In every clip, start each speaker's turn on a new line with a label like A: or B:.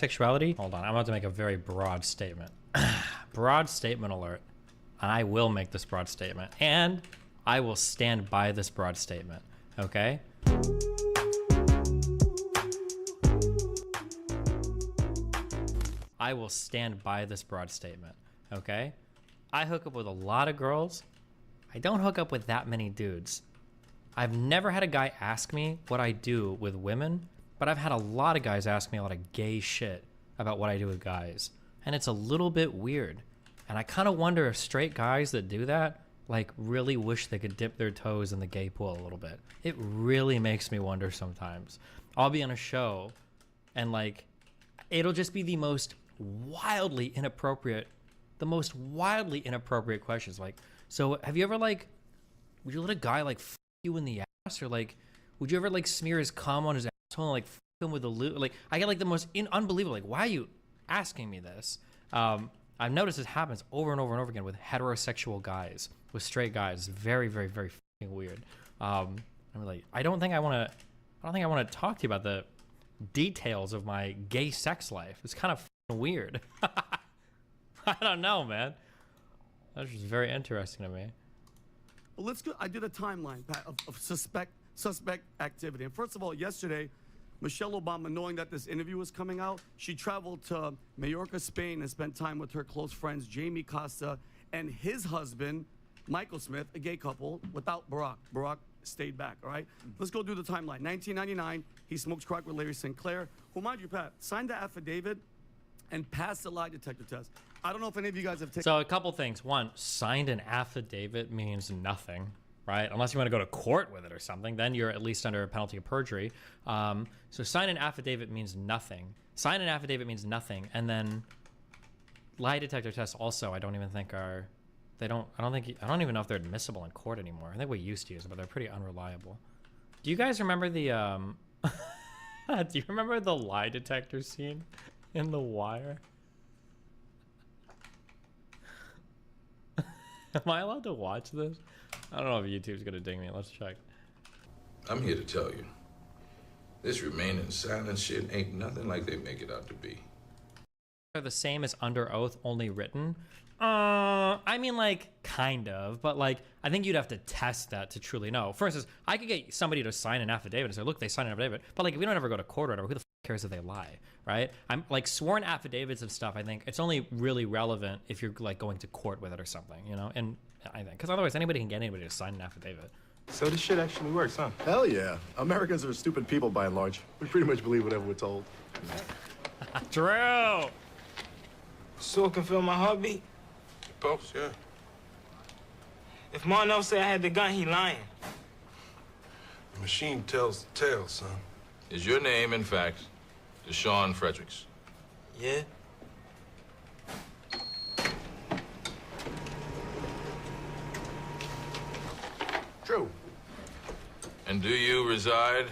A: sexuality. Hold on, I'm about to make a very broad statement. Broad statement alert. And I will make this broad statement. And I will stand by this broad statement. Okay? I will stand by this broad statement. Okay? I hook up with a lot of girls. I don't hook up with that many dudes. I've never had a guy ask me what I do with women, but I've had a lot of guys ask me a lot of gay shit about what I do with guys. And it's a little bit weird. And I kind of wonder if straight guys that do that, like, really wish they could dip their toes in the gay pool a little bit. It really makes me wonder sometimes. I'll be on a show and, like, it'll just be the most wildly inappropriate questions. Like, so have you ever, like, would you let a guy, like, f you in the ass? Or, like, would you ever, like, smear his cum on his asshole and, like, f him with a lube? Like, I get, like, the most unbelievable, like, why are you asking me this? I've noticed this happens over and over and over again with heterosexual guys, with straight guys. Very, very, very fucking weird. I'm like, I don't think I want to talk to you about the details of my gay sex life. It's kind of fucking weird. I don't know, man. That's just very interesting to me.
B: Well, let's go. I did a timeline, Pat, of suspect activity. And first of all, yesterday, Michelle Obama, knowing that this interview was coming out, she traveled to Mallorca, Spain, and spent time with her close friends, Jamie Costa and his husband, Michael Smith, a gay couple, without Barack. Barack stayed back, all right? Let's go do the timeline. 1999, he smokes crack with Larry Sinclair, who, mind you, Pat, signed the affidavit and passed the lie detector test. I don't know if any of you guys have taken...
A: So a couple things. One, signed an affidavit means nothing, right? Unless you want to go to court with it or something, then you're at least under a penalty of perjury. So sign an affidavit means nothing. Sign an affidavit means nothing. And then lie detector tests also, I don't even think are... I don't even know if they're admissible in court anymore. I think we used to use them, but they're pretty unreliable. Do you guys remember the... do you remember the lie detector scene in The Wire? Am I allowed to watch this? I don't know if YouTube's gonna ding me. Let's check.
C: I'm here to tell you, this remaining silent shit ain't nothing like they make it out to be.
A: They're the same as under oath, only written. I mean, like, kind of, but like, I think you'd have to test that to truly know. For instance, I could get somebody to sign an affidavit and say, look, they signed an affidavit, but like, if we don't ever go to court or whatever, who the f cares if they lie, right? I'm like, sworn affidavits and stuff, I think it's only really relevant if you're like going to court with it or something, you know? And I think, because otherwise anybody can get anybody to sign an affidavit.
D: So this shit actually works, huh?
E: Hell yeah. Americans are stupid people by and large. We pretty much believe whatever we're told.
A: True!
D: So it can feel my heartbeat?
C: Pulse, yeah.
D: If Marnell say I had the gun, he lying.
C: The machine tells the tale, son. Is your name, in fact, Deshaun Fredericks?
D: Yeah?
E: True.
C: And do you reside,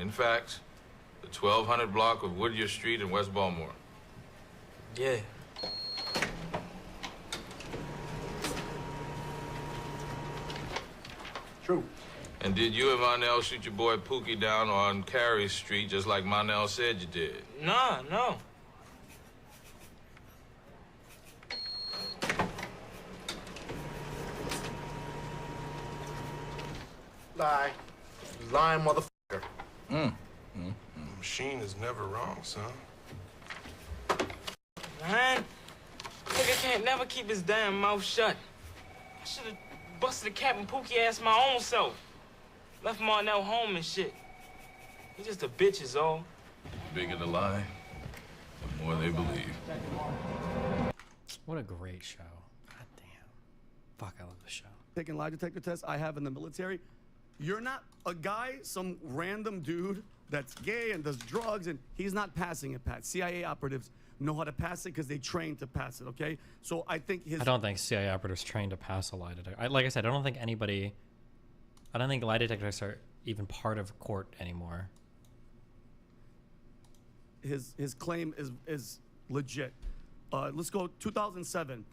C: in fact, the 1200 block of Woodyer Street in West Baltimore?
D: Yeah.
E: True.
C: And did you and Marnell shoot your boy Pookie down on Carey Street just like Marnell said you did?
D: Nah, no.
E: Lie. Lying motherfucker.
C: The machine is never wrong, son.
D: Man, nigga can't never keep his damn mouth shut. I should've busted a cap and Pookie ass my own self. Left Marnell home and shit. He just a bitch is all.
C: The bigger the lie, the more they believe.
A: What a great show. God damn. Fuck, I love the show.
B: Taking lie detector tests I have in the military. You're not a guy, some random dude that's gay and does drugs, and he's not passing it, Pat. CIA operatives know how to pass it because they train to pass it, okay? So I think
A: I don't think CIA operatives trained to pass a lie detector. Like I said, I don't think lie detectors are even part of court anymore.
B: His claim is legit. Let's go 2007.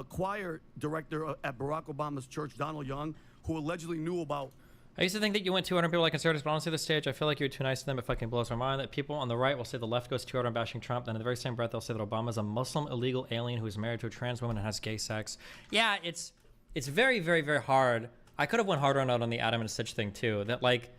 B: Choir director at Barack Obama's church, Donald Young, who allegedly knew about
A: I used to think that you went too hard on people like conservatives, but honestly, this stage, I feel like you're too nice to them. It fucking blows my mind that people on the right will say the left goes too hard on bashing Trump, then in the very same breath, they'll say that Obama's a Muslim illegal alien who is married to a trans woman and has gay sex. Yeah, it's very, very, very hard. I could have went harder on the Adam and Stitch thing too. That like,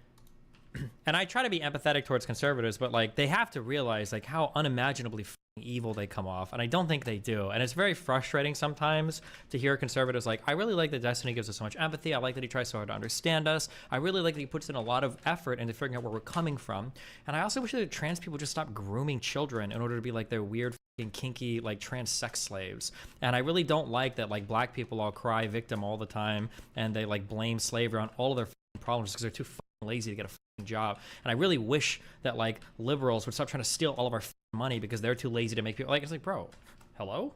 A: and I try to be empathetic towards conservatives, but like they have to realize like how unimaginably evil they come off, and I don't think they do. And it's very frustrating sometimes to hear conservatives like, I really like that Destiny gives us so much empathy. I like that he tries so hard to understand us. I really like that he puts in a lot of effort into figuring out where we're coming from. And I also wish that trans people just stop grooming children in order to be like their weird kinky like trans sex slaves. And I really don't like that like black people all cry victim all the time and they like blame slavery on all of their problems because they're too lazy to get a job. And I really wish that like liberals would stop trying to steal all of our money because they're too lazy to make people like, it's like, bro, hello.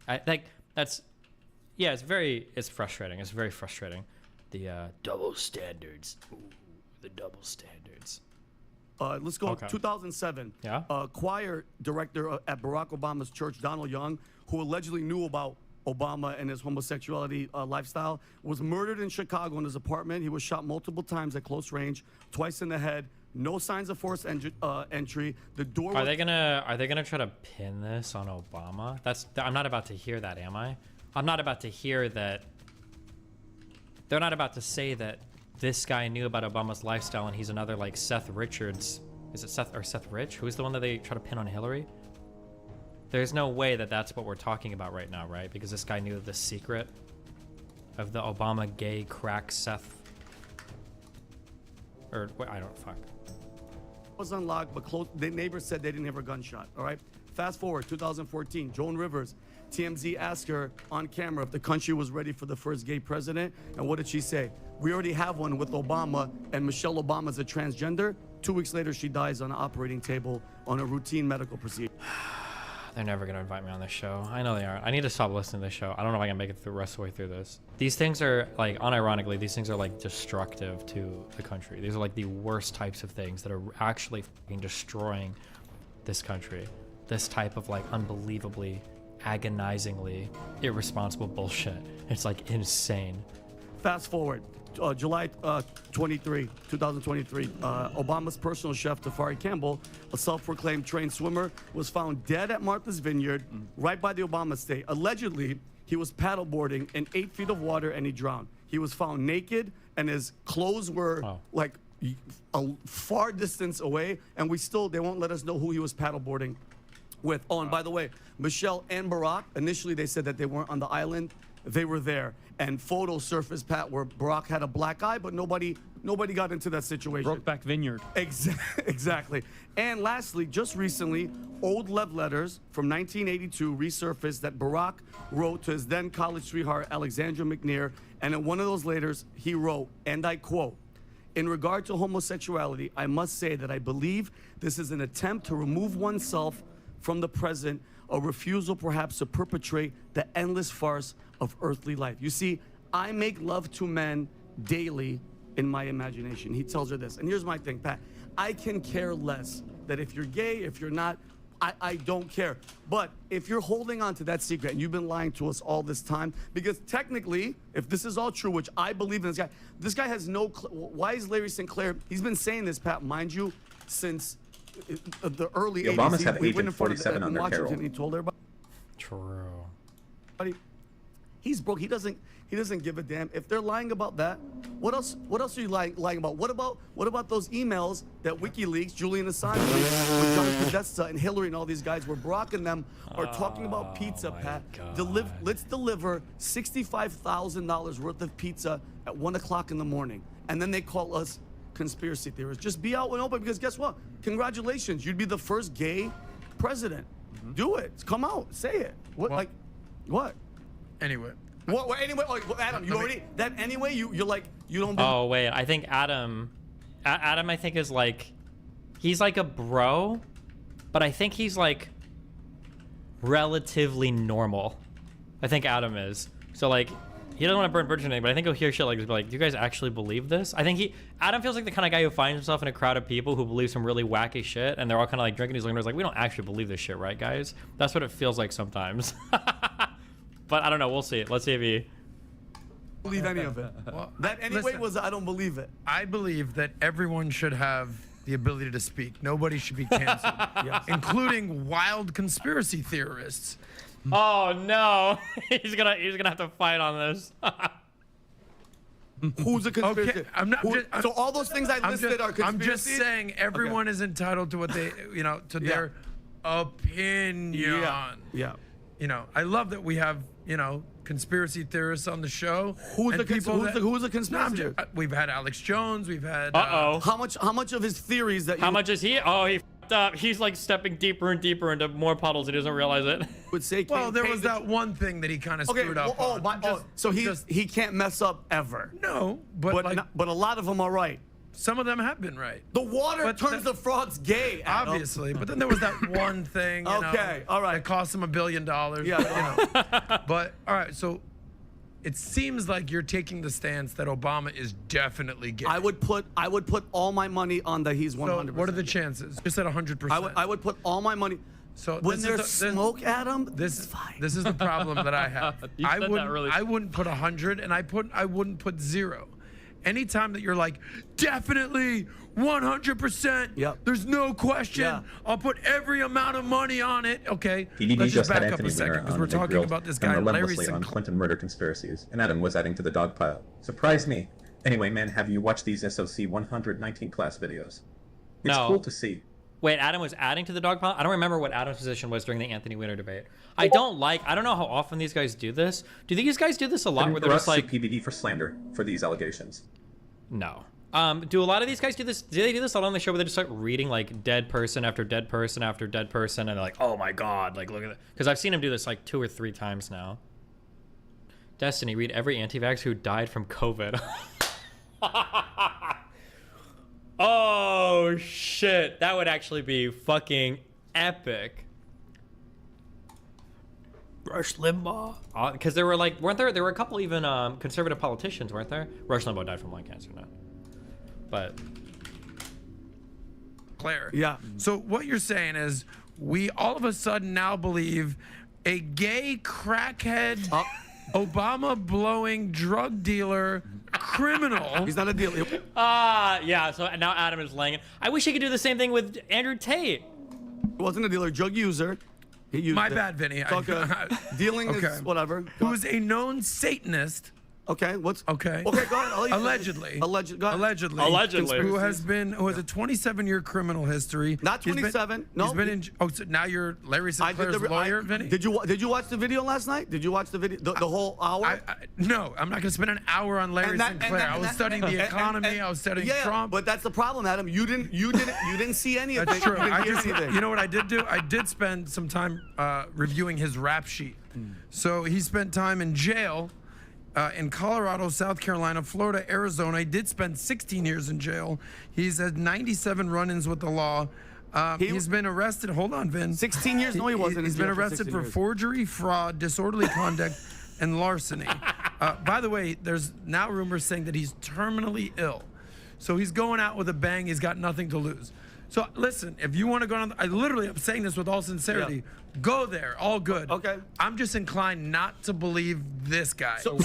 A: I like that's, yeah, it's frustrating. It's very frustrating. The double standards. Ooh, the double standards.
B: Let's go.
A: Okay.
B: 2007.
A: Yeah.
B: Choir director at Barack Obama's church, Donald Young, who allegedly knew about Obama and his homosexuality lifestyle, was murdered in Chicago in his apartment. He was shot multiple times at close range, twice in the head. No signs of forced entry. The door.
A: Are they gonna try to pin this on Obama? I'm not about to hear that, am I? I'm not about to hear that. They're not about to say that this guy knew about Obama's lifestyle and he's another like Seth Richards. Is it Seth Rich? Who's the one that they try to pin on Hillary? There's no way that that's what we're talking about right now, right? Because this guy knew the secret of the Obama gay crack Seth. Or, I don't, fuck.
B: Was unlocked, but the neighbors said they didn't hear a gunshot, all right? Fast forward, 2014, Joan Rivers, TMZ asked her on camera if the country was ready for the first gay president, and what did she say? We already have one with Obama, and Michelle Obama's a transgender. 2 weeks later, she dies on an operating table on a routine medical procedure.
A: They're never going to invite me on this show. I know they aren't. I need to stop listening to this show. I don't know if I can make it the rest of the way through this. These things are, like, unironically, these things are, like, destructive to the country. These are, like, the worst types of things that are actually fucking destroying this country. This type of, like, unbelievably, agonizingly irresponsible bullshit. It's, like, insane.
B: Fast forward, July 23, 2023, Obama's personal chef, Tafari Campbell, a self-proclaimed trained swimmer, was found dead at Martha's Vineyard, right by the Obama estate. Allegedly, he was paddleboarding in 8 feet of water and he drowned. He was found naked and his clothes were like a far distance away, and they won't let us know who he was paddleboarding with. Oh, and by the way, Michelle and Barack, initially they said that they weren't on the island. They were there, and photos surfaced, Pat, where Barack had a black eye, but nobody got into that situation.
F: Brokeback Vineyard.
B: Exactly. And lastly, just recently, old love letters from 1982 resurfaced that Barack wrote to his then college sweetheart, Alexandra McNair, and in one of those letters, he wrote, and I quote, "In regard to homosexuality, I must say that I believe this is an attempt to remove oneself from the present, a refusal perhaps to perpetrate the endless farce of earthly life. You see, I make love to men daily in my imagination." He tells her this. And here's my thing, Pat. I can care less that if you're gay, if you're not, I don't care. But if you're holding on to that secret and you've been lying to us all this time, because technically, if this is all true, which I believe in this guy has no, why is Larry Sinclair, he's been saying this, Pat, mind you, since the early 80s.
G: Obamas have Agent 47 on their
B: Washington,
G: payroll.
B: he told everybody.
A: True.
B: He's broke. He doesn't give a damn. If they're lying about that, what else are you lying about? What about those emails that WikiLeaks, Julian Assange, with John Podesta and Hillary and all these guys, where Barack and them are talking about pizza, Pat. Let's deliver $65,000 worth of pizza at 1 o'clock in the morning, and then they call us conspiracy theorists. Just be out and open, because guess what? Congratulations, you'd be the first gay president. Do it. Come out. Say it. What?
F: Anyway.
B: What anyway? Oh, Adam, you already that anyway. You're like you don't.
A: Oh wait, I think Adam I think is like, he's like a bro, but I think he's like relatively normal. I think Adam is. So like, he doesn't want to burn bridges or anything, but I think he'll hear shit like this, be like, do you guys actually believe this? I think Adam feels like the kind of guy who finds himself in a crowd of people who believe some really wacky shit, and they're all kind of like drinking. He's looking at us like, we don't actually believe this shit, right, guys? That's what it feels like sometimes. But I don't know. We'll see. Let's see if he.
B: believe any of it.
F: Well,
B: That anyway
F: listen,
B: was I don't believe it.
F: I believe that everyone should have the ability to speak. Nobody should be canceled, including wild conspiracy theorists.
A: Oh no, he's gonna have to fight on this.
B: Who's a conspiracy?
F: Okay, I'm not.
B: So all those things I listed are conspiracies?
F: I'm just saying everyone is entitled to what they, to their opinion.
B: Yeah.
F: I love that we have, conspiracy theorists on the show.
B: Who's
F: and
B: a conspiracy?
F: No, we've had Alex Jones. We've had.
B: How much of his theories that
A: How much is he? Oh, he f***ed up. He's like stepping deeper and deeper into more puddles. He doesn't realize it.
B: would say?
F: Well, there was that one thing that he kind of screwed up.
B: So he can't mess up ever.
F: No, but
B: a lot of them are right.
F: some of them have been right.
B: The water turns the frogs gay, Adam.
F: Obviously, but then there was that one thing.
B: Okay, all right.
F: That cost him $1 billion.
B: Yeah.
F: But all right, so it seems like you're taking the stance that Obama is definitely gay.
B: I would put all my money on that he's 100%.
F: So what are the chances? Just at 100%.
B: I would put all my money.
F: So
B: when there's smoke, Adam,
F: this
B: fine.
F: This is the problem that I have.
A: You said that really-
F: I wouldn't put 100, and I wouldn't put 0. Anytime that you're like, definitely 100%,
B: Yep.
F: there's no question.
B: Yeah.
F: I'll put every amount of money on it. Okay,
G: PDD
F: let's just
G: just had
F: back up
G: Anthony
F: a second
G: Weiner
F: because
G: on.
F: we're
G: They
F: talking
G: grilled
F: about this
G: him
F: guy, Larry
G: relentlessly on
F: Sinclair.
G: Clinton murder conspiracies, and Adam was adding to the dog pile. Surprise me. Anyway, man, have you watched these SOC 119 class videos? It's
A: No.
G: cool to see.
A: Wait, Adam was adding to the dog pile? I don't remember what Adam's position was during the Anthony Weiner debate. I don't know how often these guys do this. Do these guys do this a lot where they're just like...
G: PDD for slander for these allegations.
A: No. Do a lot of these guys do this? Do they do this a lot on the show where they just start reading like dead person after dead person after dead person and they're like, oh my God, like look at that. Because I've seen him do this like 2 or 3 times now. Destiny, read every anti-vax who died from COVID. Oh shit, that would actually be fucking epic. Rush Limbaugh. Because there were like, there were a couple even conservative politicians, weren't there? Rush Limbaugh died from lung cancer, no. But
F: Claire.
B: Yeah.
F: So what you're saying is we all of a sudden now believe a gay crackhead, Obama blowing drug dealer, criminal.
B: He's not a dealer.
A: yeah, so now Adam is laying it. I wish he could do the same thing with Andrew Tate.
B: He wasn't a dealer, drug user. He used
F: My
B: it.
F: bad, Vinny.
B: It's all good. Dealing
F: Okay.
B: is whatever.
F: Who is a known Satanist.
B: Okay, what's
F: Okay.
B: Okay, go ahead. I'll let you
F: Allegedly.
B: finish. Allegedly.
A: Allegedly.
F: Who has a 27-year criminal history.
B: Not
F: He's been-
B: 27, no.
F: He's been in. Oh, so now you're Larry Sinclair's lawyer, Vinny?
B: Did you watch the video last night? Did you watch the video the whole hour?
F: No, I'm not going to spend an hour on Larry Sinclair. I was studying the economy. I was studying Trump.
B: But that's the problem, Adam. You didn't see any of
F: That's
B: it.
F: true.
B: You didn't hear anything.
F: You know what I did do? I did spend some time reviewing his rap sheet. So he spent time in jail in Colorado, South Carolina, Florida, Arizona. He did spend 16 years in jail. He's had 97 run-ins with the law. He's been arrested. Hold on, Vin.
B: 16 years? No, he wasn't.
F: He's been arrested for forgery, fraud, disorderly conduct, and larceny. By the way, there's now rumors saying that he's terminally ill. So he's going out with a bang. He's got nothing to lose. So listen, if you want to go on, I'm saying this with all sincerity.
B: Yeah.
F: Go there, all good.
B: Okay.
F: I'm just inclined not to believe this guy.
B: So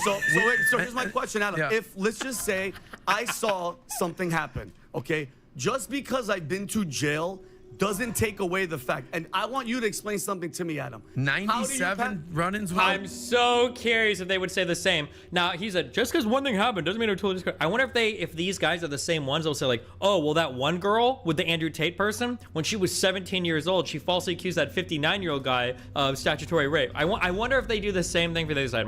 B: here's my question, Adam.
F: Yeah.
B: If let's just say I saw something happen, okay? Just because I've been to jail doesn't take away the fact. And I want you to explain something to me, Adam.
F: 97 run-ins with
A: I'm so curious if they would say the same. Now, he said, just because one thing happened doesn't mean it totally discredit. I wonder if these guys are the same ones. They'll say like, oh, well, that one girl with the Andrew Tate person, when she was 17 years old, she falsely accused that 59-year-old guy of statutory rape. I wonder if they do the same thing for the other side.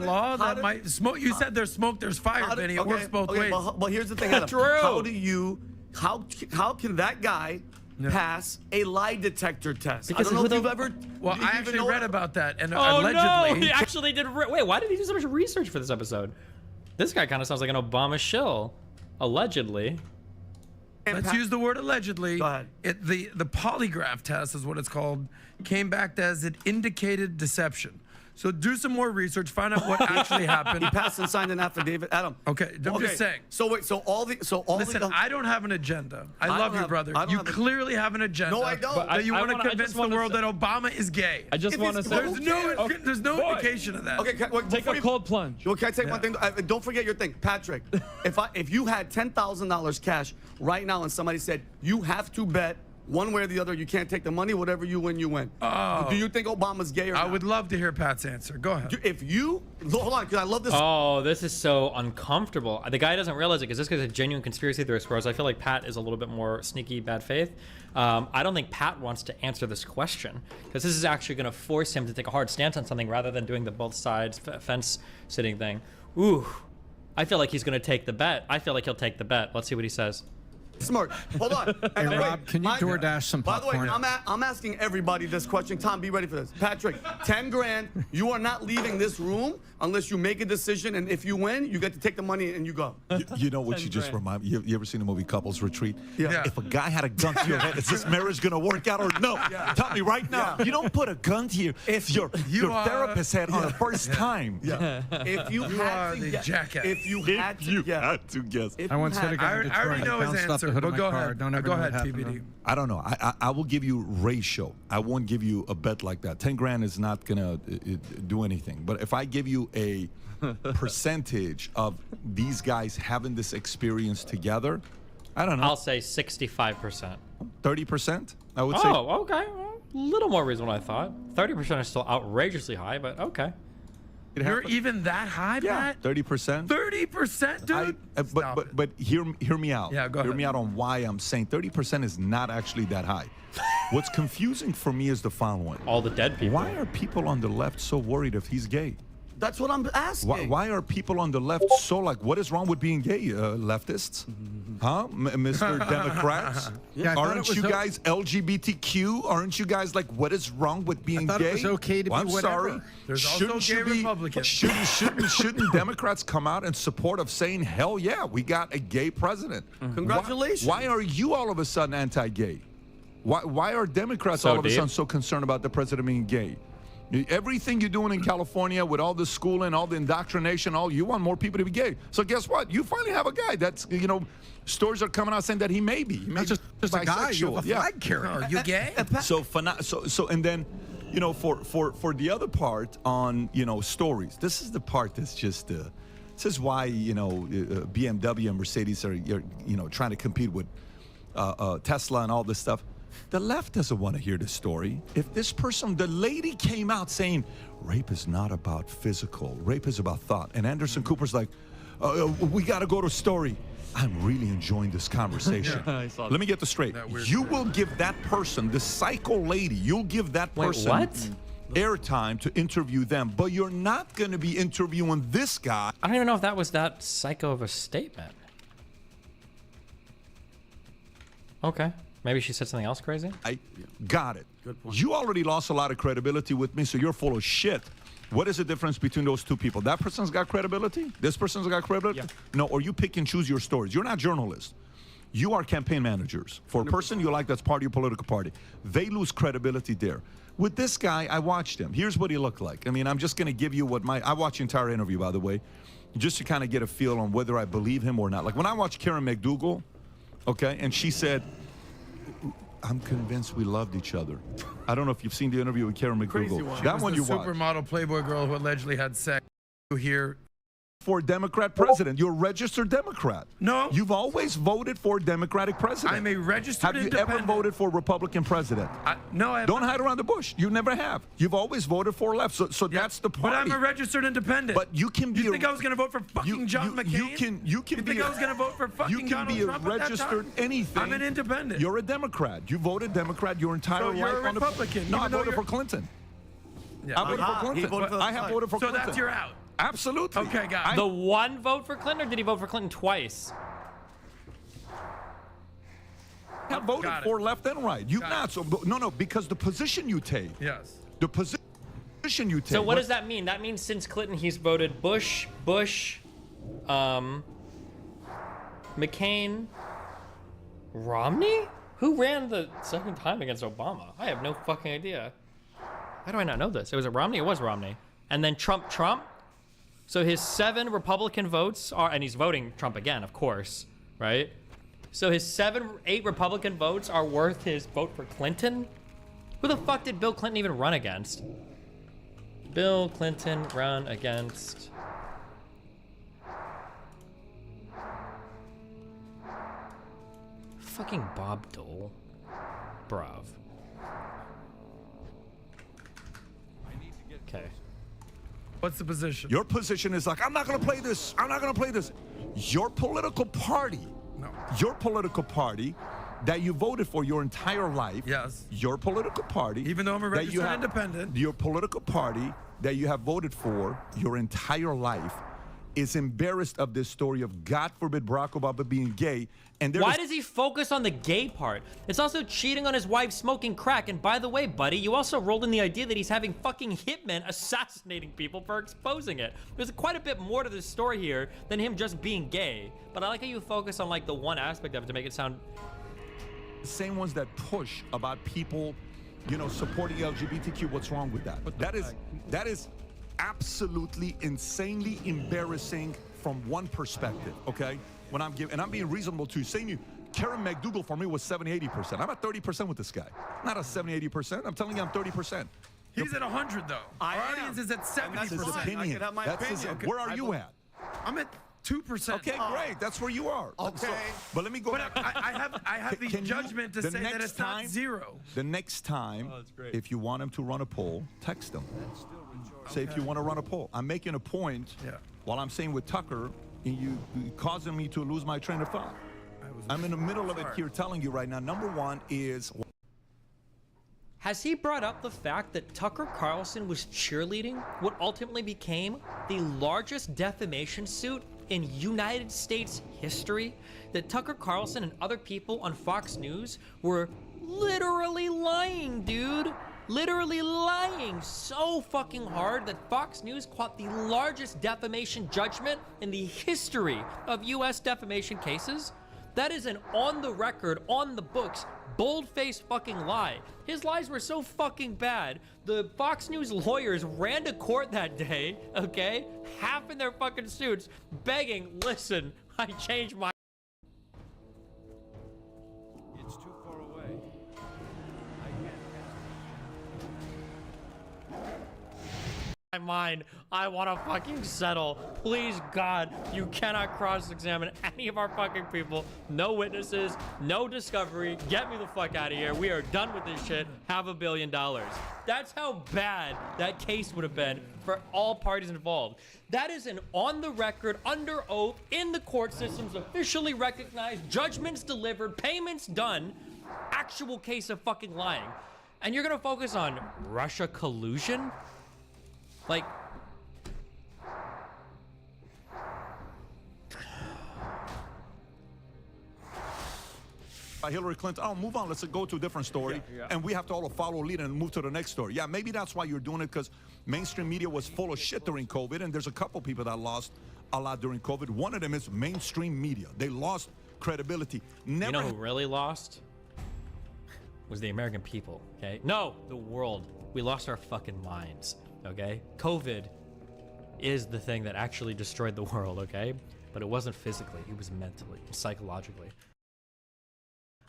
F: law that might smoke. You said there's smoke, there's fire, Vinny. It works both ways.
B: But here's the thing, Adam.
A: True.
B: How can that guy pass a lie detector test?
A: Because
B: I don't know
A: who
B: if
A: the-
B: you've ever.
F: Well,
B: do you
F: I
B: even
F: actually
B: know
F: read
B: that?
F: about that, and
A: Oh
F: allegedly,
A: no, he actually did. Wait, why did he do so much research for this episode? This guy kind of sounds like an Obama shill. Allegedly.
F: let's use the word allegedly.
B: Go ahead.
F: The polygraph test is what it's called. Came back as it indicated deception. So do some more research, find out what actually happened.
B: He passed and signed an affidavit. Adam.
F: Okay, I'm just saying.
B: So wait,
F: Listen, I don't have an agenda. I
B: don't
F: love you,
B: have-
F: brother.
B: I don't
F: You
B: have a-
F: clearly have an agenda.
B: No, I don't. But
F: That you
H: I
F: want to
H: wanna- I
F: convince
H: just
F: the
H: wanna
F: world
H: say-
F: that Obama is gay.
H: I just
B: If
H: want to
B: it's-
H: say.
F: There's no
H: Boy.
F: indication of that.
B: Okay,
H: Take a cold plunge.
B: Well, can I take one thing? Don't forget your thing, Patrick. If you had $10,000 cash right now and somebody said you have to bet one way or the other, you can't take the money. Whatever you win, you win. Do you think Obama's gay or
F: I
B: not?
F: would love to hear Pat's answer. Go ahead.
B: If you hold on, because I love this.
A: Oh, this is so uncomfortable. The guy doesn't realize it because this guy's a genuine conspiracy theorist, whereas I feel like Pat is a little bit more sneaky bad faith. I don't think Pat wants to answer this question because this is actually going to force him to take a hard stance on something rather than doing the both sides fence sitting thing. Ooh, I feel like he's going to take the bet. I feel like he'll take the bet. Let's see what he says.
B: Smart. Hold on.
I: Hey,
B: wait,
I: Rob, can you DoorDash some
B: By the way,
I: popcorn?
B: I'm asking everybody this question. Tom, be ready for this. Patrick, 10 grand. You are not leaving this room unless you make a decision, and if you win, you get to take the money and you go.
J: You know what you just remind me? You ever seen the movie Couples Retreat?
B: Yeah.
J: If a guy had a gun to your head, is this marriage gonna work out or no? Tell me right now.
B: Yeah.
J: You don't put a gun to your your
F: are-
J: therapist head on the first time.
B: If you
F: You
B: had
F: are
B: to
F: the
B: guess,
F: jackass.
B: if you
J: If
B: had to
J: you
B: guess,
J: had to guess.
B: if
I: I once
B: you
I: hit a
B: had-
I: guy in
F: I already
I: Detroit.
F: know his
I: Bounced off the
F: answer,
I: hood of
F: but
I: my
F: go
I: car.
F: ahead.
I: Don't ever
F: Go
I: know what
F: ahead,
I: happened to
F: TBD.
I: him.
J: I don't know. I will give you ratio. I won't give you a bet like that. 10 grand is not gonna do anything. But if I give you a percentage of these guys having this experience together, I don't know.
A: I'll say 65%.
J: 30%. I would say.
A: Oh, okay. Well, a little more reason than I thought. 30% is still outrageously high, but okay.
J: it
F: You're
J: happened.
F: even that high,
J: Yeah,
F: Pat?
J: 30%.
F: 30%, dude? Stop it.
J: But hear me out.
F: Yeah, go
J: Hear
F: ahead.
J: me out on why I'm saying 30% is not actually that high. What's confusing for me is the following.
A: All the dead people.
J: Why are people on the left so worried if he's gay?
B: That's what I'm asking.
J: Why are people on the left so like, what is wrong with being gay, leftists? Huh? Mr. Democrats?
I: Yeah, I thought
J: Aren't
I: it
J: you
I: was
J: guys LGBTQ? Aren't you guys like, what is wrong with being
I: thought
J: gay?
I: it was okay to
J: Well,
I: be
J: I'm
I: whatever.
J: sorry.
F: There's also gay Republicans.
J: Shouldn't Democrats come out in support of saying, hell yeah, we got a gay president?
B: Congratulations.
J: Why are you all of a sudden anti-gay? Why are Democrats
A: So
J: all of a
A: deep.
J: sudden so concerned about the president being gay? Everything you're doing in California with all the schooling, all the indoctrination, you want more people to be gay. So guess what? You finally have a guy that's, stories are coming out saying that he may be. He may
I: That's
J: be
I: just a guy. You have a
J: Yeah.
I: flag carrier.
F: Are you gay?
J: So and then, for the other part on, stories, this is the part that's just, this is why, BMW and Mercedes are, trying to compete with Tesla and all this stuff. The left doesn't want to hear this story. If this person, the lady came out saying, rape is not about physical, rape is about thought. And Anderson Cooper's like, we got to go to story. I'm really enjoying this conversation. Let me get this straight. You will give that person, the psycho lady, you'll give that
A: Wait,
J: person
A: what?
J: airtime to interview them, but you're not going to be interviewing this guy.
A: I don't even know if that was that psycho of a statement. Okay. Maybe she said something else crazy?
J: I got it.
B: Good point.
J: You already lost a lot of credibility with me, so you're full of shit. What is the difference between those two people? That person's got credibility? This person's got credibility?
A: Yeah.
J: No, or you pick and choose your stories. You're not journalists. You are campaign managers. For a person you like that's part of your political party. They lose credibility there. With this guy, I watched him. Here's what he looked like. I mean, I'm just going to give you I watched the entire interview, by the way, just to kind of get a feel on whether I believe him or not. Like when I watched Karen McDougal, okay, and she said, I'm convinced we loved each other. I don't know if you've seen the interview with Karen
B: Crazy
J: McDougal.
B: one.
J: That one
F: the
J: you watched.
F: supermodel Playboy girl who allegedly had sex here.
J: For a Democrat president. You're a registered Democrat.
F: No.
J: You've always voted for a Democratic president.
F: I'm a registered
J: Have you
F: independent.
J: ever voted for a Republican president?
F: No, I have
J: Don't
F: not.
J: hide around the bush. You never have. You've always voted for left. So that's the party.
F: But I'm a registered independent.
J: But you can be
F: You
J: a-
F: think I was going to vote for fucking John McCain?
J: You can
F: You
J: be
F: think I was going to vote for fucking
J: You can
F: Donald
J: be a
F: Trump at that
J: registered
F: time?
J: anything.
F: I'm an independent.
J: You're a Democrat. You voted Democrat your entire
F: So
J: life.
F: you're a
J: on the-
F: Republican,
J: No, I
F: even though
J: voted
F: you're-
J: for Clinton.
F: Yeah.
J: I voted for
B: He
J: Clinton.
B: voted for the
J: I have
B: side.
J: voted for
F: So
J: Clinton.
F: that's your out.
J: Absolutely.
F: Okay, guys.
A: The one vote for Clinton, or did he vote for Clinton twice?
J: I voted
F: Got it.
J: for left and right. You've
F: Got
J: not.
F: it.
J: So no, because the position you take.
F: Yes.
J: The position you take.
A: So what does that mean? That means since Clinton, he's voted Bush, McCain, Romney? Who ran the second time against Obama? I have no fucking idea. How do I not know this? It was Romney? It was Romney. and then Trump. So his 7 Republican votes are, and he's voting Trump again, of course, right? So his 8 Republican votes are worth his vote for Clinton? Who the fuck did Bill Clinton even run against? Bill Clinton run against... Fucking Bob Dole. Bruv. Okay.
F: What's the position?
J: Your position is like, I'm not going to play this. I'm not going to play this. Your political party, your political party that you voted for your entire life,
F: yes,
J: your political party,
F: even though I'm a registered independent,
J: your political party that you have voted for your entire life is embarrassed of this story of, God forbid, Barack Obama being gay. And
A: why does he focus on the gay part? It's also cheating on his wife, smoking crack. And by the way, buddy, you also rolled in the idea that he's having fucking hitmen assassinating people for exposing it. There's quite a bit more to this story here than him just being gay. But I like how you focus on like the one aspect of it to make it sound...
J: The same ones that push about people, you know, supporting LGBTQ. What's wrong with that? That is absolutely insanely embarrassing from one perspective, okay? When I'm giving, and I'm being reasonable too, saying you, Karen McDougal for me was 70-80%. I'm at 30% with this guy. Not a 70-80%. I'm telling you, I'm 30%.
F: He's at 100 though. Our audience is at 70%.
J: That's his opinion. That's his, where are you at?
F: I'm at 2%.
J: Okay, great. That's where you are.
B: Okay.
J: So, but let me go.
F: But I have the judgment to say that it's not 0.
J: The next time, if you want him to run a poll, text him. Say if you want to run a poll. I'm making a point while I'm saying with Tucker, and you causing me to lose my train of thought. I'm in the middle of it here telling you right now. Number one is...
A: Has he brought up the fact that Tucker Carlson was cheerleading what ultimately became the largest defamation suit in United States history? That Tucker Carlson and other people on Fox News were literally lying, dude. Literally lying so fucking hard that Fox News caught the largest defamation judgment in the history of US defamation cases. That is an on the record, on the books, bold-faced fucking lie. His lies were so fucking bad. The Fox News lawyers ran to court that day, okay? Half in their fucking suits, begging, listen, I changed my...
H: It's too far away.
A: My mind, I want to fucking settle. Please, God, you cannot cross-examine any of our fucking people. No witnesses, no discovery. Get me the fuck out of here. We are done with this shit. Have $1 billion. That's how bad that case would have been for all parties involved. That is an on-the-record, under oath, in the court systems, officially recognized, judgments delivered, payments done, actual case of fucking lying. And you're gonna focus on Russia collusion? Like,
J: by Hillary Clinton. Oh, move on. Let's go to a different story. And we have to all follow lead and move to the next story. Yeah, maybe that's why you're doing it, because mainstream media was full of shit during COVID, and there's a couple people that lost a lot during COVID. One of them is mainstream media. They lost credibility.
A: You know who really lost? Was the American people, okay? No, the world. We lost our fucking minds. Okay, COVID is the thing that actually destroyed the world, okay? But it wasn't physically, it was mentally, psychologically.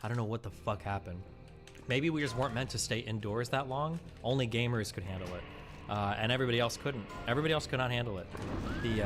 A: I don't know what the fuck happened. Maybe we just weren't meant to stay indoors that long. Only gamers could handle it. And everybody else couldn't. Everybody else could not handle it. The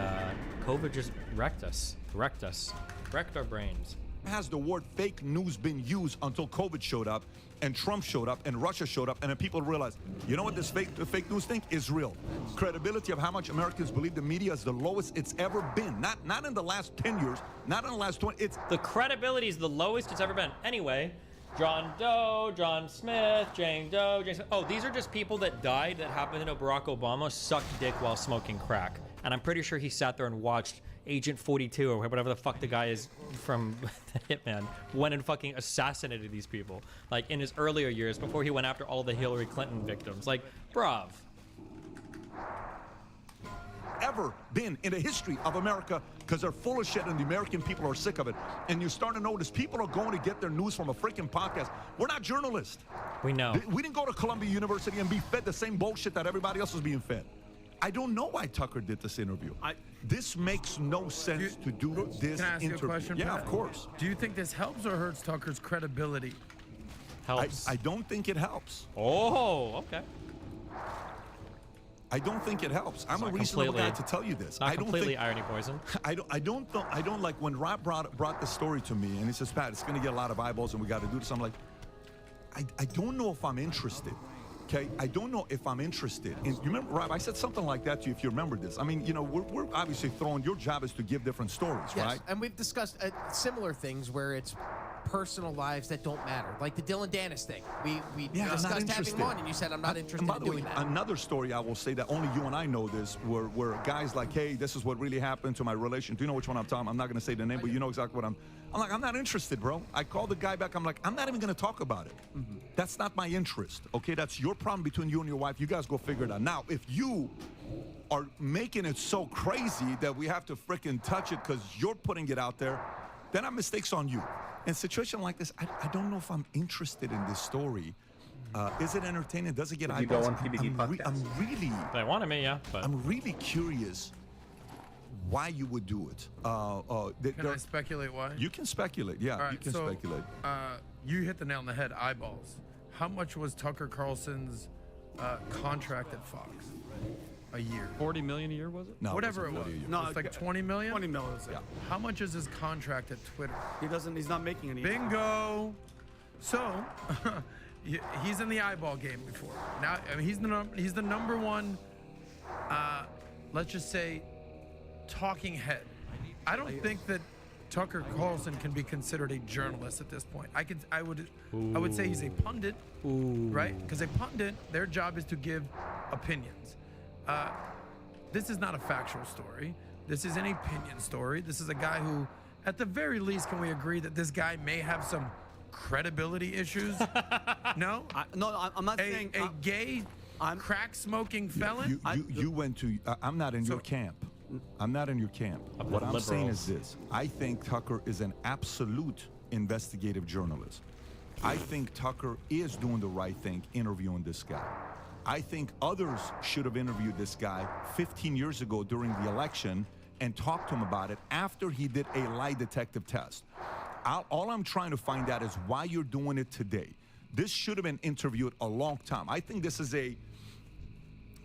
A: COVID just wrecked us, wrecked our brains.
J: Has the word fake news been used until COVID showed up and Trump showed up and Russia showed up, and then people realized, you know what, this fake news thing is real. Credibility of how much Americans believe the media is the lowest it's ever been. Not in the last 10 years, not in the last 20.
A: The credibility is the lowest it's ever been. Anyway, John Doe, John Smith, Jane Doe, Jane Smith. Oh, these are just people that died that happened to know Barack Obama sucked dick while smoking crack. And I'm pretty sure he sat there and watched Agent 42 or whatever the fuck the guy is from Hitman went and fucking assassinated these people, like in his earlier years before he went after all the Hillary Clinton victims. Like, bruv.
J: Ever been in the history of America, because they're full of shit and the American people are sick of it. And you're starting to notice people are going to get their news from a freaking podcast. We're not journalists.
A: We know.
J: We didn't go to Columbia University and be fed the same bullshit that everybody else was being fed. I don't know why Tucker did this interview. This makes no sense to do this
F: Can I ask
J: interview.
F: you a question?
J: Yeah,
F: Pat?
J: of course.
F: Do you think this helps or hurts Tucker's credibility?
A: Helps.
J: I don't think it helps.
A: Oh, okay.
J: I don't think it helps. I'm a
A: not
J: reasonable guy
A: completely-
J: to tell you this.
A: Not
J: I don't
A: completely
J: think,
A: irony poison.
J: I don't like when Rob brought the story to me and he says, Pat, it's gonna get a lot of eyeballs and we gotta do this. I'm like, I don't know if I'm interested. Okay, I don't know if I'm interested. And you remember, Rob, I said something like that to you if you remember this. I mean, you know, we're obviously throwing, your job is to give different stories,
I: Yes,
J: right?
I: and we've discussed similar things where it's personal lives that don't matter, like the Dylan Dennis thing. We
J: Yeah, I'm not
I: discussed having
J: interested.
I: him on, and you said I'm not interested
J: And by
I: in
J: the way,
I: doing that.
J: another story I will say that only you and I know this, where guys like, hey, this is what really happened to my relation. Do you know which one I'm talking? I'm not gonna say the name, but you know exactly what I'm like, I'm not interested, bro. I called the guy back. I'm like, I'm not even gonna talk about it. That's not my interest. Okay, that's your problem between you and your wife. You guys go figure it out. Now, if you are making it so crazy that we have to freaking touch it because you're putting it out there, then our mistake's on you. In a situation like this, I don't know if I'm interested in this story. Is it entertaining? Does it get
G: Did you go
J: eyeballs?
G: on PBD podcast?
J: I'm really,
A: They wanted me, yeah, but
J: I'm really curious why you would do it.
F: Can I speculate why?
J: You can speculate. Yeah,
F: All right,
J: you can
F: so,
J: speculate.
F: You hit the nail on the head, eyeballs. How much was Tucker Carlson's contract at Fox? A year.
H: 40 million a year, was it?
J: No,
F: Whatever it
J: wasn't
F: was.
J: really a year.
B: No,
F: It's like 20 million?
B: 20 million.
J: Yeah.
F: How much is his contract at Twitter?
B: He's not making any.
F: Bingo. So, he's in the eyeball game before. Now, I mean, he's the number one, let's just say, talking head. I don't think that Tucker Carlson can be considered a journalist at this point. I would say he's a pundit, right? Because a pundit, their job is to give opinions. This is not a factual story. This is an opinion story. This is a guy who, at the very least, can we agree that this guy may have some credibility issues? No?
B: I'm not saying
F: A gay, crack-smoking felon?
J: You went to. I'm not in your camp. I'm not in your camp. What I'm saying is this: I think Tucker is an absolute investigative journalist. I think Tucker is doing the right thing, interviewing this guy. I think others should have interviewed this guy 15 years ago during the election and talked to him about it after he did a lie detective test. All I'm trying to find out is why you're doing it today. This should have been interviewed a long time. I think this is a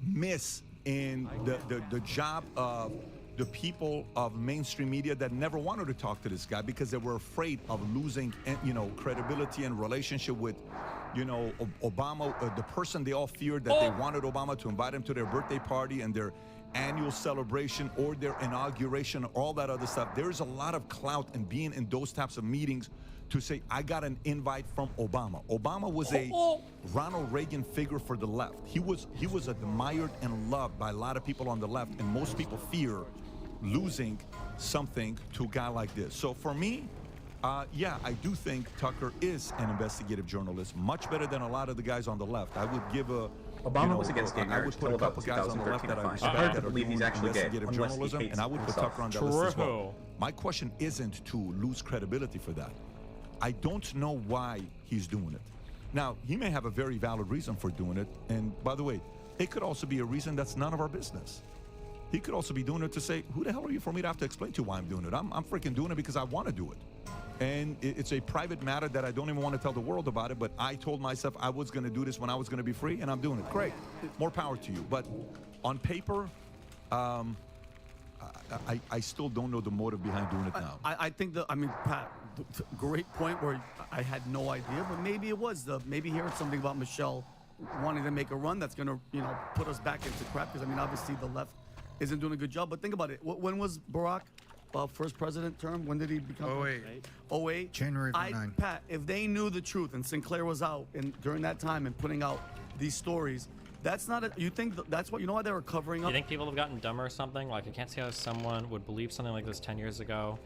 J: miss in the job of the people of mainstream media that never wanted to talk to this guy because they were afraid of losing, credibility and relationship with, Obama, the person they all feared that they wanted Obama to invite him to their birthday party and their annual celebration or their inauguration, all that other stuff. There's a lot of clout in being in those types of meetings to say, I got an invite from Obama. Obama was a Ronald Reagan figure for the left. He was admired and loved by a lot of people on the left, and most people fear losing something to a guy like this. So for me, yeah, I do think Tucker is an investigative journalist, much better than a lot of the guys on the left. I would give a
G: Obama was against gay
J: I
G: marriage
J: would put
G: till
J: a couple
G: about
J: guys on the left
G: 2013
J: that I
G: fine.
J: respect
G: Hard to
J: that are
G: believe he's
J: doing
G: actually gay,
J: investigative
G: unless he
J: journalism,
G: hates
J: and I would put
G: himself.
J: Tucker on that list as well.
A: True.
J: My question isn't to lose credibility for that. I don't know why he's doing it. Now, he may have a very valid reason for doing it, and by the way, it could also be a reason that's none of our business. He could also be doing it to say, who the hell are you for me to have to explain to you why I'm doing it? I'm freaking doing it because I want to do it. And it's a private matter that I don't even want to tell the world about it, but I told myself I was going to do this when I was going to be free, and I'm doing it. Great. More power to you. But on paper, I still don't know the motive behind doing it now.
B: I think Pat, great point where I had no idea, but maybe it was maybe he heard something about Michelle wanting to make a run that's going to, put us back into crap. Because, obviously the left isn't doing a good job. But think about it. When was Barack first president term? When did he become?
F: 08.
B: 08?
K: January of 09.
B: Pat, if they knew the truth and Sinclair was out during that time and putting out these stories, that's not you think that's what, why they were covering up?
A: You think people have gotten dumber or something? Like, I can't see how someone would believe something like this 10 years ago.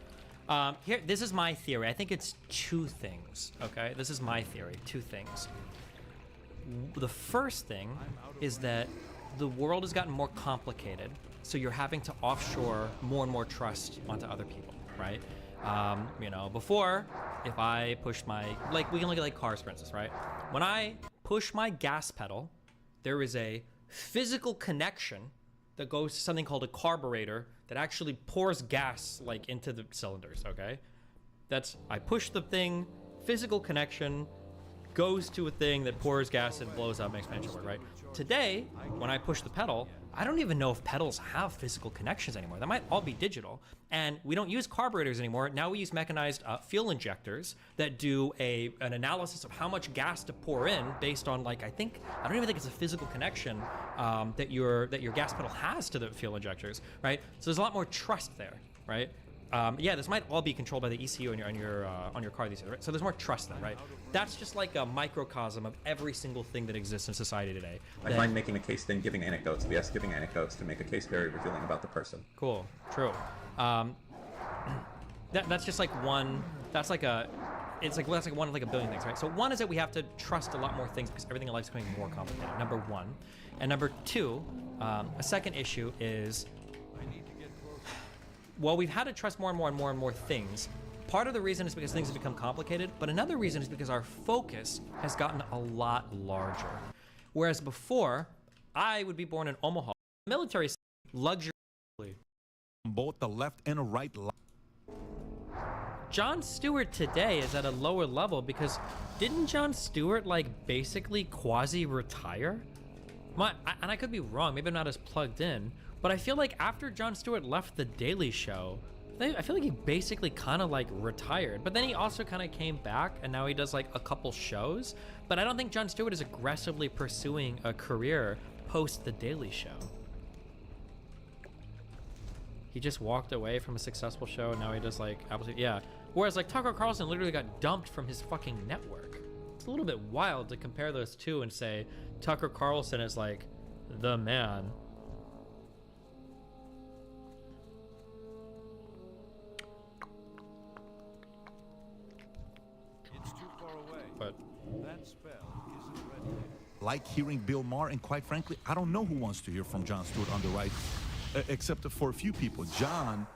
A: This is my theory. I think it's two things, okay? This is my theory, two things. The first thing is that the world has gotten more complicated, so you're having to offshore more and more trust onto other people, right? Before, if I pushed we can look at cars, for instance, right? When I push my gas pedal, there is a physical connection that goes to something called a carburetor that actually pours gas like into the cylinders, okay? I push the thing, physical connection, goes to a thing that pours gas and blows up, makes my engine work, right? Today, when I push the pedal, I don't even know if pedals have physical connections anymore. That might all be digital. And we don't use carburetors anymore. Now we use mechanized fuel injectors that do an analysis of how much gas to pour in based on, like, I don't even think it's a physical connection that your gas pedal has to the fuel injectors, right? So there's a lot more trust there, right? Yeah, this might all be controlled by the ECU on your car these days, right? So there's more trust there, right? That's just like a microcosm of every single thing that exists in society today.
G: I find making a case then giving anecdotes, yes, giving anecdotes to make a case very revealing about the person.
A: Cool, true. That's just like one. That's like one of like a billion things, right? So one is that we have to trust a lot more things because everything in life is becoming more complicated. Number one, and number two, a second issue is. Well, we've had to trust more and more and more and more things. Part of the reason is because things have become complicated, but another reason is because our focus has gotten a lot larger. Whereas before, I would be born in Omaha. Military luxury.
J: Both the left and a right.
A: Jon Stewart today is at a lower level because didn't Jon Stewart like basically quasi-retire? And I could be wrong, maybe I'm not as plugged in, but I feel like after Jon Stewart left The Daily Show, I feel like he basically kind of like retired, but then he also kind of came back and now he does like a couple shows, but I don't think Jon Stewart is aggressively pursuing a career post The Daily Show. He just walked away from a successful show and now he does like absolutely, yeah. Whereas like Tucker Carlson literally got dumped from his fucking network. It's a little bit wild to compare those two and say Tucker Carlson is like the man. But
H: That spell isn't ready.
J: Like hearing Bill Maher, and quite frankly, I don't know who wants to hear from Jon Stewart on the right, except for a few people. Jon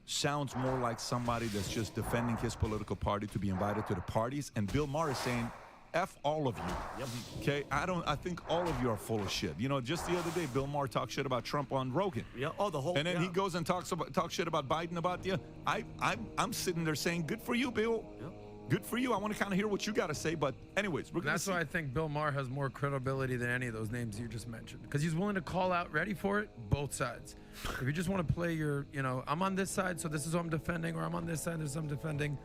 J: sounds more like somebody that's just defending his political party to be invited to the parties, and Bill Maher is saying, F all of you. Yep. Okay, I think all of you are full of shit. You know, just the other day, Bill Maher talked shit about Trump on Rogan.
B: Yeah. Oh, the whole.
J: And then he goes and talks shit about Biden about you. I'm sitting there saying, good for you, Bill. Yep. Good for you. I want to kind of hear what you got to say. But anyways, we're going to see.
F: That's why I think Bill Maher has more credibility than any of those names you just mentioned. Because he's willing to call out, ready for it, both sides. If you just want to play your, I'm on this side, so this is what I'm defending, or I'm on this side, this is what I'm defending,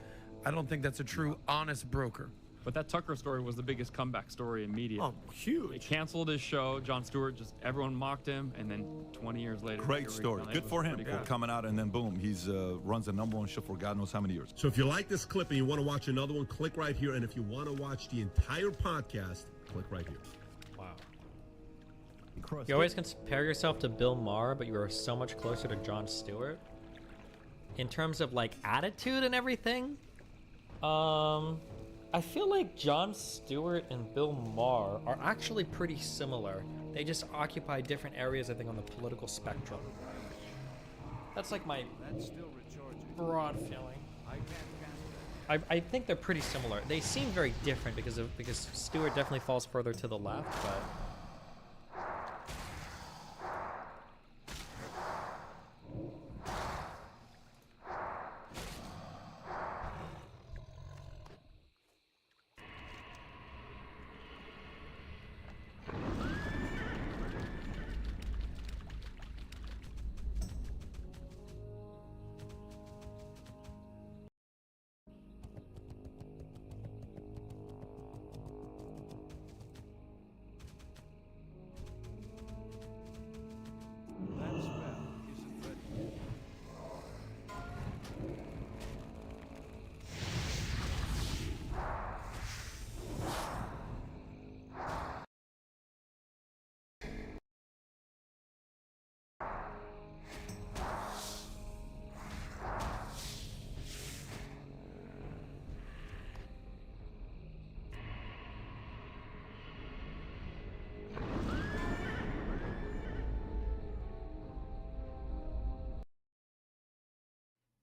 F: I don't think that's a true, honest broker.
K: But that Tucker story was the biggest comeback story in media.
B: Oh, huge.
K: They canceled his show. Jon Stewart, everyone mocked him, and then 20 years later.
J: Great story. Good for him for coming out, and then boom, he's runs the #1 show for God knows how many years.
L: So if you like this clip and you want to watch another one, click right here. And if you want to watch the entire podcast, click right here.
A: Wow. You always compare yourself to Bill Maher, but you are so much closer to Jon Stewart. In terms of like attitude and everything, I feel like Jon Stewart and Bill Maher are actually pretty similar. They just occupy different areas, I think, on the political spectrum. That's like my broad feeling. I think they're pretty similar. They seem very different because Stewart definitely falls further to the left, but.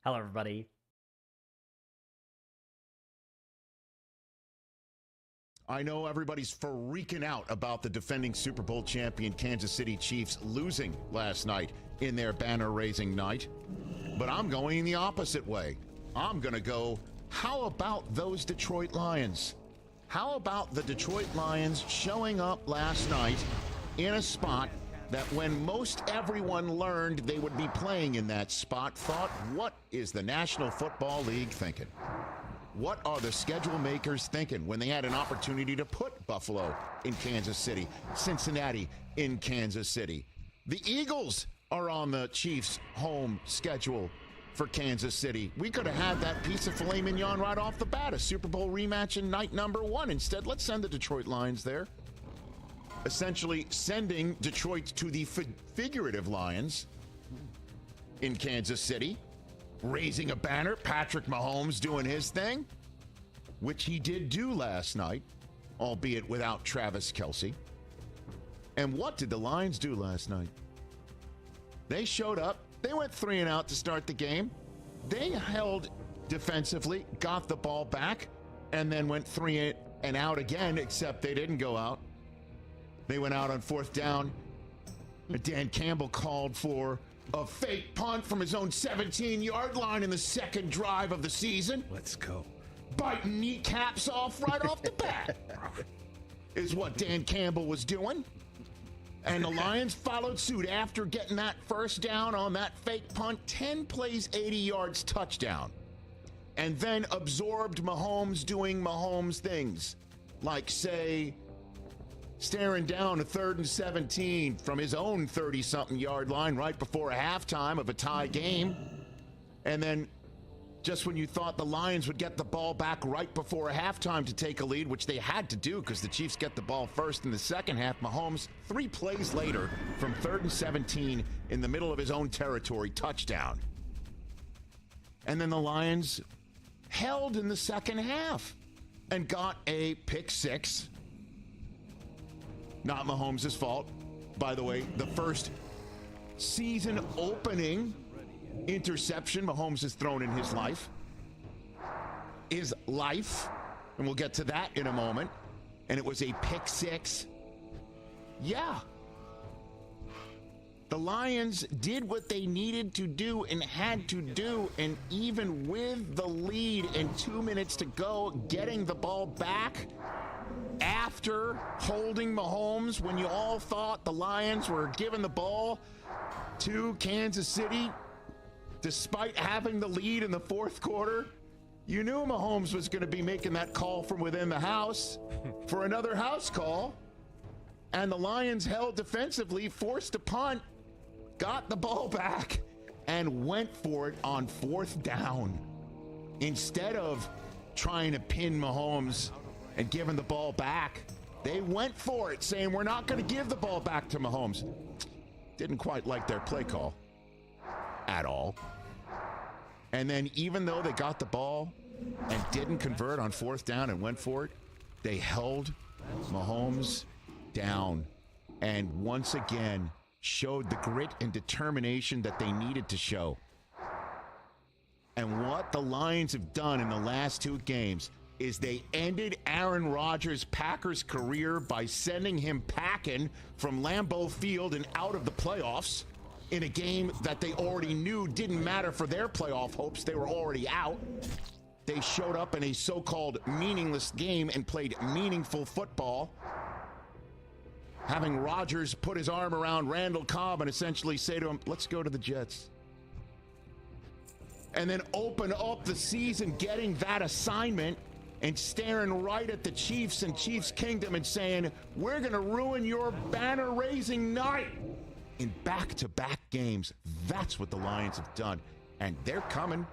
A: Hello, everybody.
M: I know everybody's freaking out about the defending Super Bowl champion Kansas City Chiefs losing last night in their banner-raising night. But I'm going the opposite way. I'm going to go, how about those Detroit Lions? How about the Detroit Lions showing up last night in a spot that when most everyone learned they would be playing in that spot, thought, what is the National Football League thinking? What are the schedule makers thinking when they had an opportunity to put Buffalo in Kansas City, Cincinnati in Kansas City? The Eagles are on the Chiefs' home schedule for Kansas City. We could have had that piece of filet mignon right off the bat, a Super Bowl rematch in night number 1. Instead, let's send the Detroit Lions there. Essentially sending Detroit to the figurative Lions in Kansas City. Raising a banner, Patrick Mahomes doing his thing, which he did do last night, albeit without Travis Kelce. And what did the Lions do last night? They showed up. They went 3 and out to start the game. They held defensively, got the ball back, and then went 3 and out again, except they didn't go out. They went out on 4th down. Dan Campbell called for a fake punt from his own 17-yard line in the second drive of the season.
N: Let's go.
M: Biting kneecaps off right off the bat is what Dan Campbell was doing. And the Lions followed suit after getting that first down on that fake punt. 10 plays, 80 yards, touchdown. And then absorbed Mahomes doing Mahomes things. Like, say, staring down a 3rd and 17 from his own 30-something yard line right before a halftime of a tie game. And then just when you thought the Lions would get the ball back right before a halftime to take a lead, which they had to do because the Chiefs get the ball first in the second half, Mahomes, 3 plays later from 3rd and 17 in the middle of his own territory, touchdown. And then the Lions held in the second half and got a pick 6. Not Mahomes' fault. By the way, the first season opening interception Mahomes has thrown in his life. And we'll get to that in a moment. And it was a pick 6. Yeah. The Lions did what they needed to do and had to do, and even with the lead and 2 minutes to go, getting the ball back after holding Mahomes when you all thought the Lions were giving the ball to Kansas City, despite having the lead in the 4th quarter, you knew Mahomes was going to be making that call from within the house for another house call. And the Lions held defensively, forced a punt, got the ball back, and went for it on 4th down. Instead of trying to pin Mahomes and giving the ball back, they went for it, saying, we're not going to give the ball back to Mahomes. Didn't quite like their play call at all. And then even though they got the ball and didn't convert on 4th down and went for it, they held Mahomes down and once again showed the grit and determination that they needed to show. And what the Lions have done in the last 2 games is they ended Aaron Rodgers' Packers career by sending him packing from Lambeau Field and out of the playoffs in a game that they already knew didn't matter for their playoff hopes. They were already out. They showed up in a so-called meaningless game and played meaningful football, having Rodgers put his arm around Randall Cobb and essentially say to him, let's go to the Jets. And then open up the season getting that assignment and staring right at the Chiefs and Chiefs Kingdom and saying, we're going to ruin your banner-raising night. In back-to-back games, that's what the Lions have done. And they're coming.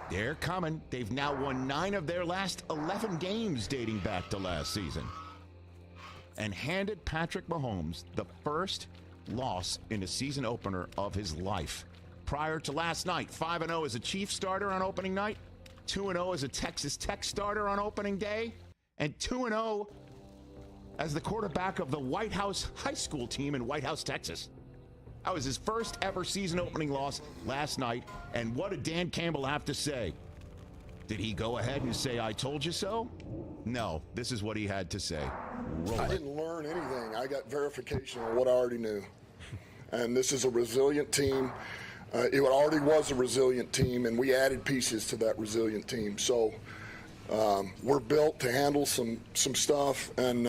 M: They're coming. They've now won 9 of their last 11 games dating back to last season. And handed Patrick Mahomes the first loss in a season opener of his life. Prior to last night, 5-0 as a Chiefs starter on opening night, 2-0 as a Texas Tech starter on opening day, and 2-0 as the quarterback of the White House high school team in White House, Texas. That was his first ever season opening loss last night. And what did Dan Campbell have to say? Did he go ahead and say, I told you so? No, this is what he had to say. Roll
N: I
M: it.
N: didn't learn anything. I got verification on what I already knew. And this is a resilient team. It already was a resilient team, and we added pieces to that resilient team. So we're built to handle some stuff, and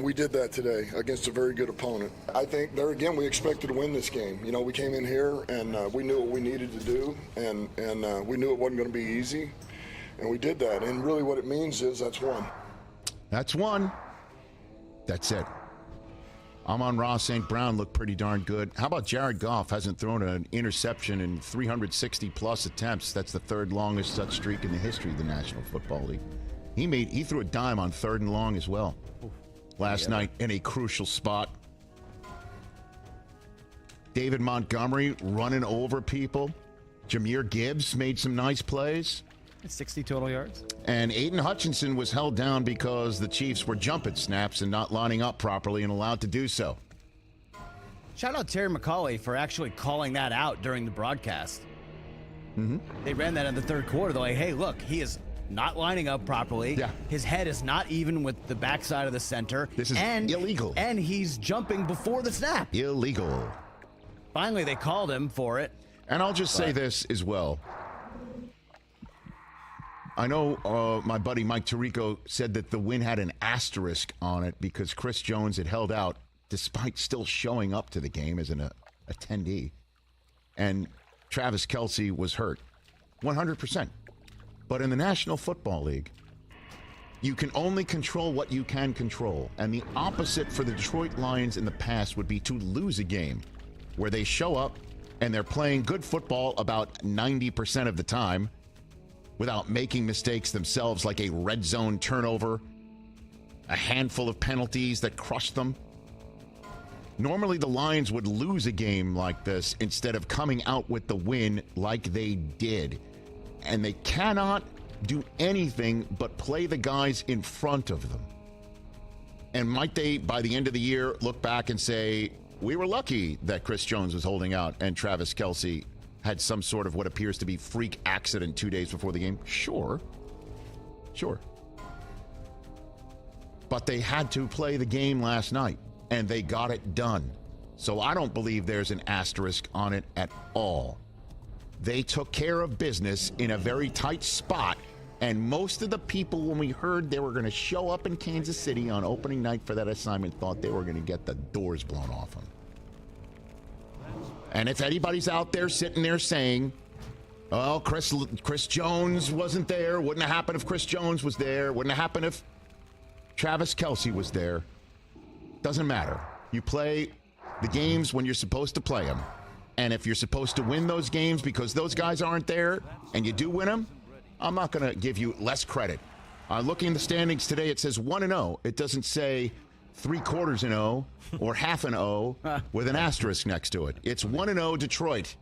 N: we did that today against a very good opponent. I think there again we expected to win this game. You know, we came in here and we knew what we needed to do, and we knew it wasn't going to be easy, and we did that. And really, what it means is that's one.
M: That's one. That's it. Amon-Ra St. Brown looked pretty darn good. How about Jared Goff? Hasn't thrown an interception in 360-plus attempts. That's the third longest such streak in the history of the National Football League. He threw a dime on 3rd and long as well last night in a crucial spot. David Montgomery running over people. Jahmyr Gibbs made some nice plays.
O: 60 total yards.
M: And Aiden Hutchinson was held down because the Chiefs were jumping snaps and not lining up properly and allowed to do so.
O: Shout out Terry McCauley for actually calling that out during the broadcast.
M: Mm-hmm.
O: They ran that in the 3rd quarter. They're like, hey, look, he is not lining up properly.
M: Yeah.
O: His head is not even with the backside of the center.
M: This is illegal.
O: And he's jumping before the snap.
M: Illegal.
O: Finally, they called him for it.
M: And I'll just say this as well. I know my buddy Mike Tirico said that the win had an asterisk on it because Chris Jones had held out despite still showing up to the game as an attendee. And Travis Kelce was hurt. 100%. But in the National Football League, you can only control what you can control. And the opposite for the Detroit Lions in the past would be to lose a game where they show up and they're playing good football about 90% of the time without making mistakes themselves, like a red zone turnover, a handful of penalties that crushed them. Normally, the Lions would lose a game like this instead of coming out with the win like they did. And they cannot do anything but play the guys in front of them. And might they, by the end of the year, look back and say, we were lucky that Chris Jones was holding out and Travis Kelce had some sort of what appears to be freak accident 2 days before the game? Sure. But they had to play the game last night, and they got it done. So I don't believe there's an asterisk on it at all. They took care of business in a very tight spot, and most of the people, when we heard they were going to show up in Kansas City on opening night for that assignment, thought they were going to get the doors blown off them. And if anybody's out there sitting there saying, oh, Chris Jones wasn't there, wouldn't have happened if Chris Jones was there, wouldn't have happened if Travis Kelce was there, doesn't matter. You play the games when you're supposed to play them. And if you're supposed to win those games because those guys aren't there and you do win them, I'm not going to give you less credit. Looking at the standings today, it says 1-0. It doesn't say 3/4 or half an O with an asterisk next to it. It's 1-0 Detroit.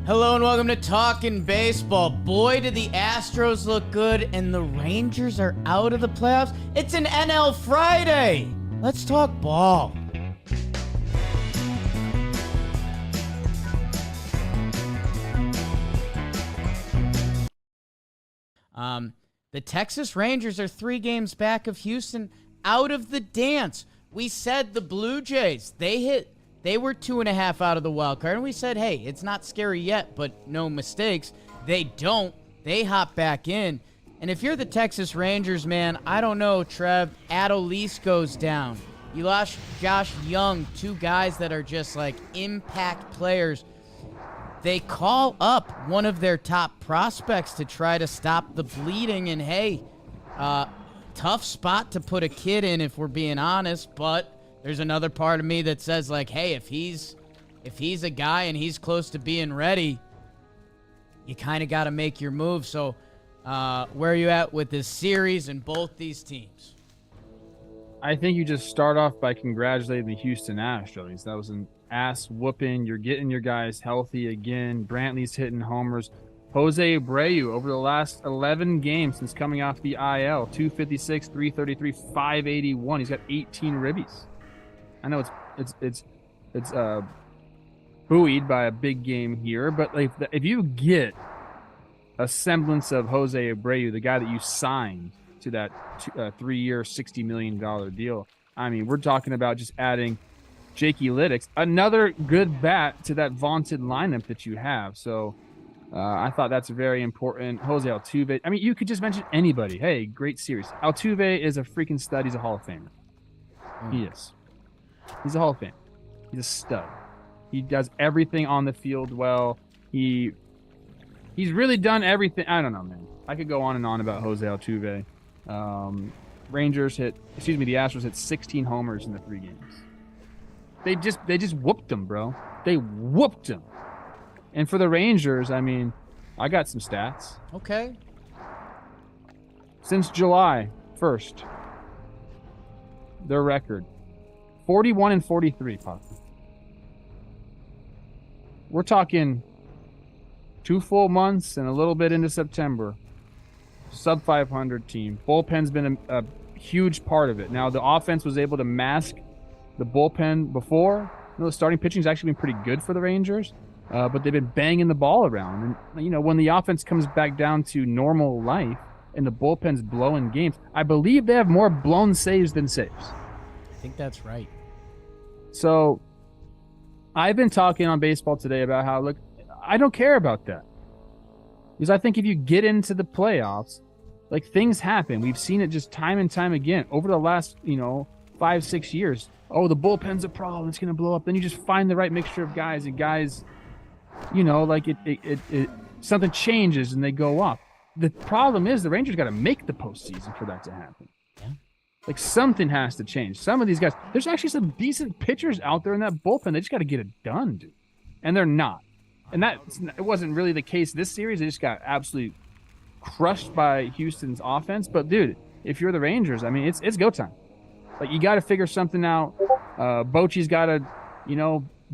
P: Hello and welcome to Talkin' Baseball. Boy, did the Astros look good and the Rangers are out of the playoffs. It's an NL Friday. Let's talk ball. The Texas Rangers are 3 games back of Houston, out of the dance. We said the Blue Jays, they were 2.5 out of the wild card, and we said, hey, it's not scary yet, but no mistakes. They don't. They hop back in. And if you're the Texas Rangers, man, I don't know, Trev. Adolis goes down. You lost Josh Young, 2 guys that are just like impact players. They call up one of their top prospects to try to stop the bleeding, and hey, tough spot to put a kid in if we're being honest, but there's another part of me that says, like, hey, if he's a guy and he's close to being ready, you kind of got to make your move. So where are you at with this series and both these teams?
K: I think you just start off by congratulating the Houston Astros. That was an ass whooping. You're getting your guys healthy again. Brantley's hitting homers. Jose Abreu, over the last 11 games since coming off the IL, 256, 333, 581. He's got 18 ribbies. I know it's buoyed by a big game here, but like if you get a semblance of Jose Abreu, the guy that you signed to that 3-year, $60 million deal, I mean, we're talking about just adding Jakey Lytics, another good bat to that vaunted lineup that you have. So I thought that's very important. Jose Altuve. I mean, you could just mention anybody. Hey, great series. Altuve is a freaking stud. He's a Hall of Famer. He is. He's a Hall of Famer. He's a stud. He does everything on the field well. He's really done everything. I don't know, man. I could go on and on about Jose Altuve. The Astros hit 16 homers in the 3 games. They just whooped them, bro. They whooped them. And for the Rangers, I mean, I got some stats.
P: Okay.
K: Since July 1st, their record 41-43, Pop. We're talking 2 full months and a little bit into September. Sub 500 team. Bullpen's been a huge part of it. Now, the offense was able to mask the bullpen before. The starting pitching's actually been pretty good for the Rangers, but they've been banging the ball around. And, when the offense comes back down to normal life and the bullpen's blowing games, I believe they have more blown saves than saves.
P: I think that's right.
K: So I've been talking on Baseball Today about how, look, I don't care about that. Because I think if you get into the playoffs, like, things happen. We've seen it just time and time again over the last, 5-6 years. Oh, the bullpen's a problem. It's going to blow up. Then you just find the right mixture of guys, and guys, like something changes and they go up. The problem is the Rangers got to make the postseason for that to happen.
P: Yeah.
K: Like, something has to change. Some of these guys, there's actually some decent pitchers out there in that bullpen. They just got to get it done, dude. And they're not. And it wasn't really the case this series. They just got absolutely crushed by Houston's offense. But, dude, if you're the Rangers, I mean, it's go time. Like, you got to figure something out. Bochy's got to,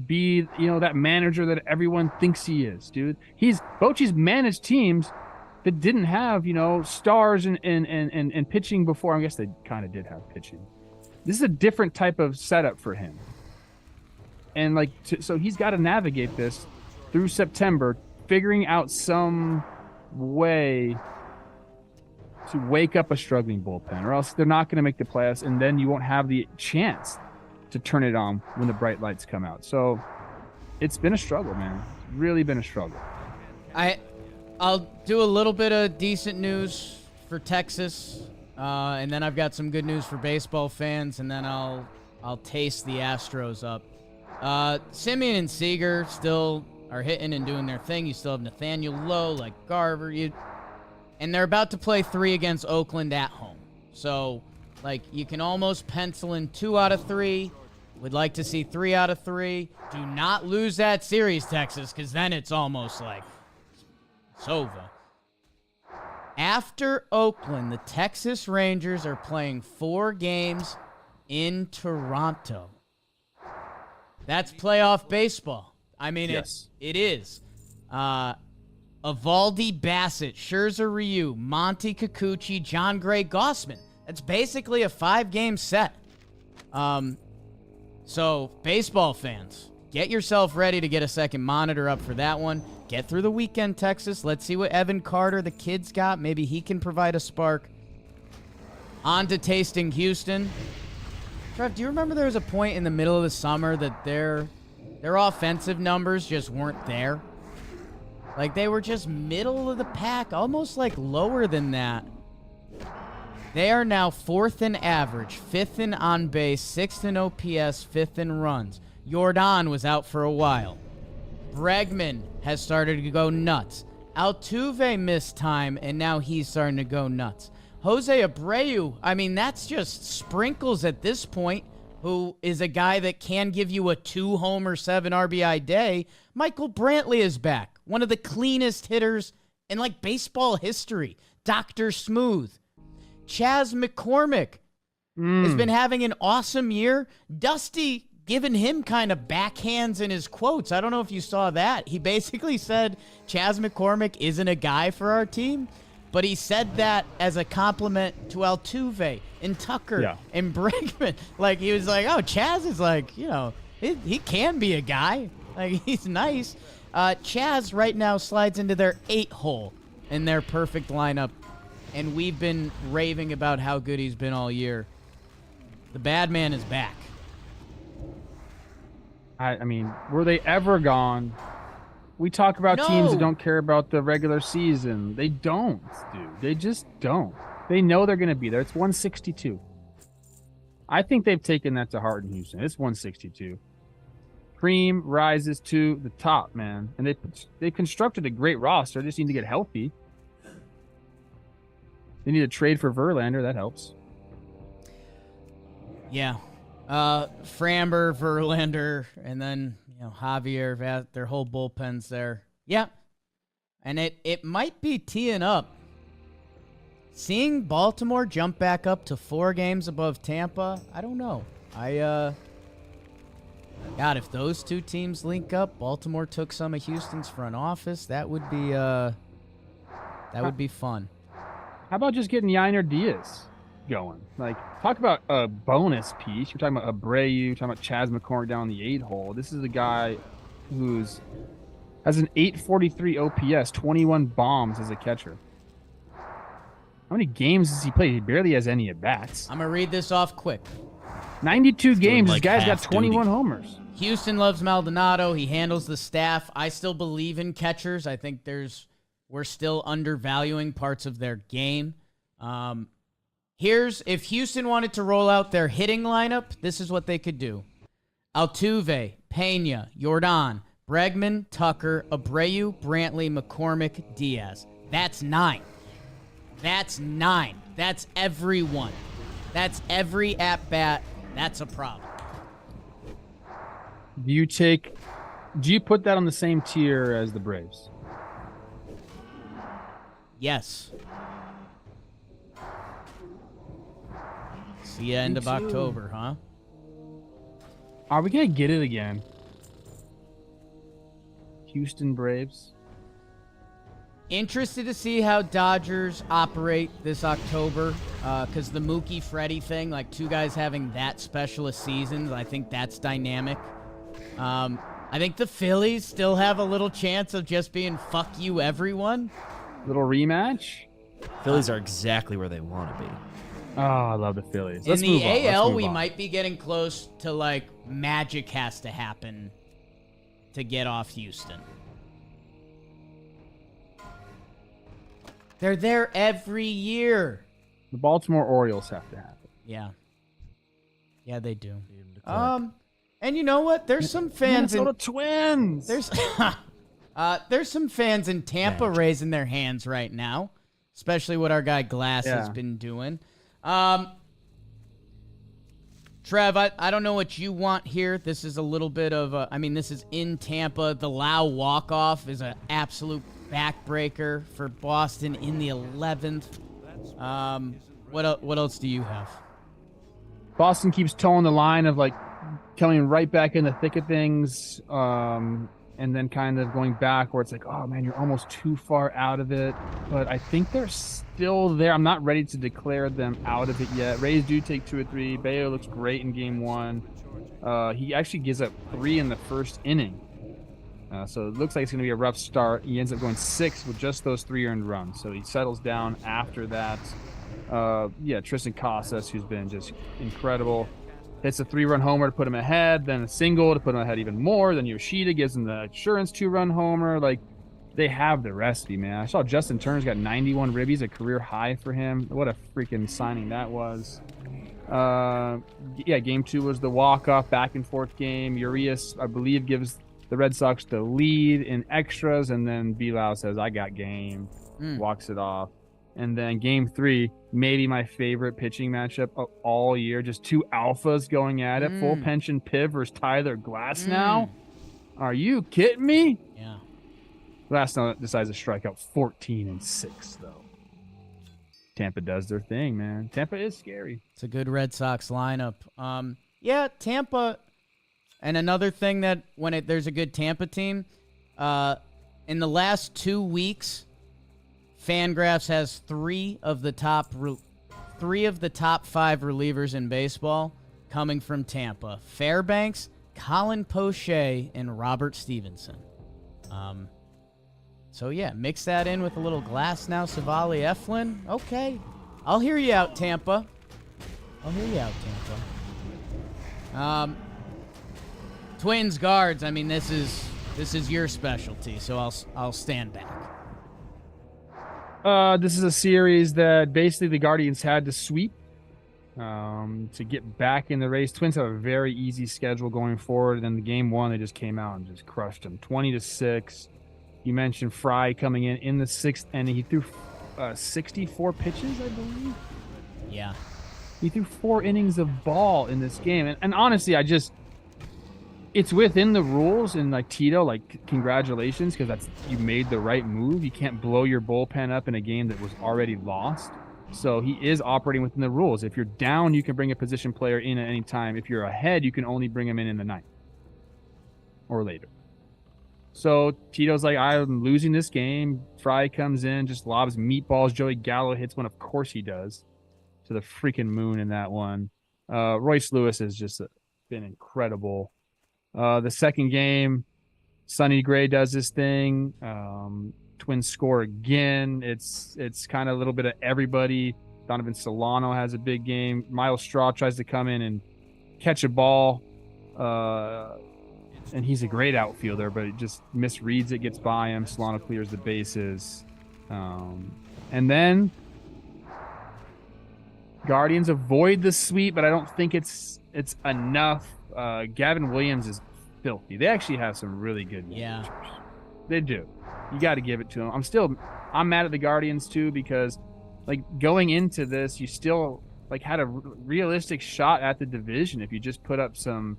K: be, that manager that everyone thinks he is, dude. Bochy's managed teams that didn't have, stars and pitching before. I guess they kind of did have pitching. This is a different type of setup for him. And, so he's got to navigate this through September, figuring out some way to wake up a struggling bullpen, or else they're not going to make the playoffs, and then you won't have the chance to turn it on when the bright lights come out. So it's been a struggle, man. It's really been a struggle.
P: I'll do a little bit of decent news for Texas, and then I've got some good news for baseball fans, and then I'll taste the Astros up. Simeon and Seager still are hitting and doing their thing. You still have Nathaniel Lowe, like Garver, and they're about to play 3 against Oakland at home. So, you can almost pencil in 2 out of 3. Would like to see 3 out of 3. Do not lose that series, Texas, because then it's almost like it's over. After Oakland, the Texas Rangers are playing 4 games in Toronto. That's playoff baseball. I mean,
K: yes.
P: It is. Evaldi Bassett, Scherzer Ryu, Monty Kikuchi, John Gray Gossman. That's basically a 5-game set. So, baseball fans, get yourself ready to get a second monitor up for that one. Get through the weekend, Texas. Let's see what Evan Carter, the kid's got. Maybe he can provide a spark. On to tasting Houston. Trev, do you remember there was a point in the middle of the summer that their offensive numbers just weren't there? Like, they were just middle of the pack, almost like lower than that. They are now 4th in average, 5th in on base, 6th in OPS, 5th in runs. Jordan was out for a while. Bregman has started to go nuts. Altuve missed time, and now he's starting to go nuts. Jose Abreu, I mean, that's just sprinkles at this point, who is a guy that can give you a 2-homer, 7 RBI day. Michael Brantley is back. One of the cleanest hitters in, like, baseball history. Dr. Smooth. Chas McCormick has been having an awesome year. Dusty giving him kind of backhands in his quotes. I don't know if you saw that. He basically said Chas McCormick isn't a guy for our team, but he said that as a compliment to Altuve and Tucker and Bregman. Like, he was like, oh, Chaz is like, you know, he can be a guy. Like, he's nice. Chaz right now slides into their 8-hole in their perfect lineup, and we've been raving about how good he's been all year. The bad man is back.
K: I mean, were they ever gone? We talk about teams that don't care about the regular season. They don't, dude. They just don't. They know they're going to be there. It's 162. I think they've taken that to heart in Houston. It's 162. Cream rises to the top, man. And they constructed a great roster. They just need to get healthy. They need to trade for Verlander. That helps.
P: Yeah. Framber, Verlander, and then, you know, Javier, their whole bullpen's there. Yeah. And it might be teeing up. Seeing Baltimore jump back up to 4 games above Tampa, I don't know. God, if those two teams link up, Baltimore took some of Houston's front office, that would be fun.
K: How about just getting Yainer Diaz going? Like, talk about a bonus piece. You're talking about Abreu, you're talking about Chas McCormick down the 8-hole. This is a guy who's has an 843 OPS, 21 bombs as a catcher. How many games does he play? He barely has any at-bats.
P: I'm going to read this off quick.
K: 92 games.
P: Like,
K: this guy's got 21 homers.
P: Houston loves Maldonado. He handles the staff. I still believe in catchers. I think we're still undervaluing parts of their game. If Houston wanted to roll out their hitting lineup, this is what they could do. Altuve, Pena, Jordan, Bregman, Tucker, Abreu, Brantley, McCormick, Diaz. That's 9. That's 9. That's everyone. That's every at-bat. That's a problem.
K: Do you put that on the same tier as the Braves?
P: Yes. See you end of October, huh?
K: Are we going to get it again? Houston Braves?
P: Interested to see how Dodgers operate this October, because the Mookie Freddie thing, like 2 guys having that special a season, I think that's dynamic. I think the Phillies still have a little chance of just being fuck you everyone.
K: Little rematch?
Q: Phillies are exactly where they want to be.
K: Oh, I love the Phillies.
P: In the AL, we might be getting close to, like, magic has to happen to get off Houston. They're there every year.
K: The Baltimore Orioles have to happen.
P: Yeah. Yeah, they do. And you know what? There's some fans
K: Minnesota Twins.
P: There's some fans in Tampa raising their hands right now, especially what our guy Glass has been doing. Trev, I don't know what you want here. This is a little bit of this is in Tampa. The Lau walk-off is an absolute backbreaker for Boston in the 11th. What else do you have?
K: Boston keeps towing the line of, like, coming right back in the thick of things. and then kind of going back where it's like, oh man, you're almost too far out of it. But I think they're still there. I'm not ready to declare them out of it yet. Rays do take 2 or 3. Bayo looks great in game 1. He actually gives up 3 in the first inning. So it looks like it's going to be a rough start. He ends up going 6 with just those 3 earned runs. So he settles down after that. Tristan Casas, who's been just incredible. Hits a 3-run homer to put him ahead, then a single to put him ahead even more. Then Yoshida gives him the insurance 2-run homer. Like, they have the recipe, man. I saw Justin Turner's got 91 ribbies, a career high for him. What a freaking signing that was. Game 2 was the walk-off back and forth game. Urias, I believe, gives the Red Sox the lead in extras, and then Bilal says, I got game, walks it off. And then game 3, maybe my favorite pitching matchup of all year. Just 2 alphas going at it. Full pension Piv versus Tyler Glasnow. Are you kidding me?
P: Yeah.
K: Glasnow decides to strike out 14-6, though. Tampa does their thing, man. Tampa is scary.
P: It's a good Red Sox lineup. Tampa. And another thing that there's a good Tampa team, in the last 2 weeks, Fangraphs has 3 of the top 5 relievers in baseball coming from Tampa: Fairbanks, Colin Poche, and Robert Stevenson. Mix that in with a little Glasnow, Savali, Eflin. Okay, I'll hear you out, Tampa. Twins guards. I mean, this is your specialty, so I'll stand back.
K: This is a series that basically the Guardians had to sweep to get back in the race. Twins have a very easy schedule going forward. And in the game 1, they just came out and just crushed them, 20-6. You mentioned Fry coming in the 6th inning. He threw 64 pitches, I believe.
P: Yeah.
K: He threw 4 innings of ball in this game. And honestly, it's within the rules, and like Tito, like, congratulations, because you made the right move. You can't blow your bullpen up in a game that was already lost. So he is operating within the rules. If you're down, you can bring a position player in at any time. If you're ahead, you can only bring him in the 9th or later. So Tito's like, I'm losing this game. Fry comes in, just lobs meatballs. Joey Gallo hits one. Of course he does. To the freaking moon in that one. Royce Lewis has just been incredible. The second game, Sonny Gray does his thing. Twins score again. It's kind of a little bit of everybody. Donovan Solano has a big game. Miles Straw tries to come in and catch a ball. And he's a great outfielder, but it just misreads it, gets by him. Solano clears the bases. And then Guardians avoid the sweep, but I don't think it's enough. Gavin Williams is filthy. They actually have some really good pitchers. They do. You got to give it to them. I'm mad at the Guardians too, because like going into this, you still like had a realistic shot at the division if you just put up some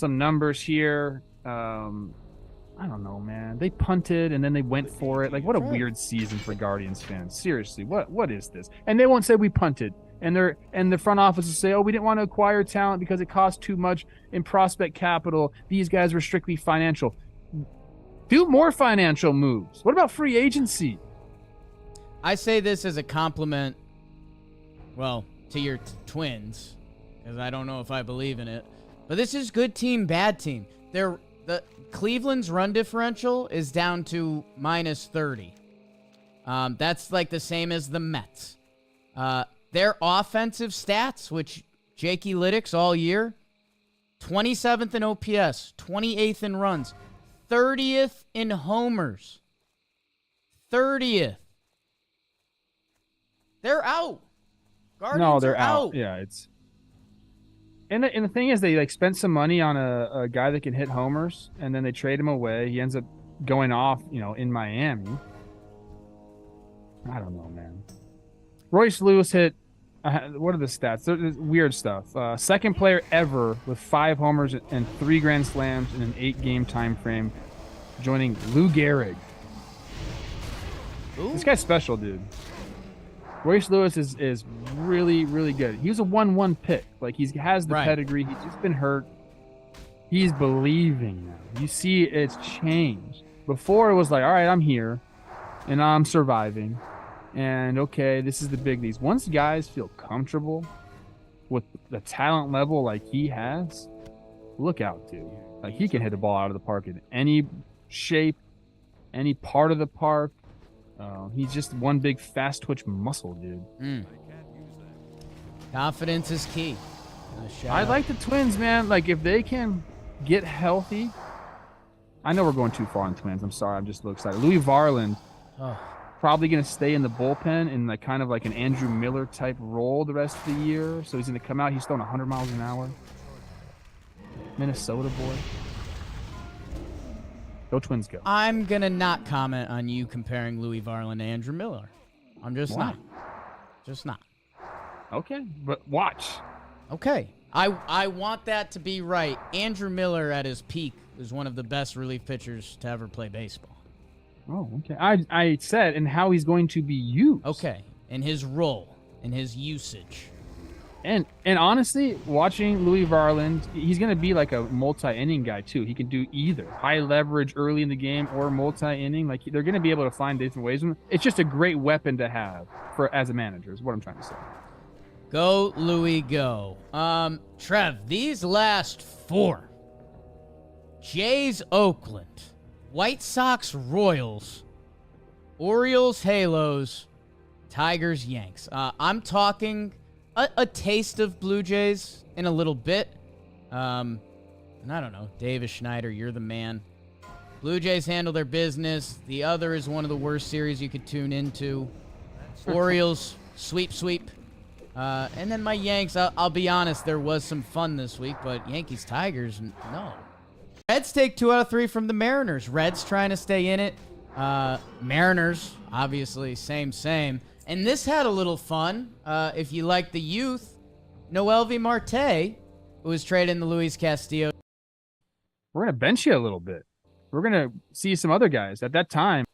K: numbers here. I don't know, man. They punted and then they went for it. Like, what a weird season for Guardians fans. Seriously, what is this? And they won't say we punted. And the front office will say, oh, we didn't want to acquire talent because it cost too much in prospect capital. These guys were strictly financial. Do more financial moves. What about free agency?
P: I say this as a compliment, well, to your Twins, because I don't know if I believe in it. But this is good team, bad team. The Cleveland's run differential is down to -30. That's like the same as the Mets. Their offensive stats, which Jakey Lytics all year, 27th in OPS, 28th in runs, 30th in homers. 30th. They're out. Guardians
K: they're
P: are out.
K: Yeah, it's. And the thing is, they like spent some money on a guy that can hit homers, and then they trade him away. He ends up going off, in Miami. I don't know, man. Royce Lewis hit. What are the stats? There's weird stuff. Second player ever with 5 homers and 3 grand slams in an 8-game time frame, joining Lou Gehrig. This guy's special, dude. Royce Lewis is really, really good. He was a 1-1 pick. Like, he has the pedigree. He's just been hurt. He's believing now. You see it's changed. Before it was like, all right, I'm here and I'm surviving. And okay, this is the big leagues. Once guys feel comfortable with the talent level like he has, look out, dude. Like he can hit the ball out of the park in any shape, any part of the park. He's just one big fast twitch muscle, dude.
P: Confidence is key.
K: I like the Twins, man. Like if they can get healthy. I know we're going too far on Twins. I'm sorry. I'm just a little excited. Louis Varland, probably going to stay in the bullpen in like kind of like an Andrew Miller type role the rest of the year. So he's going to come out. He's throwing 100 miles an hour. Minnesota boy. Go Twins, go.
P: I'm going to not comment on you comparing Louis Varland to Andrew Miller. I'm just
K: Why?
P: not. Just not.
K: Okay, but watch.
P: Okay. I want that to be right. Andrew Miller at his peak was one of the best relief pitchers to ever play baseball.
K: Oh, okay. I said and how he's going to be used.
P: Okay. In his role, in his usage.
K: And honestly, watching Louis Varland, he's going to be like a multi-inning guy too. He can do either high leverage early in the game or multi-inning. Like they're going to be able to find different ways. It's just a great weapon to have for as a manager. Is what I'm trying to say.
P: Go Louis, go. Trev, these last four: Jays, Oakland, White Sox, Royals, Orioles, Halos, Tigers, Yanks. I'm talking a taste of Blue Jays in a little bit. And I don't know, Davis Schneider, you're the man. Blue Jays handle their business. The other is one of the worst series you could tune into. Orioles, sweep. And then my Yanks, I'll be honest, there was some fun this week, but Yankees, Tigers, no. Reds take 2 out of 3 from the Mariners. Reds trying to stay in it. Mariners, obviously, same. And this had a little fun. If you like the youth, Noelvi Marte, who was traded in the Luis Castillo.
K: We're going to bench you a little bit. We're going to see some other guys. At that time,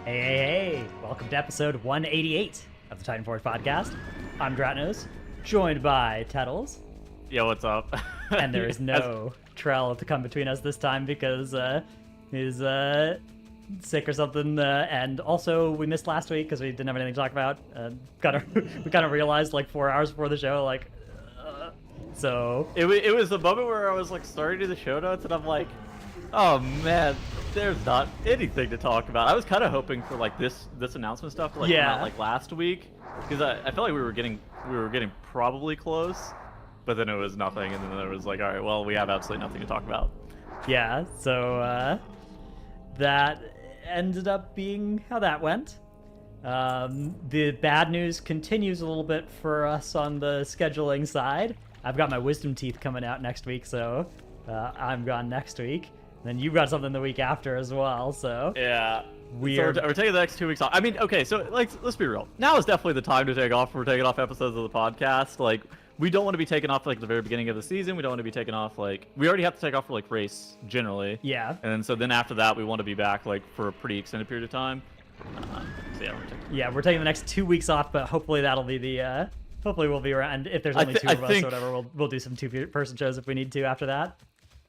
R: Hey, welcome to episode 188 of the Titan Forge podcast. I'm Dratnos, joined by Tettles.
S: Yo, what's up?
R: And there is no Trell to come between us this time because he's sick or something. And also, we missed last week because we didn't have anything to talk about. We kind of realized like 4 hours before the show, like, so.
S: It was the moment where I was like starting to do the show notes, and I'm like, oh man, there's not anything to talk about. I was kind of hoping for like this announcement stuff to like come out like last week, because I felt like we were getting probably close, but then it was nothing, and then it was like, all right, well, we have absolutely nothing to talk about.
R: Yeah, so that ended up being how that went. The bad news continues a little bit for us on the scheduling side. I've got my wisdom teeth coming out next week, so I'm gone next week. Then you've got something the week after as well, so
S: yeah,
R: we're
S: taking the next 2 weeks off. I mean, okay, so like, let's be real. Now is definitely the time to take off. We're taking off episodes of the podcast. Like, we don't want to be taking off like the very beginning of the season. We don't want to be taking off like we already have to take off for like race generally.
R: Yeah.
S: And then after that, we want to be back like for a pretty extended period of time. So yeah,
R: we're taking the next 2 weeks off, but hopefully that'll be the hopefully we'll be around. If there's only two of us or whatever, we'll do some two-person shows if we need to after that.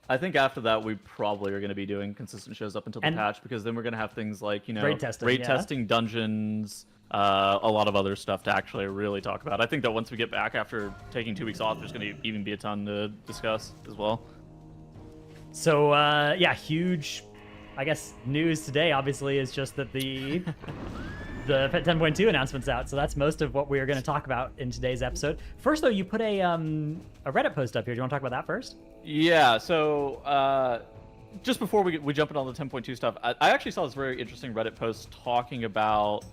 S: I think after that, we probably are going to be doing consistent shows up until the patch, because then we're going to have things like, you know,
R: raid
S: testing, dungeons, a lot of other stuff to actually really talk about. I think that once we get back after taking 2 weeks off, there's going to even be a ton to discuss as well.
R: So, yeah, huge, I guess, news today, obviously, is just that the 10.2 announcement's out, so that's most of what we are going to talk about in today's episode. First, though, you put a Reddit post up here. Do you want to talk about that first?
S: Yeah, so just before we jump into all the 10.2 stuff, I actually saw this very interesting Reddit post talking about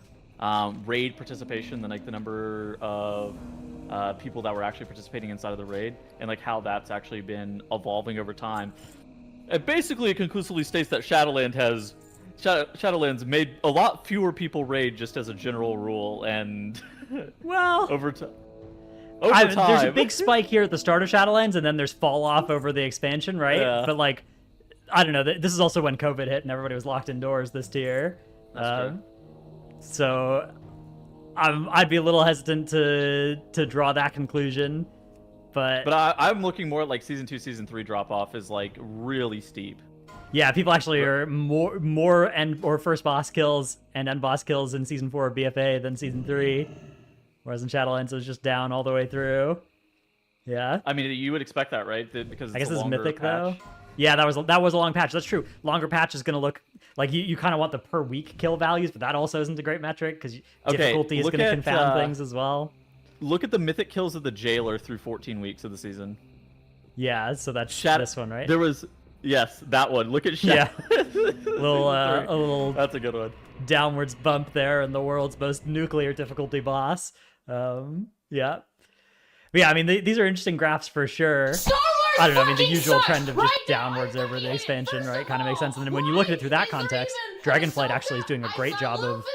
S: raid participation, and like the number of people that were actually participating inside of the raid, and like how that's actually been evolving over time. It basically conclusively states that Shadowlands made a lot fewer people raid just as a general rule, and
R: well,
S: over time.
R: There's a big spike here at the start of Shadowlands, and then there's fall off over the expansion, right?
S: Yeah.
R: But like, I don't know. This is also when COVID hit and everybody was locked indoors this tier.
S: That's true.
R: So I'd be a little hesitant to draw that conclusion, but
S: I'm looking more at like season 2, season 3 drop off is like really steep.
R: Yeah, people actually are more end or first boss kills and end boss kills in season 4 of BFA than season 3. Whereas in Shadowlands, it was just down all the way through. Yeah.
S: I mean, you would expect that, right? Because
R: I guess it's Mythic,
S: patch.
R: though. Yeah, that was a long patch. That's true. Longer patch is going to look like you kind of want the per week kill values, but that also isn't a great metric because difficulty is going to confound things as well.
S: Look at the Mythic kills of the Jailer through 14 weeks of the season.
R: Yeah, so that's this one, right?
S: There was... Yes, that one. Look at
R: yeah, a little.
S: That's a good one.
R: Downwards bump there, in the world's most nuclear difficulty boss. Yeah, but yeah. I mean, these are interesting graphs for sure. I don't know. I mean, the usual trend of just downwards over the expansion, right? Kind of makes sense. And then when you look at it through that context, Dragonflight actually is doing a great job of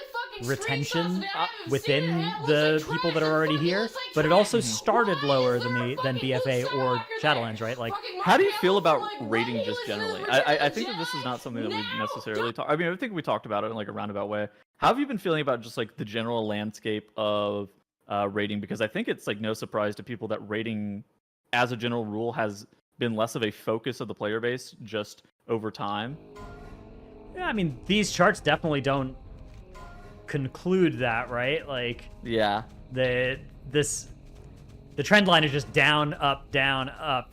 R: retention within the people that are already here, but it also started lower than BFA or Shadowlands, right? Like,
S: how do you feel about rating just generally? I think that this is not something that we've necessarily talked. I mean, I think we talked about it in like a roundabout way. How have you been feeling about just like the general landscape of rating? Because I think it's like no surprise to people that rating, as a general rule, has been less of a focus of the player base just over time.
R: Yeah, I mean, these charts definitely don't conclude that, right? Like,
S: yeah,
R: the trend line is just down, up,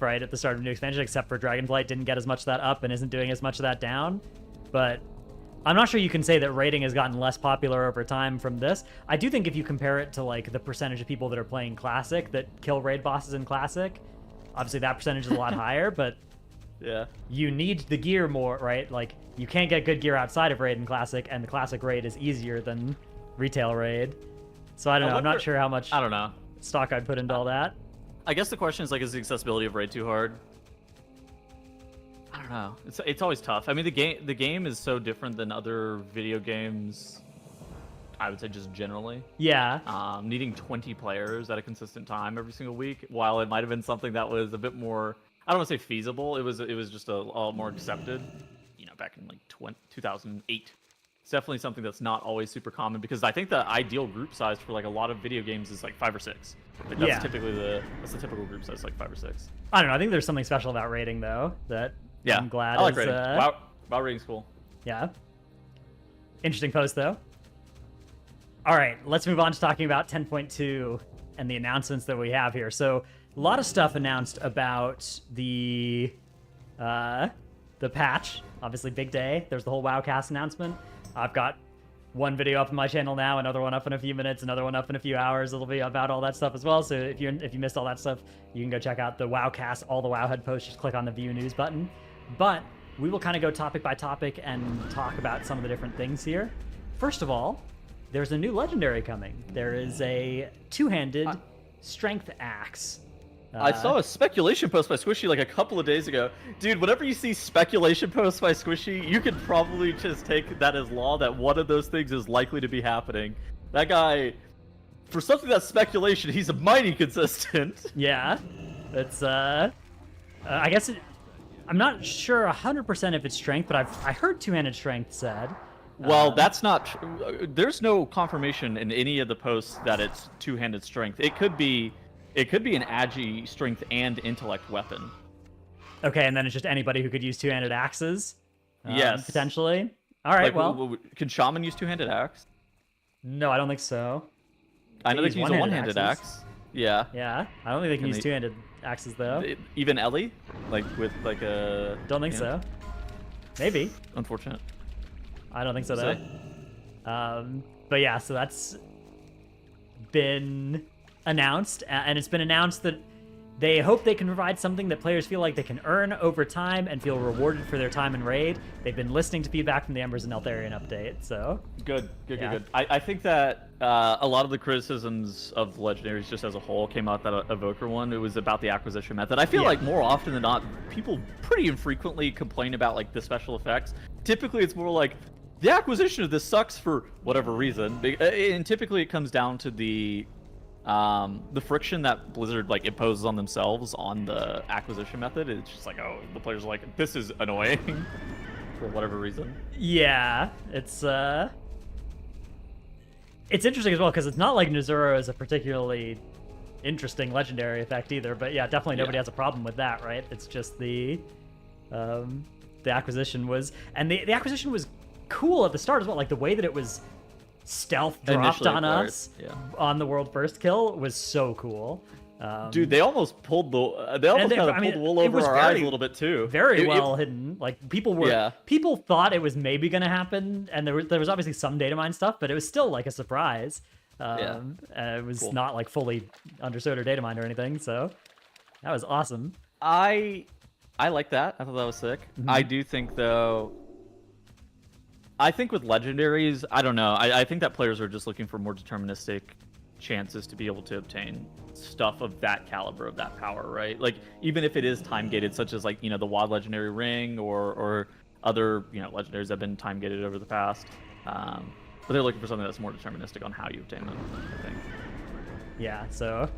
R: right, at the start of new expansion, except for Dragonflight didn't get as much of that up and isn't doing as much of that down. But I'm not sure you can say that raiding has gotten less popular over time from this. I do think if you compare it to like the percentage of people that are playing Classic that kill raid bosses in Classic, obviously that percentage is a lot higher, but
S: yeah,
R: you need the gear more, right? Like, you can't get good gear outside of raid in Classic, and the Classic raid is easier than retail raid. So I don't know. I'm not sure how much stock I'd put into all that.
S: I guess the question is like, is the accessibility of raid too hard? I don't know. It's always tough. I mean, the game is so different than other video games. I would say just generally.
R: Yeah.
S: Needing 20 players at a consistent time every single week, while it might have been something that was a bit more, I don't want to say feasible, it was just a lot more accepted, you know, back in like 2008. It's definitely something that's not always super common because I think the ideal group size for like a lot of video games is like 5 or 6. Like that's typically the typical group size, like 5 or 6.
R: I don't know. I think there's something special about raiding though that I'm glad.
S: I like
R: is,
S: raiding. WoW raiding's cool.
R: Yeah. Interesting post though. All right, let's move on to talking about 10.2 and the announcements that we have here. So a lot of stuff announced about the patch. Obviously, big day. There's the whole WoWcast announcement. I've got one video up on my channel now, another one up in a few minutes, another one up in a few hours. It'll be about all that stuff as well. So if you missed all that stuff, you can go check out the WoWcast, all the WoWhead posts. Just click on the View News button. But we will kind of go topic by topic and talk about some of the different things here. First of all, there's a new legendary coming. There is a two-handed strength axe.
S: I saw a speculation post by Squishy like a couple of days ago. Dude, whenever you see speculation posts by Squishy, you could probably just take that as law that one of those things is likely to be happening. That guy, for something that's speculation, he's mighty consistent.
R: Yeah, it's I guess I'm not sure 100% if it's strength, but I heard two-handed strength said.
S: Well, that's not true. There's no confirmation in any of the posts that it's two-handed strength. It could be an agi strength and intellect weapon.
R: Okay, and then it's just anybody who could use two-handed axes.
S: Yes,
R: potentially. All right.
S: Like, can Shaman use two-handed axe?
R: No, I don't think so.
S: I know they can use a one-handed axe. Yeah.
R: Yeah. I don't think they can use two-handed axes though.
S: Even Ellie, like with like a.
R: Don't think so. Maybe.
S: Unfortunate.
R: I don't think so though. But yeah, so that's been announced, and it's been announced that they hope they can provide something that players feel like they can earn over time and feel rewarded for their time in raid. They've been listening to feedback from the Embers and Eltharion update, so
S: good. I think that a lot of the criticisms of the legendaries just as a whole came out that Evoker one. It was about the acquisition method. I feel like more often than not, people pretty infrequently complain about like the special effects. Typically, it's more like the acquisition of this sucks for whatever reason, and typically it comes down to the friction that Blizzard like imposes on themselves on the acquisition method. It's just like, oh, the players are like, this is annoying for whatever reason.
R: Yeah, it's interesting as well because it's not like Nezuro is a particularly interesting legendary effect either. But yeah, definitely nobody has a problem with that, right? It's just the acquisition was, and the acquisition was cool at the start as well. Like the way that it was stealth dropped on us on the world first kill was so cool.
S: Dude, they almost pulled the pulled the wool over our eyes a little bit too.
R: Very well hidden. Like people thought it was maybe gonna happen, and there was obviously some data mine stuff, but it was still like a surprise. It was not like fully understood or data mined or anything, so that was awesome.
S: I like that. I thought that was sick. I do think though. I think with legendaries, I don't know. I think that players are just looking for more deterministic chances to be able to obtain stuff of that caliber, of that power, right? Like even if it is time gated, such as like the WoD legendary ring or other legendaries that have been time gated over the past. But they're looking for something that's more deterministic on how you obtain them, I think.
R: Yeah. So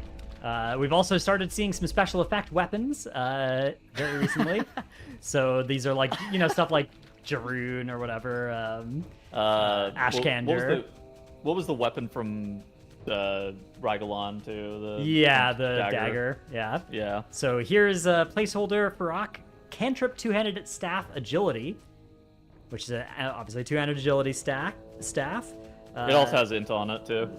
R: we've also started seeing some special effect weapons very recently. So these are like stuff like Jaroon or whatever, Ashkander.
S: What was the weapon from Rygalon to the
R: dagger?
S: Yeah.
R: So here's a placeholder for cantrip two-handed staff agility, which is obviously two-handed agility staff.
S: It also has int on it too.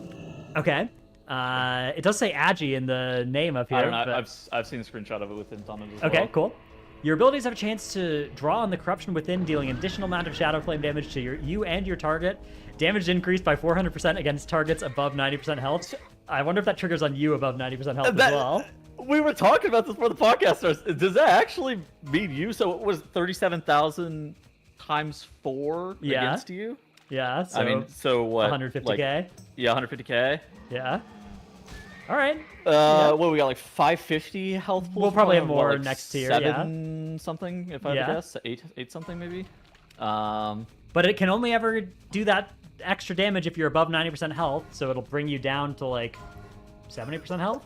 R: Okay. It does say Agi in the name up here.
S: I don't know. I've seen a screenshot of it with int on it as well.
R: Okay, cool. Your abilities have a chance to draw on the Corruption Within, dealing an additional amount of Shadow Flame damage to you and your target. Damage increased by 400% against targets above 90% health. I wonder if that triggers on you above 90% health as well.
S: We were talking about this before the podcast starts. Does that actually mean you? So it was 37,000 times 4 against you?
R: Yeah. So
S: I mean, so what?
R: 150k?
S: Yeah, 150k.
R: Yeah. All right.
S: What we got, like 550 health pools?
R: We'll probably have more next tier.
S: 7 something, if I had to guess. 8 something maybe.
R: But it can only ever do that extra damage if you're above 90% health, so it'll bring you down to like 70% health.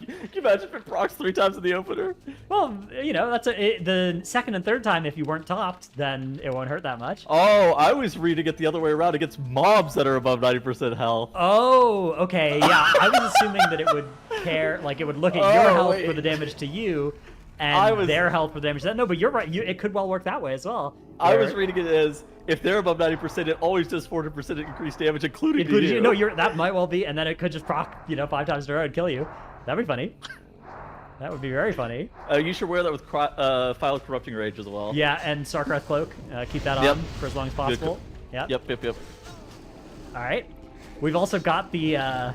S: you imagine if it procs 3 times in the opener?
R: Well, you know, the second and third time, if you weren't topped, then it won't hurt that much.
S: Oh, I was reading it the other way around against mobs that are above 90% health.
R: Oh, okay, yeah. I was assuming that it would it would look at your health for the damage to you, and their health for the damage to that. No, but you're right. It could well work that way as well.
S: I was reading it as if they're above 90%, it always does 400% increased damage, including you.
R: No, that might well be, and then it could just proc, 5 times in a row and kill you. That'd be funny. That would be very funny.
S: You should wear that with File Corrupting Rage as well.
R: Yeah, and Starcraft Cloak. Keep that on for as long as possible.
S: Yep.
R: All right. We've also got the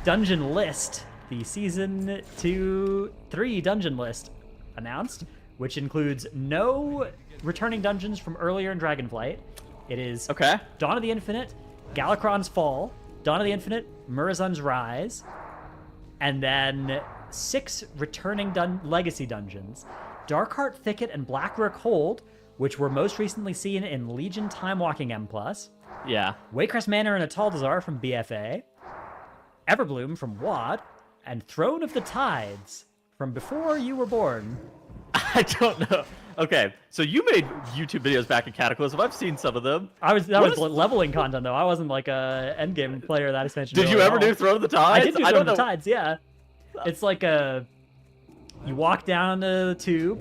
R: dungeon list, the Season 2-3 dungeon list announced, which includes no returning dungeons from earlier in Dragonflight. It is Dawn of the Infinite, Galakron's Fall, Dawn of the Infinite, Murazan's Rise, and then 6 returning legacy dungeons. Darkheart Thicket and Blackrook Hold, which were most recently seen in Legion Time Walking M+.
S: Yeah.
R: Waycrest Manor and Ataldazar from BFA. Everbloom from WAD. And Throne of the Tides from Before You Were Born.
S: I don't know. Okay, so you made YouTube videos back in Cataclysm. I've seen some of them.
R: That was leveling content, though. I wasn't like a endgame player of that expansion.
S: Did you ever do Throne of the Tides?
R: I did do Throne of the Tides, yeah. It's like you walk down the tube.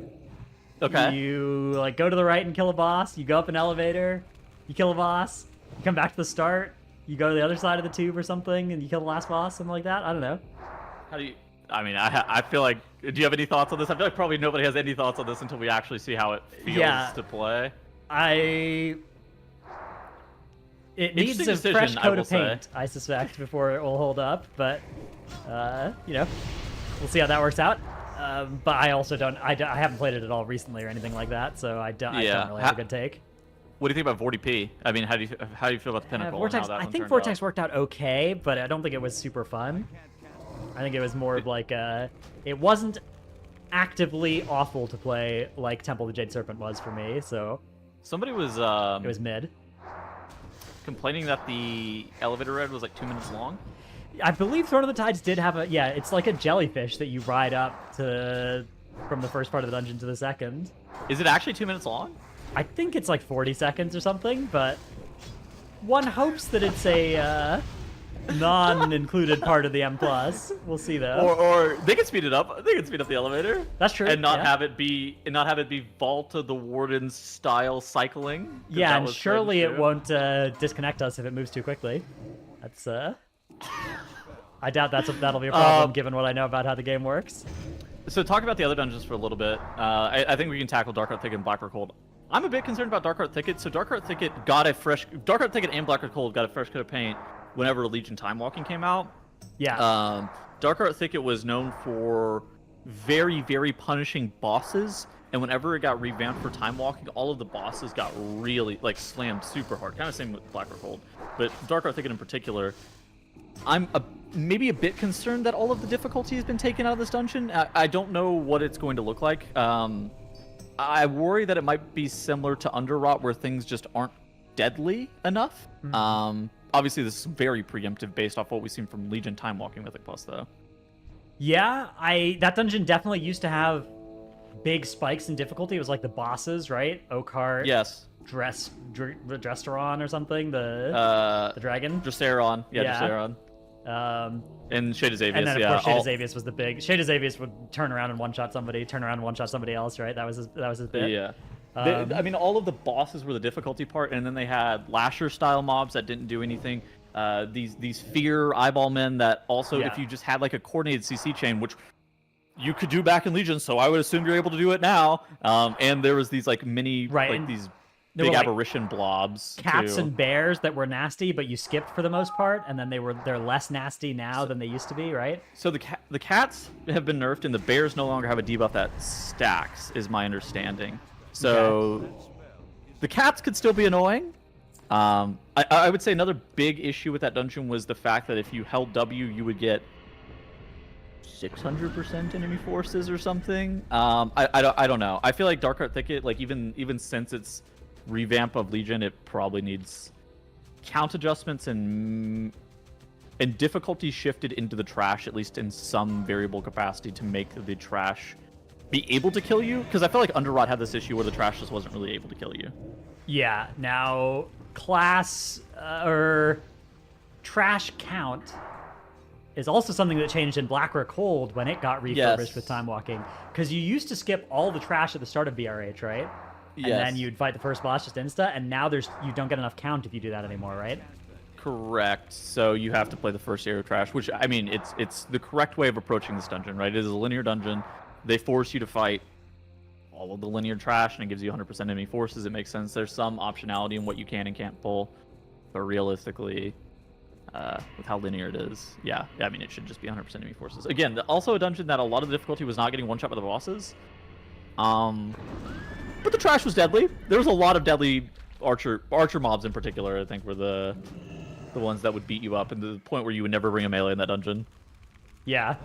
S: Okay.
R: You go to the right and kill a boss. You go up an elevator. You kill a boss. You come back to the start. You go to the other side of the tube or something, and you kill the last boss, something like that. I don't know.
S: How do you... I mean, I feel like... Do you have any thoughts on this? I feel like probably nobody has any thoughts on this until we actually see how it feels to play.
R: It needs a fresh coat of paint, I suspect, before it will hold up. But, we'll see how that works out. But I also don't... I haven't played it at all recently or anything like that, so I don't really have a good take.
S: What do you think about VortiP? I mean, how do you feel about the Pinnacle?
R: Vortex, I think Vortex worked out okay, but I don't think it was super fun. I think it was more of like it wasn't actively awful to play like Temple of the Jade Serpent was for me, so...
S: Somebody was...
R: it was mid.
S: Complaining that the elevator ride was like 2 minutes long?
R: I believe Throne of the Tides did have a... Yeah, it's like a jellyfish that you ride up to from the first part of the dungeon to the second.
S: Is it actually 2 minutes long?
R: I think it's like 40 seconds or something, but one hopes that it's a non-included part of the M+. We'll see though.
S: Or they can speed it up. They can speed up the elevator.
R: That's true.
S: And not have it be Vault of the Warden style cycling.
R: Yeah, and surely it won't disconnect us if it moves too quickly. That's I doubt that'll be a problem given what I know about how the game works.
S: So talk about the other dungeons for a little bit. I think we can tackle Darkheart Thicket and Blackrook Hold. I'm a bit concerned about Darkheart Thicket. So Darkheart Thicket and Blackrook Hold got a fresh coat of paint whenever Legion Time Walking came out.
R: Yeah.
S: Darkheart Thicket was known for very, very punishing bosses, and whenever it got revamped for Time Walking, all of the bosses got really slammed super hard. Kind of same with Blackrook Hold, but Darkheart Thicket in particular. I'm maybe a bit concerned that all of the difficulty has been taken out of this dungeon. I don't know what it's going to look like. I worry that it might be similar to Underrot, where things just aren't deadly enough. Mm-hmm. Obviously, this is very preemptive based off what we've seen from Legion Time Walking Mythic Plus, though.
R: Yeah, that dungeon definitely used to have big spikes in difficulty. It was like the bosses, right? Oakheart.
S: Yes.
R: Dresteron or something. The dragon.
S: Dresteron. Yeah. Dresteron. And Shade of Xavius.
R: And then of course Shade of Xavius was the big. Shade of Xavius would turn around and one-shot somebody, turn around and one-shot somebody else, right? That was his bit.
S: Yeah. I mean, all of the bosses were the difficulty part, and then they had Lasher-style mobs that didn't do anything. These fear eyeball men that also, if you just had like a coordinated CC chain, which you could do back in Legion, so I would assume you're able to do it now. And there was these like mini, these big aberration blobs.
R: Cats and bears that were nasty, but you skipped for the most part, and then they're less nasty now than they used to be, right?
S: So the cats have been nerfed, and the bears no longer have a debuff that stacks, is my understanding. So the cats could still be annoying. I would say another big issue with that dungeon was the fact that if you held W, you would get 600% enemy forces or something. I don't know. I feel like Darkheart Thicket, like even since its revamp of Legion, it probably needs count adjustments and and difficulty shifted into the trash, at least in some variable capacity, to make the trash be able to kill you. Because I feel like Underrot had this issue where the trash just wasn't really able to kill you.
R: Yeah. Now, class or trash count is also something that changed in Blackrock Hold when it got refurbished with time walking. Because you used to skip all the trash at the start of BRH, right? And then you'd fight the first boss just insta, and now you don't get enough count if you do that anymore, right?
S: Correct. So you have to play the first area of trash, which, I mean, it's the correct way of approaching this dungeon, right? It is a linear dungeon. They force you to fight all of the linear trash, and it gives you 100% enemy forces. It makes sense. There's some optionality in what you can and can't pull, but realistically, with how linear it is, yeah, I mean, it should just be 100% enemy forces. Again, also a dungeon that a lot of the difficulty was not getting one-shot by the bosses. But the trash was deadly. There was a lot of deadly archer mobs in particular, I think, were the ones that would beat you up, and to the point where you would never bring a melee in that dungeon.
R: Yeah,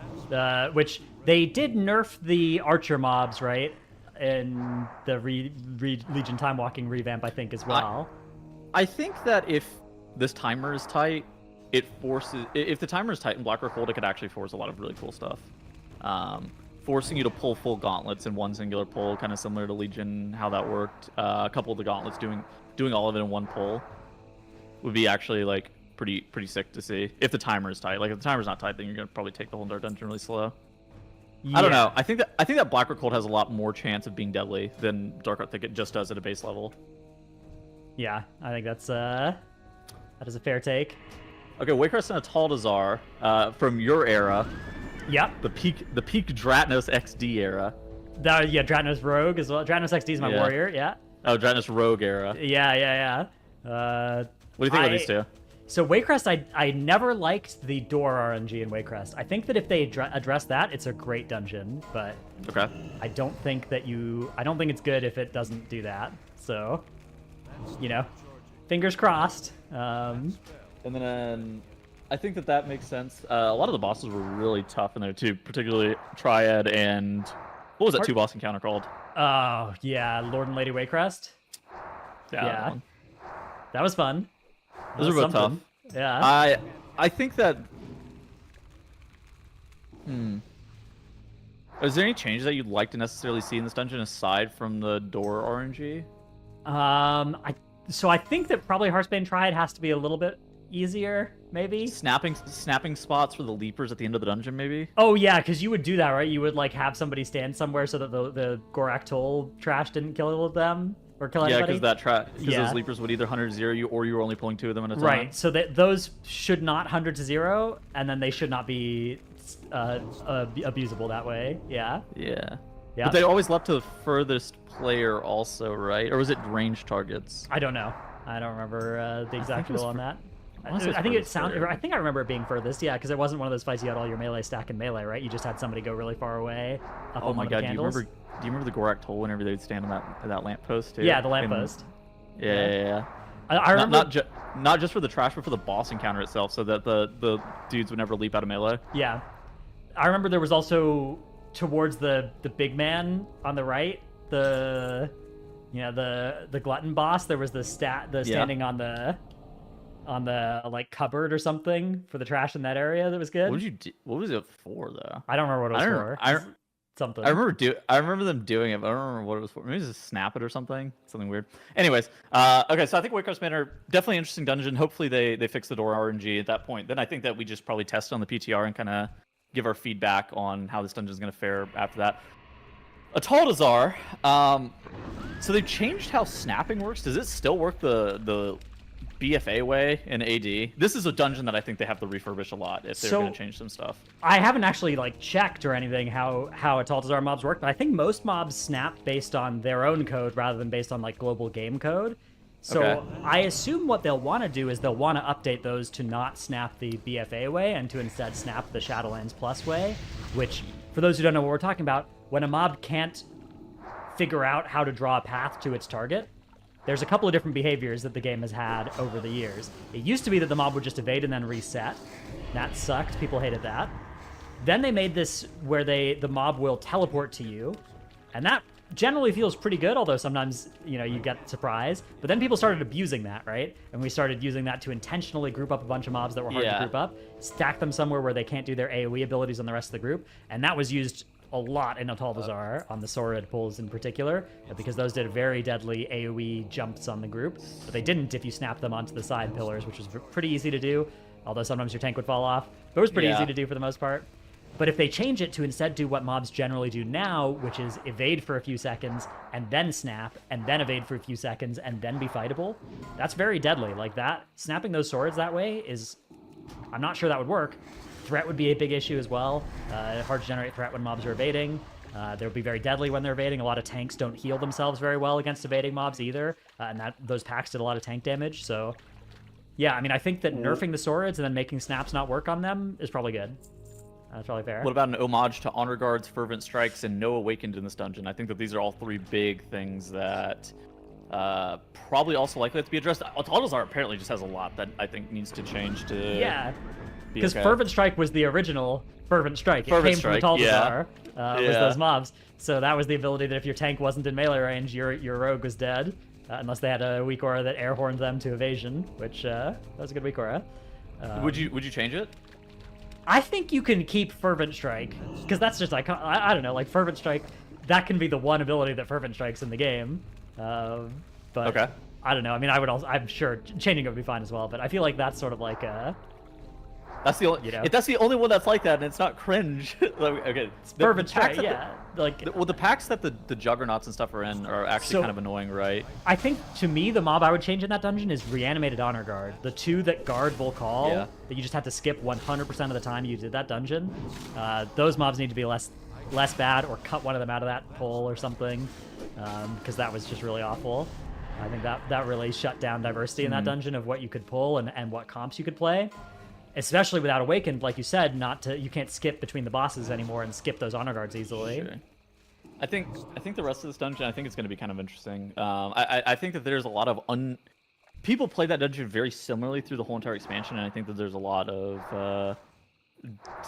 R: which they did nerf the archer mobs, right? In the Legion time walking revamp, I think, as well.
S: I think that if this timer is tight, it forces... If the timer is tight in Blackrock Hold, it could actually force a lot of really cool stuff. Forcing you to pull full gauntlets in one singular pull, kind of similar to Legion, how that worked. A couple of the gauntlets doing all of it in one pull would be actually like pretty sick to see if the timer is tight. Like if the timer's not tight, then you're gonna probably take the whole entire dungeon really slow. Yeah. I don't know. I think that Blackrock Hold has a lot more chance of being deadly than Darkheart Thicket just does at a base level.
R: Yeah, I think that is a fair take.
S: Okay, Waycrest and Ataldazar from your era.
R: Yep.
S: The peak Dratnos XD era.
R: Yeah, Dratnos Rogue as well. Dratnos XD is my warrior, yeah.
S: Oh, Dratnos Rogue era.
R: Yeah.
S: What do you think of these two?
R: So Waycrest, I never liked the door RNG in Waycrest. I think that if they address that, it's a great dungeon, but
S: okay.
R: I don't think it's good if it doesn't do that. So, fingers crossed.
S: And then I think that makes sense. A lot of the bosses were really tough in there too, particularly Triad and what was that two boss encounter called?
R: Oh yeah, Lord and Lady Waycrest. Yeah. That was fun.
S: Those are both tough.
R: Yeah.
S: I think that. Is there any changes that you'd like to necessarily see in this dungeon aside from the door RNG?
R: So I think that probably Hearthbane Triad has to be a little bit easier, maybe.
S: Snapping spots for the leapers at the end of the dungeon, maybe.
R: Oh yeah, because you would do that, right? You would like have somebody stand somewhere so that the Gorak Toll trash didn't kill them or kill anybody.
S: Yeah, because those leapers would either 100-0 you, or you were only pulling 2 of them at a time.
R: Right. So that those should not 100-0, and then they should not be abusable that way. Yeah.
S: Yeah. Yeah. But they always left to the furthest player, also, right? Or was it range targets?
R: I don't know. I don't remember the exact rule on that. I think it sounded. I think I remember it being furthest. Yeah, because it wasn't one of those fights you had all your melee stack in melee, right? You just had somebody go really far away. Up
S: oh my god! Do you remember the Gorak Toll whenever they'd stand on that lamppost too?
R: Yeah, the lamppost.
S: Yeah.
R: I remember
S: not just for the trash, but for the boss encounter itself, so that the dudes would never leap out of melee.
R: Yeah, I remember there was also towards the big man on the right, the glutton boss. There was the standing on the like cupboard or something for the trash in that area that was good.
S: What was it for though?
R: I don't remember what it was for. Something.
S: I remember them doing it, but I don't remember what it was for. Maybe it was just snap it or something weird. Anyways, okay, so I think Waycrest Manor, definitely interesting dungeon. Hopefully they fix the door RNG at that point. Then I think that we just probably test on the PTR and kind of give our feedback on how this dungeon is going to fare after that. Ataldazar, so they've changed how snapping works. Does it still work the BFA way in AD? This is a dungeon that I think they have to refurbish a lot if they're going to change some stuff.
R: I haven't actually checked or anything how Ataldazar mobs work, but I think most mobs snap based on their own code rather than based on global game code. So I assume what they'll want to do is they'll want to update those to not snap the BFA way and to instead snap the Shadowlands Plus way, which, for those who don't know what we're talking about, when a mob can't figure out how to draw a path to its target, there's a couple of different behaviors that the game has had over the years. It used to be that the mob would just evade and then reset. That sucked. People hated that. Then they made this where the mob will teleport to you, and that generally feels pretty good, although sometimes, you get surprised. But then people started abusing that, right? And we started using that to intentionally group up a bunch of mobs that were hard to group up, stack them somewhere where they can't do their AoE abilities on the rest of the group, and that was used a lot in Atal Bazaar, on the Sorid pulls in particular, because those did very deadly AoE jumps on the group, but they didn't if you snap them onto the side pillars, which was pretty easy to do, although sometimes your tank would fall off. But it was pretty easy to do for the most part. But if they change it to instead do what mobs generally do now, which is evade for a few seconds, and then snap, and then evade for a few seconds, and then be fightable, that's very deadly. Like that, snapping those swords that way is... I'm not sure that would work. Threat would be a big issue as well. Hard to generate threat when mobs are evading. They would be very deadly when they're evading. A lot of tanks don't heal themselves very well against evading mobs either, and those packs did a lot of tank damage, so... Yeah, I mean, I think that nerfing the swords and then making snaps not work on them is probably good. That's probably fair.
S: What about an homage to Honor Guards, Fervent Strikes, and No Awakened in this dungeon? I think that these are all three big things that probably also likely have to be addressed. Altazar apparently just has a lot that I think needs to change to...
R: Yeah, because Fervent Strike was the original Fervent Strike. It came from Altazar, was those mobs. So that was the ability that if your tank wasn't in melee range, your rogue was dead. Unless they had a weak aura that air horned them to evasion, which that was a good weak aura.
S: Would you change it?
R: I think you can keep Fervent Strike, because that's just I don't know, like Fervent Strike, that can be the one ability that Fervent Strikes in the game. But
S: okay.
R: I don't know. I mean, I'm sure changing it would be fine as well, but I feel like that's sort of like a...
S: That's the only. If that's the only one that's like that, and it's not cringe. Okay,
R: Fervent Strike, yeah.
S: The packs that the Juggernauts and stuff are in are actually kind of annoying, right?
R: I think to me the mob I would change in that dungeon is Reanimated Honor Guard. The two that guard Volcall that you just have to skip 100% of the time you did that dungeon. Those mobs need to be less bad, or cut one of them out of that pull or something, because that was just really awful. I think that really shut down diversity in that dungeon of what you could pull and what comps you could play. Especially without Awakened, like you said, you can't skip between the bosses anymore and skip those honor guards easily.
S: Sure. I think the rest of this dungeon, I think it's going to be kind of interesting. I think that there's a lot of people play that dungeon very similarly through the whole entire expansion, and I think that there's a lot of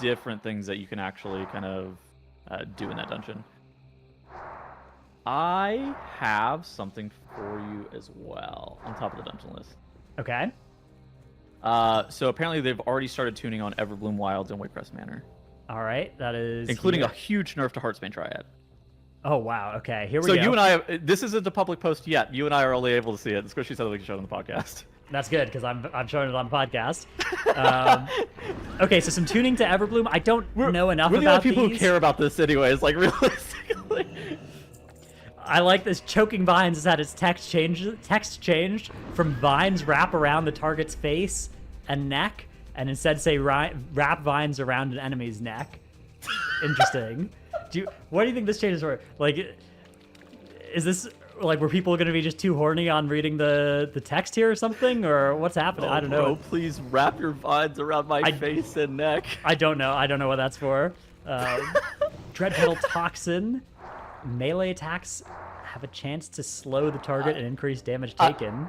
S: different things that you can actually kind of do in that dungeon. I have something for you as well on top of the dungeon list.
R: Okay.
S: So apparently they've already started tuning on Everbloom Wilds and Waycrest Manor.
R: All right, that is...
S: Including a huge nerf to Heartsbane Triad.
R: Oh, wow, okay, here we go.
S: So you and I, this isn't a public post yet. You and I are only able to see it. Squishy said that we can show it on the podcast.
R: That's good, because I'm showing it on the podcast. Okay, so some tuning to Everbloom. I don't know enough about these.
S: Really, people who care about this anyways, like, realistically.
R: I like this. Choking Vines has had its text changed from vines wrap around the target's face and neck, and instead say wrap vines around an enemy's neck. Interesting. What do you think this changes for? Like, is this like, were people going to be just too horny on reading the text here or something, or what's happening? I don't know.
S: Bro, please wrap your vines around my face and neck.
R: I don't know. I don't know what that's for. Dread Petal Toxin. Melee attacks have a chance to slow the target and increase damage taken.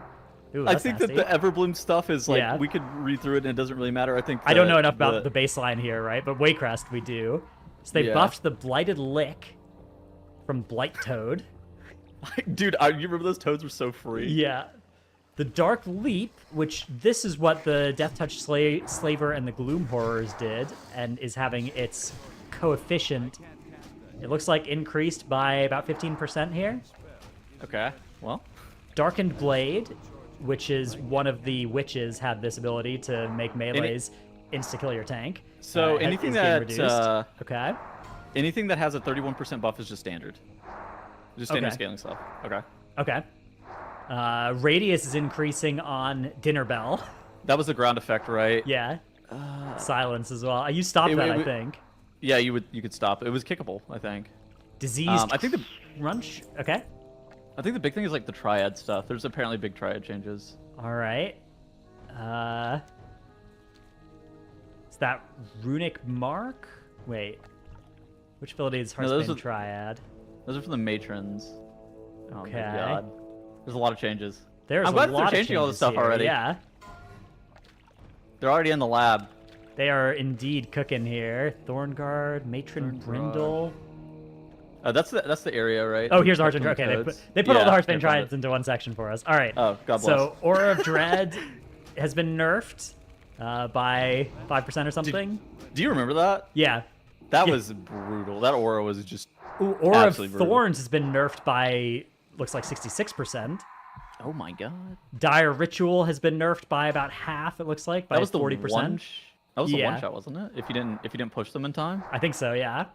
R: Ooh,
S: I think
R: nasty.
S: that the Everbloom stuff is like, we could read through it and it doesn't really matter.
R: I don't know enough about the baseline here, right? But Waycrest we do. So they buffed the Blighted Lick from Blight Toad.
S: Dude, you remember those toads were so free?
R: Yeah. The Dark Leap, which this is what the Death Touch Slaver and the Gloom Horrors did, and is having its coefficient, it looks like, increased by about 15% here.
S: Okay, well.
R: Darkened Blade, which is one of the witches, had this ability to make melees insta-kill your tank.
S: So anything that...
R: okay.
S: Anything that has a 31% buff is just standard. Just standard scaling stuff. Okay.
R: Okay. Radius is increasing on Dinner Bell.
S: That was the ground effect, right?
R: Yeah. Silence as well. You stopped that, I think.
S: Yeah, you could stop. It was kickable, I think.
R: Diseased
S: I think the
R: Crunch. Okay.
S: I think the big thing is like the Triad stuff. There's apparently big Triad changes.
R: All right. Is that Runic Mark? Wait. Which ability is Heartsbane Triad?
S: Those are from the Matrons.
R: Okay.
S: Oh my god. There's a lot of changes.
R: I'm
S: glad they're changing all this stuff already.
R: Yeah.
S: They're already in the lab.
R: They are indeed cooking here. Thornguard, Matron Brindle.
S: That's the area, right?
R: Oh, here's the
S: Check
R: Heartsbane.
S: on
R: Okay,
S: codes.
R: they put all the
S: Yeah,
R: Heartsbane
S: yeah, found
R: Triads
S: it.
R: into one section for us. All right.
S: Oh, God bless.
R: So Aura of Dread has been nerfed by 5% or something.
S: Do you remember that?
R: Yeah.
S: That
R: Yeah.
S: was brutal. That aura was just
R: Ooh, Aura of
S: absolutely brutal.
R: Thorns has been nerfed by, looks like 66%.
S: Oh my god.
R: Dire Ritual has been nerfed by about half, it looks like, by
S: That was the
R: 40%.
S: that was the
R: Yeah.
S: one shot, wasn't it? If you didn't push them in time.
R: I think so, yeah.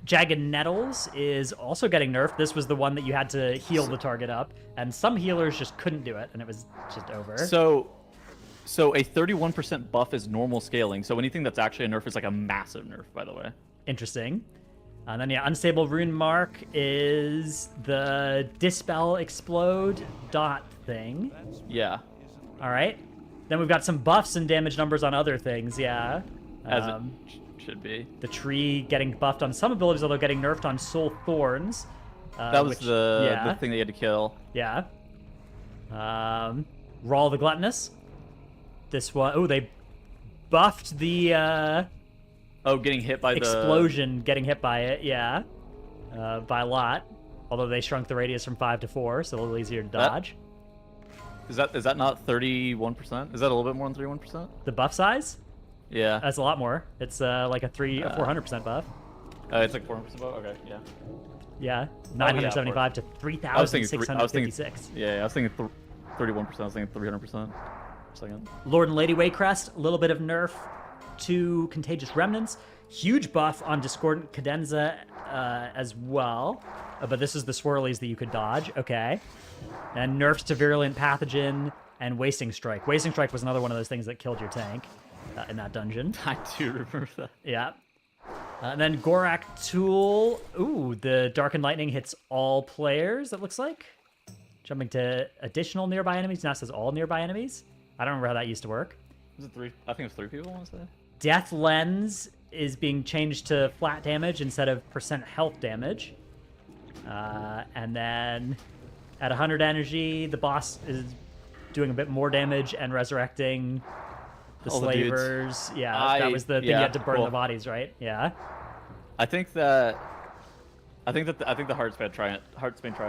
R: Jagged Nettles is also getting nerfed. This was the one that you had to heal the target up, and some healers just couldn't do it, and it was just over.
S: So a 31% buff is normal scaling. So anything that's actually a nerf is like a massive nerf, by the way.
R: Interesting. And then, yeah, Unstable Rune Mark is the Dispel Explode dot thing.
S: Yeah.
R: All right. Then we've got some buffs and damage numbers on other things, yeah.
S: As it should be.
R: The tree getting buffed on some abilities, although getting nerfed on Soul Thorns.
S: That was
R: which,
S: the
R: yeah.
S: thing they had to kill.
R: Yeah. Rawl the Gluttonous. This one, oh, they buffed the
S: getting hit by
R: explosion, getting hit by it, yeah, by a lot. Although they shrunk the radius from 5 to 4, so a little easier to dodge.
S: Is that not 31%? Is that a little bit more than 31%?
R: The buff size?
S: Yeah.
R: That's a lot more. It's like a 400% buff.
S: It's like 400% buff. Okay, yeah.
R: Yeah, 975 to 3,656.
S: Yeah, I was thinking 31%. I was thinking 300%. Second.
R: Lord and Lady Waycrest, a little bit of nerf to Contagious Remnants. Huge buff on Discordant Cadenza as well. But this is the swirlies that you could dodge. Okay. And nerfs to Virulent Pathogen and Wasting Strike. Wasting Strike was another one of those things that killed your tank in that dungeon.
S: I do remember that.
R: Yeah. And then Gorak Tool. Ooh, the Darkened Lightning hits all players, it looks like. Jumping to additional nearby enemies. Now it says all nearby enemies. I don't remember how that used to work.
S: Was it 3? I think it was 3 people, I want to say.
R: Death Lens is being changed to flat damage instead of % health damage. And then at 100 energy, the boss is doing a bit more damage and resurrecting the
S: All the dudes.
R: slavers. Yeah, that was the thing you had to burn the bodies, right? Yeah.
S: I think the Heartsbane Triad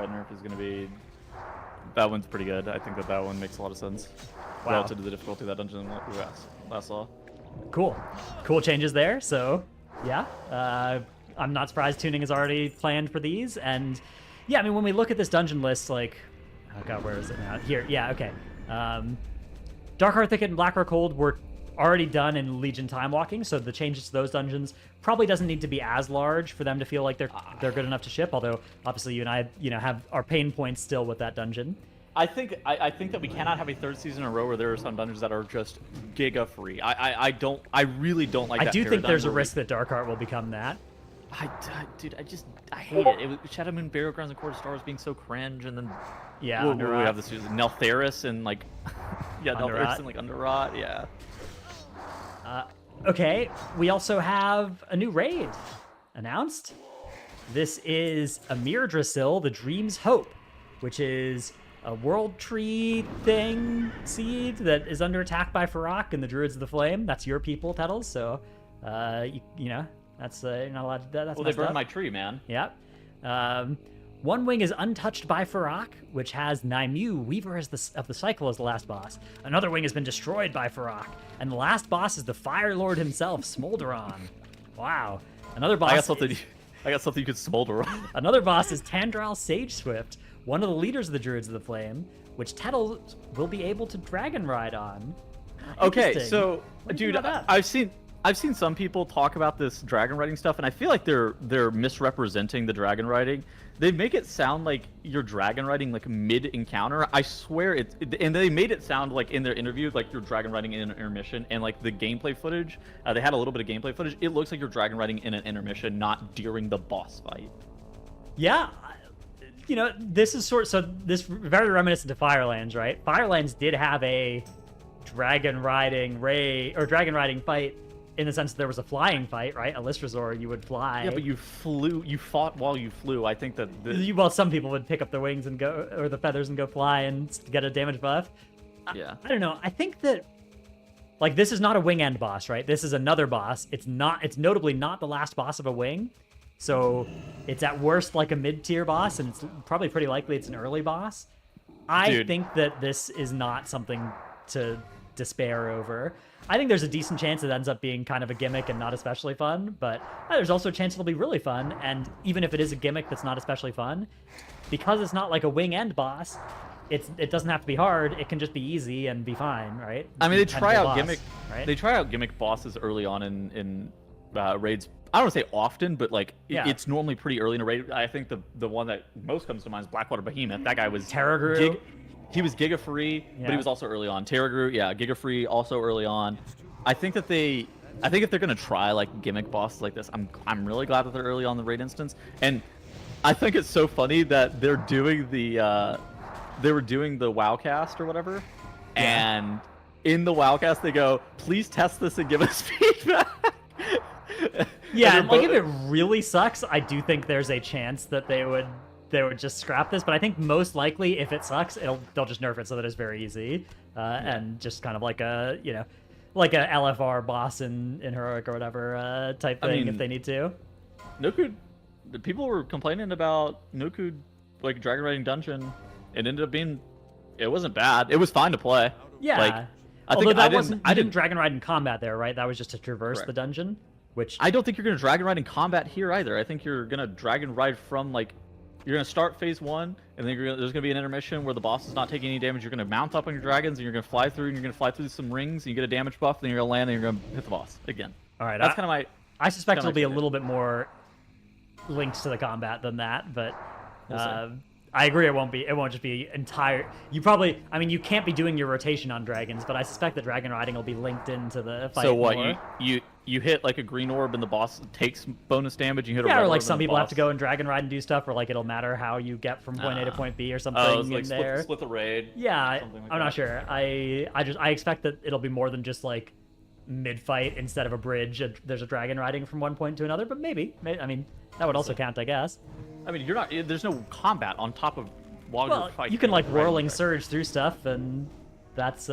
S: nerf is going to be. That one's pretty good. I think that one makes a lot of sense.
R: Wow.
S: Relative to the difficulty of that dungeon that we last saw.
R: Cool changes there. So yeah, I'm not surprised tuning is already planned for these. And yeah, I mean, when we look at this dungeon list, like, oh god, where is it now? Here, yeah, okay. Darkheart Thicket and Blackrock Hold were already done in Legion Time Walking, so the changes to those dungeons probably doesn't need to be as large for them to feel like they're good enough to ship. Although obviously you and I, have our pain points still with that dungeon.
S: I think that we cannot have a third season in a row where there are some dungeons that are just giga free. I really don't like that.
R: I do think there's a
S: where
R: risk that Darkheart will become that.
S: Dude, I hate it. It was Shadow Moon, Burial Grounds, and Court of Stars being so cringe, and then we have this Neltharis and like Neltharis and like Underrot, yeah.
R: Okay, we also have a new raid announced. This is Amir Drasil, the Dream's Hope, which is a world tree thing seed that is under attack by Farak and the Druids of the Flame. That's your people, Tettles. So, that's you're not allowed to. That's
S: they burned my tree, man.
R: Yep. One wing is untouched by Farak, which has Naimu, Weaver of the Cycle, as the last boss. Another wing has been destroyed by Farak, and the last boss is the Fire Lord himself, Smolderon. Wow. Another boss.
S: I got something you could smolder on.
R: Another boss is Tandral Sage Swift, one of the leaders of the Druids of the Flame, which Tettle will be able to dragon ride on.
S: Okay, so dude, I've seen some people talk about this dragon riding stuff, and I feel like they're misrepresenting the dragon riding. They make it sound like you're dragon riding like mid-encounter. I swear and they made it sound like in their interview like you're dragon riding in an intermission, and like the gameplay footage, they had a little bit of gameplay footage. It looks like you're dragon riding in an intermission, not during the boss fight.
R: Yeah, this is this very reminiscent to Firelands, right? Firelands did have a dragon riding fight. In the sense that there was a flying fight, right? A Listrazor, you would fly.
S: Yeah, but you fought while you flew. I think that...
R: Well, some people would pick up their wings and go, or the feathers and go fly and get a damage buff.
S: Yeah.
R: I don't know. I think that, like, this is not a wing end boss, right? This is another boss. It's notably not the last boss of a wing. So it's at worst like a mid-tier boss, and it's probably pretty likely it's an early boss. I
S: Dude.
R: think that this is not something to despair over. I think there's a decent chance it ends up being kind of a gimmick and not especially fun, but there's also a chance it'll be really fun, and even if it is a gimmick that's not especially fun, because it's not like a wing end boss, it doesn't have to be hard, it can just be easy and be fine, right?
S: I mean, they try out
R: boss,
S: gimmick.
R: right?
S: They try out gimmick bosses early on in raids. I don't want to say often, but like
R: Yeah.
S: it's normally pretty early in a raid. I think the one that most comes to mind is Blackwater Behemoth. That guy was
R: Terragru.
S: He was Giga free, but
R: Yeah.
S: he was also early on. Terragru, yeah, Giga free, also early on. I think if they're gonna try like gimmick bosses like this, I'm really glad that they're early on the raid instance. And I think it's so funny that they're doing they were doing the WoWcast or whatever, and in the WoWcast they go, please test this and give us feedback.
R: Yeah,
S: And
R: and like if
S: they're
R: it really sucks, I do think there's a chance that they would just scrap this. But I think most likely, if it sucks, they'll just nerf it so that it's very easy, and just kind of like a like a LFR boss in heroic or whatever type thing if they need to.
S: Noku, the people were complaining about Noku like dragon riding dungeon. It ended up being, it wasn't bad. It was fine to play.
R: Yeah.
S: Like,
R: Although that wasn't, you didn't dragon ride in combat there, right? That was just to traverse the dungeon, which
S: I don't think you're gonna dragon ride in combat here either. I think you're gonna dragon ride from like, you're gonna start phase 1, and then there's gonna be an intermission where the boss is not taking any damage. You're gonna mount up on your dragons, and you're gonna fly through, and you're gonna fly through some rings, and you get a damage buff, then you're gonna land, and you're gonna hit the boss again.
R: All right,
S: That's kind of my.
R: I suspect
S: kinda
R: it'll be a
S: my
R: little bit more linked to the combat than that, but
S: We'll see.
R: I agree it won't just be entire. You probably, I mean, you can't be doing your rotation on dragons, but I suspect that dragon riding will be linked into the fight.
S: So what?
R: more.
S: You hit like a green orb, and the boss takes bonus damage. You hit a
R: Yeah,
S: red
R: or like
S: orb,
R: some
S: and the
R: people have
S: boss-
R: to go and dragon ride and do stuff, or like it'll matter how you get from point A to point B or something
S: Oh, it's
R: in
S: like
R: there.
S: split the raid.
R: Yeah,
S: something like
R: I'm
S: that.
R: not sure. I expect that it'll be more than just like mid-fight instead of a bridge. There's a dragon riding from one point to another, but maybe. I mean, that would also count, I guess.
S: I mean, you're not. There's no combat on top of while
R: Well,
S: you're fighting.
R: you can like
S: right?
R: whirling surge through stuff, and that's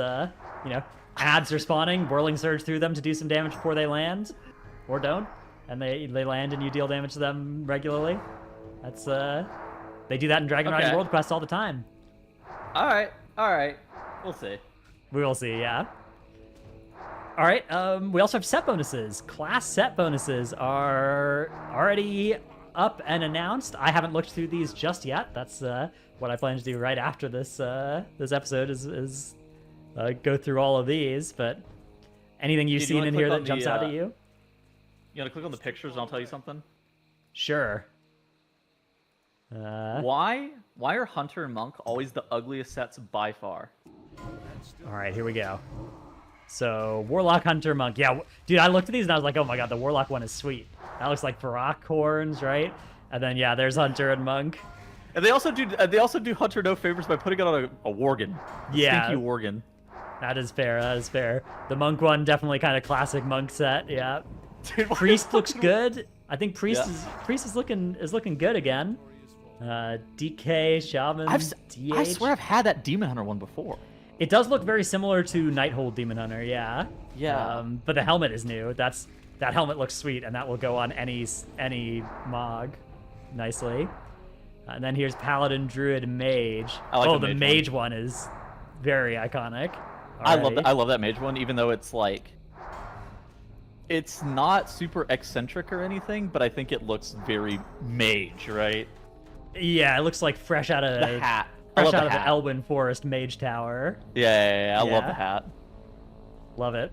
R: ads are spawning, whirling surge through them to do some damage before they land, or don't, and they land and you deal damage to them regularly. That's they do that in Dragon Riding
S: Okay.
R: World Quest all the time.
S: All right. We'll see.
R: We will see, yeah. All right, we also have set bonuses. Class set bonuses are already up and announced. I haven't looked through these just yet. That's what I plan to do right after this this episode is go through all of these. But anything you've
S: Dude, you
R: seen
S: wanna
R: in
S: click
R: here
S: on
R: that jumps
S: the,
R: out at you?
S: You gotta click on the pictures, and I'll tell you something.
R: Sure.
S: Why are Hunter and Monk always the ugliest sets by far?
R: All right, here we go. So Warlock, Hunter, Monk. Yeah, dude, I looked at these and I was like, oh my god, the Warlock one is sweet. That looks like Barak horns, right? And then yeah, there's Hunter and Monk.
S: And they also do Hunter no favors by putting it on a Worgen.
R: Yeah.
S: Stinky Worgen.
R: That is fair. That is fair. The Monk one, definitely kind of classic Monk set. Yeah.
S: Dude,
R: Priest looks good. I think Priest
S: Yeah.
R: is looking good again. DK, Shaman, DH.
S: I swear I've had that Demon Hunter one before.
R: It does look very similar to Nighthold Demon Hunter, yeah.
S: Yeah.
R: But the helmet is new. That helmet looks sweet, and that will go on any Mog nicely. And then here's Paladin, Druid, Mage.
S: I like
R: the
S: the
R: Mage one is very iconic.
S: I love
R: Alrighty.
S: that. I love that mage one, even though it's like, it's not super eccentric or anything, but I think it looks very mage, right?
R: Yeah, it looks like fresh out of
S: The hat. I
R: fresh
S: love
R: out
S: the
R: of
S: hat.
R: the Elwyn Forest Mage Tower.
S: Yeah, I love
R: Yeah.
S: the hat.
R: Love it.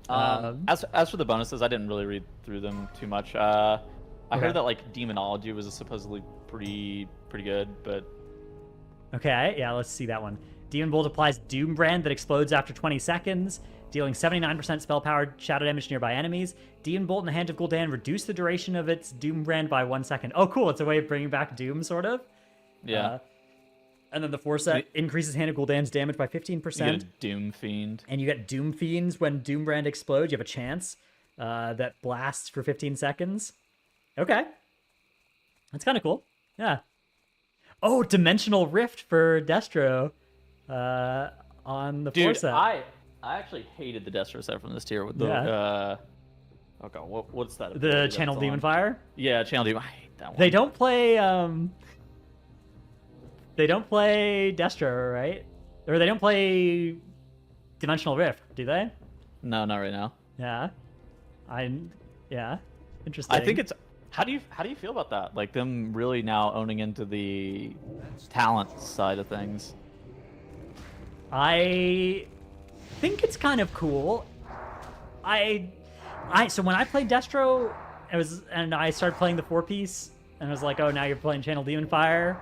S: As for the bonuses, I didn't really read through them too much. I
R: Okay.
S: heard that like demonology was supposedly pretty good, but
R: Okay, yeah, let's see that one. Demon Bolt applies Doom Brand that explodes after 20 seconds, dealing 79% spell-powered shadow damage to nearby enemies. Demon Bolt in the Hand of Gul'dan reduce the duration of its Doom Brand by 1 second. Oh, cool, it's a way of bringing back Doom, sort of.
S: yeah.
R: And then the 4 set increases Hand of Gul'dan's damage by
S: You
R: 15%.
S: get a Doom Fiend.
R: And you get Doom Fiends when Doom Brand explodes. You have a chance that blasts for 15 seconds. Okay. That's kind of cool. Yeah. Oh, Dimensional Rift for Destro on the 4
S: Dude,
R: set.
S: I actually hated the Destro set from this tier with the
R: Yeah.
S: Okay, what's that?
R: The Channel Demon Fire?
S: Yeah, Channel Demon. I hate that one.
R: They don't play Destro, right? Or they don't play Dimensional Rift, do they?
S: No, not right now.
R: Yeah. Yeah. Interesting.
S: I think it's how do you feel about that? Like them really now owning into the talent side of things.
R: I think it's kind of cool. So when I played Destro, and I started playing the 4-piece, and I was like, oh, now you're playing Channel Demon Fire.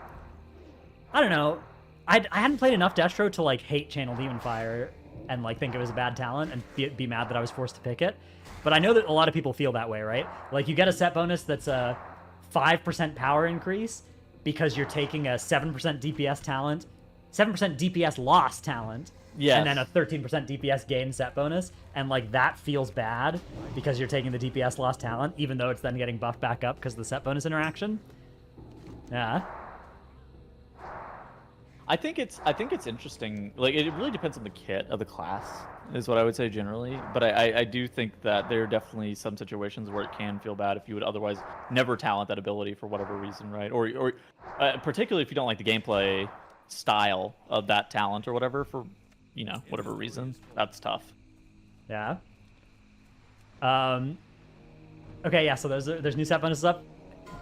R: I don't know. I hadn't played enough Destro to like hate Channel Demon Fire and like think it was a bad talent and be mad that I was forced to pick it. But I know that a lot of people feel that way, right? Like you get a set bonus that's a 5% power increase because you're taking a 7% DPS talent, 7% DPS loss talent, and then a 13% DPS gain set bonus, and like that feels bad because you're taking the DPS loss talent, even though it's then getting buffed back up because of the set bonus interaction. Yeah.
S: I think it's interesting. Like it really depends on the kit of the class, is what I would say generally. But I do think that there are definitely some situations where it can feel bad if you would otherwise never talent that ability for whatever reason, right? Or particularly if you don't like the gameplay style of that talent or whatever for whatever reason. That's tough.
R: Yeah. Okay, yeah. So there's new set bonuses up.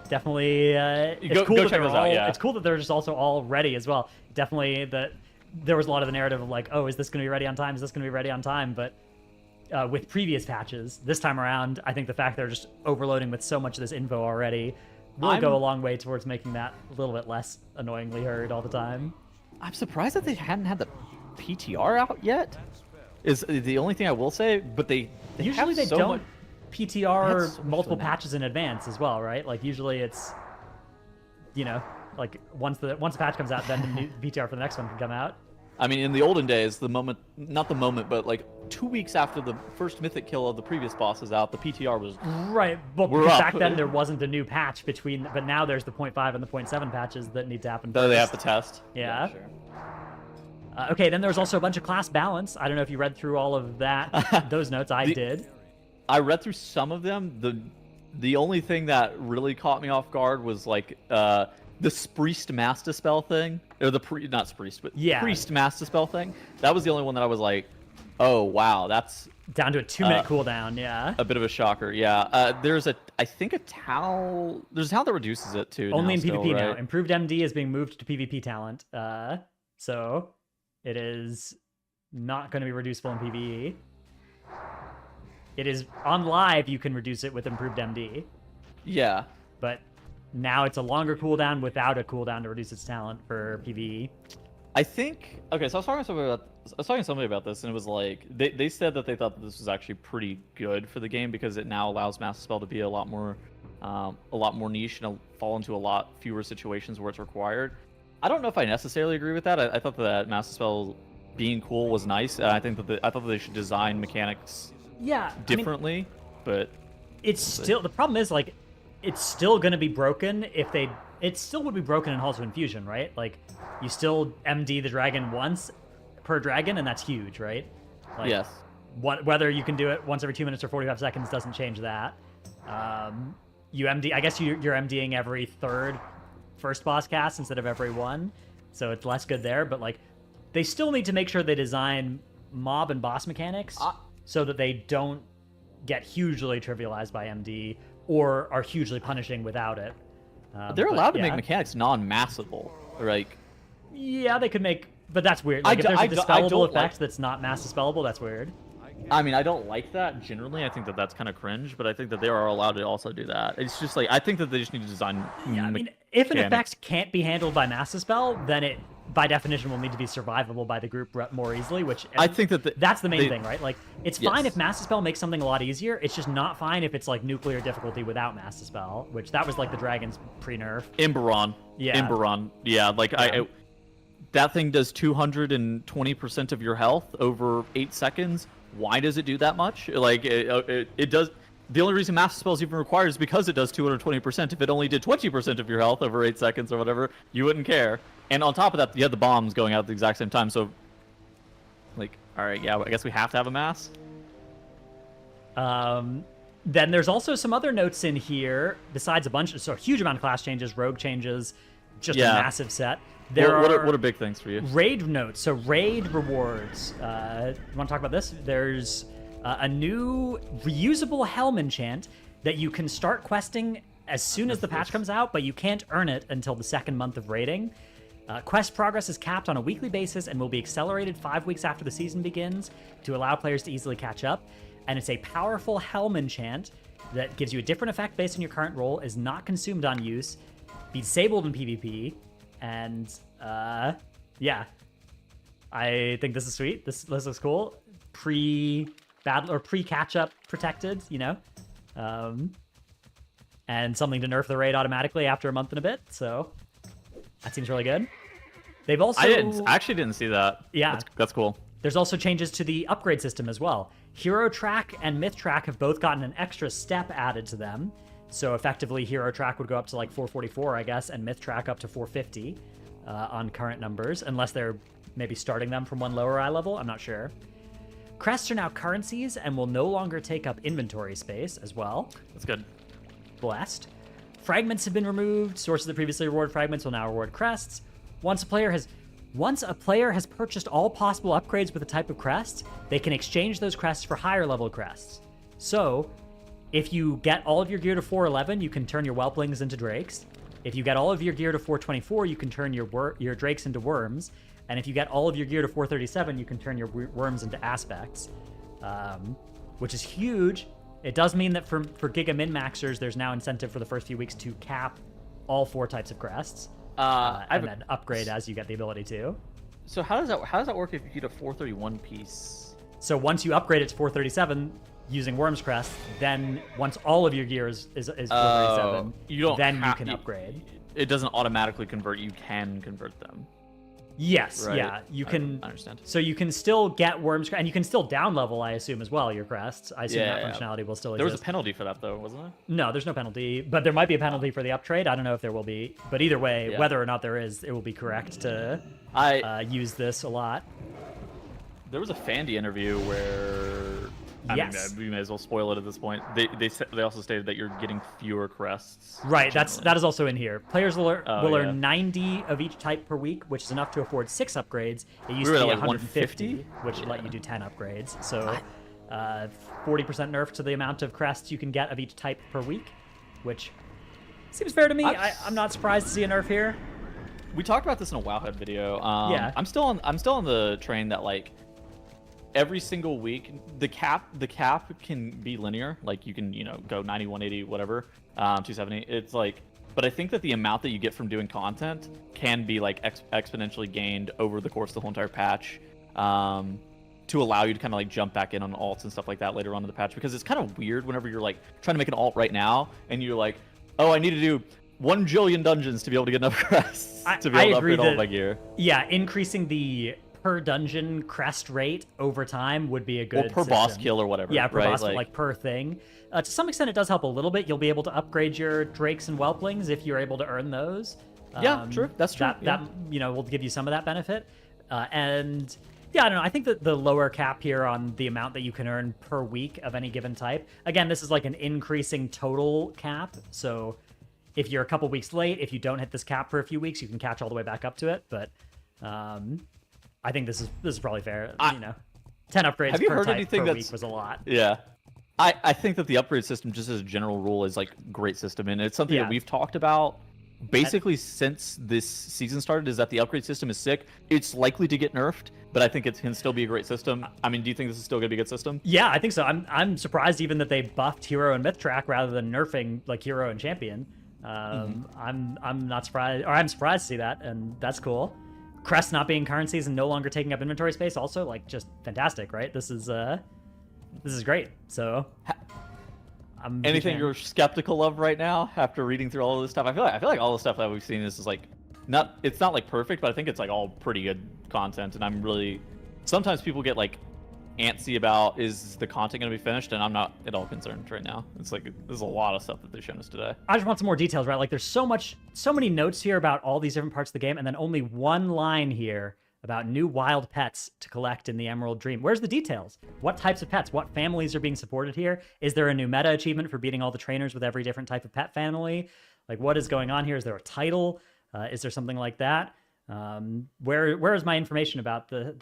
R: Definitely, it's cool that
S: check those out. Yeah.
R: It's cool that they're just also all ready as well. Definitely that there was a lot of the narrative of like, oh, is this going to be ready on time? Is this going to be ready on time? But with previous patches, this time around, I think the fact they're just overloading with so much of this info already will go a long way towards making that a little bit less annoyingly heard all the time.
S: I'm surprised that they hadn't had the PTR out yet. Is the only thing I will say, but they
R: usually
S: have so
R: don't
S: much...
R: PTR
S: so
R: multiple patches in advance as well, right? Like usually it's, like once the patch comes out, then the new PTR for the next one can come out.
S: I mean, in the olden days, not the moment, but like 2 weeks after the first mythic kill of the previous boss is out, the PTR was
R: right. But back then there wasn't a new patch between, but now there's the 0.5 and the 0.7 patches that need to happen.
S: That they have to test.
R: Yeah.
S: Sure.
R: Okay, then there's also a bunch of class balance. I don't know if you read through all of that, those notes. I did.
S: I read through some of them. The only thing that really caught me off guard was like the Priest Master Spell thing, or not Priest, but Priest Master Spell thing. That was the only one that I was like, oh wow, that's
R: down to a 2-minute cooldown. Yeah,
S: a bit of a shocker. Yeah, there's I think a Tau. There's a Tau that reduces it too.
R: Only in
S: still,
R: PvP
S: right?
R: now. Improved MD is being moved to PvP talent. So it is not going to be reducible in PvE. It is on live, you can reduce it with improved MD.
S: Yeah.
R: But now it's a longer cooldown without a cooldown to reduce its talent for PvE.
S: I think, okay, so I was talking to somebody about this, and it was like, they said that they thought that this was actually pretty good for the game because it now allows Master Spell to be a lot more niche and fall into a lot fewer situations where it's required. I don't know if I necessarily agree with that. I thought that Master Spell being cool was nice. I think that I thought that they should design mechanics differently, but
R: it's still, the problem is like it's still going to be broken if it still would be broken in Halls of Infusion, right? Like you still MD the dragon once per dragon, and that's huge, right? Like,
S: yes.
R: Whether you can do it once every 2 minutes or 45 seconds doesn't change that. You MD, I guess you're MDing every third first boss cast instead of every one, so it's less good there. But like, they still need to make sure they design mob and boss mechanics so that they don't get hugely trivialized by MD or are hugely punishing without it.
S: They're allowed to make mechanics non-massable, like.
R: Yeah, they could make, but that's weird. Like, if there's a dispellable effect that's not mass dispellable, that's weird.
S: I mean, I don't like that generally. I think that that's kind of cringe, but I think that they are allowed to also do that. It's just like, I think that they just need to design.
R: Yeah, I mean, if an effect can't be handled by mass dispel, then it, by definition, will need to be survivable by the group more easily. Which
S: I think that
R: that's the main thing, right? Like, it's fine if mass dispel makes something a lot easier. It's just not fine if it's like nuclear difficulty without mass dispel, which that was like the dragon's pre-nerf.
S: Imberon.
R: Yeah.
S: Imberon. Yeah, like that thing does 220% of your health over 8 seconds. Why does it do that much? Like, it does. The only reason Master Spell is even required is because it does 220%. If it only did 20% of your health over 8 seconds or whatever, you wouldn't care. And on top of that, you had the bombs going out at the exact same time. So, like, all right, yeah, I guess we have to have a mass.
R: Then there's also some other notes in here besides a huge amount of class changes, rogue changes, just a massive set. What
S: are big things for you?
R: Raid notes. So raid rewards. You want to talk about this? There's a new reusable helm enchant that you can start questing as soon as the patch comes out, but you can't earn it until the second month of raiding. Quest progress is capped on a weekly basis and will be accelerated 5 weeks after the season begins to allow players to easily catch up. And it's a powerful helm enchant that gives you a different effect based on your current role, is not consumed on use, be disabled in PvP, and yeah. I think this is sweet. This looks cool. Pre-battle or pre-catch-up protected, you know? And something to nerf the raid automatically after a month and a bit, so that seems really good. They've also...
S: I actually didn't see that.
R: Yeah.
S: That's cool.
R: There's also changes to the upgrade system as well. Hero Track and Myth Track have both gotten an extra step added to them. So effectively, Hero Track would go up to like 444, I guess, and Myth Track up to 450 on current numbers, unless they're maybe starting them from one lower eye level. I'm not sure. Crests are now currencies and will no longer take up inventory space as well.
S: That's good.
R: Blessed. Fragments have been removed. Sources that previously reward fragments will now reward crests. Once a player has purchased all possible upgrades with a type of crest, they can exchange those crests for higher level crests. So, if you get all of your gear to 411, you can turn your whelplings into drakes. If you get all of your gear to 424, you can turn your drakes into worms. And if you get all of your gear to 437, you can turn your worms into aspects, which is huge. It does mean that for Giga Min-Maxers, there's now incentive for the first few weeks to cap all 4 types of crests, and then upgrade as you get the ability to.
S: So how does that work if you get a 431 piece?
R: So once you upgrade it to 437 using Worm's Crest, then once all of your gear is 437, you can upgrade.
S: It doesn't automatically convert. You can convert them.
R: Yes,
S: right?
R: Yeah, you can.
S: I understand.
R: So you can still get Worm's Crest, and you can still down level, I assume, as well, your crests. I assume that functionality will still exist.
S: There was a penalty for that, though, wasn't there?
R: No, there's no penalty, but there might be a penalty for the uptrade. I don't know if there will be, but either way, whether or not there is, it will be correct to use this a lot.
S: There was a Fandy interview where... I mean, we may as well spoil it at this point. They also stated that you're getting fewer crests.
R: Right, that is also in here. Players will earn 90 of each type per week, which is enough to afford 6 upgrades. It used to be like 150, which let you do 10 upgrades. So 40% nerf to the amount of crests you can get of each type per week, which seems fair to me. I'm not surprised to see a nerf here.
S: We talked about this in a Wowhead video.
R: Yeah.
S: I'm still on the train that like every single week the cap can be linear, like you can go 90, 180, whatever, 270. It's like, but I think that the amount that you get from doing content can be like exponentially gained over the course of the whole entire patch, to allow you to kind of like jump back in on alts and stuff like that later on in the patch, because it's kind of weird whenever you're like trying to make an alt right now and you're like, oh, I need to do 1 jillion dungeons to be able to get enough crests to be able to upgrade all my gear.
R: Yeah, increasing the per dungeon crest rate over time would be a good
S: per boss kill or whatever.
R: Yeah, per
S: right?
R: boss kill, like per thing. To some extent, it does help a little bit. You'll be able to upgrade your drakes and whelplings if you're able to earn those.
S: Yeah, true. That's true.
R: That will give you some of that benefit. And yeah, I don't know. I think that the lower cap here on the amount that you can earn per week of any given type. Again, this is like an increasing total cap. So if you're a couple weeks late, if you don't hit this cap for a few weeks, you can catch all the way back up to it. But I think this is probably fair. 10 upgrades
S: have you
R: per
S: heard
R: type
S: anything
R: per
S: that's,
R: week was a lot.
S: Yeah. I think that the upgrade system, just as a general rule, is like a great system, and it's something that we've talked about basically since this season started, is that the upgrade system is sick. It's likely to get nerfed, but I think it can still be a great system. I mean, do you think this is still going to be a good system?
R: Yeah, I think so. I'm surprised even that they buffed Hero and Myth Track rather than nerfing like Hero and Champion. I'm not surprised, or I'm surprised to see that, and that's cool. Crests not being currencies and no longer taking up inventory space, also like just fantastic, right? This is great. So
S: anything you're skeptical of right now after reading through all of this stuff? I feel like all the stuff that we've seen is like it's not like perfect, but I think it's like all pretty good content, and I'm really, sometimes people get like antsy about, is the content going to be finished, and I'm not at all concerned right now. It's like there's a lot of stuff that they've shown us today.
R: I just want some more details, right? Like there's so many notes here about all these different parts of the game, and then only one line here about new wild pets to collect in the Emerald Dream. Where's the details? What types of pets? What families are being supported here? Is there a new meta achievement for beating all the trainers with every different type of pet family? Like, what is going on here? Is there a title? Is there something like that? Where is my information about the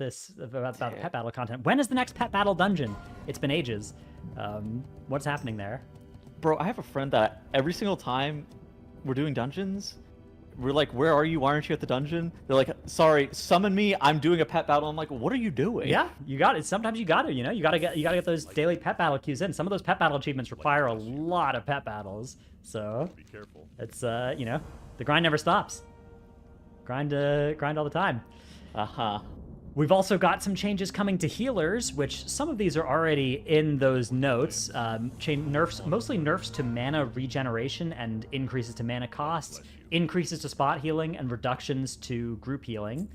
R: pet battle content? When is the next pet battle dungeon? It's been ages. What's happening there?
S: Bro, I have a friend that every single time we're doing dungeons, we're like, where are you? Why aren't you at the dungeon? They're like, sorry, summon me. I'm doing a pet battle. I'm like, what are you doing?
R: Yeah, you got it. Sometimes you got to, you gotta get those daily pet battle queues in. Some of those pet battle achievements require a lot of pet battles. So
L: Be careful.
R: it's the grind never stops. Grind all the time. We've also got some changes coming to healers, which some of these are already in those notes. Mostly nerfs to mana regeneration and increases to mana costs, increases to spot healing, and reductions to group healing.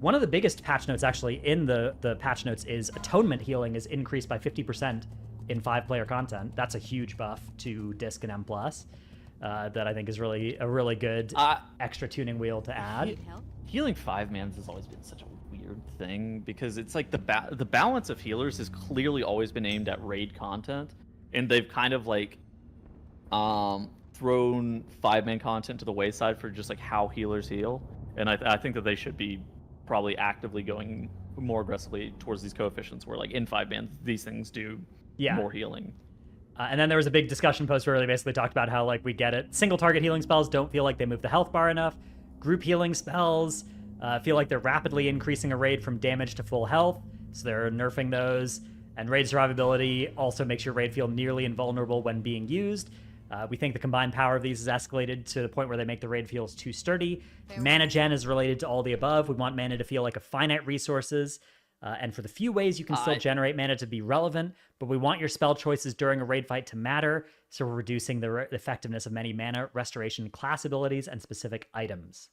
R: One of the biggest patch notes actually in the patch notes is atonement healing is increased by 50% in 5-player content. That's a huge buff to Disc and M+. That I think is really a really good extra tuning wheel to add.
S: Healing 5-mans has always been such a weird thing because it's like the balance of healers has clearly always been aimed at raid content, and they've kind of like thrown 5-man content to the wayside for just like how healers heal. And I think that they should be probably actively going more aggressively towards these coefficients where like in 5-man these things do more healing.
R: And then there was a big discussion post where they basically talked about how, like, we get it. Single target healing spells don't feel like they move the health bar enough. Group healing spells feel like they're rapidly increasing a raid from damage to full health, so they're nerfing those. And raid survivability also makes your raid feel nearly invulnerable when being used. We think the combined power of these is escalated to the point where they make the raid feels too sturdy. Mana gen is related to all the above. We want mana to feel like a finite resources. And for the few ways you can still generate mana to be relevant, but we want your spell choices during a raid fight to matter, so we're reducing the effectiveness of many mana restoration class abilities and specific items.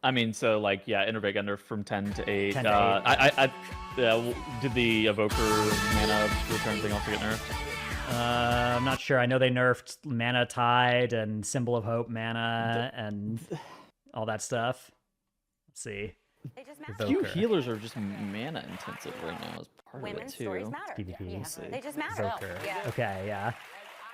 S: I mean, so like, yeah, Innervate got nerfed from 10 to 8.
R: 10 to 8.
S: Did the Evoker mana return thing also get nerfed?
R: I'm not sure. I know they nerfed Mana Tide and Symbol of Hope mana and all that stuff. Let's see.
S: Few healers are just mana intensive right now as part
T: Women's
S: of it
T: stories
S: too.
T: matter.
R: PvP.
T: They just matter.
R: Evoker.
T: Yeah.
R: Okay, yeah.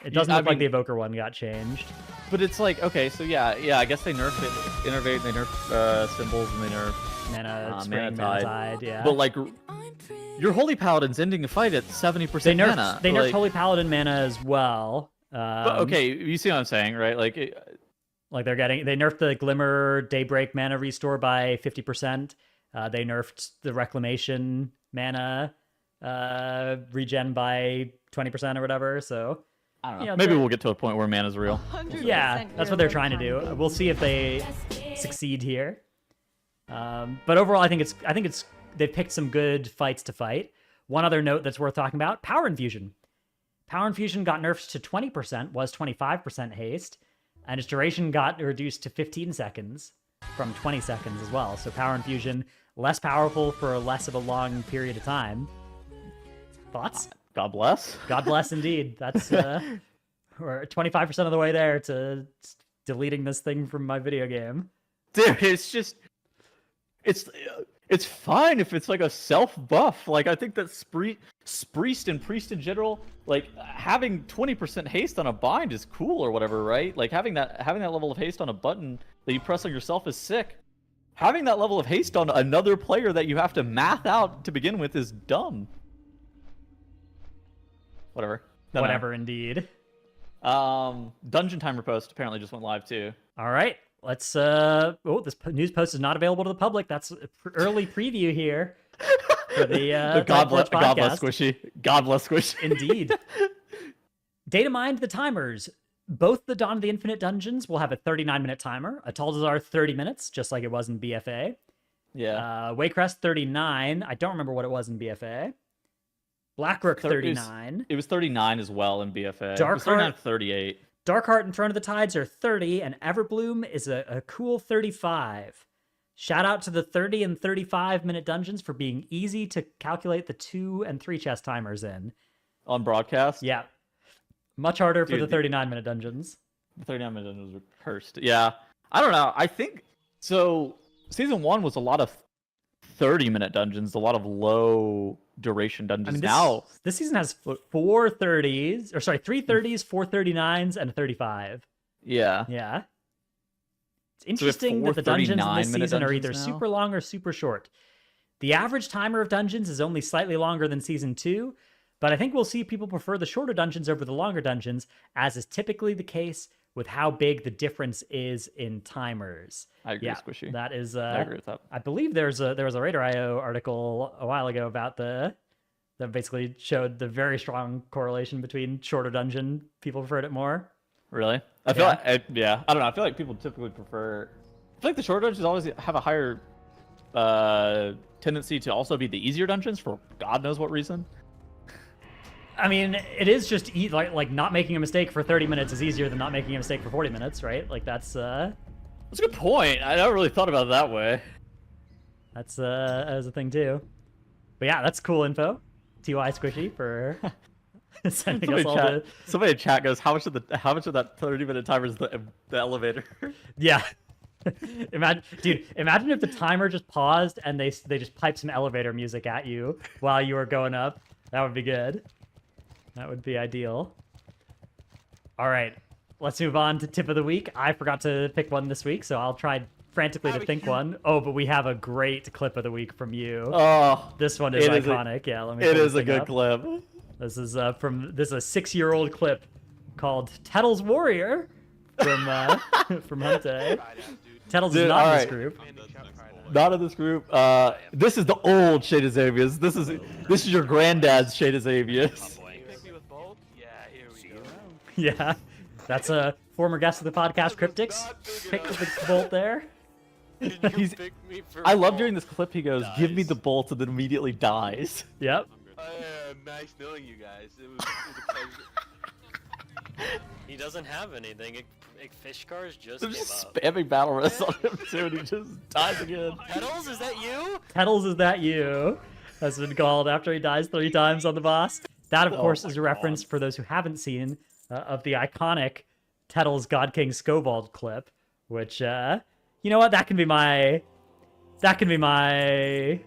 R: It doesn't look like the Evoker one got changed.
S: But it's like, okay, so yeah, I guess they nerfed it. Innervate, they nerfed Symbols, and they nerfed
R: Mana Tide, yeah.
S: But like, your Holy Paladin's ending the fight at 70% mana.
R: They nerfed Holy Paladin mana as well.
S: But okay, you see what I'm saying, right? Like
R: they nerfed the Glimmer Daybreak mana restore by 50%. They nerfed the Reclamation mana regen by 20% or whatever. So
S: I don't know. Maybe we'll get to a point where mana's real.
R: Yeah, that's what they're trying to do. We'll see if they succeed here. But overall, I think they've picked some good fights to fight. One other note that's worth talking about: Power Infusion. Power Infusion got nerfed to 20%, was 25% haste, and its duration got reduced to 15 seconds from 20 seconds as well. So Power Infusion, less powerful for less of a long period of time. Thoughts?
S: God bless.
R: God bless indeed. That's we're 25% of the way there to deleting this thing from my video game.
S: Dude, it's just it's fine if it's like a self buff. Like I think that Spriest and Priest in general, like having 20% haste on a bind is cool or whatever, right? Like having that level of haste on a button that you press on yourself is sick. Having that level of haste on another player that you have to math out to begin with is dumb. Whatever.
R: Whatever, indeed.
S: Dungeon Timer post apparently just went live too.
R: All right. Let's this news post is not available to the public. That's an early preview here for the
S: God bless Squishy. God bless Squishy.
R: Indeed. Data mined the timers. Both the Dawn of the Infinite dungeons will have a 39-minute timer. Ataldazar 30 minutes, just like it was in BFA.
S: Yeah.
R: Waycrest 39. I don't remember what it was in BFA. Blackrook 39.
S: It was 39 as well in BFA.
R: Darkheart,
S: it was 39 38.
R: Darkheart and Throne of the Tides are 30, and Everbloom is a cool 35. Shout out to the 30 and 35-minute dungeons for being easy to calculate the 2 and 3 chest timers in.
S: On broadcast?
R: Yeah. Much harder for the 39-minute dungeons.
S: The 39-minute dungeons were cursed. Yeah. I don't know. I think... So, Season 1 was a lot of 30-minute dungeons, a lot of low duration dungeons.
R: I mean,
S: Now
R: this season has 4 30s, or sorry, 3 30s, 4 39s, and a 35.
S: Yeah.
R: Yeah. It's
S: So we have
R: interesting that the
S: 4
R: dungeons in this
S: 39-minute
R: season are either
S: dungeons now?
R: super long or super short. The average timer of dungeons is only slightly longer than season 2, but I think we'll see people prefer the shorter dungeons over the longer dungeons, as is typically the case with how big the difference is in timers.
S: I agree,
R: yeah,
S: Squishy.
R: that is.
S: I agree with that.
R: I believe there was a Raider.io article a while ago about that basically showed the very strong correlation between shorter dungeon. People preferred it more.
S: Really? I feel like, I don't know. I feel like people typically prefer. I feel like the short dungeons always have a higher tendency to also be the easier dungeons for God knows what reason.
R: I mean, it is just like not making a mistake for 30 minutes is easier than not making a mistake for 40 minutes, right? Like that's a
S: good point. I never really thought about it that way.
R: That's a thing too. But yeah, that's cool info. TY Squishy for sending us all the...
S: Somebody in chat goes, how much of that 30-minute timer is the elevator?
R: Yeah. Imagine if the timer just paused and they just piped some elevator music at you while you were going up. That would be good. That would be ideal. All right, let's move on to tip of the week. I forgot to pick one this week, so I'll try frantically to think one. Oh, but we have a great clip of the week from you.
S: Oh,
R: this one is iconic. Yeah, let me.
S: It is a good clip.
R: This is a 6-year-old clip called Tettle's Warrior from Hunte. Tettles is not in this group.
S: Not in this group. This is the old Shada Xavius. This is your granddad's Shada Xavius.
R: Yeah, that's a former guest of the podcast, Cryptics. Pick the bolt there.
S: I love during this clip. He goes, "Give me the bolt," and then immediately dies.
R: Yep.
T: Nice knowing you guys. It was a pleasure. He doesn't have anything. Fish cars just
S: I'm
T: gave
S: just
T: up.
S: spamming battle rest on him too, and he just dies again.
T: Kettles, is that you?
R: Kettles, is that you? Has been called after he dies 3 times on the boss. That, of course, is a reference for those who haven't seen of the iconic Tettles God King Scovald clip, which, you know what? That can be my
S: okay.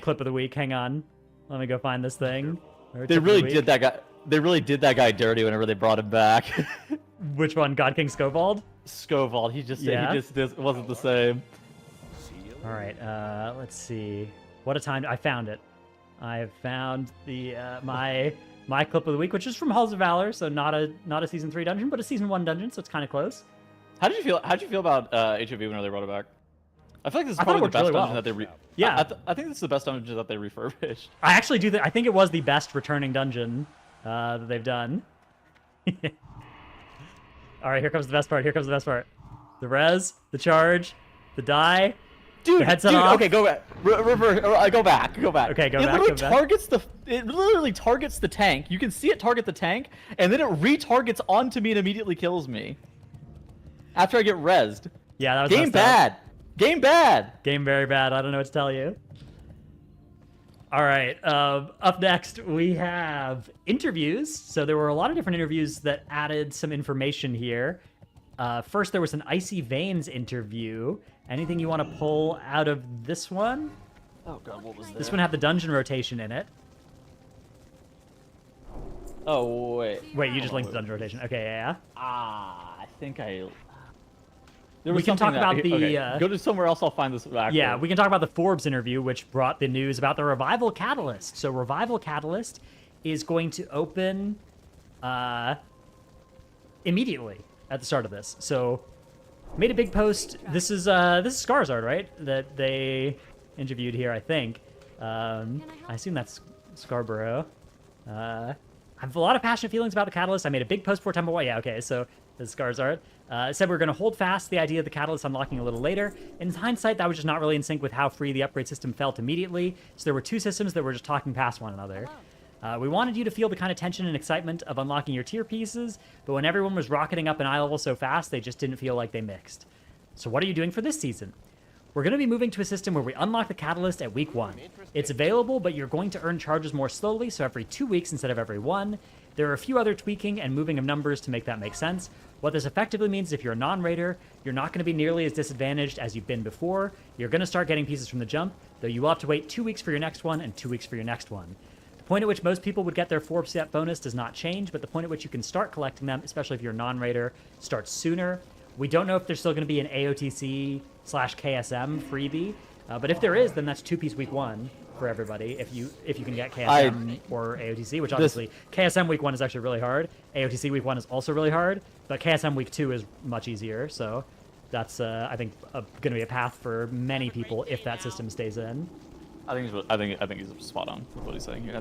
R: Clip of the week. Hang on. Let me go find this thing.
S: They really did that guy. They really did that guy dirty whenever they brought him back.
R: Which one? God King Scovald?
S: Scovald. He just wasn't the same.
R: All right. Let's see. What a time! I found it. I have found the my clip of the week, which is from Halls of Valor, so not a season 3 dungeon, but a season 1 dungeon, so it's kind of close.
S: How did you feel? How did you feel about HOV whenever they brought it back? I feel like this is probably the best
R: really
S: dungeon
R: well.
S: that they
R: Yeah.
S: I think this is the best dungeon that they refurbished.
R: I actually do. I think it was the best returning dungeon that they've done. All right, here comes the best part. The res, the charge, the die.
S: Dude,
R: the headset off.
S: Okay, go back. Reverse. Go back.
R: Okay, go back.
S: It literally targets the tank. You can see it target the tank, and then it retargets onto me and immediately kills me. After I get rezzed.
R: Yeah, that was
S: game bad. Game bad.
R: Game very bad. I don't know what to tell you. All right. Up next, we have interviews. So there were a lot of different interviews that added some information here. First, there was an Icy Veins interview. Anything you want to pull out of this one?
S: Oh god, what was that?
R: This one had the dungeon rotation in it.
S: Oh wait.
R: Wait, you just linked the dungeon rotation. Okay, yeah.
S: I think I.
R: We can talk about the.
S: Okay. Go to somewhere else. I'll find this.
R: Yeah, we can talk about the Forbes interview, which brought the news about the Revival Catalyst. So Revival Catalyst is going to open immediately at the start of this. So made a big post. This is Skarsgård, right? That they interviewed here, I think. I assume that's Scarborough. I have a lot of passionate feelings about the Catalyst. I made a big post for Temple White. Yeah, okay, so this is Skarsgård. Said we're going to hold fast the idea of the Catalyst unlocking a little later. In hindsight, that was just not really in sync with how free the upgrade system felt immediately. So there were 2 systems that were just talking past one another. We wanted you to feel the kind of tension and excitement of unlocking your tier pieces, but when everyone was rocketing up in eye level so fast, they just didn't feel like they mixed. So what are you doing for this season? we're going to be moving to a system where we unlock the catalyst at week 1. It's available, but you're going to earn charges more slowly, so every 2 weeks instead of every 1. There are a few other tweaking and moving of numbers to make that make sense. What this effectively means is if you're a non-raider, you're not going to be nearly as disadvantaged as you've been before. You're going to start getting pieces from the jump, though you will have to wait 2 weeks for your next one and 2 weeks for your next one. The point at which most people would get their 4% bonus does not change, but the point at which you can start collecting them, especially if you're a non-raider, starts sooner. We don't know if there's still going to be an AOTC/KSM freebie, but if there is, then that's 2-piece week 1 for everybody if you can get KSM or AOTC, which obviously KSM week 1 is actually really hard. AOTC week 1 is also really hard, but KSM week 2 is much easier. So that's I think going to be a path for many people if that system stays in.
S: I think he's spot on with what he's saying here.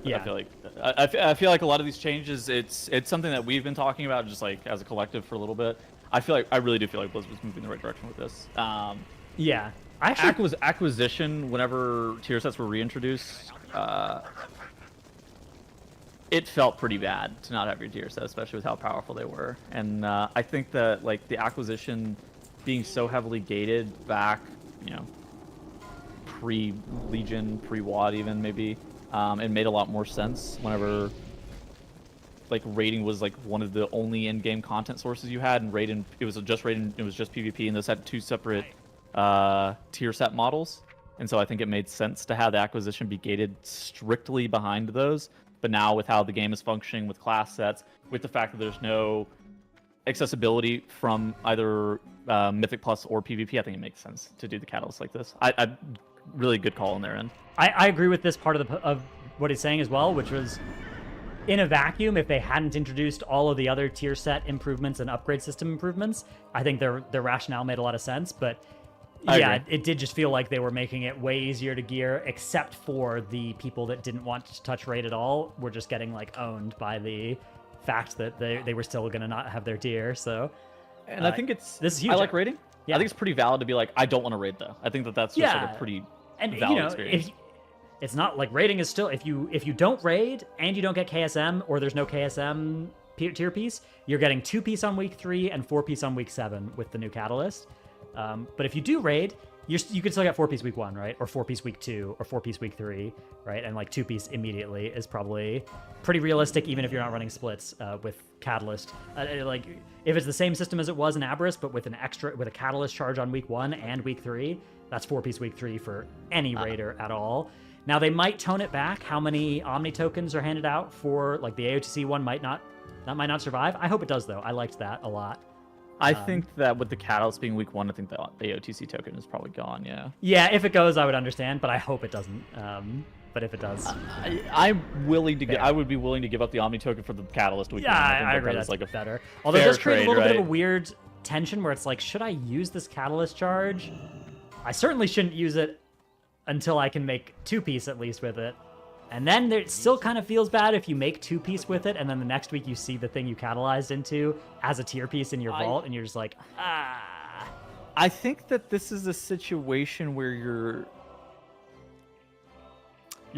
S: I feel like a lot of these changes, it's something that we've been talking about just like as a collective for a little bit. I really do feel like Blizzard's moving in the right direction with this.
R: Yeah.
S: Acquisition, whenever tier sets were reintroduced, it felt pretty bad to not have your tier set, especially with how powerful they were. And I think that like the acquisition being so heavily gated back, pre-Legion, pre-WoD even maybe, it made a lot more sense whenever like raiding was like one of the only in-game content sources you had, and raiding it was just PvP, and those had 2 separate tier set models. And so I think it made sense to have the acquisition be gated strictly behind those. But now with how the game is functioning with class sets, with the fact that there's no accessibility from either Mythic Plus or PvP, I think it makes sense to do the catalyst like this. I really good call on their end.
R: I agree with this part of what he's saying as well, which was in a vacuum, if they hadn't introduced all of the other tier set improvements and upgrade system improvements, I think their rationale made a lot of sense. But yeah, it did just feel like they were making it way easier to gear, except for the people that didn't want to touch raid at all were just getting like owned by the fact that they were still going to not have their tier. So,
S: and I think this is huge. I like raiding. Yeah. I think it's pretty valid to be like, I don't want to raid though. I think that's just like a pretty valid experience.
R: It's not like raiding is still, if you don't raid and you don't get KSM or there's no KSM tier piece, you're getting 2-piece on week 3 and 4-piece on week 7 with the new catalyst. But if you do raid, you can still get 4-piece week 1, right? Or 4-piece week 2 or 4-piece week 3, right? And like 2-piece immediately is probably pretty realistic, even if you're not running splits with catalyst. Like if it's the same system as it was in Aberrus, but with a catalyst charge on week 1 and week 3, that's 4-piece week 3 for any raider at all. Now they might tone it back. How many Omni tokens are handed out for like the AOTC one might not survive. I hope it does though. I liked that a lot.
S: I think that with the catalyst being week 1, I think the AOTC token is probably gone. Yeah.
R: Yeah, if it goes, I would understand, but I hope it doesn't. But if it does,
S: I'm willing to. I would be willing to give up the Omni token for the catalyst week 1.
R: I agree. That's like a better. Although it does create a little bit of a weird tension where it's like, should I use this catalyst charge? I certainly shouldn't use it until I can make 2-piece at least with it. And then it still kind of feels bad if you make 2-piece with it, and then the next week you see the thing you catalyzed into as a tier piece in your vault, and you're just like, ah.
S: I think that this is a situation where you're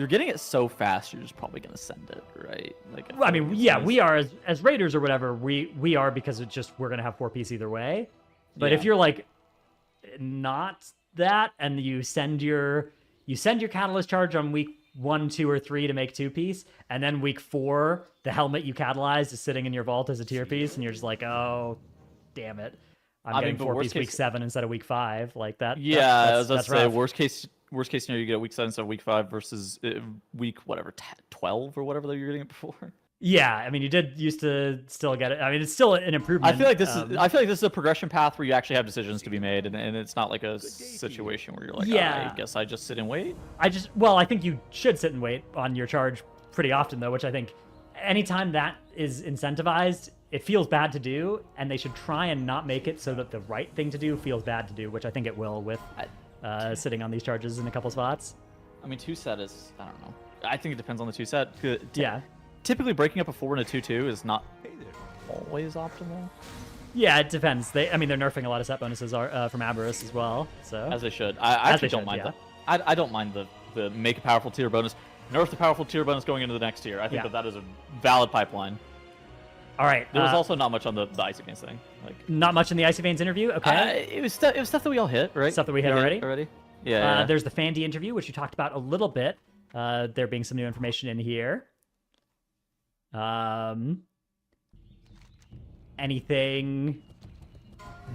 S: getting it so fast, you're just probably gonna send it, right? Like,
R: I mean, yeah, we are as raiders or whatever. We are, because it's just we're gonna have 4-piece either way. But if you're like not that, and you send your catalyst charge on week 1, 2, or 3 to make 2-piece, and then week 4 the helmet you catalyzed is sitting in your vault as a tier piece, and you're just like, oh, damn it, I'm getting 4-piece week 7 instead of week 5, like that.
S: Yeah,
R: that's
S: rough. Worst case scenario, you get a week 7 instead of week 5 versus week 12 or whatever that you're getting it before.
R: Yeah, I mean, you used to still get it. I mean, it's still an improvement.
S: I feel like this is a progression path where you actually have decisions to be made, and it's not like a situation where you're like, I guess I just sit and wait.
R: I think you should sit and wait on your charge pretty often, though, which I think anytime that is incentivized, it feels bad to do, and they should try and not make it so that the right thing to do feels bad to do, which I think it will with sitting on these charges in a couple spots.
S: I mean, 2-set is, I don't know. I think it depends on the 2-set.
R: Yeah.
S: Typically, breaking up a 4 and a 2-2 is not always optimal.
R: Yeah, it depends. They're nerfing a lot of set bonuses from Aberrus as well. So
S: as they should. I actually don't mind that. I don't mind the make a powerful tier bonus, nerf the powerful tier bonus going into the next tier. I think that is a valid pipeline.
R: All right.
S: There was also not much on the Icy Veins thing.
R: Not much in the Icy Veins interview. Okay.
S: It was stuff that we all hit, right?
R: Stuff that we hit already.
S: Yeah.
R: There's the Fandy interview, which you talked about a little bit. There being some new information in here. Anything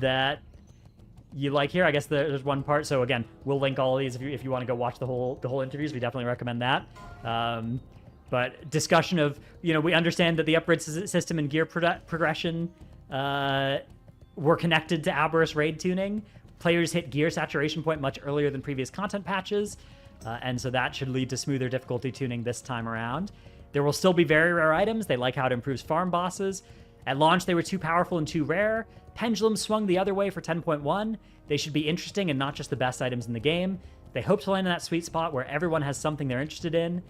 R: that you like here? I guess there's one part. So again, we'll link all of these if you want to go watch the whole interviews. We definitely recommend that. But discussion of, we understand that the upgrade system and gear progression were connected to Aberrus raid tuning. Players hit gear saturation point much earlier than previous content patches, and so that should lead to smoother difficulty tuning this time around. There will still be very rare items. They like how it improves farm bosses. At launch, they were too powerful and too rare. Pendulum swung the other way for 10.1. They should be interesting and not just the best items in the game. They hope to land in that sweet spot where everyone has something they're interested in.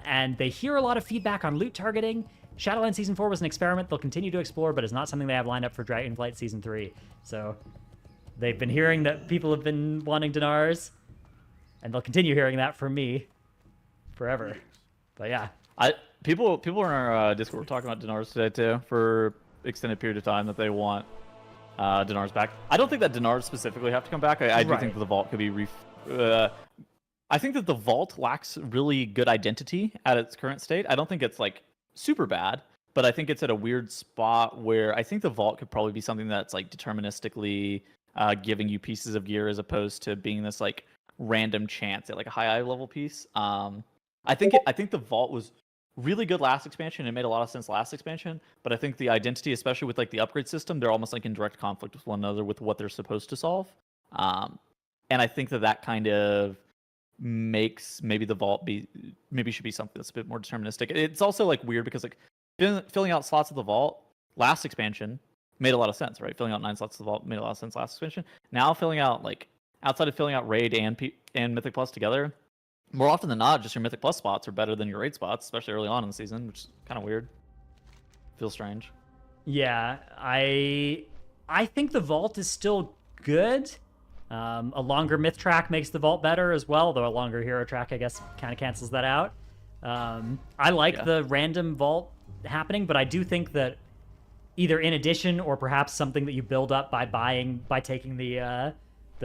R: And they hear a lot of feedback on loot targeting. Shadowlands Season 4 was an experiment they'll continue to explore, but is not something they have lined up for Dragonflight Season 3. So they've been hearing that people have been wanting Dinars, and they'll continue hearing that from me forever. But yeah.
S: People in our Discord were talking about Dinars today too for extended period of time that they want Dinars back. I don't think that Dinars specifically have to come back. I do think that the Vault could be I think that the Vault lacks really good identity at its current state. I don't think it's like super bad, but I think it's at a weird spot where I think the Vault could probably be something that's like deterministically giving you pieces of gear as opposed to being this like random chance at like a high level piece. I think the Vault was really good last expansion. It made a lot of sense last expansion, but I think the identity, especially with like the upgrade system, they're almost like in direct conflict with one another with what they're supposed to solve. And I think that kind of makes maybe the Vault should be something that's a bit more deterministic. It's also like weird because like filling out slots of the Vault last expansion made a lot of sense, right? Filling out 9 slots of the Vault made a lot of sense last expansion. Now filling out like outside of filling out Raid and Mythic Plus together, more often than not, just your Mythic Plus spots are better than your Raid spots, especially early on in the season, which is kind of weird. Feels strange.
R: Yeah, I think the Vault is still good. A longer myth track makes the Vault better as well, though a longer hero track, I guess, kind of cancels that out. I like the random Vault happening, but I do think that either in addition or perhaps something that you build up by taking the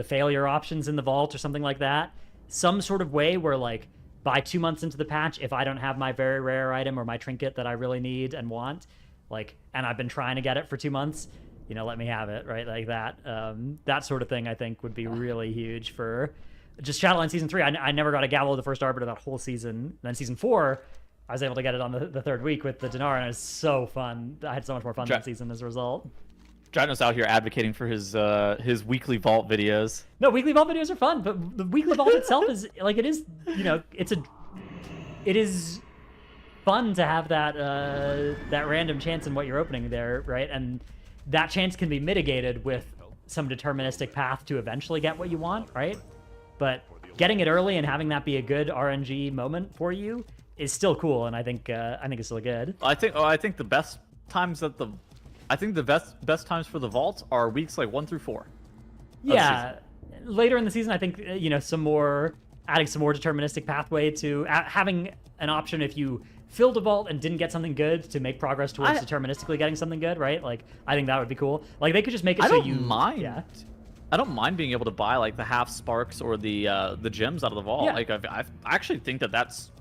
R: failure options in the Vault or something like that, some sort of way where like by 2 months into the patch, if I don't have my very rare item or my trinket that I really need and want, like, and I've been trying to get it for 2 months, let me have it, right? Like that. That sort of thing I think would be really huge for just Shadowlands Season 3. I never got a Gavel of the First Arbiter that whole season. Then Season 4, I was able to get it on the third week with the Dinar, and it was so fun. I had so much more fun that season as a result.
S: Drynos out here advocating for his weekly Vault videos.
R: No, weekly Vault videos are fun, but the weekly Vault itself is like it is fun to have that random chance in what you're opening there, right? And that chance can be mitigated with some deterministic path to eventually get what you want, right? But getting it early and having that be a good RNG moment for you is still cool, and I think it's still good.
S: I think the best times best times for the Vault are weeks like 1 through 4.
R: Yeah, later in the season, I think adding some more deterministic pathway to having an option if you filled a Vault and didn't get something good to make progress towards deterministically getting something good, right? Like I think that would be cool. Like they could just make it so you
S: mind.
R: Yeah.
S: I don't mind being able to buy like the half sparks or the gems out of the Vault.
R: Yeah.
S: Like I actually think that's.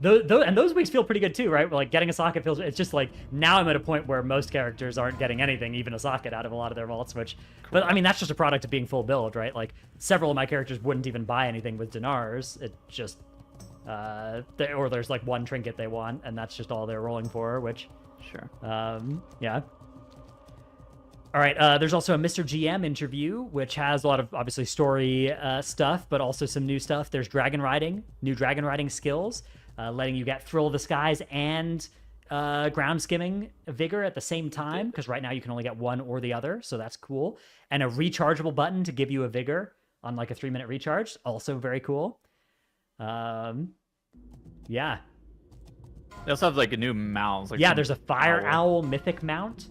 R: And those weeks feel pretty good too, right? Like getting a socket feels. It's just like now I'm at a point where most characters aren't getting anything, even a socket, out of a lot of their vaults. But I mean that's just a product of being full build, right? Like several of my characters wouldn't even buy anything with Dinars. It just or there's like one trinket they want, and that's just all they're rolling for. Which
S: sure,
R: yeah. All right, there's also a Mr. GM interview, which has a lot of, obviously, story stuff, but also some new stuff. There's dragon riding, new dragon riding skills, letting you get Thrill of the Skies and ground skimming vigor at the same time, because right now you can only get one or the other, so that's cool. And a rechargeable button to give you a vigor on like a 3-minute recharge, also very cool. Yeah.
S: They also have like a new mount. Like
R: there's a Fire Owl mythic mount.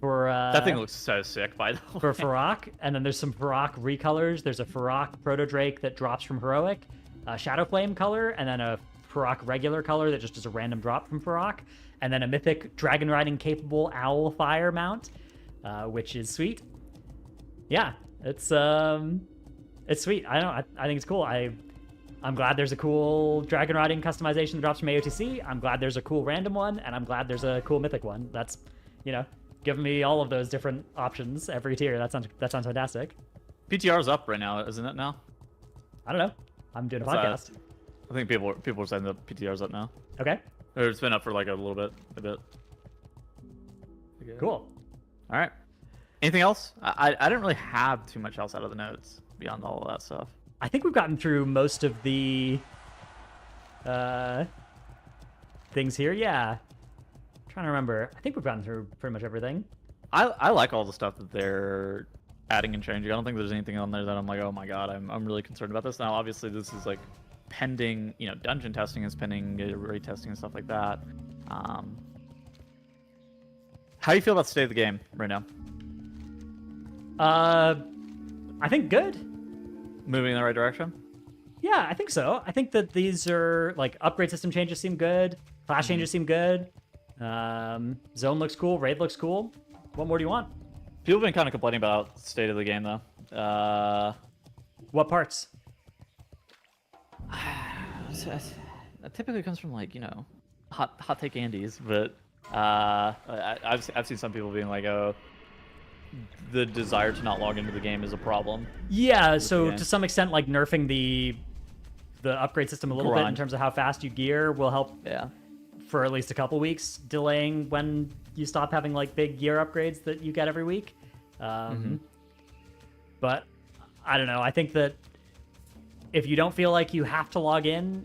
R: For,
S: that thing looks so sick, by the way.
R: For Farrak, and then there's some Farrak recolors. There's a Farrak Proto Drake that drops from Heroic, a Shadow Flame color, and then a Farrak regular color that just is a random drop from Farrak, and then a mythic dragon riding capable Owl Fire mount, which is sweet. Yeah, it's It's sweet. I think it's cool. I'm glad there's a cool dragon riding customization that drops from AOTC. I'm glad there's a cool random one, and I'm glad there's a cool mythic one. That's, giving me all of those different options every tier. That sounds fantastic.
S: PTR's up right now, isn't it now?
R: I don't know. I'm doing a podcast.
S: I think people are saying the PTR's up now.
R: Okay.
S: Or it's been up for like a little bit, a bit. Okay.
R: Cool.
S: All right. Anything else? I didn't really have too much else out of the notes beyond all of that stuff.
R: I think we've gotten through most of the things here. Yeah. Trying to remember. I think we've gotten through pretty much everything.
S: I like all the stuff that they're adding and changing. I don't think there's anything on there that I'm like, oh my god, I'm really concerned about this. Now, obviously, this is like pending, dungeon testing is pending, raid testing and stuff like that. How do you feel about the state of the game right now?
R: I think good.
S: Moving in the right direction?
R: Yeah, I think so. I think that these are, like, upgrade system changes seem good. Class changes seem good. Zone looks cool. Raid looks cool. What more do you want?
S: People have been kind of complaining about the state of the game, though.
R: What parts?
S: That typically comes from, like, hot take Andes, but I've seen some people being like, oh, the desire to not log into the game is a problem.
R: Yeah, so to some extent, like, nerfing the upgrade system a little bit in terms of how fast you gear will help for at least a couple weeks, delaying when you stop having, like, big gear upgrades that you get every week. But I don't know. I think that if you don't feel like you have to log in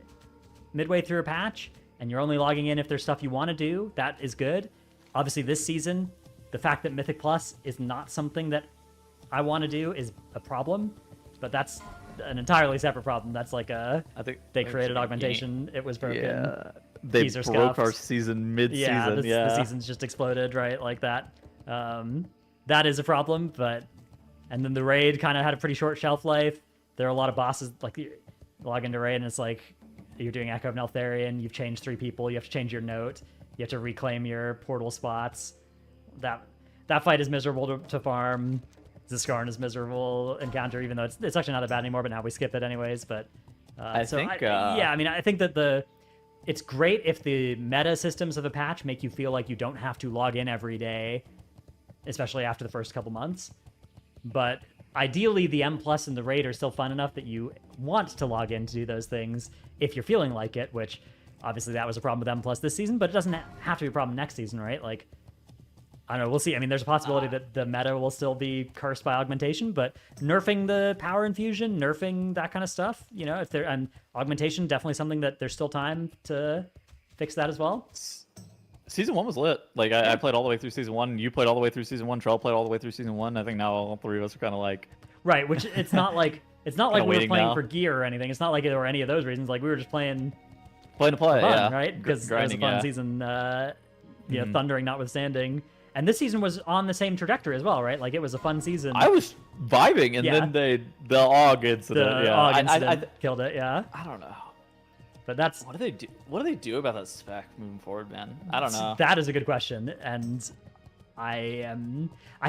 R: midway through a patch and you're only logging in if there's stuff you want to do, that is good. Obviously, this season, the fact that Mythic Plus is not something that I want to do is a problem, but that's an entirely separate problem. That's like I think they created augmentation. It was broken.
S: Yeah, they broke our season mid-season.
R: The season's just exploded, right? Like that. That is a problem, and then the raid kind of had a pretty short shelf life. There are a lot of bosses, like, you log into raid and it's like you're doing Echo of Neltharion, you've changed 3 people, you have to change your note, you have to reclaim your portal spots. That fight is miserable to farm. Ziskarn is miserable encounter, even though it's actually not that bad anymore, but now we skip it anyways. But I think that it's great if the meta systems of a patch make you feel like you don't have to log in every day, especially after the first couple months. But ideally, the M Plus and the raid are still fun enough that you want to log in to do those things if you're feeling like it, which obviously that was a problem with M Plus this season, but it doesn't have to be a problem next season, right? Like, I don't know, we'll see. I mean, there's a possibility that the meta will still be cursed by augmentation, but nerfing the power infusion, nerfing that kind of stuff, if there, and augmentation, definitely something that there's still time to fix that as well.
S: Season 1 was lit. Like, I played all the way through Season 1, you played all the way through Season 1, Trell played all the way through Season 1. I think now all 3 of us are kind of like...
R: Right, which it's not like we were playing for gear or anything. It's not like there were any of those reasons. Like, we were just playing
S: to play,
R: fun, right? Because it was a fun season, thundering notwithstanding. And this season was on the same trajectory as well, right? Like, it was a fun season.
S: I was vibing, and then the AUG incident,
R: the AUG incident killed it, yeah.
S: I don't know.
R: But that's...
S: What do they do about that spec moving forward, man? I don't know.
R: That is a good question, and I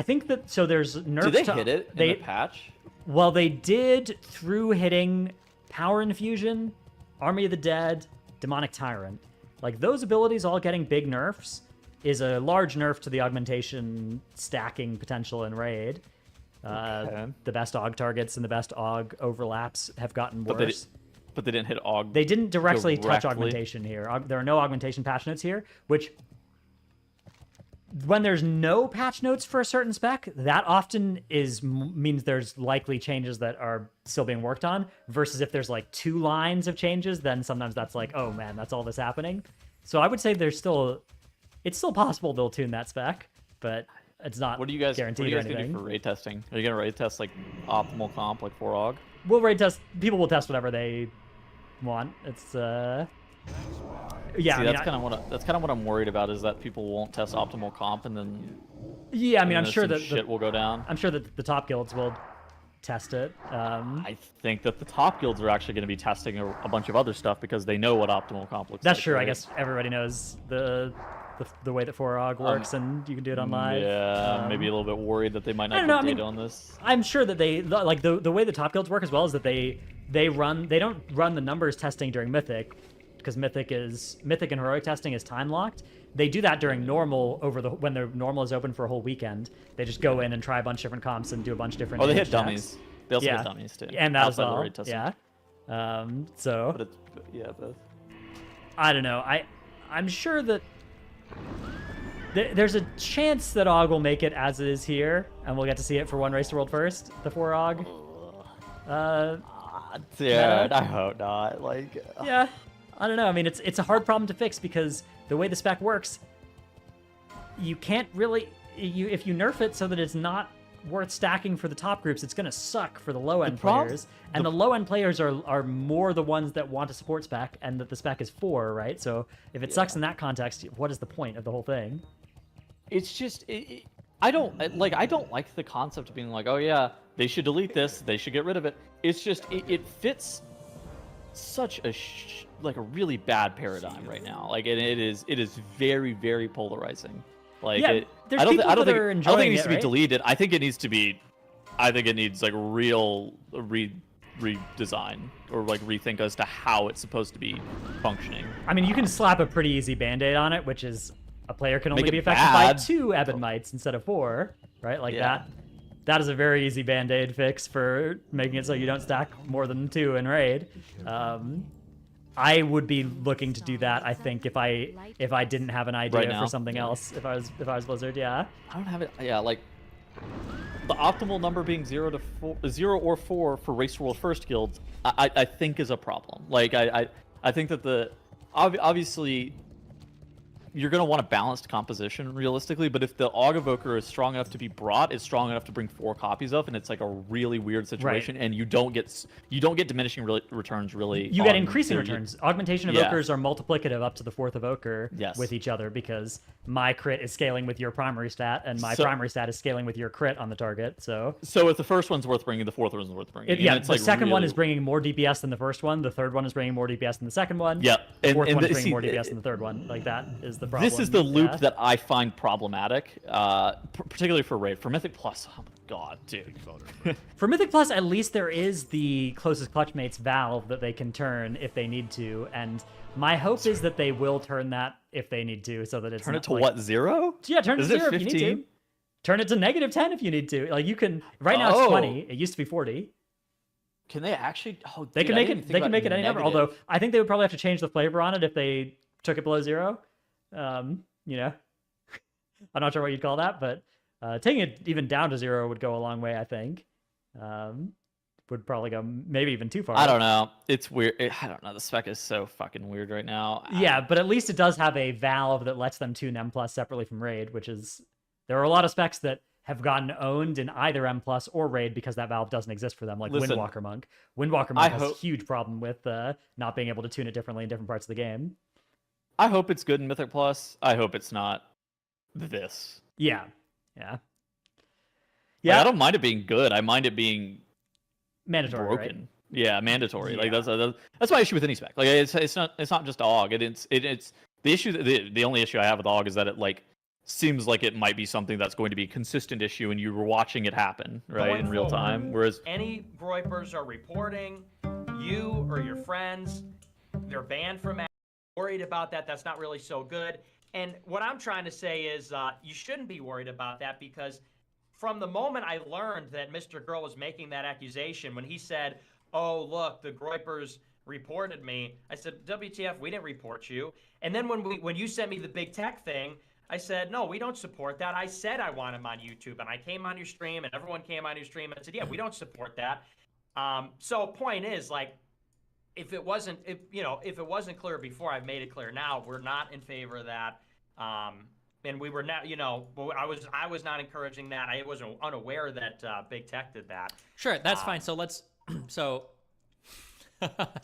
R: think that... So there's nerfs...
S: Did they hit it in the patch?
R: Well, they did through hitting Power Infusion, Army of the Dead, Demonic Tyrant. Like, those abilities all getting big nerfs is a large nerf to the augmentation stacking potential in Raid. The best AUG targets and the best AUG overlaps have gotten worse.
S: But they didn't hit AUG.
R: They didn't directly touch augmentation here. There are no augmentation patch notes here, which, when there's no patch notes for a certain spec, that often means there's likely changes that are still being worked on, versus if there's like 2 lines of changes, then sometimes that's like, oh man, that's all that's happening. So I would say it's still possible they'll tune that spec, but it's not guaranteed or anything. What are you guys going to do
S: for raid testing? Are you going to raid test like optimal comp, like 4 AUG?
R: We'll raid test. People will test whatever they want. It's yeah.
S: See, that's kind of what I'm worried about, is that people won't test optimal comp, and then
R: I'm sure that
S: shit will go down.
R: I'm sure that the top guilds will test it.
S: I think that the top guilds are actually going to be testing a bunch of other stuff because they know what optimal comp looks like.
R: That's true.
S: Right?
R: I guess everybody knows the the way that 4OG works, and you can do it on live.
S: Yeah, maybe a little bit worried that they might not get data on this.
R: I'm sure that they like the way the top guilds work as well is that they don't run the numbers testing during Mythic, because Mythic and Heroic testing is time locked. They do that during normal when the normal is open for a whole weekend. They just go in and try a bunch of different comps and do a bunch of different.
S: Oh, they hit
R: checks.
S: dummies. They also hit dummies too.
R: And that as
S: outside the
R: well.
S: raid testing.
R: Yeah. So.
S: But both.
R: I don't know. I'm sure that there's a chance that OG will make it as it is here, and we'll get to see it for one race to world first, the 4OG.
S: Dude, I hope not. Like.
R: Yeah. I don't know. I mean, it's a hard problem to fix because the way the spec works, you can't really if you nerf it so that it's not worth stacking for the top groups, it's gonna suck for the low end players. And the low end players are more the ones that want a support spec, and that the spec is for, right? So if it sucks in that context, what is the point of the whole thing?
S: It's just I don't like the concept of being like, oh yeah, they should delete this, they should get rid of it. It's just it fits such a like a really bad paradigm right now. Like it is very, very polarizing. Like
R: yeah,
S: I don't think it needs to be
R: right?
S: deleted. I think it needs like real redesign or like rethink as to how it's supposed to be functioning.
R: I mean, you can slap a pretty easy band-aid on it, which is a player can only
S: Make
R: be
S: it
R: affected
S: bad.
R: by 2 Ebon Mites instead of 4, right? Like that is a very easy band-aid fix for making it so you don't stack more than 2 in raid. I would be looking to do that, I think, if I didn't have an idea for something else. If I was Blizzard, yeah.
S: I don't have it. Yeah, like the optimal number being 0 or 4 for race to world first guilds, I think is a problem. Like I think that obviously you're going to want a balanced composition realistically, but if the Og Evoker is strong enough to be brought, it's strong enough to bring 4 copies of, and it's like a really weird situation, and you don't get diminishing returns really.
R: You get increasing returns. Augmentation Evokers are multiplicative up to the 4th Evoker with each other, because my crit is scaling with your primary stat, and my primary stat is scaling with your crit on the target. So
S: if the first one's worth bringing, the 4th one's worth bringing.
R: The second one is bringing more DPS than the first one. The third one is bringing more DPS than the second one.
S: Yeah,
R: the fourth one is bringing more DPS than the third one. Like that is the problem.
S: This is the loop that I find problematic, particularly for raid. For Mythic Plus, oh my god, dude.
R: For Mythic Plus, at least there is the closest clutch mates valve that they can turn if they need to, and my hope is that they will turn that if they need to, so that it's
S: turn it to
R: like,
S: what, 0?
R: Yeah, turn it to 0 if you need to. Turn it to -10 if you need to. Like you can. Right now it's 20. It used to be 40.
S: Can they actually? Oh,
R: they can make it. They can make it any number. Although I think they would probably have to change the flavor on it if they took it below 0. You know, I'm not sure what you'd call that, but taking it even down to 0 would go a long way, I think. Would probably go maybe even too far.
S: I don't know. It's weird. I don't know. The spec is so fucking weird right now.
R: Yeah, but at least it does have a valve that lets them tune M+ separately from raid, which is, there are a lot of specs that have gotten owned in either M+ or raid because that valve doesn't exist for them, like Windwalker Monk. Windwalker Monk has a huge problem with not being able to tune it differently in different parts of the game.
S: I hope it's good in Mythic Plus. I hope it's not this.
R: Yeah.
S: Like, I don't mind it being good. I mind it being
R: mandatory.
S: Broken.
R: Right?
S: Yeah, mandatory. Yeah. Like that's my issue with any spec. Like it's not just OG. It's the issue. The only issue I have with OG is that it like seems like it might be something that's going to be a consistent issue, and you were watching it happen right in real time. Whereas
U: any groypers are reporting you or your friends, they're banned from. Worried about that. That's not really so good. And what I'm trying to say is you shouldn't be worried about that, because from the moment I learned that Mr. Girl was making that accusation, when he said, oh, look, the groypers reported me, I said, WTF, we didn't report you. And then when you sent me the big tech thing, I said, no, we don't support that. I said I want him on YouTube, and I came on your stream, and everyone came on your stream, and I said, yeah, we don't support that. So point is, like, if it wasn't clear before, I've made it clear now. We're not in favor of that, and we were not. I was not encouraging that. I was unaware that Big Tech did that.
A: Sure, that's fine. So let's. So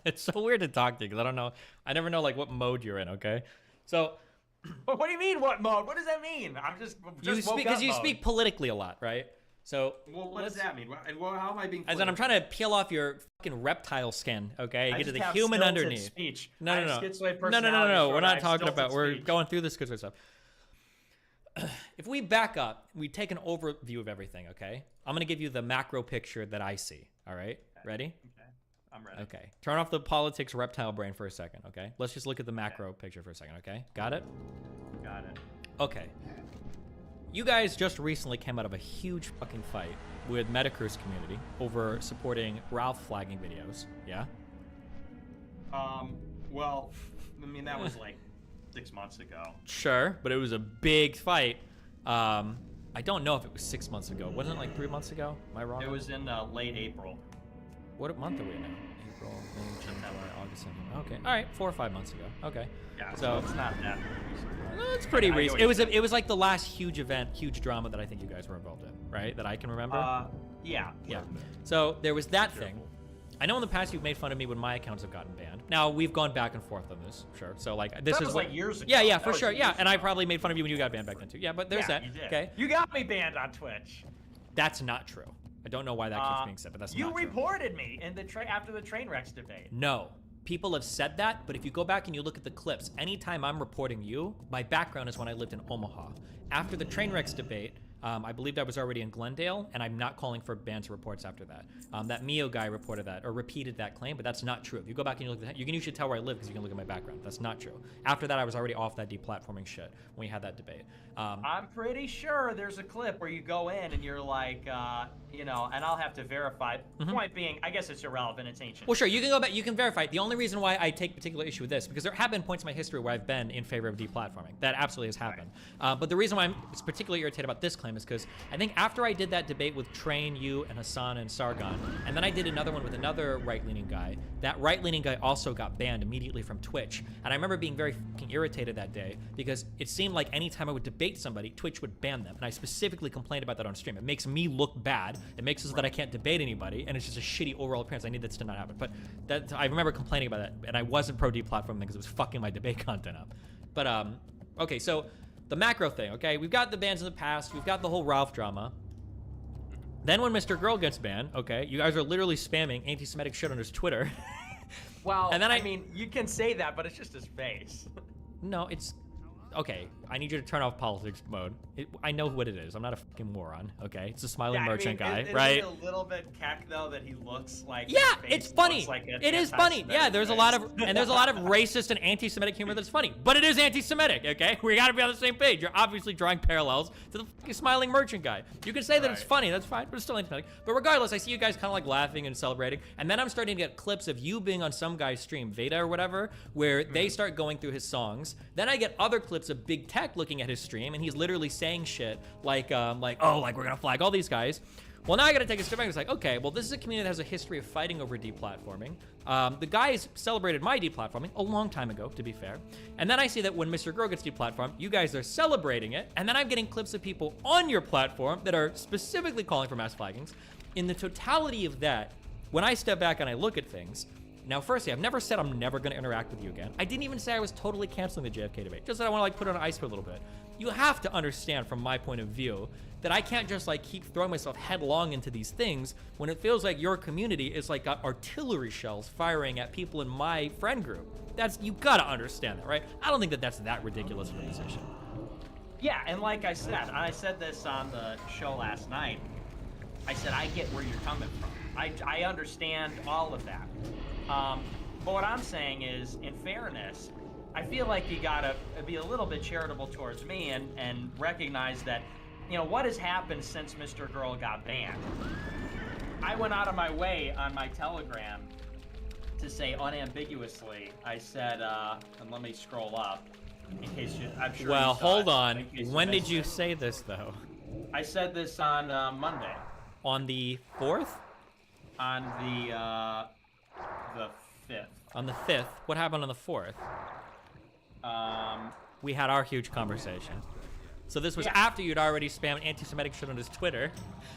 A: it's so weird to talk to you because I don't know. I never know like what mode you're in. Okay, so.
U: But what do you mean? What mode? What does that mean? I'm just
A: because you speak politically a lot, right? So
U: what does that mean? And how am I being?
A: As in, I'm trying to peel off your fucking reptile skin, okay? Get to the human underneath.
U: Speech.
A: No. We're not talking about. We're going through this good stuff. if we back up, we take an overview of everything, okay? I'm gonna give you the macro picture that I see. All right, ready?
U: Okay, I'm ready.
A: Okay, turn off the politics reptile brain for a second, okay? Let's just look at the macro picture for a second, okay? Got it?
U: Got it.
A: Okay. You guys just recently came out of a huge fucking fight with Metacruise community over supporting Ralph flagging videos, yeah?
U: Well, I mean, that was like 6 months ago.
A: Sure, but it was a big fight. I don't know if it was 6 months ago. Wasn't it like 3 months ago? Am I wrong?
U: It was in late April.
A: What month are we in now? April, May, June, July, August, September. Okay, all right, 4 or 5 months ago. Okay.
U: Yeah, so it's not that recent.
A: No, it's pretty recent. It was like the last huge event, huge drama that I think you guys were involved in, right? That I can remember.
U: Yeah.
A: Yeah. So there was that thing. I know in the past you've made fun of me when my accounts have gotten banned. Now we've gone back and forth on this, sure. So like this
U: That
A: is
U: was
A: what,
U: like years ago.
A: Yeah,
U: That
A: for
U: was
A: sure.
U: years
A: Yeah, and I probably made fun of you when you got banned back then too. Yeah, but there's
U: Yeah,
A: that.
U: you did.
A: Okay.
U: You got me banned on Twitch.
A: That's not true. I don't know why that keeps being said, but that's
U: you
A: not true.
U: reported me in the after the train wrecks debate.
A: No. People have said that, but if you go back and you look at the clips, anytime I'm reporting you, my background is when I lived in Omaha. After the train wrecks debate, I believed I was already in Glendale, and I'm not calling for bans or reports after that. That Mio guy reported that, or repeated that claim, but that's not true. If you go back and you look at that, you should tell where I live because you can look at my background. That's not true. After that, I was already off that deplatforming shit when we had that debate.
U: I'm pretty sure there's a clip where you go in and you're like, you know, and I'll have to verify. Point being, I guess it's irrelevant. It's ancient.
A: Well, sure, you can go back, you can verify it. The only reason why I take particular issue with this, because there have been points in my history where I've been in favor of deplatforming. That absolutely has happened. But the reason why I'm particularly irritated about this claim is because I think after I did that debate with Train, you, and Hassan and Sargon, and then I did another one with another right-leaning guy, that right-leaning guy also got banned immediately from Twitch. And I remember being very fucking irritated that day because it seemed like anytime I would debate somebody, Twitch would ban them. And I specifically complained about that on stream. It makes me look bad. It makes it so that I can't debate anybody, and it's just a shitty overall appearance. I need that to not happen. But that I remember complaining about that, and I wasn't pro deplatforming because it was fucking my debate content up. But okay, so the macro thing, okay? We've got the bans in the past. We've got the whole Ralph drama. Then when Mr. Girl gets banned, okay, you guys are literally spamming anti-Semitic shit on his Twitter.
U: Well,
A: and then
U: I mean, you can say that, but it's just his face.
A: No, it's... Okay, I need you to turn off politics mode. I know what it is. I'm not a fucking moron, okay? It's a smiling merchant guy, right?
U: Is it a little bit cack, though, that he looks like...
A: Yeah, it's funny.
U: Like
A: it is funny. Yeah, there's a lot of... And there's a lot of racist and anti-Semitic humor that's funny. But it is anti-Semitic, okay? We gotta be on the same page. You're obviously drawing parallels to the fucking smiling merchant guy. You can say that it's funny, that's fine, but it's still anti-Semitic. But regardless, I see you guys kind of like laughing and celebrating. And then I'm starting to get clips of you being on some guy's stream, Veda or whatever, where they start going through his songs. Then I get other clips of Big Tech looking at his stream, and he's literally saying shit like we're gonna flag all these guys. Well, now I gotta take a step back. It's like, okay, well, this is a community that has a history of fighting over deplatforming. The guys celebrated my deplatforming a long time ago, to be fair. And then I see that when Mr. Girl gets deplatformed, you guys are celebrating it. And then I'm getting clips of people on your platform that are specifically calling for mass flaggings. In the totality of that, when I step back and I look at things, now, firstly, I've never said I'm never going to interact with you again. I didn't even say I was totally canceling the JFK debate. Just that I want to like put it on ice for a little bit. You have to understand from my point of view that I can't just like keep throwing myself headlong into these things when it feels like your community is like got artillery shells firing at people in my friend group. You gotta understand that, right? I don't think that that's that ridiculous of a position.
U: Yeah, and like I said this on the show last night. I said, I get where you're coming from. I understand all of that. But what I'm saying is, in fairness, I feel like you gotta be a little bit charitable towards me and recognize that, you know, what has happened since Mr. Girl got banned. I went out of my way on my Telegram to say unambiguously, I said, and let me scroll up, in case I'm sure
A: well,
U: you saw
A: hold
U: it,
A: on.
U: in case you
A: When did
U: missed
A: you
U: it.
A: say this, though?
U: I said this on Monday.
A: On the 4th?
U: On the 5th.
A: On the 5th? What happened on the 4th? We had our huge conversation. So this was after you'd already spammed anti-Semitic shit on his Twitter,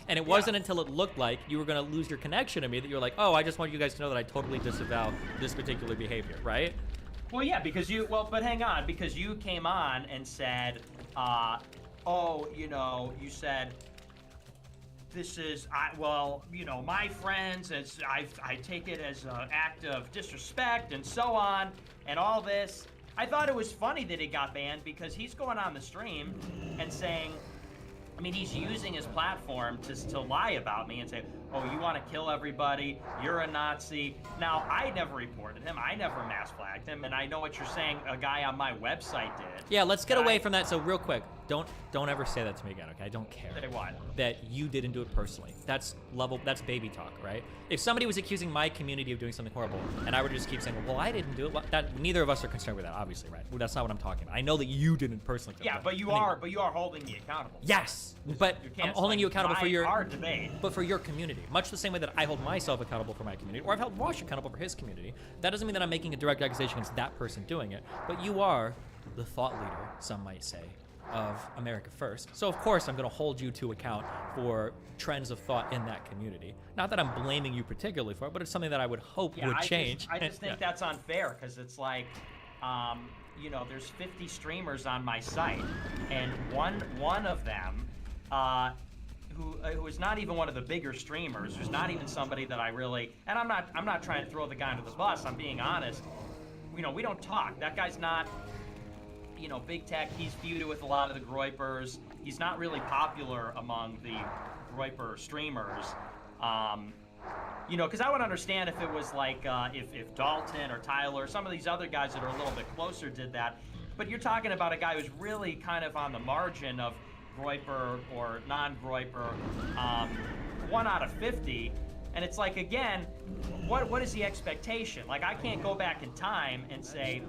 A: and it wasn't until it looked like you were gonna lose your connection to me that you were like, oh, I just want you guys to know that I totally disavow this particular behavior, right?
U: Well, yeah, because but hang on, because you came on and said, oh, you know, you said, this is, well, you know, my friends, I take it as an act of disrespect and so on, and all this. I thought it was funny that he got banned because he's going on the stream and saying, I mean, he's using his platform to lie about me and say, oh, you want to kill everybody, you're a Nazi. Now, I never reported him, I never mass flagged him, and I know what you're saying a guy on my website did.
A: Yeah, let's get away from that. So real quick, don't ever say that to me again, okay? I don't care.
U: Say what?
A: That you didn't do it personally. That's baby talk, right? If somebody was accusing my community of doing something horrible, and I would just keep saying, well, I didn't do it, that neither of us are concerned with that, obviously, right? Well, that's not what I'm talking about. I know that you didn't personally do
U: Yeah,
A: it.
U: but you are holding me accountable.
A: Yes, but I'm holding you accountable for your
U: our debate.
A: But for your community, much the same way that I hold myself accountable for my community, or I've held Wash accountable for his community. That doesn't mean that I'm making a direct accusation against that person doing it, but you are the thought leader, some might say, of America First. So of course I'm going to hold you to account for trends of thought in that community. Not that I'm blaming you particularly for it, but it's something that I would hope would change.
U: I just think that's unfair because it's like, you know, there's 50 streamers on my site, and one of them, who is not even one of the bigger streamers, who's not even somebody that I really, and I'm not trying to throw the guy under the bus. I'm being honest. You know, we don't talk. That guy's not, you know, big tech. He's feuded with a lot of the Groypers. He's not really popular among the Groyper streamers. You know, because I would understand if it was like if Dalton or Tyler, some of these other guys that are a little bit closer did that. But you're talking about a guy who's really kind of on the margin of Groyper or non-Groyper, 1 out of 50. And it's like, again, what is the expectation? Like, I can't go back in time and say,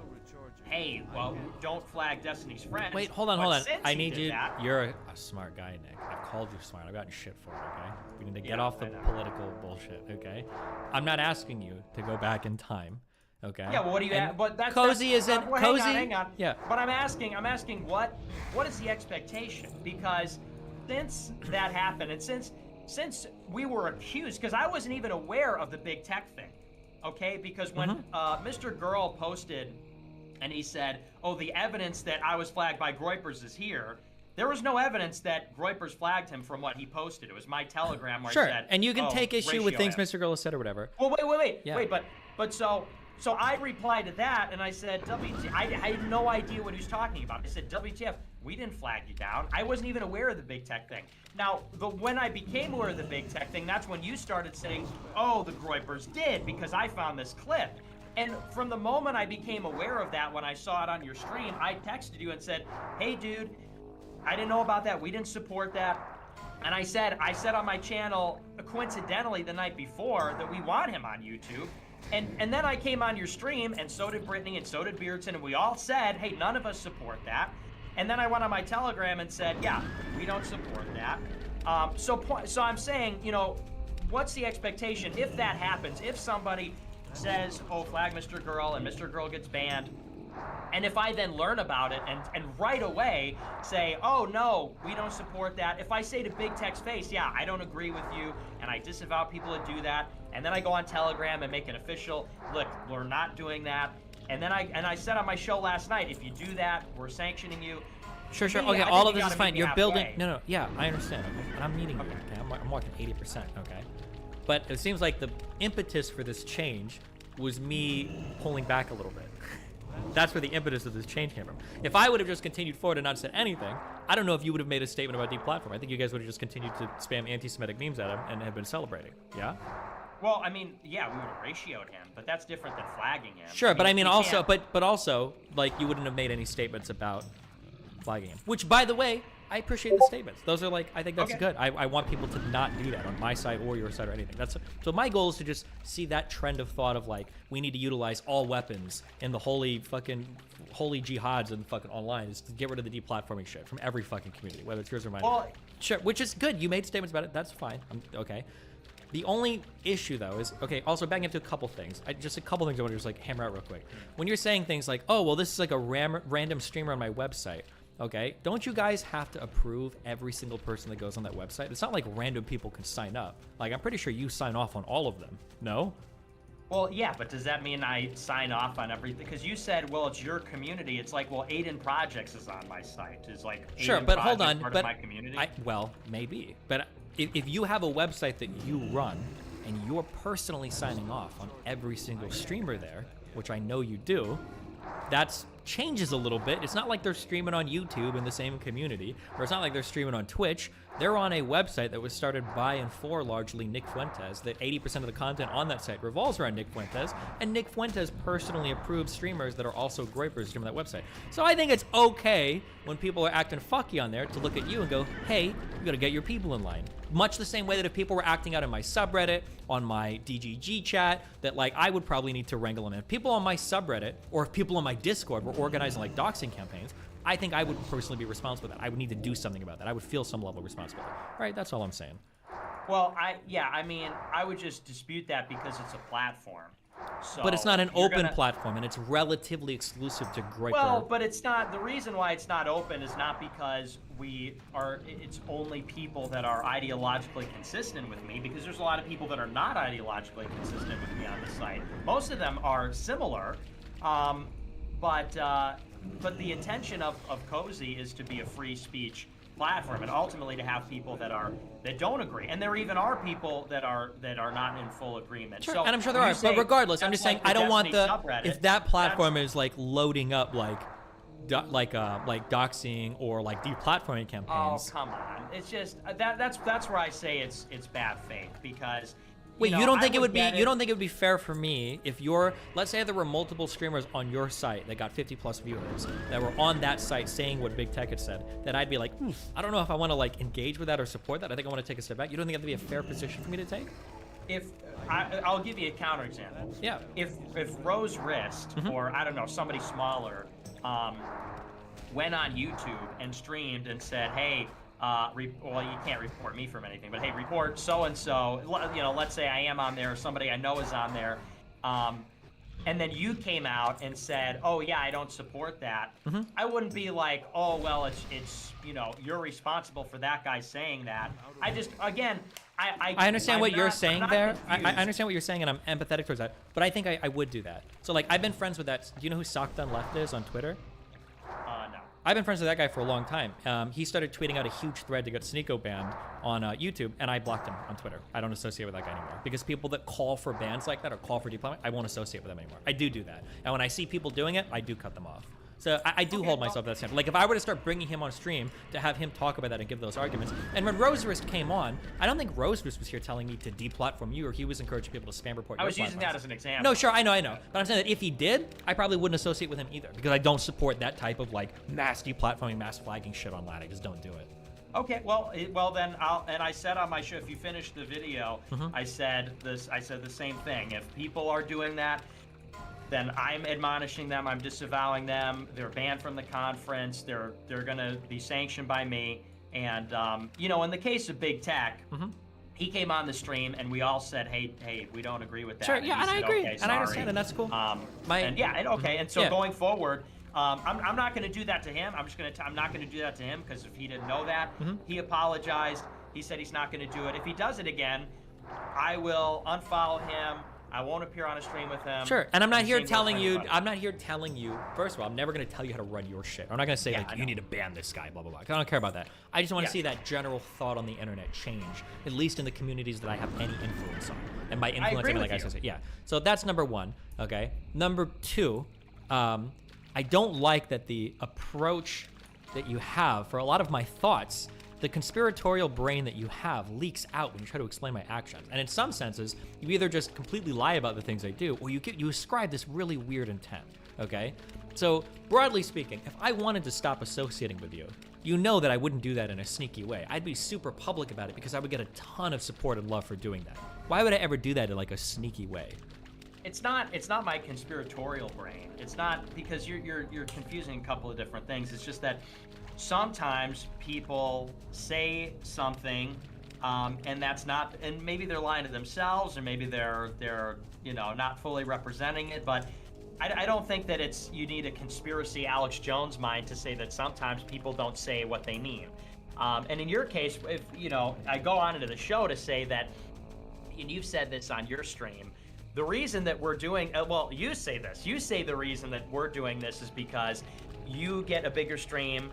U: hey, well, don't flag Destiny's friends.
A: Wait, hold on. I need you.
U: That,
A: you're a smart guy, Nick. I've called you smart. I've gotten shit for it, okay? We need to get off the political bullshit, okay? I'm not asking you to go back in time, okay?
U: Yeah, well, what do you? But that's
A: Cozy isn't
U: well,
A: Cozy.
U: Hang on.
A: Yeah.
U: But I'm asking what is the expectation? Because since that happened, and since we were accused, because I wasn't even aware of the big tech thing, okay? Because when Mr. Girl posted, and he said, oh, the evidence that I was flagged by Groypers is here. There was no evidence that Groypers flagged him from what he posted. It was my Telegram where
A: Sure,
U: he said,
A: and you can
U: oh,
A: take issue with things
U: him.
A: Mr. Girl has said or whatever.
U: Well, wait,
A: Yeah.
U: but so I replied to that, and I said, I had no idea what he was talking about. I said, WTF, we didn't flag you down. I wasn't even aware of the big tech thing. Now, when I became aware of the big tech thing, that's when you started saying, oh, the Groypers did, because I found this clip. And from the moment I became aware of that, when I saw it on your stream, I texted you and said, hey, dude, I didn't know about that. We didn't support that. And I said on my channel, coincidentally, the night before, that we want him on YouTube. And then I came on your stream, and so did Brittany, and so did Beardson, and we all said, hey, none of us support that. And then I went on my Telegram and said, yeah, we don't support that. So I'm saying, you know, what's the expectation if that happens? If somebody says, oh, flag Mr. Girl, and Mr. Girl gets banned, and if I then learn about it and right away say, oh, no, we don't support that. If I say to Big Tech's face, yeah, I don't agree with you, and I disavow people that do that, and then I go on Telegram and make an official, look, we're not doing that. And then I said on my show last night, if you do that, we're sanctioning you.
A: Sure.
U: Me,
A: Okay,
U: I
A: all
U: think
A: of
U: you
A: this is
U: gotta
A: fine.
U: meet me
A: You're building.
U: halfway.
A: No. Yeah, I understand. Okay? And I'm meeting you. Okay, I'm walking 80%. Okay, but it seems like the impetus for this change was me pulling back a little bit. That's where the impetus of this change came from. If I would have just continued forward and not said anything, I don't know if you would have made a statement about deplatform. I think you guys would have just continued to spam anti-Semitic memes at him and have been celebrating. Yeah.
U: Well, I mean, yeah, we would have ratioed him, but that's different than flagging him.
A: Sure, but I mean
U: we
A: also,
U: can't-
A: but also, like, you wouldn't have made any statements about flagging him. Which, by the way, I appreciate the statements. Those are like, I think that's
U: Okay.
A: good. I want people to not do that on my side or your side or anything. So my goal is to just see that trend of thought of like, we need to utilize all weapons in the holy jihads and fucking online is to get rid of the deplatforming shit from every fucking community, whether it's yours or mine.
U: Well,
A: sure, which is good. You made statements about it. That's fine. Okay. The only issue, though, is, okay, also backing up to a couple things. Just a couple things I want to just, like, hammer out real quick. When you're saying things like, oh, well, this is like a random streamer on my website, okay, don't you guys have to approve every single person that goes on that website? It's not like random people can sign up. Like, I'm pretty sure you sign off on all of them. No?
U: Well, yeah, but does that mean I sign off on everything? Because you said, well, it's your community. It's like, well, Aiden Projects is on my site. Is like,
A: Sure,
U: Aiden
A: but hold
U: Projects
A: on.
U: part
A: But
U: of my community?
A: well, maybe. But if you have a website that you run and you're personally signing off on every single streamer there, which I know you do, that's changes a little bit. It's not like they're streaming on YouTube in the same community, or it's not like they're streaming on Twitch. They're on a website that was started by and for largely Nick Fuentes, that 80% of the content on that site revolves around Nick Fuentes, and Nick Fuentes personally approves streamers that are also groypers streaming that website. So I think it's okay when people are acting fucky on there to look at you and go, hey, you gotta get your people in line. Much the same way that if people were acting out in my subreddit, on my DGG chat, that like I would probably need to wrangle them in. If people on my subreddit, or if people on my Discord were organizing like doxing campaigns, I think I would personally be responsible for that. I would need to do something about that. I would feel some level of responsibility. Right, that's all I'm saying.
U: Well, I mean, I would just dispute that because it's a platform. So
A: but it's not an open platform, and it's relatively exclusive to Groyper.
U: Well, but it's not. The reason why it's not open is not because it's only people that are ideologically consistent with me, because there's a lot of people that are not ideologically consistent with me on the site. Most of them are similar, but the intention of Cozy is to be a free speech platform, and ultimately to have people that don't agree, and there even are people that are not in full agreement.
A: Sure,
U: so
A: and I'm sure there are, but regardless, I'm just saying I don't want if that platform
U: that's,
A: is like loading up like doxing or like deplatforming campaigns.
U: Oh come on, it's just that's where I say it's bad faith, because.
A: Wait, you don't think it would be fair for me if let's say there were multiple streamers on your site that got 50+ viewers that were on that site saying what Big Tech had said, that I'd be like, I don't know if I want to like engage with that or support that. I think I want to take a step back. You don't think that'd be a fair position for me to take?
U: If I'll give you a counterexample.
A: Yeah.
U: If Rose Wrist or I don't know, somebody smaller went on YouTube and streamed and said, hey, well, you can't report me from anything, but hey, report so-and-so, let's say I am on there, or somebody I know is on there, and then you came out and said, oh yeah, I don't support that, I wouldn't be like, oh, well, it's you're responsible for that guy saying that. I just, again, I
A: understand what you're saying there. I understand what you're saying, and I'm empathetic towards that, but I think I would do that. So, like, I've been friends with that. Do you know who Sockdone Left is on Twitter?
U: No.
A: I've been friends with that guy for a long time. He started tweeting out a huge thread to get Sneeko banned on YouTube, and I blocked him on Twitter. I don't associate with that guy anymore, because people that call for bans like that or call for deployment, I won't associate with them anymore. I do that. And when I see people doing it, I do cut them off. So I do hold myself to that standard. Like, if I were to start bringing him on stream to have him talk about that and give those arguments, and when Roserist came on, I don't think Roserist was here telling me to deplatform you, or he was encouraging people to spam report.
U: I was using that as an example.
A: No, sure, I know. But I'm saying that if he did, I probably wouldn't associate with him either, because I don't support that type of like mass deplatforming, mass flagging shit online. I just don't do it.
U: Okay, well then I said on my show, if you finish the video, I said the same thing. If people are doing that, then I'm admonishing them, I'm disavowing them, they're banned from the conference, they're gonna be sanctioned by me, and in the case of Big Tech, he came on the stream and we all said, hey, we don't agree with that.
A: Sure, yeah, and I agree,
U: okay,
A: and I understand, and that's cool.
U: And so going forward, I'm not gonna do that to him. I'm not gonna do that to him, because if he didn't know that, he apologized. He said he's not gonna do it. If he does it again, I will unfollow him. I won't appear on a stream with him.
A: Sure, and I'm not here telling you. First of all, I'm never going to tell you how to run your shit. I'm not going to say you need to ban this guy, blah blah blah. I don't care about that. I just want to see that general thought on the internet change, at least in the communities that I have any influence on. And by influence, I mean, like I said, yeah. So that's number one. Okay. Number two, I don't like that the approach that you have for a lot of my thoughts. The conspiratorial brain that you have leaks out when you try to explain my actions. And in some senses, you either just completely lie about the things I do, or you ascribe this really weird intent, okay? So, broadly speaking, if I wanted to stop associating with you, you know that I wouldn't do that in a sneaky way. I'd be super public about it, because I would get a ton of support and love for doing that. Why would I ever do that in like a sneaky way?
U: It's not my conspiratorial brain. It's not, because you're confusing a couple of different things. It's just that sometimes people say something, and that's not, and maybe they're lying to themselves, or maybe they're not fully representing it. But I don't think that you need a conspiracy Alex Jones mind to say that sometimes people don't say what they mean. And in your case, if I go on into the show to say that, and you've said this on your stream, the reason that we're doing, you say this. You say the reason that we're doing this is because you get a bigger stream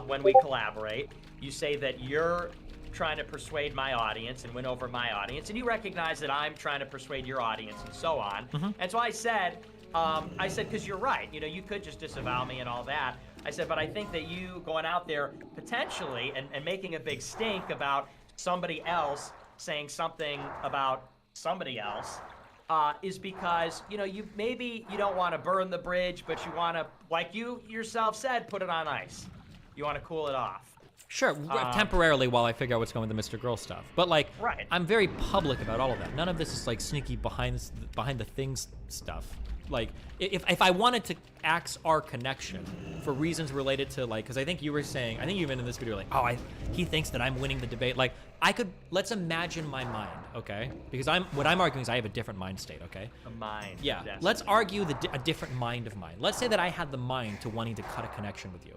U: when we collaborate. You say that you're trying to persuade my audience and win over my audience, and you recognize that I'm trying to persuade your audience, and so on. And so I said, I said, because you're right. You know, you could just disavow me and all that. I said, but I think that you going out there potentially and making a big stink about somebody else saying something about somebody else is because, you know, you don't want to burn the bridge, but you want to, like you yourself said, put it on ice. You want to cool it off.
A: Sure, temporarily while I figure out what's going with the Mr. Girl stuff. But like,
U: right.
A: I'm very public about all of that. None of this is like sneaky behind the things stuff. Like, if I wanted to axe our connection for reasons related to like, because I think you were saying, I think you've been in this video like, oh, he thinks that I'm winning the debate. Like, let's imagine my mind, okay? Because what I'm arguing is I have a different mind state, okay?
U: A mind.
A: Yeah.
U: Yes.
A: Let's argue a different mind of mine. Let's say that I had the mind to wanting to cut a connection with you.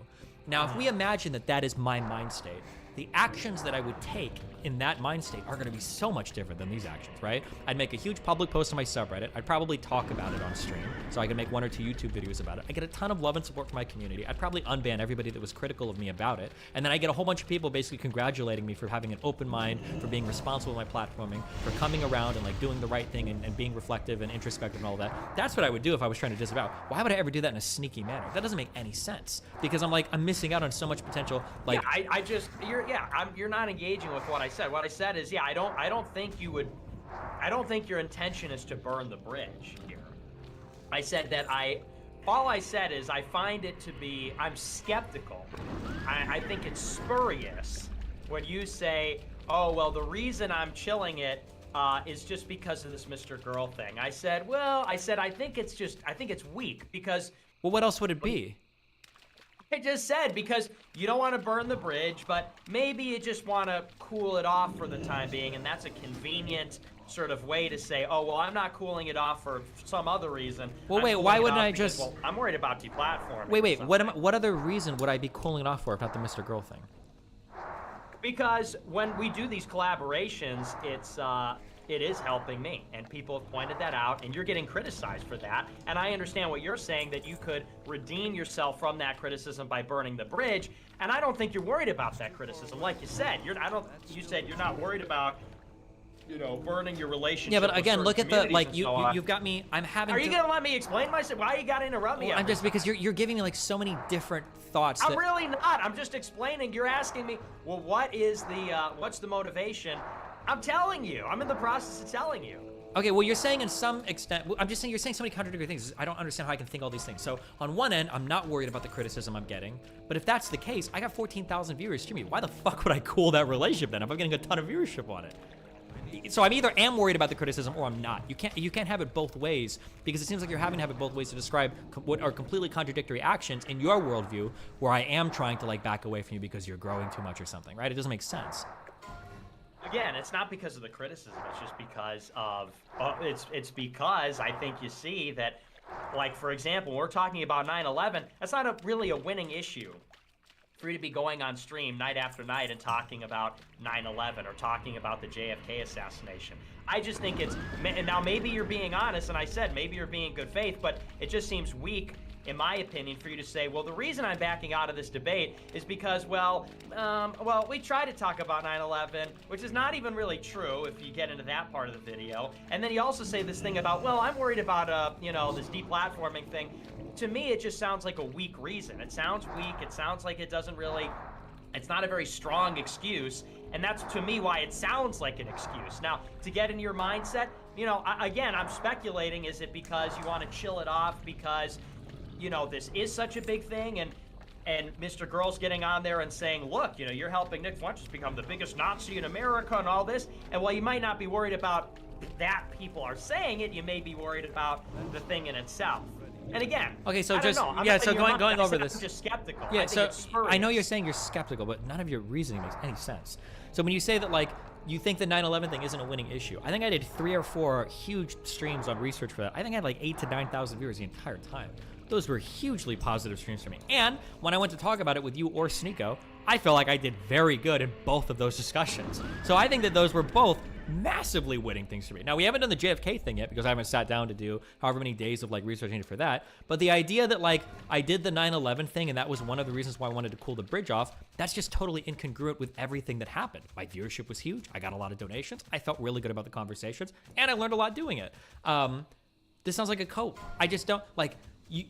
A: Now, if we imagine that is my mind state, the actions that I would take in that mind state are going to be so much different than these actions, right? I'd make a huge public post on my subreddit. I'd probably talk about it on stream, so I could make 1 or 2 YouTube videos about it. I get a ton of love and support from my community. I'd probably unban everybody that was critical of me about it, and then I get a whole bunch of people basically congratulating me for having an open mind, for being responsible with my platforming, for coming around and like doing the right thing and being reflective and introspective and all that. That's what I would do if I was trying to disavow. Why would I ever do that in a sneaky manner? That doesn't make any sense, because I'm missing out on so much potential. Like,
U: yeah, you're not engaging with what I said. What I said is, yeah, I don't think your intention is to burn the bridge here. I said that all I said is I find it to be, I'm skeptical. I think it's spurious when you say, oh, well, the reason I'm chilling it is just because of this Mr. Girl thing. I said, I think it's weak because...
A: Well, what else would it be?
U: I just said, because you don't want to burn the bridge, but maybe you just want to cool it off for the time being, and that's a convenient sort of way to say, oh, well, I'm not cooling it off for some other reason.
A: Well, wait, why wouldn't I just...
U: Well, I'm worried about deplatforming.
A: Wait, what other reason would I be cooling it off for if not the Mr. Girl thing?
U: Because when we do these collaborations, it is helping me, and people have pointed that out, and you're getting criticized for that. And I understand what you're saying, that you could redeem yourself from that criticism by burning the bridge. And I don't think you're worried about that criticism. Like you said, you said you're not worried about, you know, burning your relationship.
A: Yeah, but again, look at the
U: you've
A: got me. I'm having.
U: Are you gonna let me explain myself? Why you gotta interrupt me?
A: I'm just because you're giving me like so many different thoughts.
U: I'm really not. I'm just explaining. You're asking me, well, what's the motivation? I'm telling you. I'm in the process of telling you.
A: Okay, well, you're saying in some extent, I'm just saying you're saying so many contradictory things. I don't understand how I can think all these things. So on one end, I'm not worried about the criticism I'm getting. But if that's the case, I got 14,000 viewers streaming. Why the fuck would I cool that relationship then if I'm getting a ton of viewership on it? So I'm either am worried about the criticism or I'm not. You can't have it both ways, because it seems like you're having to have it both ways to describe what are completely contradictory actions in your worldview, where I am trying to like back away from you because you're growing too much or something, right? It doesn't make sense.
U: Again, it's not because of the criticism. It's just because of it's because I think you see that, like, for example, we're talking about 9/11. That's not really a winning issue for you to be going on stream night after night and talking about 9/11 or talking about the JFK assassination. I just think it's, now maybe you're being honest, and I said maybe you're being good faith, but it just seems weak, in my opinion, for you to say, well, the reason I'm backing out of this debate is because, well, we tried to talk about 9/11, which is not even really true if you get into that part of the video. And then you also say this thing about, well, I'm worried about, this deplatforming thing. To me, it just sounds like a weak reason. It sounds weak. It sounds like it doesn't really, it's not a very strong excuse. And that's, to me, why it sounds like an excuse. Now, to get into your mindset, again, I'm speculating, is it because you want to chill it off because, this is such a big thing, and Mr. Girl's getting on there and saying, look, you're helping Nick Fuentes become the biggest Nazi in America and all this. And while you might not be worried about that people are saying it, you may be worried about the thing in itself. And again,
A: okay, so
U: going
A: over this.
U: I'm just skeptical.
A: Yeah,
U: so
A: I know you're saying you're skeptical, but none of your reasoning makes any sense. So when you say that, like, you think the 9/11 thing isn't a winning issue, I think I did 3 or 4 huge streams on research for that. I think I had like 8,000 to 9,000 viewers the entire time. Those were hugely positive streams for me. And when I went to talk about it with you or Sneeko, I felt like I did very good in both of those discussions. So I think that those were both massively winning things for me. Now, we haven't done the JFK thing yet because I haven't sat down to do however many days of like researching for that. But the idea that like I did the 9/11 thing and that was one of the reasons why I wanted to cool the bridge off, that's just totally incongruent with everything that happened. My viewership was huge. I got a lot of donations. I felt really good about the conversations and I learned a lot doing it. This sounds like a cope. I just don't like you.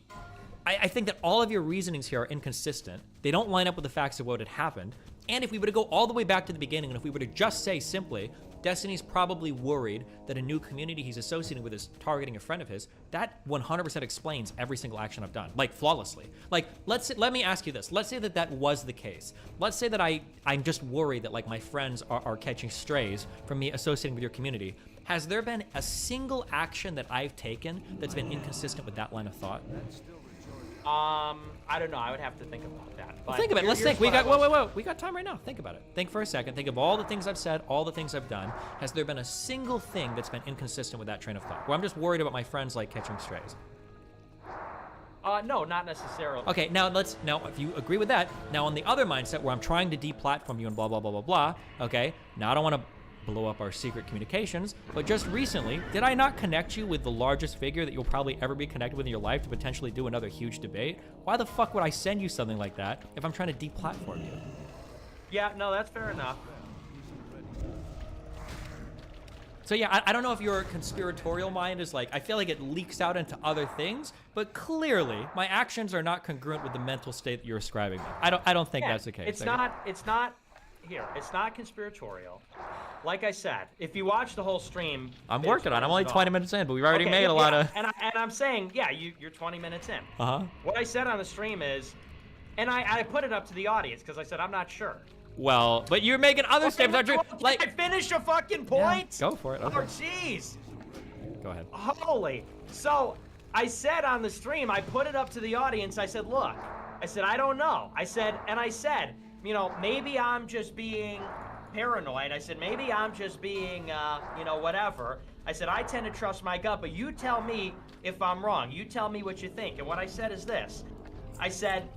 A: I think that all of your reasonings here are inconsistent. They don't line up with the facts of what had happened. And if we were to go all the way back to the beginning, and if we were to just say simply, Destiny's probably worried that a new community he's associating with is targeting a friend of his, that 100% explains every single action I've done, like flawlessly. Like, let me ask you this. Let's say that that was the case. Let's say that I'm just worried that like my friends are catching strays from me associating with your community. Has there been a single action that I've taken that's been inconsistent with that line of thought?
U: I don't know. I would have to think about that.
A: Well, think of it. Let's think. We got whoa. We got time right now. Think about it. Think for a second. Think of all the things I've said, all the things I've done. Has there been a single thing that's been inconsistent with that train of thought? Where I'm just worried about my friends like catching strays.
U: No, not necessarily.
A: Okay, now if you agree with that, now on the other mindset where I'm trying to deplatform you and blah blah blah blah blah. Okay, now I don't want to blow up our secret communications, but just recently, did I not connect you with the largest figure that you'll probably ever be connected with in your life to potentially do another huge debate? Why the fuck would I send you something like that if I'm trying to deplatform you?
U: Yeah, no, that's fair enough.
A: So yeah, I don't know if your conspiratorial mind is like, I feel like it leaks out into other things, but clearly my actions are not congruent with the mental state that you're ascribing me. I don't think that's the case.
U: It's not conspiratorial. Like I said, if you watch the whole stream,
A: I'm working on it. I'm only 20 minutes in, but we've already made a lot of...
U: And I'm saying, yeah, you're 20 minutes in.
A: Uh-huh.
U: What I said on the stream is, and I put it up to the audience because I said, I'm not sure.
A: Well, but you're making other statements.
U: Like, I finish a fucking point?
A: Yeah, go for it. Okay.
U: Oh, jeez.
A: Go ahead.
U: Holy. So, I said on the stream, I put it up to the audience. I said, look, I said, I don't know. I said, you know, maybe I'm just being paranoid. I said, maybe I'm just being, you know, whatever. I said, I tend to trust my gut, but you tell me if I'm wrong. You tell me what you think. And what I said is this. I said,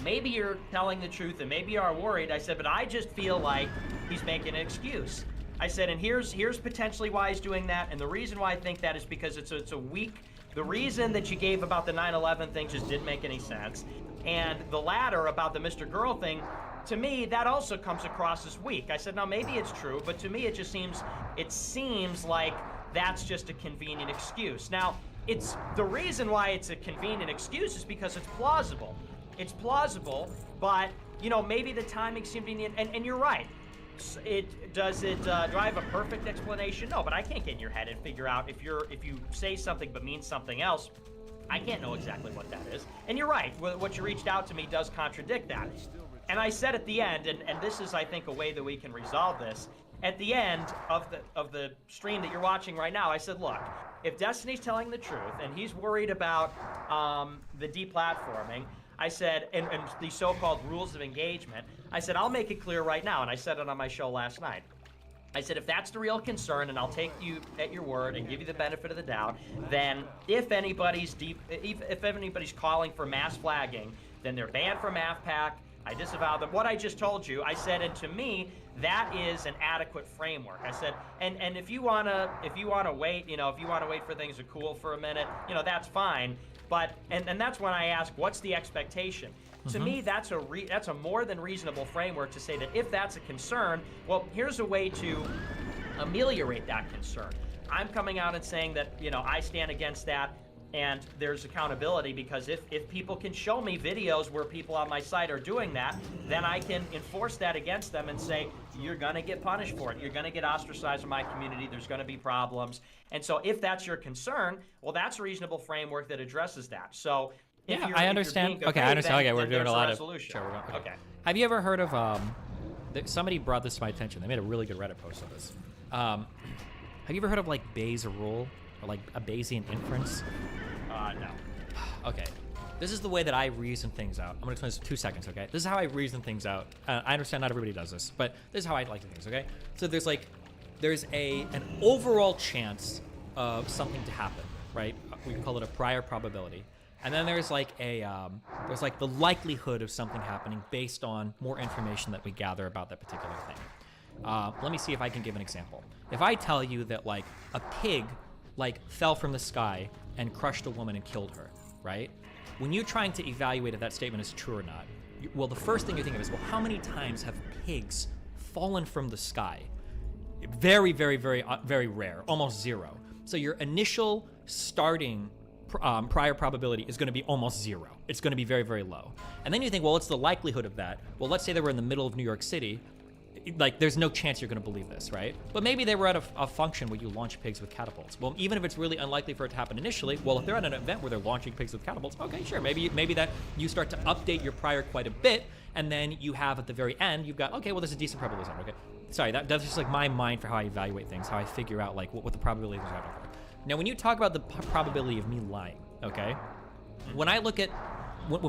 U: maybe you're telling the truth and maybe you are worried. I said, but I just feel like he's making an excuse. I said, and here's potentially why he's doing that. And the reason why I think that is because it's a weak, the reason that you gave about the 9/11 thing just didn't make any sense. And the latter about the Mr. Girl thing, to me, that also comes across as weak. I said, now maybe it's true, but to me it just seems like that's just a convenient excuse. Now, it's the reason why it's a convenient excuse is because it's plausible. It's plausible, but you know, maybe the timing's convenient, and you're right. Does it drive a perfect explanation? No, but I can't get in your head and figure out if you say something but mean something else. I can't know exactly what that is. And you're right, what you reached out to me does contradict that. And I said at the end, and this is, I think, a way that we can resolve this. At the end of the stream that you're watching right now, I said, look, if Destiny's telling the truth and he's worried about the deplatforming, I said, and the so-called rules of engagement, I said, I'll make it clear right now, and I said it on my show last night. I said, if that's the real concern, and I'll take you at your word and give you the benefit of the doubt, then if anybody's calling for mass flagging, then they're banned from AFPAC. I disavow them. What I just told you, I said, and to me, that is an adequate framework. I said, and if you wanna wait, you know, if you wanna wait for things to cool for a minute, you know, that's fine. But and that's when I ask, what's the expectation? To me, that's a more than reasonable framework to say that if that's a concern, well, here's a way to ameliorate that concern. I'm coming out and saying that, you know, I stand against that, and there's accountability, because if people can show me videos where people on my site are doing that, then I can enforce that against them and say, you're gonna get punished for it. You're gonna get ostracized in my community. There's gonna be problems. And so if that's your concern, well, that's a reasonable framework that addresses that. So if
A: yeah,
U: you're,
A: I understand.
U: Okay,
A: I understand. Okay, we're
U: then
A: doing a lot of.
U: resolution.
A: Sure,
U: Okay.
A: Have you ever heard of somebody brought this to my attention. They made a really good Reddit post on this. Have you ever heard of like Bayes' rule or like a Bayesian inference?
U: No.
A: Okay. This is the way that I reason things out. I'm gonna explain this in 2 seconds, okay? This is how I reason things out. I understand not everybody does this, but this is how I like to do things, okay? So there's an overall chance of something to happen, right? We call it a prior probability. And then there's like the likelihood of something happening based on more information that we gather about that particular thing. Let me see if I can give an example. If I tell you that like a pig like fell from the sky and crushed a woman and killed her, right? When you're trying to evaluate if that statement is true or not, well, the first thing you think of is, well, how many times have pigs fallen from the sky? Very, very, very, very rare, almost zero. So your initial starting prior probability is going to be almost zero. It's going to be very, very low. And then you think, well, what's the likelihood of that? Well, let's say they were in the middle of New York City. Like, there's no chance you're going to believe this, right? But maybe they were at a function where you launch pigs with catapults. Well, even if it's really unlikely for it to happen initially, well, if they're at an event where they're launching pigs with catapults, okay, sure. Maybe that you start to update your prior quite a bit, and then you have at the very end, you've got, okay, well, there's a decent probability. Okay, sorry, that's just like my mind for how I evaluate things, how I figure out like what the probability is. Now, when you talk about the probability of me lying, okay, when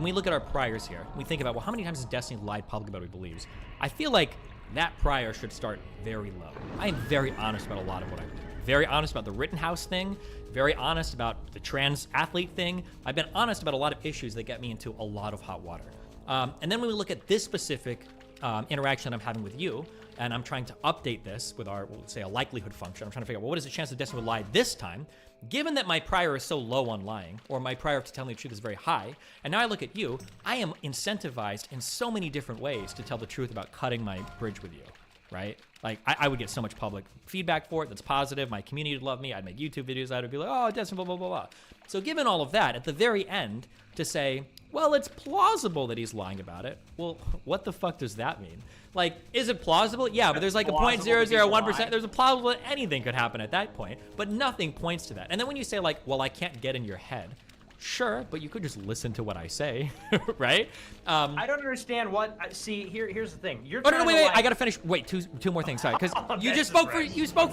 A: we look at our priors here, we think about, well, how many times has Destiny lied publicly about what he believes? I feel like that prior should start very low. I am very honest about a lot of what I believe. Very honest about the Rittenhouse thing. Very honest about the trans athlete thing. I've been honest about a lot of issues that get me into a lot of hot water. And then when we look at this specific interaction I'm having with you, and I'm trying to update this with our, we'll say, a likelihood function. I'm trying to figure out, well, what is the chance that Destiny would lie this time? Given that my prior is so low on lying, or my prior to telling the truth is very high, and now I look at you, I am incentivized in so many different ways to tell the truth about cutting my bridge with you, right? Like, I would get so much public feedback for it that's positive. My community would love me. I'd make YouTube videos. I'd be like, oh, Destiny, blah, blah, blah, blah. So given all of that, at the very end, to say, well, it's plausible that he's lying about it. Well, what the fuck does that mean? Like, is it plausible? Yeah, but there's like a 0.001%. There's a plausible that anything could happen at that point, but nothing points to that. And then when you say like, well, I can't get in your head. Sure, but you could just listen to what I say, right?
U: I don't understand what. See, here's the thing. You're.
A: Oh no, wait! I gotta finish. Wait, two more things. Sorry, because you just spoke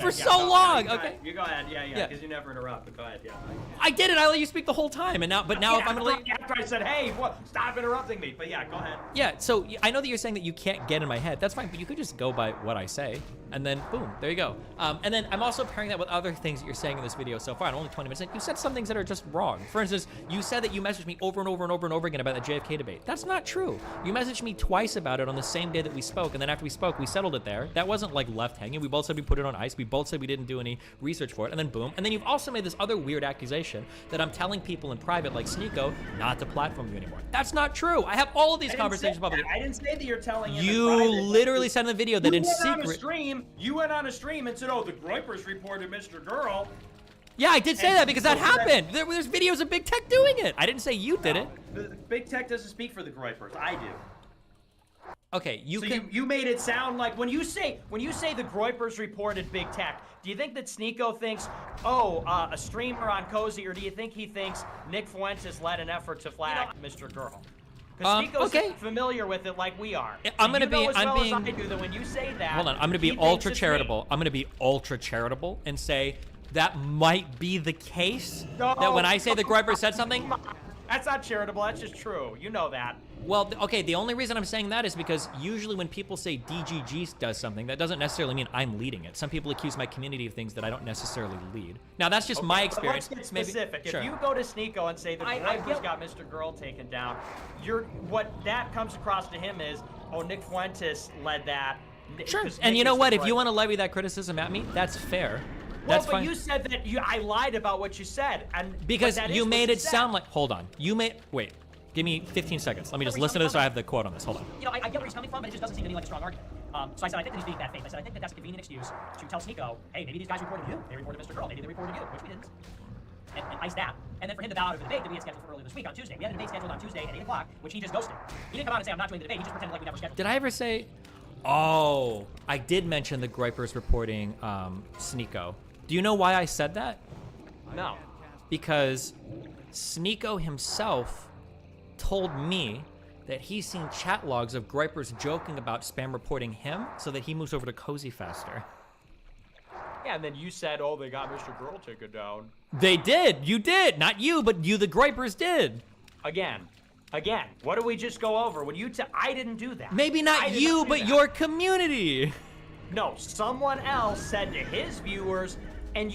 A: for so long. Okay.
U: You go ahead. Yeah. Because you never interrupt. But go ahead. Yeah.
A: I did it. I let you speak the whole time, and now if I'm gonna let.
U: After I said, hey, stop interrupting me. But yeah, go ahead.
A: Yeah. So I know that you're saying that you can't get in my head. That's fine, but you could just go by what I say, and then boom, there you go. And then I'm also pairing that with other things that you're saying in this video so far. And only 20 minutes in, you said some things that are just wrong. For instance, you said that you messaged me over and over and over and over again about the JFK debate. That's not true. You messaged me twice about it on the same day that we spoke, and then after we spoke, we settled it there. That wasn't like left hanging. We both said we put it on ice. We both said we didn't do any research for it, and then boom. And then you've also made this other weird accusation that I'm telling people in private, like Sneeko, not to platform you anymore. That's not true. I have all of these conversations publicly.
U: I didn't say that you're telling him.
A: You literally said in the video that in secret.
U: You went on a stream and said, "Oh, the Groypers reported Mr. Girl."
A: Yeah, I did say that because that happened. There's videos of Big Tech doing it. I didn't say you did it.
U: Big Tech doesn't speak for the Groypers. I do.
A: Okay,
U: you made it sound like when you say the Groypers reported Big Tech, do you think that Sneeko thinks, oh, a streamer on Cozy, or do you think he thinks Nick Fuentes led an effort to flag Mr. Girl? Because Sneeko's familiar with it like we are.
A: I'm being.
U: I do that when you say that.
A: Hold on, I'm gonna be ultra charitable. I'm gonna be ultra charitable and say that might be the case. That when I say the Groyper said something.
U: That's not charitable, that's just true. You know that.
A: Well, okay, the only reason I'm saying that is because usually when people say DGG does something, that doesn't necessarily mean I'm leading it. Some people accuse my community of things that I don't necessarily lead. Now, that's just my experience.
U: Let's get specific.
A: Sure.
U: If you go to Sneeko and say the Groypers got Mr. Girl taken down, what that comes across to him is, oh, Nick Fuentes led that.
A: Sure, and you know what? If you want to levy that criticism at me, that's fair.
U: Well, but you said that I lied about what you said, and
A: because you made it sound like. Hold on, wait. Give me 15 seconds. Let me just listen to this so I have the quote on this. Hold on.
U: You know, I get where he's coming from, but it just doesn't seem to me like a strong argument. So I said, I think that he's being bad faith. I said, I think that that's a convenient excuse to tell Sneeko, hey, maybe these guys reported you. They reported Mr. Girl. Maybe they reported you, which we didn't. And ice that. And then for him to bow out of the debate that we had scheduled for earlier this week on Tuesday. We had a debate scheduled on Tuesday at 8 o'clock, which he just ghosted. He didn't come out and say, I'm not doing the debate. He just pretended like we never scheduled it.
A: Did I ever say, oh, I did mention the Groypers reporting Sneeko. Do you know why I said that?
U: No.
A: Because Sneeko himself told me that he's seen chat logs of Groypers joking about spam reporting him so that he moves over to Cozy faster.
U: Yeah, and then you said, oh, they got Mr. Girl taken down.
A: They did. You did. Not you, but you, the Groypers, did.
U: Again, what did we just go over? When you I didn't do that.
A: Maybe not you, but your community.
U: No, someone else said to his viewers, and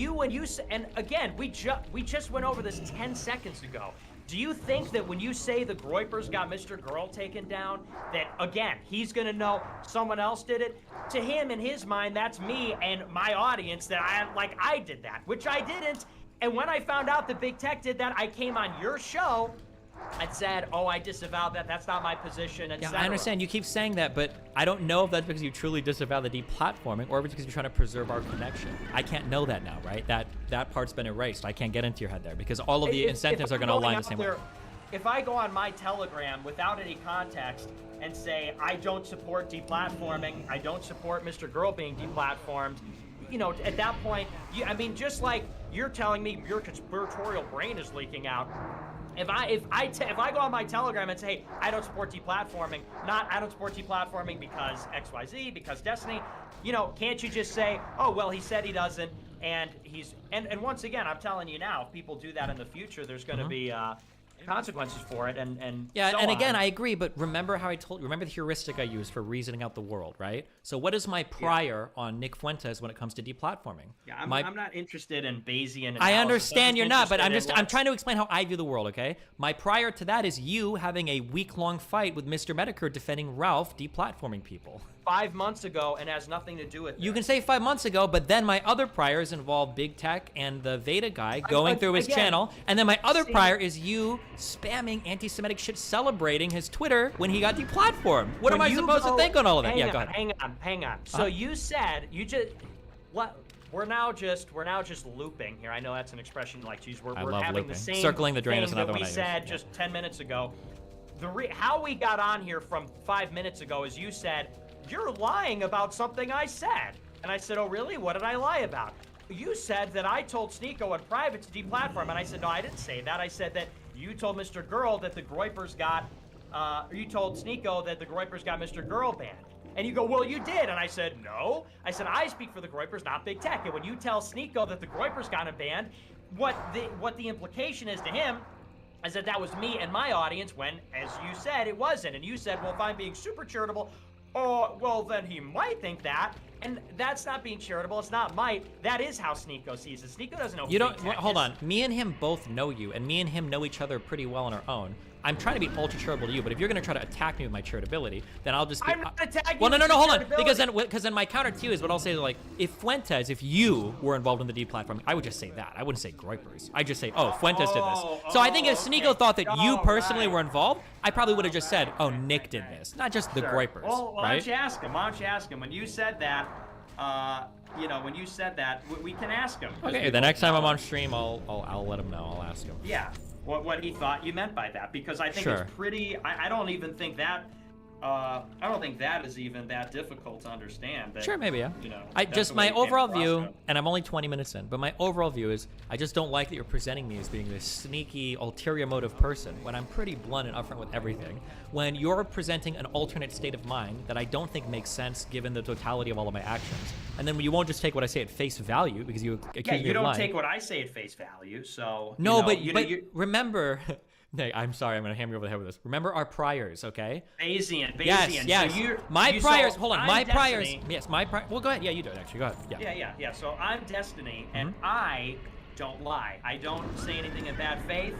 U: again, we just went over this 10 seconds ago. Do you think that when you say the Groypers got Mr. Girl taken down, that, again, he's going to know someone else did it? To him, in his mind, that's me and my audience that I did that, which I didn't. And when I found out that Big Tech did that, I came on your show and said, oh, I disavow that, that's not my position,
A: Yeah,
U: etc.
A: I understand. You keep saying that, but I don't know if that's because you truly disavow the deplatforming or if it's because you're trying to preserve our connection. I can't know that now, right? That part's been erased. I can't get into your head there because all of the incentives are going to align the same way.
U: If I go on my Telegram without any context and say, I don't support deplatforming, I don't support Mr. Girl being deplatformed, you know, at that point, I mean, just like you're telling me your conspiratorial brain is leaking out, if I go on my Telegram and say, hey, I don't support deplatforming, not I don't support deplatforming because XYZ, because Destiny, you know, can't you just say, oh, well, he said he doesn't, and and once again, I'm telling you now, if people do that in the future, there's going to be consequences for it, and
A: yeah,
U: so
A: and again,
U: on.
A: I agree, but remember how remember the heuristic I used for reasoning out the world, right? So what is my prior on Nick Fuentes when it comes to deplatforming?
U: Yeah, I'm not interested in Bayesian analysis.
A: I understand you're not, but I'm
U: interested
A: trying to explain how I view the world, okay? My prior to that is you having a week-long fight with Mr. Medicare defending Ralph deplatforming people.
U: 5 months ago and has nothing to do with it.
A: You can say 5 months ago, but then my other priors involve Big Tech and the Veda guy going through his channel, and then my other prior is you spamming anti-Semitic shit, celebrating his Twitter when he got deplatformed. What am I supposed to think on all of that? Yeah, go ahead.
U: Hang on. So you said we're now just looping here. I know that's an expression you like to use. We're having
A: looping.
U: the same
A: Circling the drain is
U: thing
A: another
U: that
A: one
U: we
A: I use.
U: said just 10 minutes ago. How we got on here from 5 minutes ago is you said, you're lying about something I said. And I said, oh, really? What did I lie about? You said that I told Sneeko in private to deplatform, and I said, no, I didn't say that. I said that you told Mr. Girl that the Groypers got, you told Sneeko that the Groypers got Mr. Girl banned. And you go, well, you did. And I said, no. I said, I speak for the Groypers, not Big Tech. And when you tell Sneeko that the Groypers got him banned, what the implication is to him is that that was me and my audience when, as you said, it wasn't. And you said, well, if I'm being super charitable, oh, well, then he might think that. And that's not being charitable. It's not might. That is how Sneeko sees it. Sneeko doesn't know.
A: You don't. Hold on. Me and him both know you, and me and him know each other pretty well on our own. I'm trying to be ultra charitable to you, but if you're going to try to attack me with my charitability, then I'll just be...
U: I'm not attacking
A: Well,
U: you
A: no, hold on.
U: charitability.
A: Because then my counter to you is what I'll say, like, if you were involved in the deplatforming, I would just say that. I wouldn't say Groypers. I'd just say, oh, Fuentes did this. So I think if Sneeko thought that you personally were involved, I probably would have just said, oh, Nick did this, not just the Groypers,
U: Well, why
A: right?
U: don't you ask him? Why don't you ask him? When you said that, when you said that, we can ask him.
A: Okay, the next time I'm on stream, I'll let him know. I'll ask him.
U: Yeah, what he thought you meant by that, because I think it's pretty. I don't even think that. I don't think that is even that difficult to understand. That,
A: Sure, maybe, yeah.
U: You know,
A: I
U: that's
A: just
U: the way
A: my
U: it came
A: overall
U: across
A: view,
U: to him.
A: and I'm only 20 minutes in, but my overall view is I just don't like that you're presenting me as being this sneaky, ulterior motive person when I'm pretty blunt and upfront with everything. When you're presenting an alternate state of mind that I don't think makes sense given the totality of all of my actions, and then you won't just take what I say at face value because you accuse me of lying.
U: Yeah, you don't take what I say at face value, so.
A: No, but
U: you
A: remember. Hey, I'm sorry, I'm gonna hammer you over the head with this. Remember our priors, okay?
U: Bayesian.
A: Yes.
U: So
A: my priors.
U: so
A: Hold on,
U: I'm
A: my
U: Destiny.
A: priors. Yes, my priors. Well, go ahead. Yeah, you do it actually. Go ahead. Yeah.
U: So I'm Destiny, and I don't lie. I don't say anything in bad faith.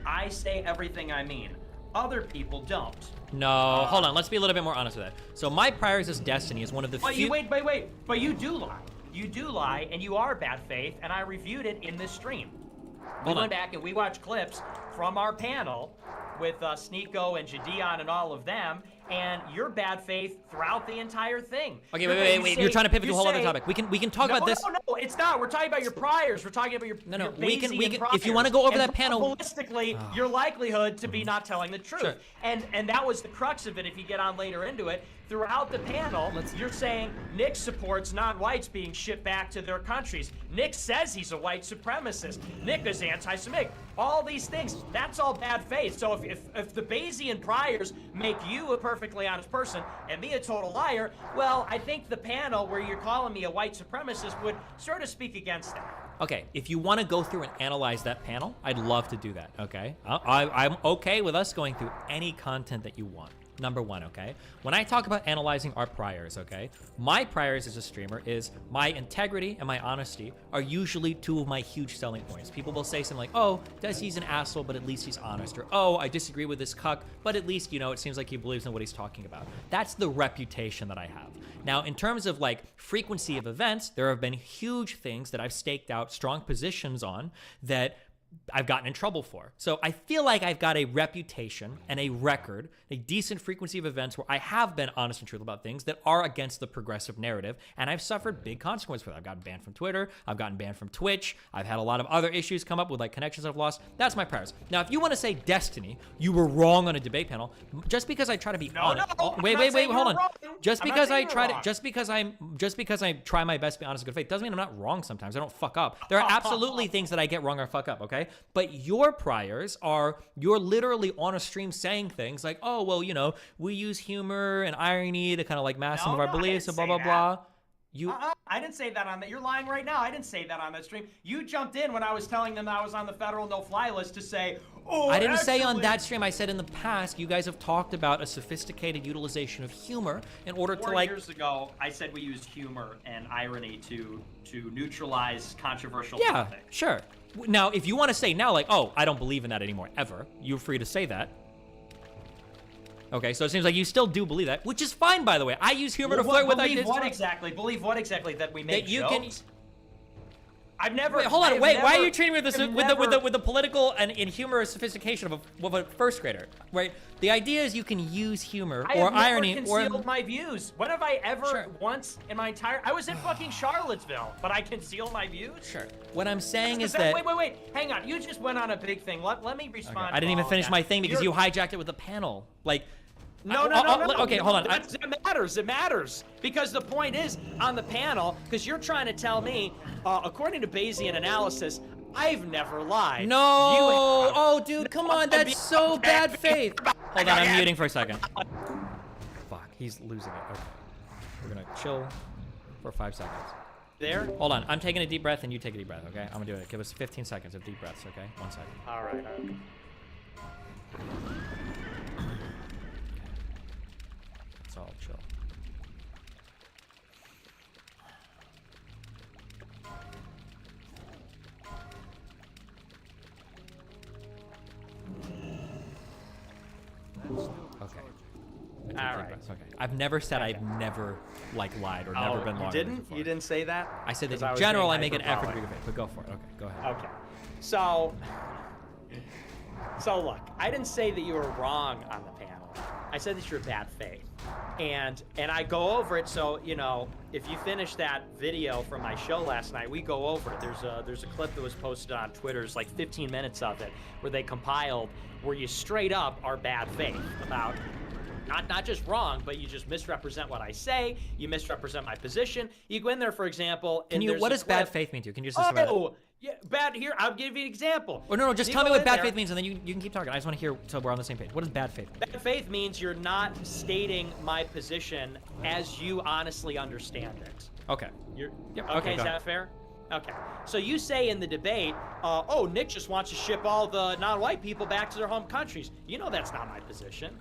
U: I say everything I mean. Other people don't.
A: No, hold on. Let's be a little bit more honest with that. So my priors as Destiny is one of the few.
U: Wait. But you do lie. You do lie, and you are bad faith, and I reviewed it in this stream. We went back and we watched clips from our panel with Sneeko and Jadion and all of them, and your bad faith throughout the entire thing.
A: Okay, wait. You're trying to pivot to a whole other topic. We can talk about this.
U: No, it's not. We're talking about your priors. We're talking about your
A: No.
U: your
A: We can.
U: Bayesian
A: If you want to
U: priors.
A: go over
U: And
A: that panel.
U: Probabilistically, your likelihood to be not telling the truth.
A: Sure.
U: And that was the crux of it. If you get on later into it, throughout the panel, you're saying Nick supports non-whites being shipped back to their countries. Nick says he's a white supremacist. Nick is anti-Semitic. All these things, that's all bad faith. So if the Bayesian priors make you a perfectly honest person and me a total liar, well, I think the panel where you're calling me a white supremacist would sort of speak against that.
A: Okay, if you want to go through and analyze that panel, I'd love to do that, okay? I'm okay with us going through any content that you want. Number one, okay? When I talk about analyzing our priors, okay? My priors as a streamer is my integrity and my honesty are usually two of my huge selling points. People will say something like, oh, Desi's an asshole, but at least he's honest. Or, oh, I disagree with this cuck, but at least, it seems like he believes in what he's talking about. That's the reputation that I have. Now, in terms of like frequency of events, there have been huge things that I've staked out strong positions on that I've gotten in trouble for. So I feel like I've got a reputation and a record, a decent frequency of events where I have been honest and truthful about things that are against the progressive narrative, and I've suffered big consequences for that. I've gotten banned from Twitter, I've gotten banned from Twitch, I've had a lot of other issues come up with like connections I've lost. That's my priors. Now, if you want to say Destiny, you were wrong on a debate panel, just because I try to be honest. Wait, hold on. Just because I try to, just because I try my best to be honest and good faith, doesn't mean I'm not wrong sometimes. I don't fuck up. There are absolutely things that I get wrong or fuck up, okay? But your priors are, you're literally on a stream saying things like, oh, well, you know, we use humor and irony to kind of like mask some of our beliefs and blah, blah, blah.
U: I didn't say that on that. You're lying right now. I didn't say that on that stream. You jumped in when I was telling them that I was on the federal no-fly list to say, oh,
A: I didn't say on that stream. I said in the past, you guys have talked about a sophisticated utilization of humor in order to
U: 4 years ago, I said we used humor and irony to neutralize controversial topics.
A: Sure. Now, if you want to say now, like, oh, I don't believe in that anymore, ever, you're free to say that. Okay, so it seems like you still do believe that, which is fine, by the way. I use humor to flirt with ideas.
U: Believe what exactly? That we make jokes? I've never.
A: Wait, hold on. Wait, why are you treating me with the political and humorous sophistication of a first grader? Right. The idea is you can use humor or irony
U: or. I have never concealed my views. When have I ever once in my entire? I was in fucking Charlottesville, but I concealed my views.
A: Sure. What I'm saying is that.
U: Wait. Hang on. You just went on a big thing. Let me respond.
A: Okay. I didn't even finish my thing because you hijacked it with the panel. Like.
U: No.
A: Okay, hold on.
U: It matters. It matters. Because the point is, on the panel, because you're trying to tell me, according to Bayesian analysis, I've never lied.
A: No! Oh, dude, come on. That's so bad faith. Hold on, I'm muting for a second. Fuck, he's losing it. Okay. We're gonna chill for 5 seconds.
U: There?
A: Hold on, I'm taking a deep breath and you take a deep breath, okay? I'm gonna do it. Give us 15 seconds of deep breaths, okay? 1 second.
U: All right.
A: It's all chill. Okay.
U: All right.
A: Okay. I've never said I've never like lied or never been lied.
U: You didn't say that?
A: I said that in general I make an effort to be good faith, but go for it. Okay, go ahead.
U: Okay. So look, I didn't say that you were wrong on the panel. I said that you're bad faith. And I go over it, so, you know, if you finish that video from my show last night, we go over it. There's a clip that was posted on Twitter, it's like 15 minutes of it, where they compiled where you straight up are bad faith about not just wrong, but you just misrepresent what I say, you misrepresent my position. You go in there, for example, and
A: what does bad faith mean to you? Can you just
U: yeah, bad here. I'll give you an example.
A: Oh no, just tell me what bad faith means, and then you can keep talking. I just want to hear so we're on the same page. What does bad faith mean?
U: Bad faith means you're not stating my position as you honestly understand it.
A: Okay.
U: Okay, is that fair? Okay. So you say in the debate, oh, Nick just wants to ship all the non-white people back to their home countries. You know that's not my position.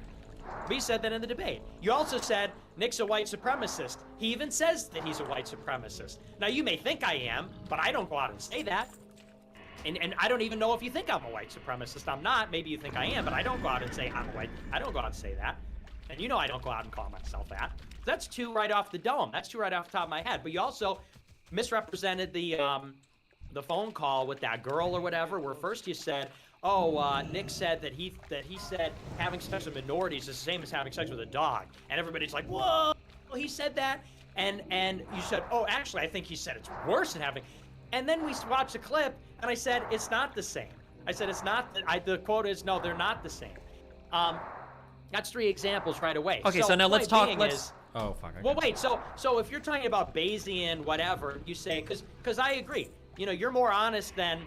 U: We said that in the debate. You also said Nick's a white supremacist. He even says that he's a white supremacist. Now, you may think I am, but I don't go out and say that. And I don't even know if you think I'm a white supremacist. I'm not. Maybe you think I am, but I don't go out and say I'm a white. I don't go out and say that. And you know I don't go out and call myself that. That's two right off the dome. That's two right off the top of my head. But you also misrepresented the phone call with that girl or whatever, where first you said, oh, Nick said that he said having sex with minorities is the same as having sex with a dog. And everybody's like, whoa, he said that. And you said, oh, actually, I think he said it's worse than having. And then we watched a clip, and I said, it's not the same. I said, it's not. The quote is, no, they're not the same. That's 3 examples right away.
A: Okay, so now let's talk. Oh, fuck.
U: Well, wait. So if you're talking about Bayesian, whatever, you say, because I agree. You know, you're more honest than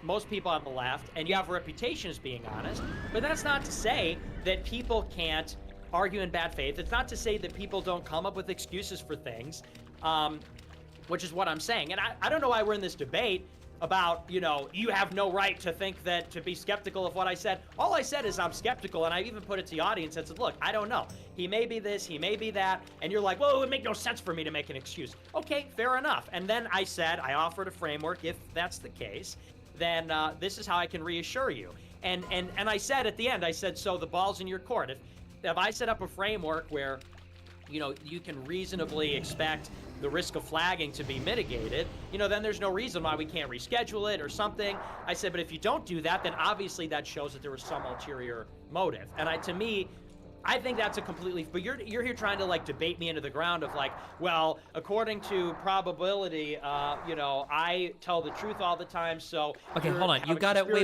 U: most people on the left, and you have a reputation as being honest. But that's not to say that people can't argue in bad faith. It's not to say that people don't come up with excuses for things, which is what I'm saying. And I don't know why we're in this debate about, you know, you have no right to think that, to be skeptical of what I said. All I said is I'm skeptical, and I even put it to the audience and said, look, I don't know. He may be this, he may be that, and you're like, well, it would make no sense for me to make an excuse. Okay, fair enough. And then I said, I offered a framework. If that's the case, then this is how I can reassure you. And I said at the end, I said, so the ball's in your court. If I set up a framework where you can reasonably expect the risk of flagging to be mitigated, then there's no reason why we can't reschedule it or something. I said, but if you don't do that, then obviously that shows that there was some ulterior motive. And to me, I think that's a completely, but you're here trying to like debate me into the ground of like, well, according to probability, I tell the truth all the time, so.
A: Okay, hold on. You gotta, wait.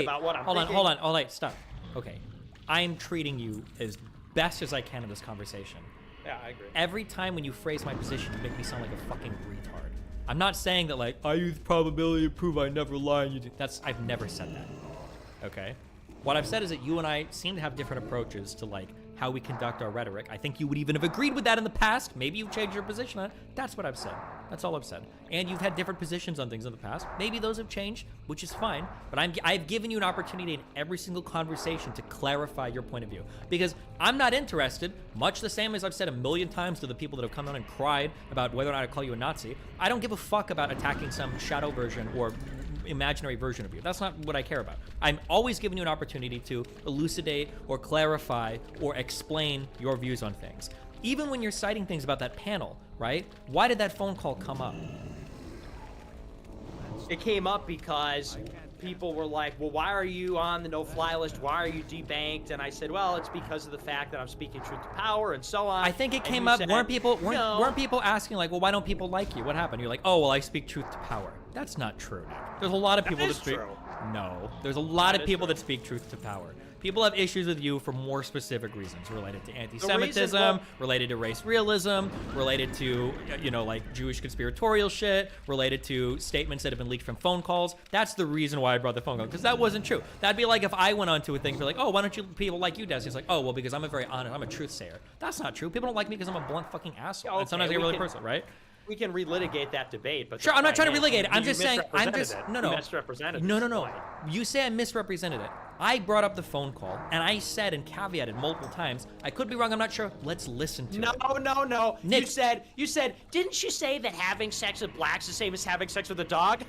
U: About what I'm
A: hold
U: thinking.
A: on, stop. Okay, I'm treating you as best as I can in this conversation.
U: Yeah, I agree.
A: Every time when you phrase my position, you make me sound like a fucking retard. I'm not saying that like, I use probability to prove I never lie and you do. I've never said that. Okay? What I've said is that you and I seem to have different approaches to like how we conduct our rhetoric. I think you would even have agreed with that in the past. Maybe you've changed your position on it. That's what I've said. That's all I've said. And you've had different positions on things in the past. Maybe those have changed, which is fine. But I've given you an opportunity in every single conversation to clarify your point of view. Because I'm not interested, much the same as I've said a million times to the people that have come on and cried about whether or not I call you a Nazi. I don't give a fuck about attacking some shadow version or imaginary version of you. That's not what I care about. I'm always giving you an opportunity to elucidate or clarify or explain your views on things. Even when you're citing things about that panel, right? Why did that phone call come up?
U: It came up because people were like, well, why are you on the no-fly list? Why are you debanked? And I said, well, it's because of the fact that I'm speaking truth to power and so on.
A: I think it came up, weren't people asking like, well, why don't people like you? What happened? You're like, oh, well, I speak truth to power. That's not true, Nick. There's a lot of people that speak. No, there's a lot of people that speak truth to power. People have issues with you for more specific reasons related to anti-Semitism, related to race realism, related to, like Jewish conspiratorial shit, related to statements that have been leaked from phone calls. That's the reason why I brought the phone call, because that wasn't true. That'd be like if I went onto a thing and be like, oh, why don't you people like you, Des? It's like, oh, well, because I'm a very honest, I'm a truth sayer. That's not true. People don't like me because I'm a blunt fucking asshole.
U: Okay,
A: and sometimes I get really personal, right?
U: We can relitigate that debate, but
A: sure, I'm not trying to relitigate it. I'm just saying,
U: no. Misrepresented.
A: No. You say I misrepresented it. I brought up the phone call, and I said and caveated multiple times. I could be wrong. I'm not sure. Let's listen to it.
U: No.
A: Nick,
U: you said, didn't you say that having sex with blacks is the same as having sex with a dog?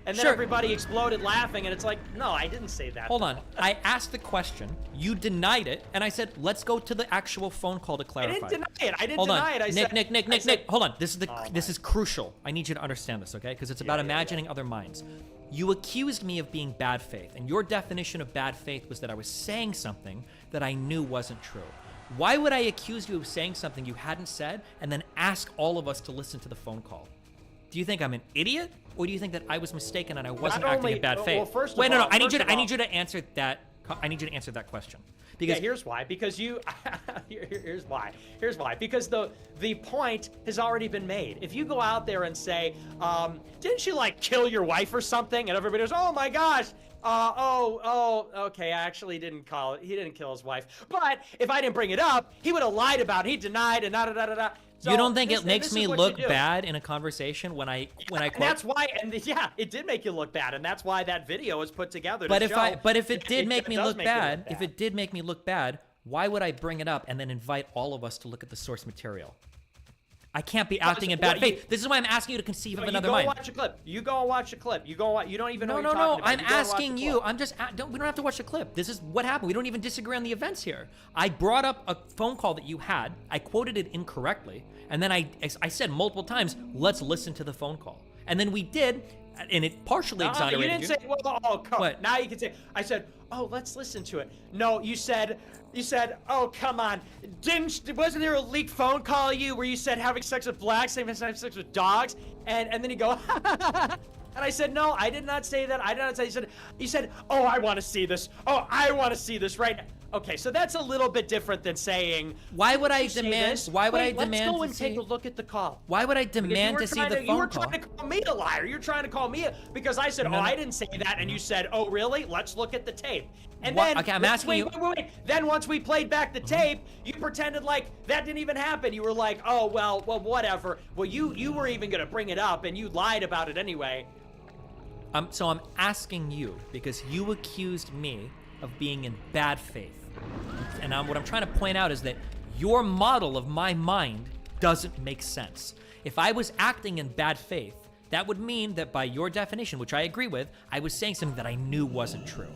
U: And then
A: Sure.
U: Everybody exploded laughing, and it's like, no, I didn't say that.
A: Hold on. I asked the question. You denied it, and I said, let's go to the actual phone call to clarify.
U: I didn't deny it. I didn't
A: Hold
U: deny
A: on.
U: it. I
A: Nick,
U: said,
A: hold on. This is crucial. I need you to understand this, okay? Because it's about imagining other minds. You accused me of being bad faith, and your definition of bad faith was that I was saying something that I knew wasn't true. Why would I accuse you of saying something you hadn't said and then ask all of us to listen to the phone call? Do you think I'm an idiot, or do you think that I was mistaken and I wasn't acting in bad faith?
U: Well, first of
A: Wait,
U: all,
A: no. I need you to answer that. I need you to answer that question. Because
U: here's why. Because here's why. Because the point has already been made. If you go out there and say, didn't you like kill your wife or something? And everybody goes, oh my gosh. Okay, I actually didn't he didn't kill his wife. But if I didn't bring it up, he would have lied about it. He denied and da-da-da-da-da. So
A: you don't think it makes me look bad in a conversation when I quote?
U: And that's why, it did make you look bad, and that's why that video was put together.
A: But if it did make me look bad, if it did make me look bad, why would I bring it up and then invite all of us to look at the source material? I can't be acting in bad faith. This is why I'm asking you to conceive of another mind.
U: You go watch a clip. You don't even know what you're talking
A: No.
U: about.
A: I'm asking you. We don't have to watch the clip. This is what happened. We don't even disagree on the events here. I brought up a phone call that you had. I quoted it incorrectly. And then I said multiple times, let's listen to the phone call. And then we did, and it partially exonerated you.
U: You didn't say, well, come on. Now you can say, I said, oh, let's listen to it. No, you said, oh, come on. Wasn't there a leaked phone call of you where you said having sex with blacks, same as having sex with dogs? And then you go, and I said, no, I did not say that. I did not say, you said, oh, I want to see this. Oh, I want to see this right now. Okay, so that's a little bit different than saying.
A: Why would I demand?
U: Let's go and take a look at the call.
A: Why would I demand to see the phone call?
U: You were trying to call me a liar. You're trying to call me because I said, I didn't say that, and you said, oh, really? Let's look at the tape. And then,
A: okay, I'm asking you.
U: Wait. Then once we played back the tape, you pretended like that didn't even happen. You were like, oh, well, whatever. Well, you were even gonna bring it up, and you lied about it anyway.
A: So I'm asking you because you accused me of being in bad faith. And what I'm trying to point out is that your model of my mind doesn't make sense. If I was acting in bad faith, that would mean that by your definition, which I agree with, I was saying something that I knew wasn't true.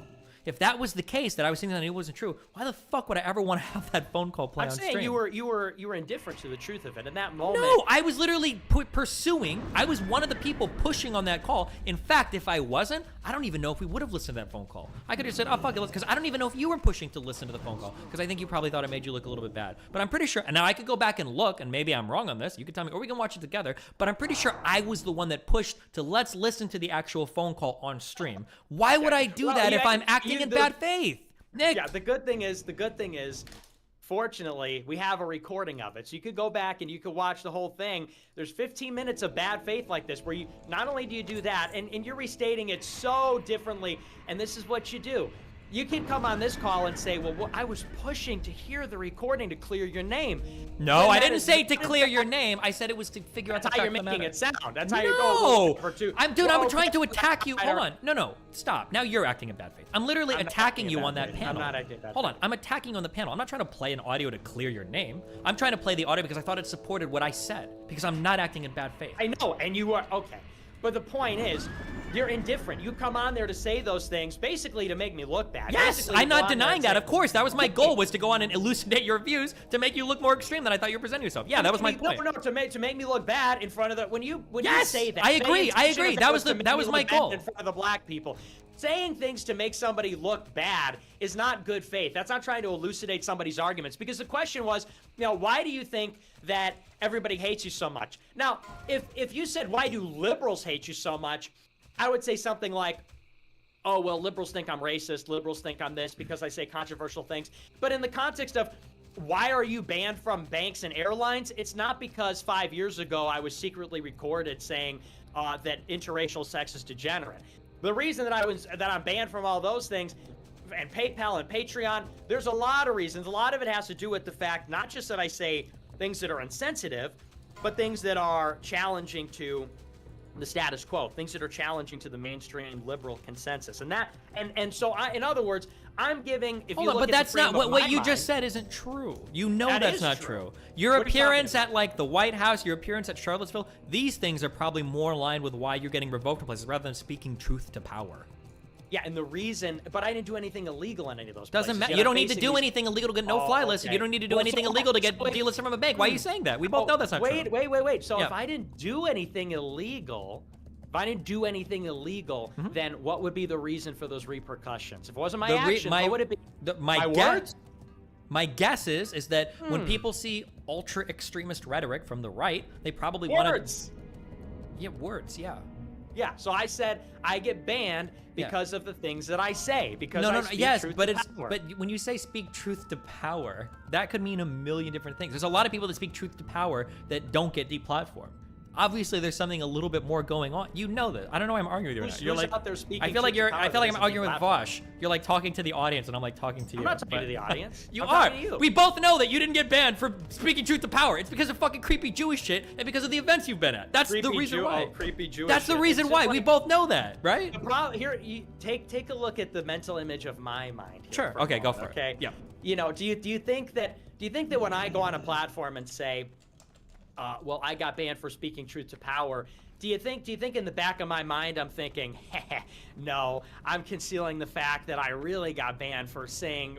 A: If that was the case, that I was thinking that it wasn't true, why the fuck would I ever want to have that phone call play
U: I'm
A: on
U: saying
A: stream?
U: you were indifferent to the truth of it in that moment.
A: No, I was literally pursuing. I was one of the people pushing on that call. In fact, if I wasn't, I don't even know if we would have listened to that phone call. I could have said, oh, fuck it, because I don't even know if you were pushing to listen to the phone call, because I think you probably thought it made you look a little bit bad. But I'm pretty sure, and now I could go back and look, and maybe I'm wrong on this. You could tell me, or we can watch it together. But I'm pretty sure I was the one that pushed to let's listen to the actual phone call on stream. Why would I do that if I'm acting in bad faith? Nick.
U: Yeah, the good thing is, fortunately, we have a recording of it. So you could go back and you could watch the whole thing. There's 15 minutes of bad faith like this where you, not only do you do that, and you're restating it so differently, and this is what you do. You can come on this call and say, well, I was pushing to hear the recording to clear your name.
A: No, I didn't say to clear your name. I said it was to figure out the
U: That's how
A: fact
U: you're
A: of the
U: making
A: matter.
U: it sound. That's how you're
A: No!
U: going.
A: I'm trying to attack you. Hold on. No, stop. Now you're acting in bad faith. I'm literally attacking you on that panel.
U: I'm not acting in bad faith.
A: Hold on. I'm attacking you on the panel. I'm not trying to play an audio to clear your name. I'm trying to play the audio because I thought it supported what I said, because I'm not acting in bad faith.
U: I know, and you are, okay. But the point is, you're indifferent. You come on there to say those things basically to make me look bad.
A: Yes,
U: Basically,
A: I'm
U: you go
A: not
U: on there
A: denying
U: and
A: that.
U: say,
A: Of course, that was my goal, was to go on and elucidate your views to make you look more extreme than I thought you were presenting yourself. Yeah, that was my point.
U: No, to make me look bad in front of the when you say that.
A: I agree.
U: saying shit
A: That was
U: to make
A: that
U: me
A: was
U: look
A: my
U: bad
A: goal.
U: in front of the black people. Saying things to make somebody look bad is not good faith. That's not trying to elucidate somebody's arguments, because the question was, why do you think that everybody hates you so much? Now, if you said, why do liberals hate you so much, I would say something like, oh, well, liberals think I'm racist, liberals think I'm this because I say controversial things. But in the context of why are you banned from banks and airlines, it's not because 5 years ago I was secretly recorded saying that interracial sex is degenerate. The reason that I'm banned from all those things, and PayPal and Patreon, there's a lot of reasons. A lot of it has to do with the fact, not just that I say things that are insensitive, but things that are challenging to the status quo, things that are challenging to the mainstream liberal consensus. And so in other words, I'm giving, if you look
A: but
U: at
A: that's
U: the frame
A: not
U: of
A: what
U: my
A: you
U: mind,
A: just said isn't true. You know
U: That
A: that's
U: is
A: not
U: true.
A: true. Your
U: What are you talking
A: appearance at like the White House, your appearance at Charlottesville, these things are probably more aligned with why you're getting revoked from places rather than speaking truth to power.
U: Yeah, and the reason, but I didn't do anything illegal in any of those
A: Doesn't
U: places.
A: matter.
U: Yet
A: You
U: I'm
A: don't need to
U: facing
A: do
U: these-
A: anything illegal to get no-fly list.
U: okay.
A: You don't need to do
U: Well,
A: anything
U: so-
A: illegal to get
U: wait.
A: delisted from a bank. Why are you saying that? We both know that's not true.
U: Wait. So
A: Yeah.
U: if I didn't do anything illegal, then what would be the reason for those repercussions? If it wasn't my actions, what would it be?
A: My
U: words?
A: My guess is that when
U: Hmm.
A: people see ultra extremist rhetoric from the right, they probably want to.
U: Words.
A: Yeah, words. Yeah.
U: Yeah, so I said I get banned because of the things that I say. Because I speak
A: yes,
U: truth
A: but
U: to
A: it's
U: power.
A: but when you say speak truth to power, that could mean a million different things. There's a lot of people that speak truth to power that don't get deplatformed. Obviously, there's something a little bit more going on. You know that. I don't know why I'm arguing with you.
U: Who's-
A: You're
U: who's
A: like,
U: out there speaking
A: I feel like
U: truth to
A: you're. I
U: power
A: feel like
U: that
A: I'm arguing with
U: isn't
A: Vosh. You're like talking to the audience, and I'm like talking to you.
U: I'm not talking
A: but-
U: to the audience.
A: You
U: I'm
A: are.
U: talking to you.
A: We both know that you didn't get banned for speaking truth to power. It's because of fucking creepy Jewish shit and because of the events you've been at. That's the
U: Creepy
A: reason
U: Jew-
A: why.
U: oh, creepy Jewish
A: That's the
U: shit.
A: reason
U: It's
A: why.
U: just
A: We
U: like-
A: both know that, right?
U: The problem here, you take a look at the mental image of my mind. Here
A: Sure.
U: for a
A: Okay, go
U: moment,
A: for it.
U: okay?
A: Yeah.
U: Do you think that when I go on a platform and say, well, I got banned for speaking truth to power, do you think in the back of my mind I'm thinking, no, I'm concealing the fact that I really got banned for saying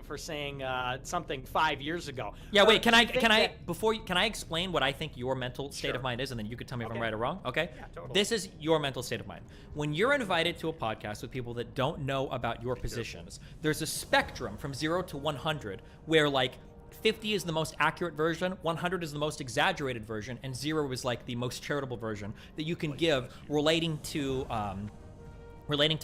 U: something 5 years ago?
A: Yeah,
U: Or
A: wait,
U: do you think that-
A: can I explain what I think your mental state of mind is, and then you could tell me if I'm
U: Okay.
A: right or wrong, okay?
U: Yeah, totally.
A: This is your mental state of mind. When you're invited to a podcast with people that don't know about your positions, there's a spectrum from 0 to 100 where like 50 is the most accurate version, 100 is the most exaggerated version, and 0 is like the most charitable version that you can give relating to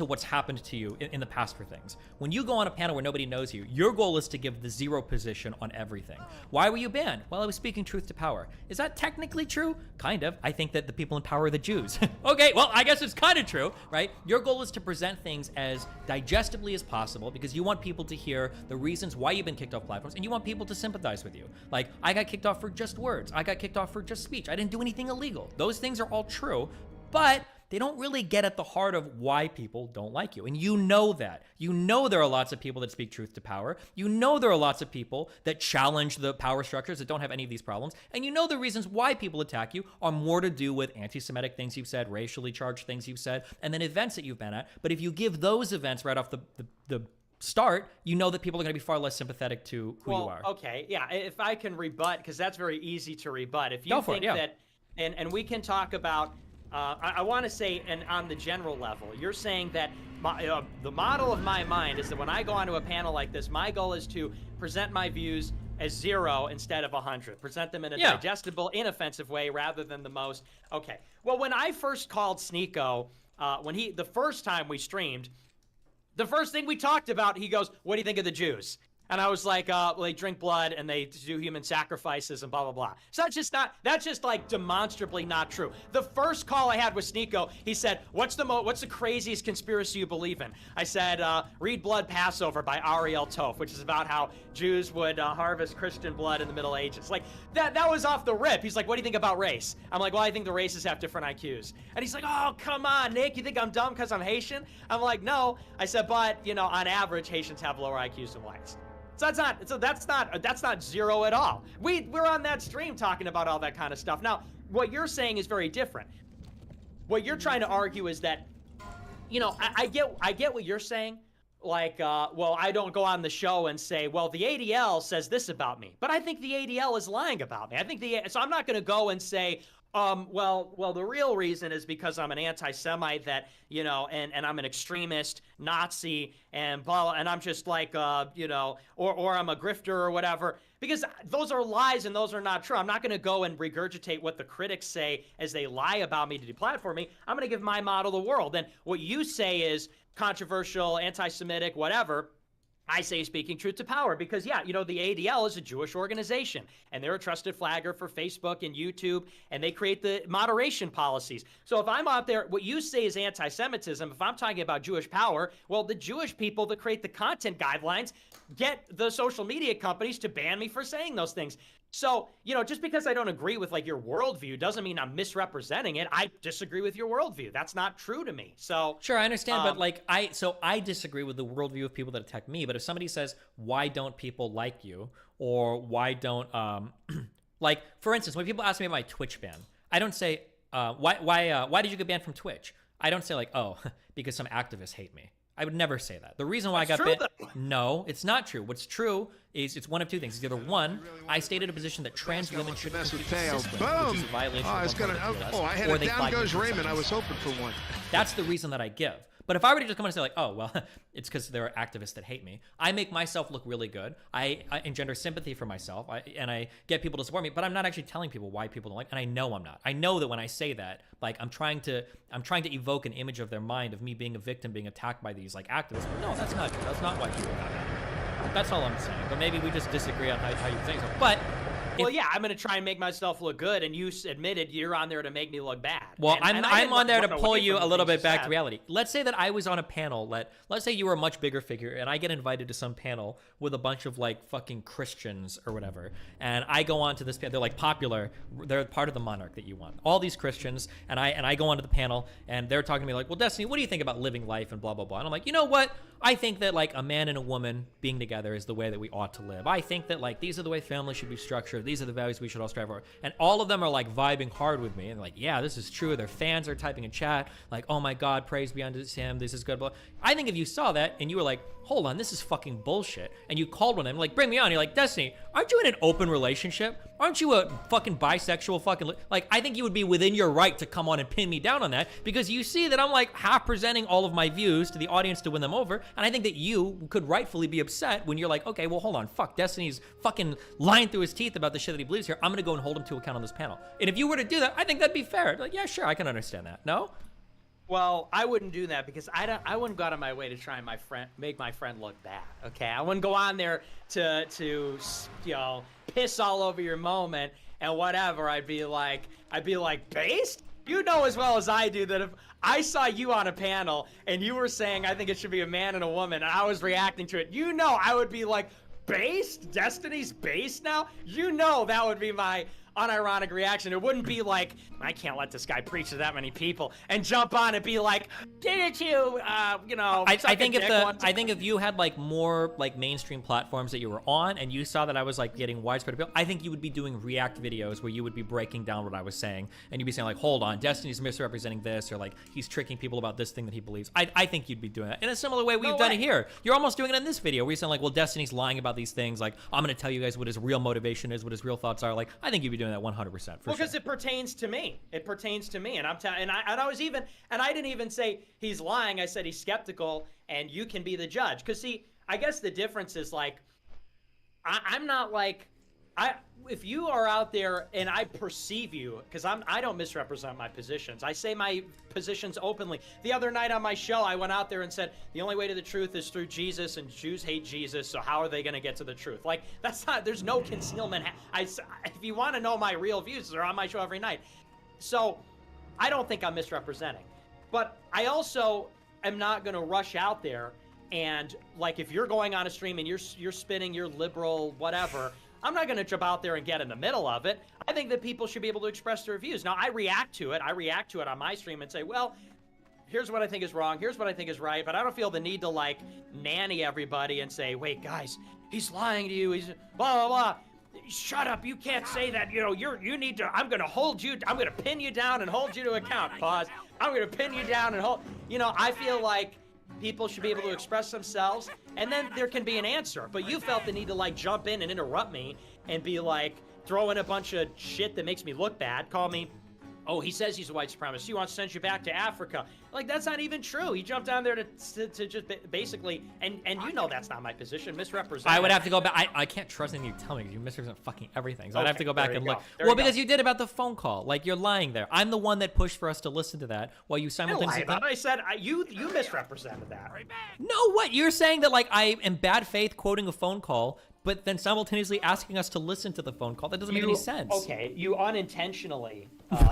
A: what's happened to you in the past for things. When you go on a panel where nobody knows you, your goal is to give the 0 position on everything. Why were you banned? Well, I was speaking truth to power. Is that technically true? Kind of. I think that the people in power are the Jews. Okay, well, I guess it's kind of true, right? Your goal is to present things as digestibly as possible because you want people to hear the reasons why you've been kicked off platforms, and you want people to sympathize with you. Like, I got kicked off for just words. I got kicked off for just speech. I didn't do anything illegal. Those things are all true, but they don't really get at the heart of why people don't like you. And you know that. You know there are lots of people that speak truth to power. You know there are lots of people that challenge the power structures that don't have any of these problems. And you know the reasons why people attack you are more to do with anti-Semitic things you've said, racially charged things you've said, and then events that you've been at. But if you give those events right off the start, you know that people are going to be far less sympathetic to who you are.
U: Okay, yeah. If I can rebut, because that's very easy to rebut. If you
A: Go for
U: think
A: it, yeah.
U: that, and we can talk about, I want to say, and on the general level, you're saying that the model of my mind is that when I go onto a panel like this, my goal is to present my views as 0 instead of 100. Present them in a digestible, inoffensive way rather than the most. Okay. Well, when I first called Sneeko, the first time we streamed, the first thing we talked about, he goes, "What do you think of the Jews?" And I was like, well, they drink blood and they do human sacrifices and blah, blah, blah. So that's just like demonstrably not true. The first call I had with Sneeko, he said, what's the craziest conspiracy you believe in? I said, Read Blood Passover by Ariel Toph, which is about how Jews would harvest Christian blood in the Middle Ages. Like, that was off the rip. He's like, what do you think about race? I'm like, well, I think the races have different IQs. And he's like, oh, come on, Nick, you think I'm dumb because I'm Haitian? I'm like, no. I said, but, on average, Haitians have lower IQs than whites. So that's not 0 at all. We're on that stream talking about all that kind of stuff. Now, what you're saying is very different. What you're trying to argue is that, I get what you're saying. Like, well, I don't go on the show and say, well, the ADL says this about me, but I think the ADL is lying about me. So I'm not going to go and say, well, the real reason is because I'm an anti-Semite that, and I'm an extremist, Nazi, and blah, and I'm just like, or I'm a grifter or whatever, because those are lies and those are not true. I'm not going to go and regurgitate what the critics say as they lie about me to deplatform me. I'm going to give my model the world. And what you say is controversial, anti-Semitic, whatever. I say speaking truth to power because, the ADL is a Jewish organization, and they're a trusted flagger for Facebook and YouTube, and they create the moderation policies. So if I'm out there, what you say is anti-Semitism. If I'm talking about Jewish power, well, the Jewish people that create the content guidelines get the social media companies to ban me for saying those things. So, just because I don't agree with, your worldview doesn't mean I'm misrepresenting it. I disagree with your worldview. That's not true to me. So
A: sure, I understand, but I disagree with the worldview of people that attack me. But if somebody says, why don't people like you? Or why don't, for instance, when people ask me about my Twitch ban, I don't say, why did you get banned from Twitch? I don't say oh, because some activists hate me. I would never say that. The reason why I got banned... No, it's not true. What's true is it's one of two things. It's either one, I stated a position that trans women should mess with tail. Boom!
E: I had a down goes Raymond. I was hoping for one.
A: That's the reason that I give. But if I were to just come and say oh, well, it's because there are activists that hate me, I make myself look really good. I engender sympathy for myself, and I get people to support me, but I'm not actually telling people why people don't like, and I know I'm not. I know that when I say that, I'm trying to evoke an image of their mind of me being a victim, being attacked by these activists. No, that's not true. That's not why people got that. That's all I'm saying. But maybe we just disagree on how you think so. But
U: well, I'm going to try and make myself look good, and you admitted you're on there to make me look bad.
A: Well, I'm on there to pull you a little bit back to reality. Let's say that I was on a panel. Let's say you were a much bigger figure, and I get invited to some panel with a bunch of fucking Christians or whatever, and I go on to this panel. They're popular. They're part of the monarch that you want. All these Christians, and I go onto the panel, and they're talking to me well, Destiny, what do you think about living life and blah blah blah? And I'm like, you know what? I think that a man and a woman being together is the way that we ought to live. I think that these are the way families should be structured. These are the values we should all strive for. And all of them are vibing hard with me and yeah, this is true. Their fans are typing in chat oh my God, praise be unto him. This is good. Blah. I think if you saw that and you were hold on, this is fucking bullshit, and you called one of them bring me on. You're Destiny, aren't you in an open relationship? Aren't you a fucking bisexual fucking I think you would be within your right to come on and pin me down on that because you see that I'm half presenting all of my views to the audience to win them over, and I think that you could rightfully be upset when you're okay, well, hold on, fuck, Destiny's fucking lying through his teeth about the shit that he believes here. I'm gonna go and hold him to account on this panel. And if you were to do that, I think that'd be fair. Yeah, sure, I can understand that. No?
U: Well, I wouldn't do that because I wouldn't go out of my way to try and make my friend look bad. Okay, I wouldn't go on there to piss all over your moment and whatever. I'd be like, based? You know as well as I do that if I saw you on a panel and you were saying I think it should be a man and a woman, and I was reacting to it, I would be based? Destiny's based now? That would be my unironic reaction. It wouldn't be like, I can't let this guy preach to that many people, and jump on and be like, didn't you,
A: I think if you had like more like mainstream platforms that you were on, and you saw that I was like getting widespread appeal, I think you would be doing react videos where you would be breaking down what I was saying, and you'd be saying like, hold on, Destiny's misrepresenting this, or like he's tricking people about this thing that he believes. I think you'd be doing that in a similar way we've done it here. You're almost doing it in this video where you're saying like, well, Destiny's lying about these things. Like, I'm gonna tell you guys what his real motivation is, what his real thoughts are. Like, I think you'd be doing that 100% for sure.
U: Because it pertains to me. It pertains to me, and I didn't even say he's lying. I said he's skeptical, and you can be the judge. Because see, I guess the difference is like, I'm not like, if you are out there and I perceive you, because I don't misrepresent my positions. I say my positions openly. The other night on my show, I went out there and said, the only way to the truth is through Jesus, and Jews hate Jesus, so how are they going to get to the truth? Like, that's not, there's no concealment. If you want to know my real views, they're on my show every night. So I don't think I'm misrepresenting. But I also am not going to rush out there and, like, if you're going on a stream and you're spinning your liberal whatever, I'm not going to jump out there and get in the middle of it. I think that people should be able to express their views. Now, I react to it. I react to it on my stream and say, well, here's what I think is wrong. Here's what I think is right. But I don't feel the need to, like, nanny everybody and say, wait, guys, he's lying to you. He's blah, blah, blah. Shut up. You can't say that. You know, you need to, I'm going to pin you down and hold you to account. Pause. I'm going to pin you down and hold, I feel like people should be able to express themselves, and then there can be an answer. But you felt the need to, like, jump in and interrupt me and be like, throw in a bunch of shit that makes me look bad, call me, oh, he says he's a white supremacist, he wants to send you back to Africa. Like, that's not even true. He jumped down there to just basically, and you know that's not my position, misrepresent.
A: I would have to go back. I can't trust anything you tell me because you misrepresent fucking everything. So I'd have to go back and look.
U: Well,
A: because you did about the phone call. Like, you're lying there. I'm the one that pushed for us to listen to that while you simultaneously.
U: I said you misrepresented that.
A: No, what? You're saying that, like, I am bad faith quoting a phone call, but then simultaneously asking us to listen to the phone call. That doesn't make any sense.
U: Okay, you unintentionally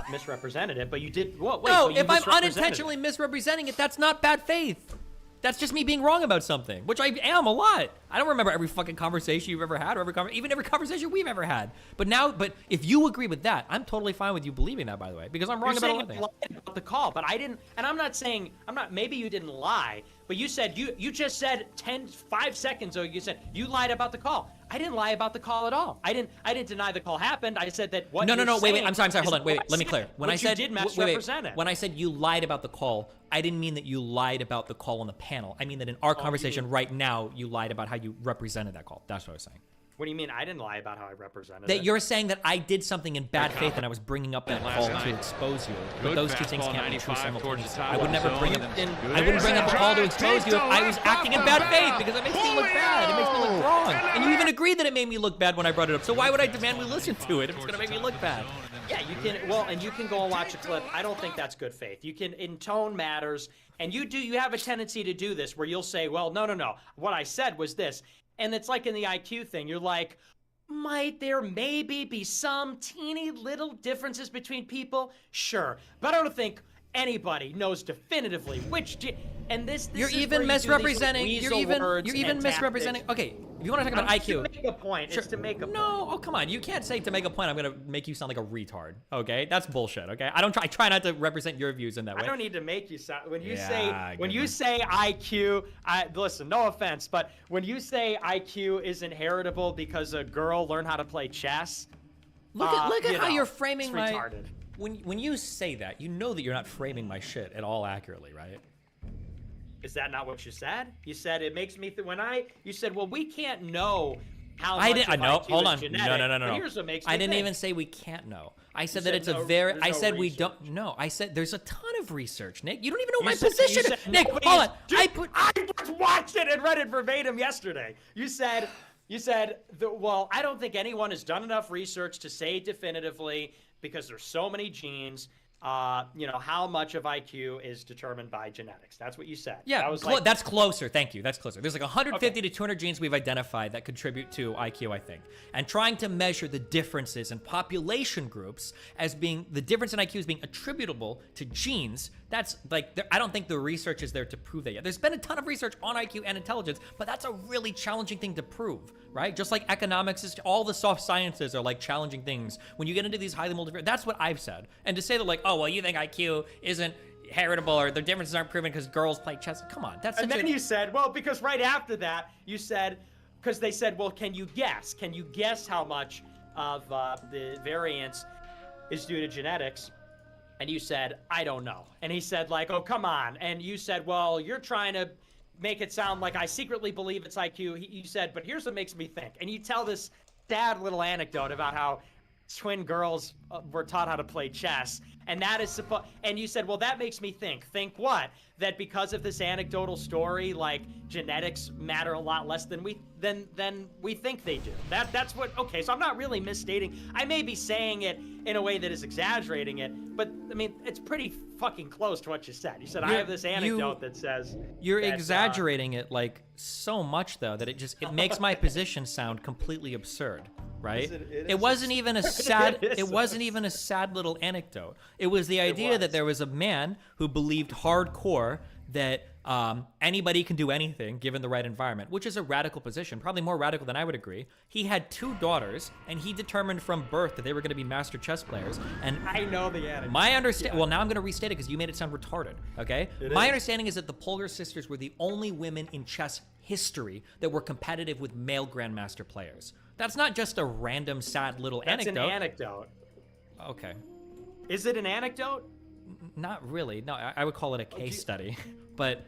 U: misrepresented it, but you did. Wait,
A: no, if I'm unintentionally misrepresenting it, that's not bad faith. That's just me being wrong about something, which I am a lot. I don't remember every fucking conversation you've ever had, or even every conversation we've ever had. But if you agree with that, I'm totally fine with you believing that, by the way, because I'm wrong about a lot of things.
U: About the call, but I didn't, and I'm not, maybe you didn't lie, but you said, you just said 5 seconds ago, you said you lied about the call. I didn't lie about the call at all. I didn't deny the call happened. I said that what
A: No, wait, I'm sorry, hold on, wait, let me clear.
U: When I said,
A: when I said you lied about the call, I didn't mean that you lied about the call on the panel. I mean that in our conversation right now, you lied about how you represented that call. That's what I was saying.
U: What do you mean? I didn't lie about how I represented
A: that
U: it.
A: You're saying that I did something in bad faith and I was bringing up that call to expose you. But those two things can't be true simultaneously. I would never bring up a call to expose you if I was acting in bad faith, because it makes me look bad. It makes me look wrong. And you even agreed that it made me look bad when I brought it up. So why would I demand we listen to it if it's going to make me look bad?
U: Yeah, you can. Well, and you can go and watch a clip. I don't think that's good faith. You can, in tone matters, and you have a tendency to do this where you'll say, well, no. What I said was this. And it's like in the IQ thing. You're like, might there maybe be some teeny little differences between people? Sure. But I don't think anybody knows definitively which. And this
A: you're even misrepresenting. You're even misrepresenting. Okay, if you want to talk about IQ,
U: to make a point.
A: Sure.
U: It's to make a point.
A: No, oh come on, you can't say to make a point. I'm gonna make you sound like a retard. Okay, that's bullshit. Okay, I try not to represent your views in that way.
U: I don't need to make you sound. When you say IQ, listen. No offense, but when you say IQ is inheritable because a girl learned how to play chess,
A: look at how you're framing
U: it's retarded.
A: When you say that, you know that you're not framing my shit at all accurately, right?
U: Is that not what you said? You said it makes me you said, well, we can't know how much
A: I didn't. No, hold on.
U: Genetic.
A: No.
U: Here's what makes me
A: I didn't
U: think.
A: even say we can't know. I said that it's a very. I said we don't. No, I said there's a ton of research, Nick. You don't even know my position. Nick, hold on.
U: Dude, I just watched it and read it verbatim yesterday. You said, well, I don't think anyone has done enough research to say definitively because there's so many genes how much of IQ is determined by genetics. That's what you said.
A: Yeah,
U: that was
A: that's closer. Thank you. That's closer. There's like 150 to 200 genes we've identified that contribute to IQ, I think. And trying to measure the differences in population groups as being the difference in IQ as being attributable to genes. That's like, I don't think the research is there to prove that yet. There's been a ton of research on IQ and intelligence, but that's a really challenging thing to prove, right? Just like economics is, all the soft sciences are like challenging things. When you get into these highly multivariate, that's what I've said. And to say that like, oh, well, you think IQ isn't heritable or the differences aren't proven because girls play chess. Come on, that's such
U: And then you said, well, because right after that, you said, because they said, well, can you guess? Can you guess how much of the variance is due to genetics? And you said, I don't know. And he said, like, oh, come on. And you said, well, you're trying to make it sound like I secretly believe it's IQ. You said, but here's what makes me think. And you tell this sad little anecdote about how twin girls were taught how to play chess. And that is and you said, well, that makes me think. Think what? That because of this anecdotal story, like genetics matter a lot less than we think they do. That's what. Okay, so I'm not really misstating. I may be saying it in a way that is exaggerating it, but I mean it's pretty fucking close to what you said. You said I have this anecdote that says
A: you're exaggerating it like so much though that it makes my position sound completely absurd. Right? It wasn't even a sad. It wasn't even a sad little anecdote. It was the idea that there was a man who believed hardcore that anybody can do anything given the right environment, which is a radical position, probably more radical than I would agree. He had 2 daughters, and he determined from birth that they were going to be master chess players. And
U: I know the anecdote.
A: My understanding. Well, now I'm going to restate it because you made it sound retarded. Okay. My understanding is that the Polgar sisters were the only women in chess history that were competitive with male grandmaster players. That's not just a random sad little anecdote.
U: That's an anecdote.
A: Okay.
U: Is it an anecdote?
A: Not really. No, I would call it a case study. But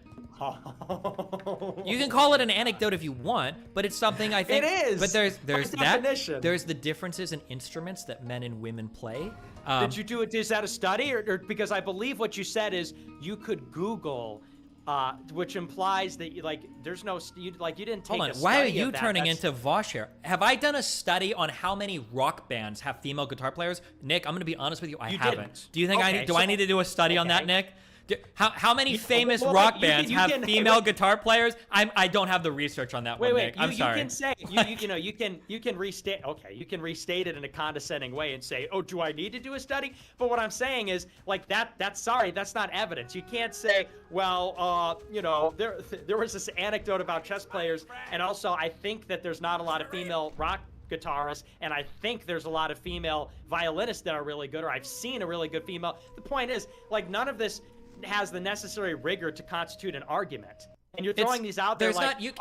A: you can call it an anecdote if you want, but it's something I think.
U: It is.
A: But there's that.
U: Definition.
A: There's the differences in instruments that men and women play.
U: Did you do it? Is that a study, or because I believe what you said is you could Google. Which implies that there's no you didn't take.
A: Hold on, why are you turning into Vosh here? Have I done a study on how many rock bands have female guitar players? Nick, I'm gonna be honest with you, I haven't.
U: Didn't.
A: Do you think I need to do a study on that, Nick? How many famous rock bands have female guitar players? I don't have the research on that one, Nick. I'm sorry.
U: You can say you can restate. Okay, you can restate it in a condescending way and say, oh, do I need to do a study? But what I'm saying is like that's not evidence. You can't say, well, there was this anecdote about chess players, and also I think that there's not a lot of female rock guitarists, and I think there's a lot of female violinists that are really good, or I've seen a really good female. The point is, like, none of this has the necessary rigor to constitute an argument. And you're throwing these out there like, it's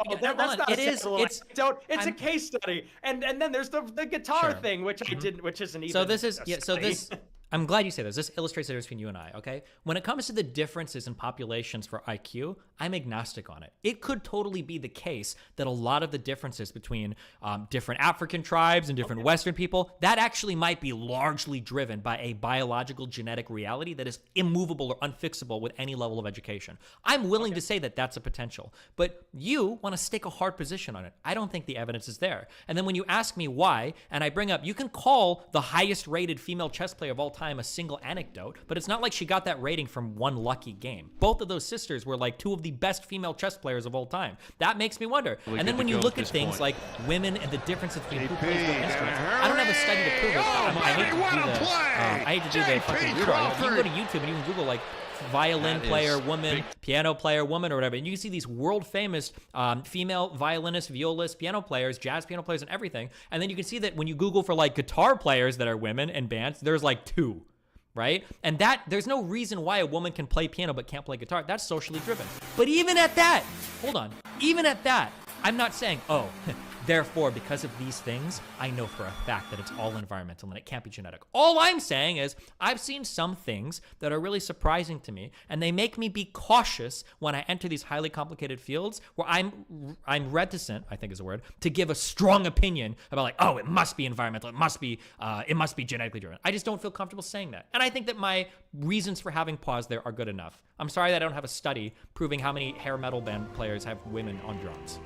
U: a case study. And then there's the guitar thing, which which isn't even.
A: So this is I'm glad you say this. This illustrates the difference between you and I, okay? When it comes to the differences in populations for IQ, I'm agnostic on it. It could totally be the case that a lot of the differences between different African tribes and different Western people, that actually might be largely driven by a biological genetic reality that is immovable or unfixable with any level of education. I'm willing to say that that's a potential, but you want to stick a hard position on it. I don't think the evidence is there. And then when you ask me why, and I bring up, you can call the highest rated female chess player of all time a single anecdote, but it's not like she got that rating from one lucky game. Both of those sisters were like 2 of the best female chess players of all time. That makes me wonder. And then when you look at things like women and the differences between who plays what instruments, I don't have a study to prove it. I hate to do the fucking weirdo. You can go to YouTube and you can Google like violin player woman, piano player woman, or whatever, and you can see these world famous female violinists, violists, piano players, jazz piano players, and everything. And then you can see that when you Google for like guitar players that are women and bands, there's like 2. Right? And that there's no reason why a woman can play piano but can't play guitar. That's socially driven. But even at that, hold on, even at that, I'm not saying, oh, therefore, because of these things, I know for a fact that it's all environmental and it can't be genetic. All I'm saying is I've seen some things that are really surprising to me, and they make me be cautious when I enter these highly complicated fields where I'm reticent, I think is a word, to give a strong opinion about like, oh, it must be environmental, it must be genetically driven. I just don't feel comfortable saying that. And I think that my reasons for having pause there are good enough. I'm sorry that I don't have a study proving how many hair metal band players have women on drums.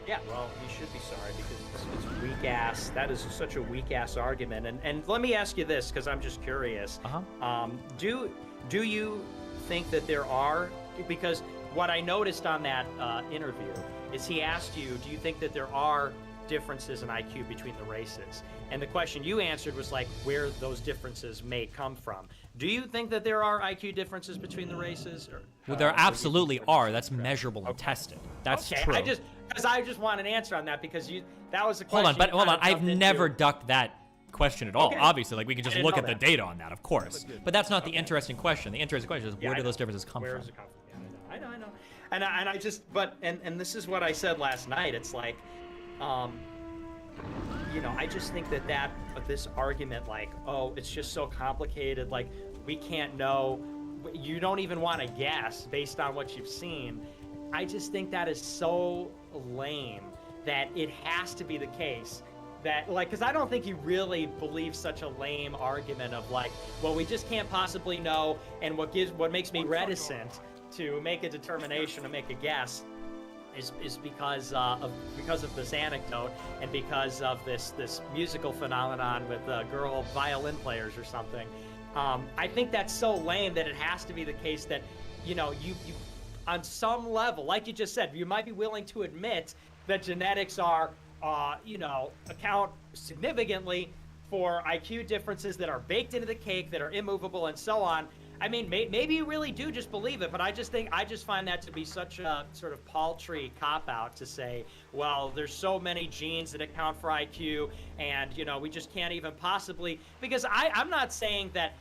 U: Yeah, well, you should be sorry because it's weak ass. That is such a weak ass argument. And let me ask you this, because I'm just curious. Do you think that there are? Because what I noticed on that interview is he asked you, do you think that there are differences in IQ between the races? And the question you answered was like where those differences may come from. Do you think that there are IQ differences between the races? Or,
A: well, there absolutely are. That's measurable and tested. That's
U: okay,
A: true.
U: I just want an answer on that because that was the question.
A: Hold on. I've never ducked that question at all.
U: Okay.
A: Obviously, like we can just look at the
U: that.
A: data on that, of course. But that's not the interesting question. The interesting question is where do those differences come
U: Where
A: from?
U: does it come from? Yeah, I know. And I just, and this is what I said last night. It's like, you know, I just think that this argument, like, oh, it's just so complicated. Like, we can't know. You don't even want to guess based on what you've seen. I just think that is so lame that it has to be the case that, like, because I don't think he really believes such a lame argument of like, well, we just can't possibly know, and what makes me reticent to make a determination, to make a guess, is because of this anecdote and because of this musical phenomenon with girl violin players or something. I think that's so lame that it has to be the case that, you know, you on some level, like you just said, you might be willing to admit that genetics are, you know, account significantly for IQ differences that are baked into the cake, that are immovable, and so on. I mean, maybe you really do just believe it, but I just find that to be such a sort of paltry cop-out to say, well, there's so many genes that account for IQ, and, you know, we just can't even possibly, because I'm not saying that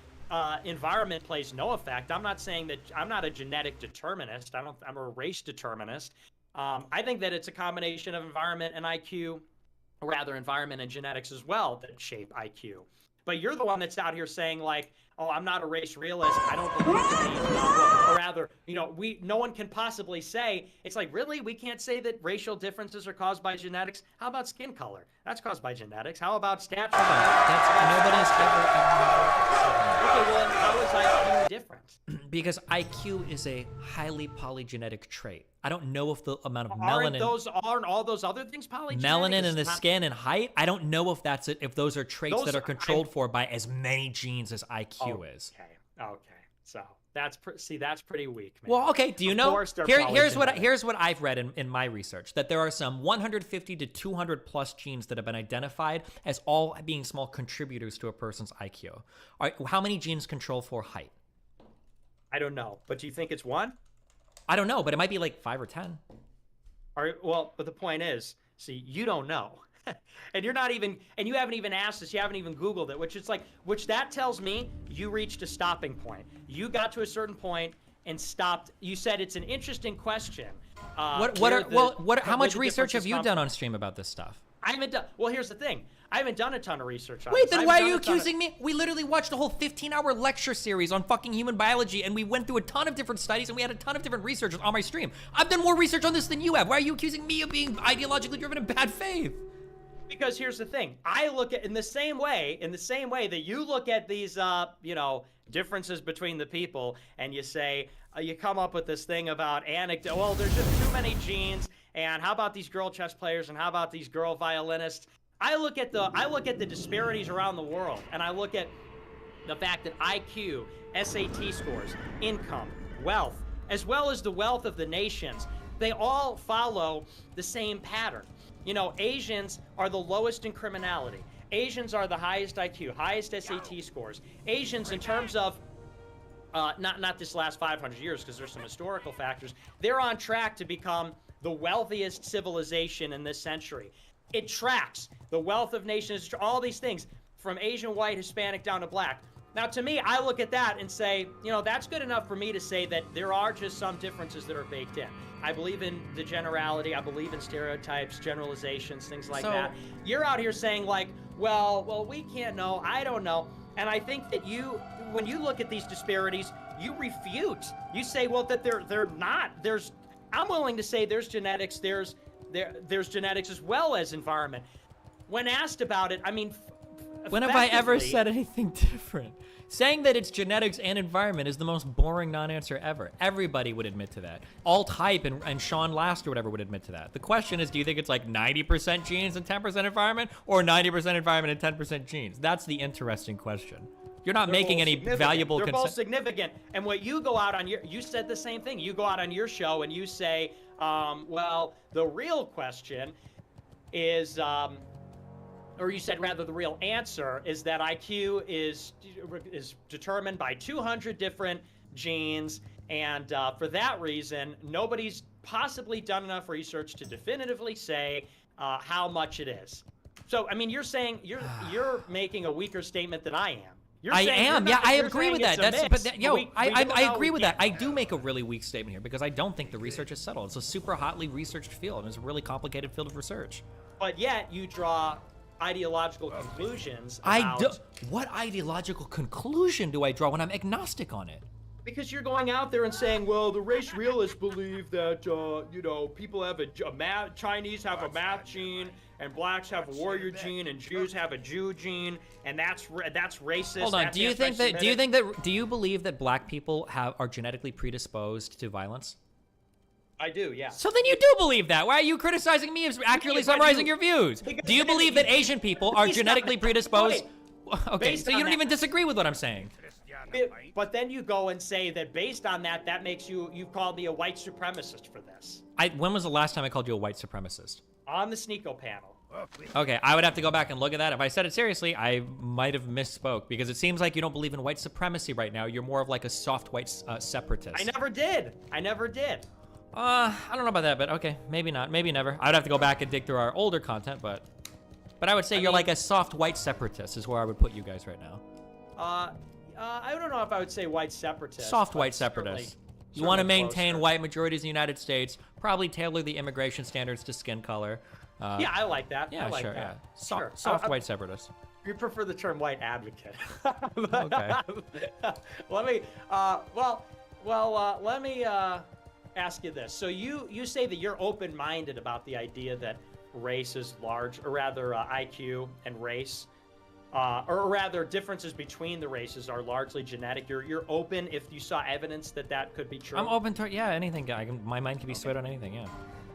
U: environment plays no effect. I'm not saying that I'm not a genetic determinist. I'm a race determinist. I think that it's a combination of environment and IQ, or rather environment and genetics as well, that shape IQ. But you're the one that's out here saying like, oh, I'm not a race realist. I don't believe in these. Or rather, you know, no one can possibly say, it's like, really? We can't say that racial differences are caused by genetics? How about skin color? That's caused by genetics. How about stature?
A: Nobody's ever.
U: Okay, well, how is IQ different?
A: Because IQ is a highly polygenetic trait. I don't know if the amount of
U: Aren't
A: melanin,
U: all those other things polygenetic?
A: melanin in the skin and height. I don't know if that's it. If those are traits that are controlled for by as many genes as IQ is.
U: Okay. So that's pretty weak, man.
A: Well, okay. Do you
U: Of
A: know?
U: course they're
A: Here's
U: polygenetic.
A: what I've read in my research, that there are some 150 to 200 plus genes that have been identified as all being small contributors to a person's IQ. All right, how many genes control for height?
U: I don't know, but do you think it's one?
A: I don't know, but it might be like 5 or 10.
U: All right, well, but the point is, see, you don't know. And you haven't even asked us, you haven't even Googled it, which that tells me you reached a stopping point. You got to a certain point and stopped. You said it's an interesting question.
A: How much research have you done on stream about this stuff?
U: I haven't done, well, here's the thing. I haven't done a ton of research on
A: Wait,
U: this.
A: then why are you accusing me? We literally watched a whole 15-hour lecture series on fucking human biology, and we went through a ton of different studies, and we had a ton of different research on my stream. I've done more research on this than you have. Why are you accusing me of being ideologically driven in bad faith?
U: Because here's the thing. I look at in the same way that you look at these, you know, differences between the people, and you say, you come up with this thing about anecdote. Well, there's just too many genes, and how about these girl chess players, and how about these girl violinists? I look at the disparities around the world, and I look at the fact that IQ, SAT scores, income, wealth, as well as the wealth of the nations, they all follow the same pattern. You know, Asians are the lowest in criminality. Asians are the highest IQ, highest SAT scores. Asians, in terms of not this last 500 years, because there's some historical factors, they're on track to become the wealthiest civilization in this century. It tracks the wealth of nations, all these things, from Asian, white, Hispanic, down to black. Now, to me, I look at that and say, you know, that's good enough for me to say that there are just some differences that are baked in. I believe in the generality. I believe in stereotypes, generalizations, things like that. You're out here saying like, well, we can't know. I don't know. And I think that when you look at these disparities, you refute. You say, well, that they're not. I'm willing to say there's genetics. There's genetics as well as environment. When asked about it, I mean,
A: When have I ever
U: effectively-
A: said anything different? Saying that it's genetics and environment is the most boring non-answer ever. Everybody would admit to that. Alt-Hype and Sean Last or whatever would admit to that. The question is, do you think it's like 90% genes and 10% environment, or 90% environment and 10% genes? That's the interesting question. You're not
U: They're
A: making
U: both
A: any
U: significant.
A: valuable
U: They're both significant. And what you go out on you said the same thing. You go out on your show and you say, well, the real question is, or you said rather the real answer is that IQ is determined by 200 different genes, and for that reason, nobody's possibly done enough research to definitively say how much it is. So, I mean, you're saying you're making a weaker statement than I am. You're
A: I
U: saying
A: am.
U: you're not-
A: Yeah, I
U: you're
A: agree
U: saying
A: with
U: it's
A: that.
U: a
A: That's
U: mix,
A: but that,
U: but
A: yo,
U: we
A: I
U: don't know
A: agree with
U: yet.
A: that. I do make a really weak statement here because I don't think the research is settled. It's a super hotly researched field, and it's a really complicated field of research.
U: But yet you draw ideological conclusions.
A: I do.
U: about-
A: What ideological conclusion do I draw when I'm agnostic on it?
U: Because you're going out there and saying, well, the race realists believe that, you know, people have a math, Chinese have a math gene, and blacks have a warrior gene, and Jews have a Jew gene, and that's racist.
A: Hold on.
U: that's
A: Do you think that?
U: anti-Semitic.
A: Do you believe that black people are genetically predisposed to violence?
U: I do, yeah.
A: So then you do believe that. Why are you criticizing me as accurately summarizing your views? Do you believe that Asian people are genetically predisposed? Okay,
U: Based
A: so you
U: on
A: don't
U: that-
A: even disagree with what I'm saying.
U: But then you go and say that based on that, that makes you've called me a white supremacist for this.
A: When was the last time I called you a white supremacist?
U: On the Sneeko panel.
A: Okay, I would have to go back and look at that. If I said it seriously, I might have misspoke because it seems like you don't believe in white supremacy right now. You're more of like a soft white separatist.
U: I never did. I never did.
A: I don't know about that, but okay, maybe not, maybe never. I would have to go back and dig through our older content, but I would say you're like a soft white separatist is where I would put you guys right now.
U: I don't know if I would say white separatist.
A: Soft
U: but
A: white separatist. You want to
U: certainly
A: maintain
U: closer.
A: white majorities in the United States, probably tailor the immigration standards to skin color.
U: Yeah, I like that.
A: Yeah,
U: I like
A: sure,
U: that.
A: yeah.
U: Sure.
A: Soft white separatist.
U: You prefer the term white advocate.
A: Okay.
U: Let me, let me ask you this. So you say that you're open-minded about the idea that race is large, or rather IQ and race, or rather differences between the races are largely genetic. You're open if you saw evidence that that could be true.
A: I'm open to anything. My mind can be swayed on anything. Yeah.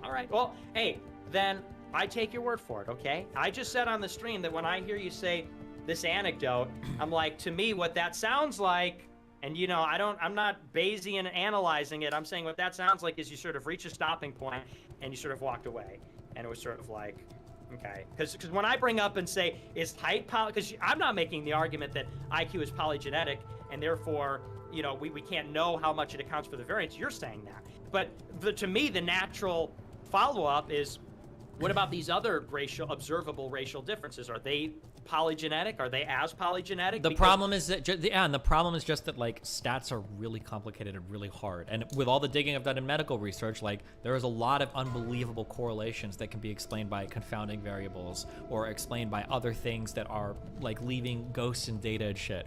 U: All right. Well, hey, then I take your word for it, okay? I just said on the stream that when I hear you say this anecdote, I'm like, to me, what that sounds like, and you know, I'm not Bayesian analyzing it. I'm saying what that sounds like is you sort of reach a stopping point and you sort of walked away, and it was sort of like, okay, because when I bring up and say is height because I'm not making the argument that IQ is polygenetic and therefore, you know, we can't know how much it accounts for the variance. You're saying that, but to me, the natural follow-up is, what about these other observable racial differences? Are they polygenetic? Are they as polygenetic?
A: The problem is that, and the problem is just that like stats are really complicated and really hard. And with all the digging I've done in medical research, like there is a lot of unbelievable correlations that can be explained by confounding variables or explained by other things that are like leaving ghosts in data and shit.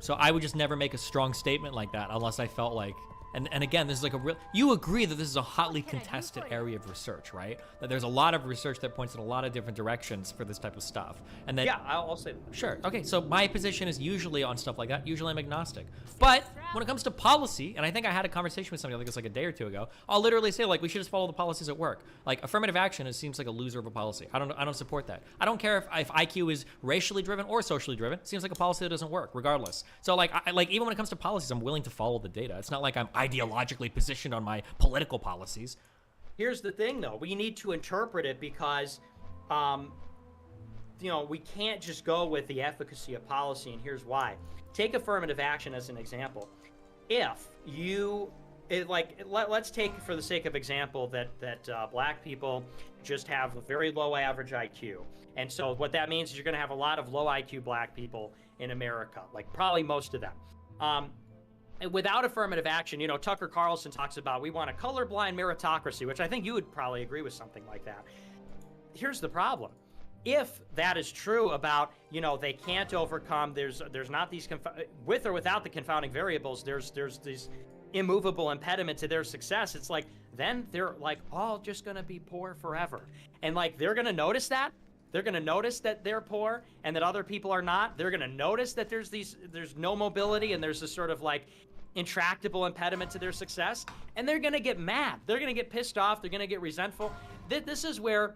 A: So I would just never make a strong statement like that unless I felt like. And again, this is like a real. You agree that this is a hotly contested area of research, right? That there's a lot of research that points in a lot of different directions for this type of stuff, and that.
U: Yeah, I'll say that.
A: Sure. Okay. So my position is usually on stuff like that. Usually I'm agnostic, but when it comes to policy, and I think I had a conversation with somebody like this like a day or two ago, I'll literally say like we should just follow the policies at work. Like affirmative action, it seems like a loser of a policy. I don't support that. I don't care if IQ is racially driven or socially driven. It seems like a policy that doesn't work, regardless. So like like even when it comes to policies, I'm willing to follow the data. It's not like I'm ideologically positioned on my political policies.
U: Here's the thing, though. We need to interpret it because, you know, we can't just go with the efficacy of policy, and here's why. Take affirmative action as an example. If you, let's take for the sake of example that black people just have a very low average IQ. And so what that means is you're going to have a lot of low IQ black people in America, like probably most of them. Without affirmative action, you know, Tucker Carlson talks about we want a colorblind meritocracy, which I think you would probably agree with something like that. Here's the problem. If that is true about, you know, they can't overcome, there's not these, with or without the confounding variables, there's these immovable impediment to their success. It's like, then they're like all just going to be poor forever. And like, they're going to notice that. They're going to notice that they're poor and that other people are not. They're going to notice that there's no mobility and there's this sort of like intractable impediment to their success, and they're going to get mad. They're going to get pissed off. They're going to get resentful. This is where,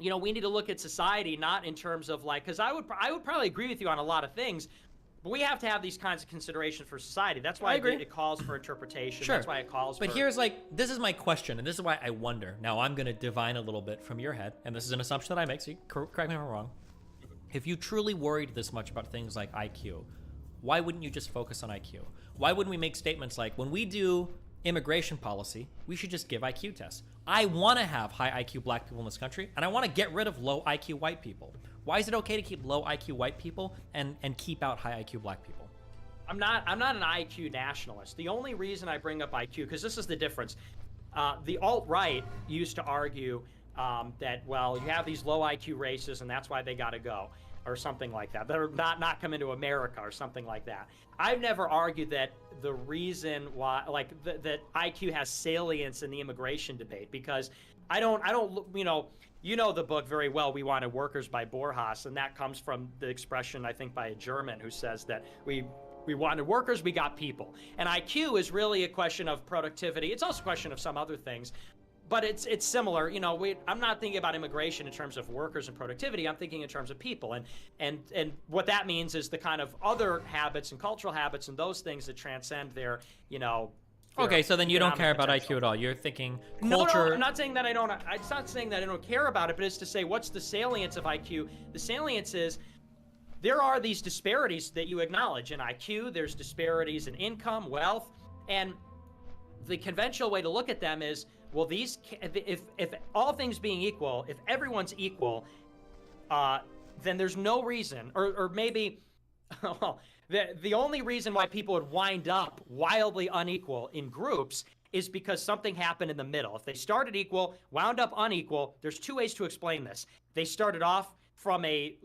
U: you know, we need to look at society not in terms of like, because I would probably agree with you on a lot of things, but we have to have these kinds of considerations for society. That's why it calls for interpretation.
A: Sure.
U: That's why it calls for...
A: But here's like, this is my question, and this is why I wonder. Now, I'm going to divine a little bit from your head, and this is an assumption that I make, so you correct me if I'm wrong. If you truly worried this much about things like IQ, why wouldn't you just focus on IQ? Why wouldn't we make statements like, when we do immigration policy, we should just give IQ tests? I want to have high IQ black people in this country, and I want to get rid of low IQ white people. Why is it okay to keep low IQ white people and keep out high IQ black people?
U: I'm not an IQ nationalist. The only reason I bring up IQ, because this is the difference. The alt-right used to argue that, well, you have these low IQ races and that's why they got to go, or something like that. They're not come into America or something like that. I've never argued that the reason why, like, that IQ has salience in the immigration debate, because I don't, you know the book very well, We Wanted Workers by Borjas, and that comes from the expression, I think, by a German who says that we wanted workers, we got people. And IQ is really a question of productivity. It's also a question of some other things, but it's similar. You know, I'm not thinking about immigration in terms of workers and productivity. I'm thinking in terms of people. And what that means is the kind of other habits and cultural habits and those things that transcend their, you know,
A: okay, so then you don't care about IQ at all. You're thinking culture.
U: No, I'm not saying that I don't. It's not saying that I don't care about it, but it's to say what's the salience of IQ. The salience is there are these disparities that you acknowledge in IQ. There's disparities in income, wealth, and the conventional way to look at them is, well, these if all things being equal, if everyone's equal, then there's no reason, or maybe, well, the only reason why people would wind up wildly unequal in groups is because something happened in the middle. If they started equal, wound up unequal, there's two ways to explain this. They started off from a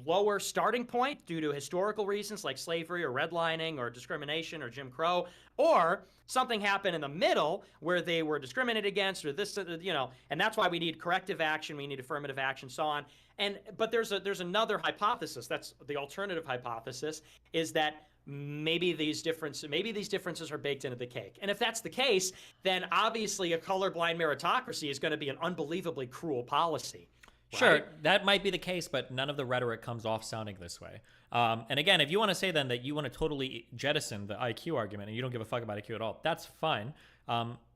U: lower starting point due to historical reasons like slavery or redlining or discrimination or Jim Crow, or something happened in the middle where they were discriminated against, or this, you know, and that's why we need corrective action, we need affirmative action, so on. But there's another hypothesis. That's the alternative hypothesis, is that maybe these differences are baked into the cake. And if that's the case, then obviously a colorblind meritocracy is going to be an unbelievably cruel policy. Right?
A: Sure, that might be the case, but none of the rhetoric comes off sounding this way. And again, if you want to say then that you want to totally jettison the IQ argument and you don't give a fuck about IQ at all, that's fine.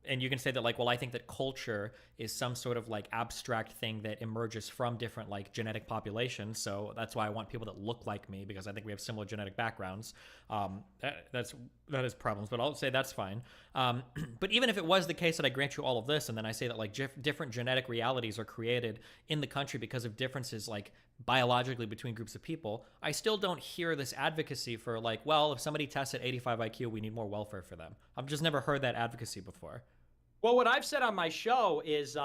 A: And you can say that, like, well, I think that culture is some sort of like abstract thing that emerges from different like genetic populations. So that's why I want people that look like me, because I think we have similar genetic backgrounds. That is problems, but I'll say that's fine. But even if it was the case that I grant you all of this, and then I say that like different genetic realities are created in the country because of differences like biologically between groups of people, I still don't hear this advocacy for like, well, if somebody tests at 85 IQ, we need more welfare for them. I've just never heard that advocacy before.
U: Well, what I've said on my show is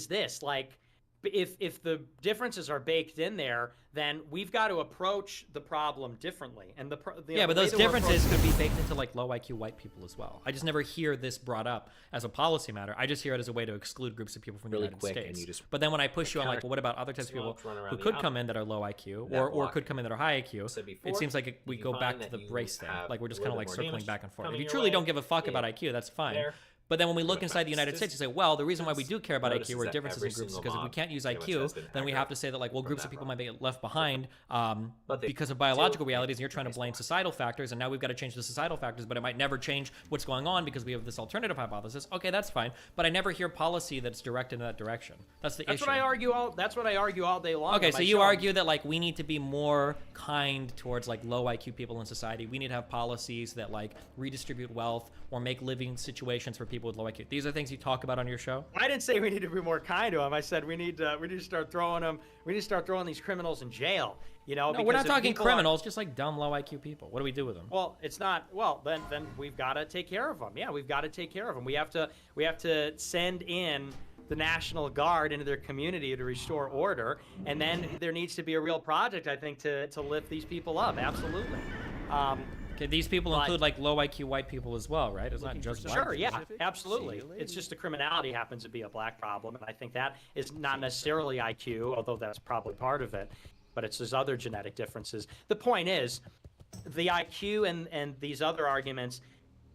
U: this, like, if the differences are baked in there, then we've got to approach the problem differently. And
A: but those differences could be baked into like low IQ white people as well. I just never hear this brought up as a policy matter. I just hear it as a way to exclude groups of people from the United States. But then when I push you on like, well, what about other types of people who could come in that are low IQ or could come in that are high IQ? It seems like we go back to the race thing. Like we're just kind of like circling back and forth. If you truly don't give a fuck about IQ, that's fine. But then when we look inside the United States, you say, well, the reason why we do care about IQ or differences in groups is because if we can't use IQ, then we have to say that, like, well, groups of people might be left behind because of biological realities, and you're trying to blame societal factors, and now we've got to change the societal factors, but it might never change what's going on because we have this alternative hypothesis. Okay, that's fine. But I never hear policy that's directed in that direction. That's the issue.
U: That's what I argue all day long.
A: Okay, so you argue that, like, we need to be more kind towards, like, low IQ people in society. We need to have policies that, like, redistribute wealth or make living situations for people with low IQ. These are things you talk about on your show?
U: I didn't say we need to be more kind to them. I said we need to start throwing them. We need to start throwing these criminals in jail. You know,
A: no, we're not talking criminals, just like dumb low IQ people. What do we do with them?
U: Well, it's not. Well, then we've got to take care of them. Yeah, we've got to take care of them. We have to send in the National Guard into their community to restore order, and then there needs to be a real project, I think, to lift these people up. Absolutely.
A: Okay, these people include like low IQ white people as well, right? It's not just white.
U: Sure, yeah, absolutely. It's just the criminality happens to be a black problem, and I think that is not necessarily IQ, although that's probably part of it, but it's those other genetic differences. The point is, the IQ and these other arguments,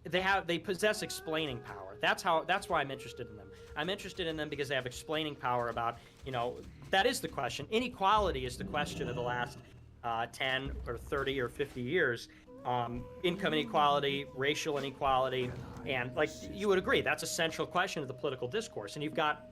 U: they possess explaining power. That's why I'm interested in them. I'm interested in them because they have explaining power about, that is the question. Inequality is the question of the last 10 or 30 or 50 years. Income inequality, racial inequality, and like you would agree, that's a central question of the political discourse. And you've got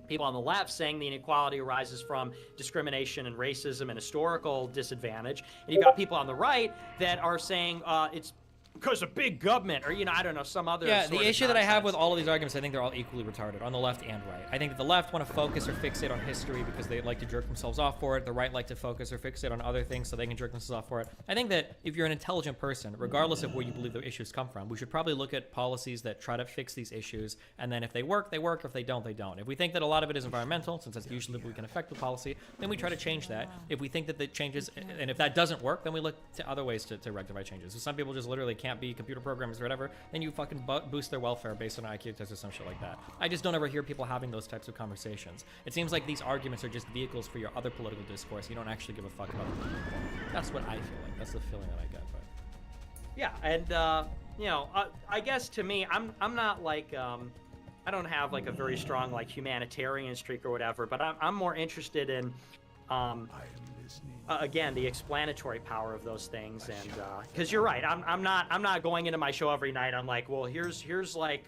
U: people on the left saying the inequality arises from discrimination and racism and historical disadvantage. And you've got people on the right that are saying it's because of big government, or I don't know, some other.
A: Yeah, the issue that I have with all of these arguments, I think they're all equally retarded on the left and right. I think that the left want to focus or fixate on history because they like to jerk themselves off for it. The right like to focus or fixate on other things so they can jerk themselves off for it. I think that if you're an intelligent person, regardless of where you believe the issues come from, we should probably look at policies that try to fix these issues, and then if they work, they work. If they don't, they don't. If we think that a lot of it is environmental, since that's usually what we can affect with policy, then we try to change that. If we think that the changes, and if that doesn't work, then we look to other ways to rectify changes. So some people just literally can't be computer programmers or whatever, then you fucking boost their welfare based on IQ tests or some shit like that. I just don't ever hear people having those types of conversations. It seems like these arguments are just vehicles for your other political discourse. You don't actually give a fuck about the people. That's what I feel like. That's the feeling that I get. But
U: yeah, and I guess to me, I'm not like I don't have like a very strong like humanitarian streak or whatever, but I'm more interested in again, the explanatory power of those things, and because you're right, I'm not going into my show every night. I'm like, well, here's like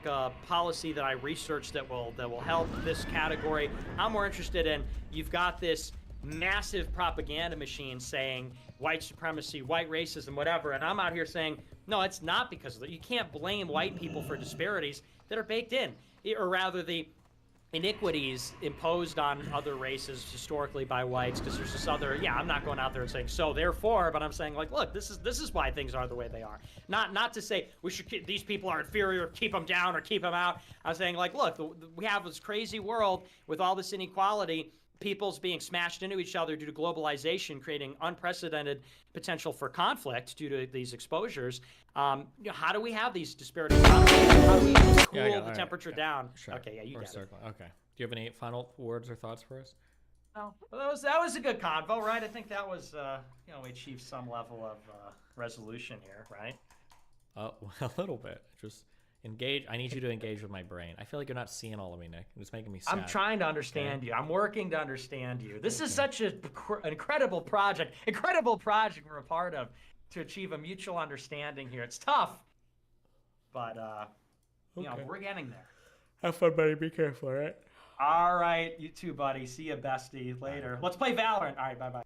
U: a policy that I researched that will help this category. I'm more interested in, you've got this massive propaganda machine saying white supremacy, white racism, whatever, and I'm out here saying, no, it's not because of that. You can't blame white people for disparities that are baked in, or rather the iniquities imposed on other races historically by whites, because there's this other, I'm not going out there and saying so therefore, but I'm saying like, look, this is why things are the way they are. Not to say we should these people are inferior, keep them down or keep them out. I'm saying like, look, we have this crazy world with all this inequality, people's being smashed into each other due to globalization, creating unprecedented potential for conflict due to these exposures. How do we have these disparities? How do we cool the temperature down?
A: Sure.
U: Okay, yeah, you got it.
A: Okay. Do you have any final words or thoughts for us?
U: No, well, that was a good convo, right? I think that was, we achieved some level of resolution here, right?
A: A little bit. Just engage. I need you to engage with my brain. I feel like you're not seeing all of me, Nick. It's making me sad.
U: I'm trying to understand you. I'm working to understand you. This is such an incredible project we're a part of to achieve a mutual understanding here. It's tough, but we're getting there.
A: Have fun, buddy. Be careful, all right?
U: All right, you too, buddy. See you, bestie. Later. Let's play Valorant. All right, bye-bye.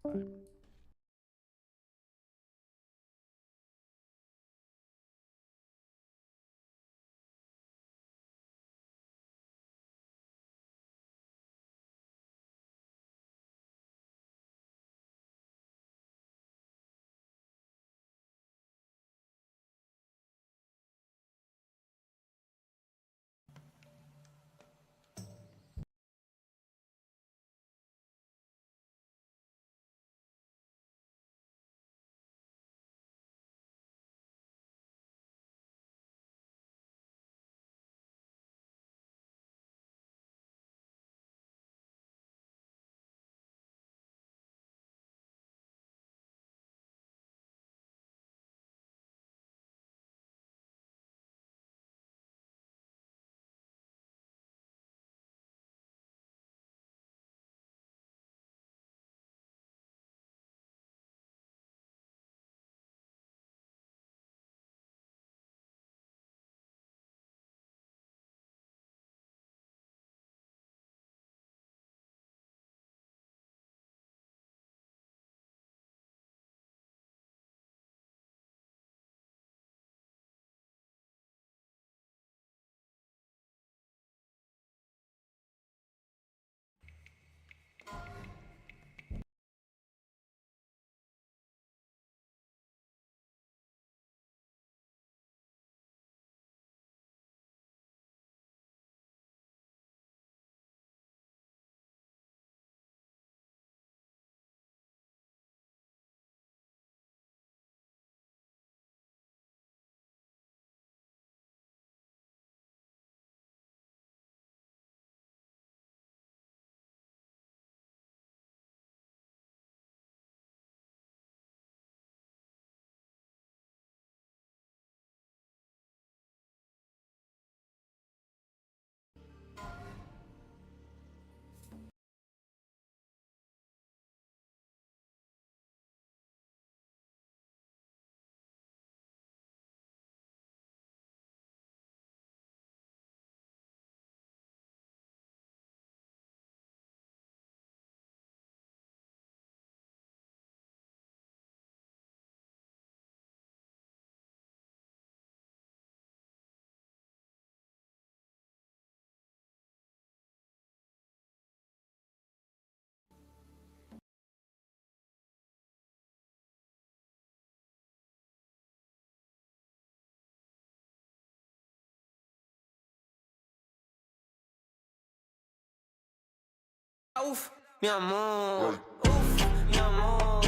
D: Uf, mi amor. Uf, mi amor.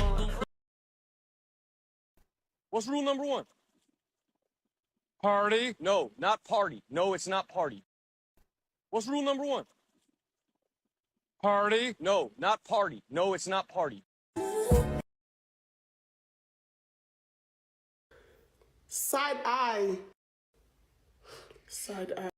V: What's rule number 1? Party. No, not party. No, it's not party. What's rule number 1? Party. No, not party. No, it's not party.
D: Side eye. Side eye.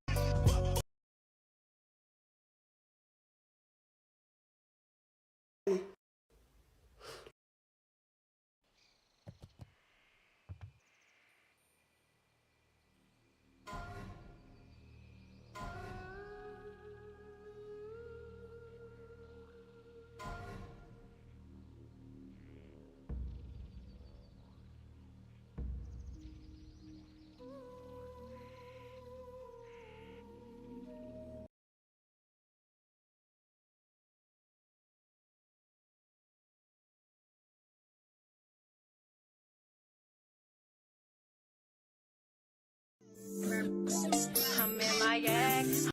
W: I'm in my ex.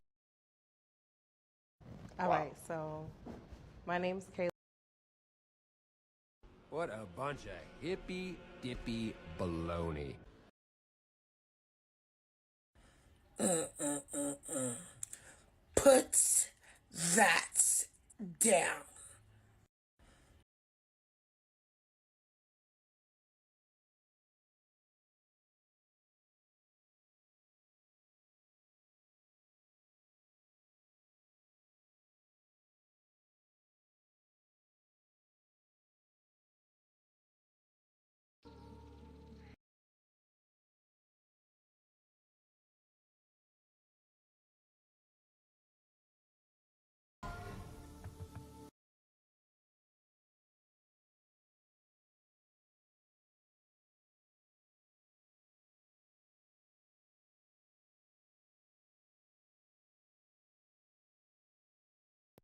X: All right, so my name's Kayla.
Y: What a bunch of hippy-dippy baloney.
D: Put that down.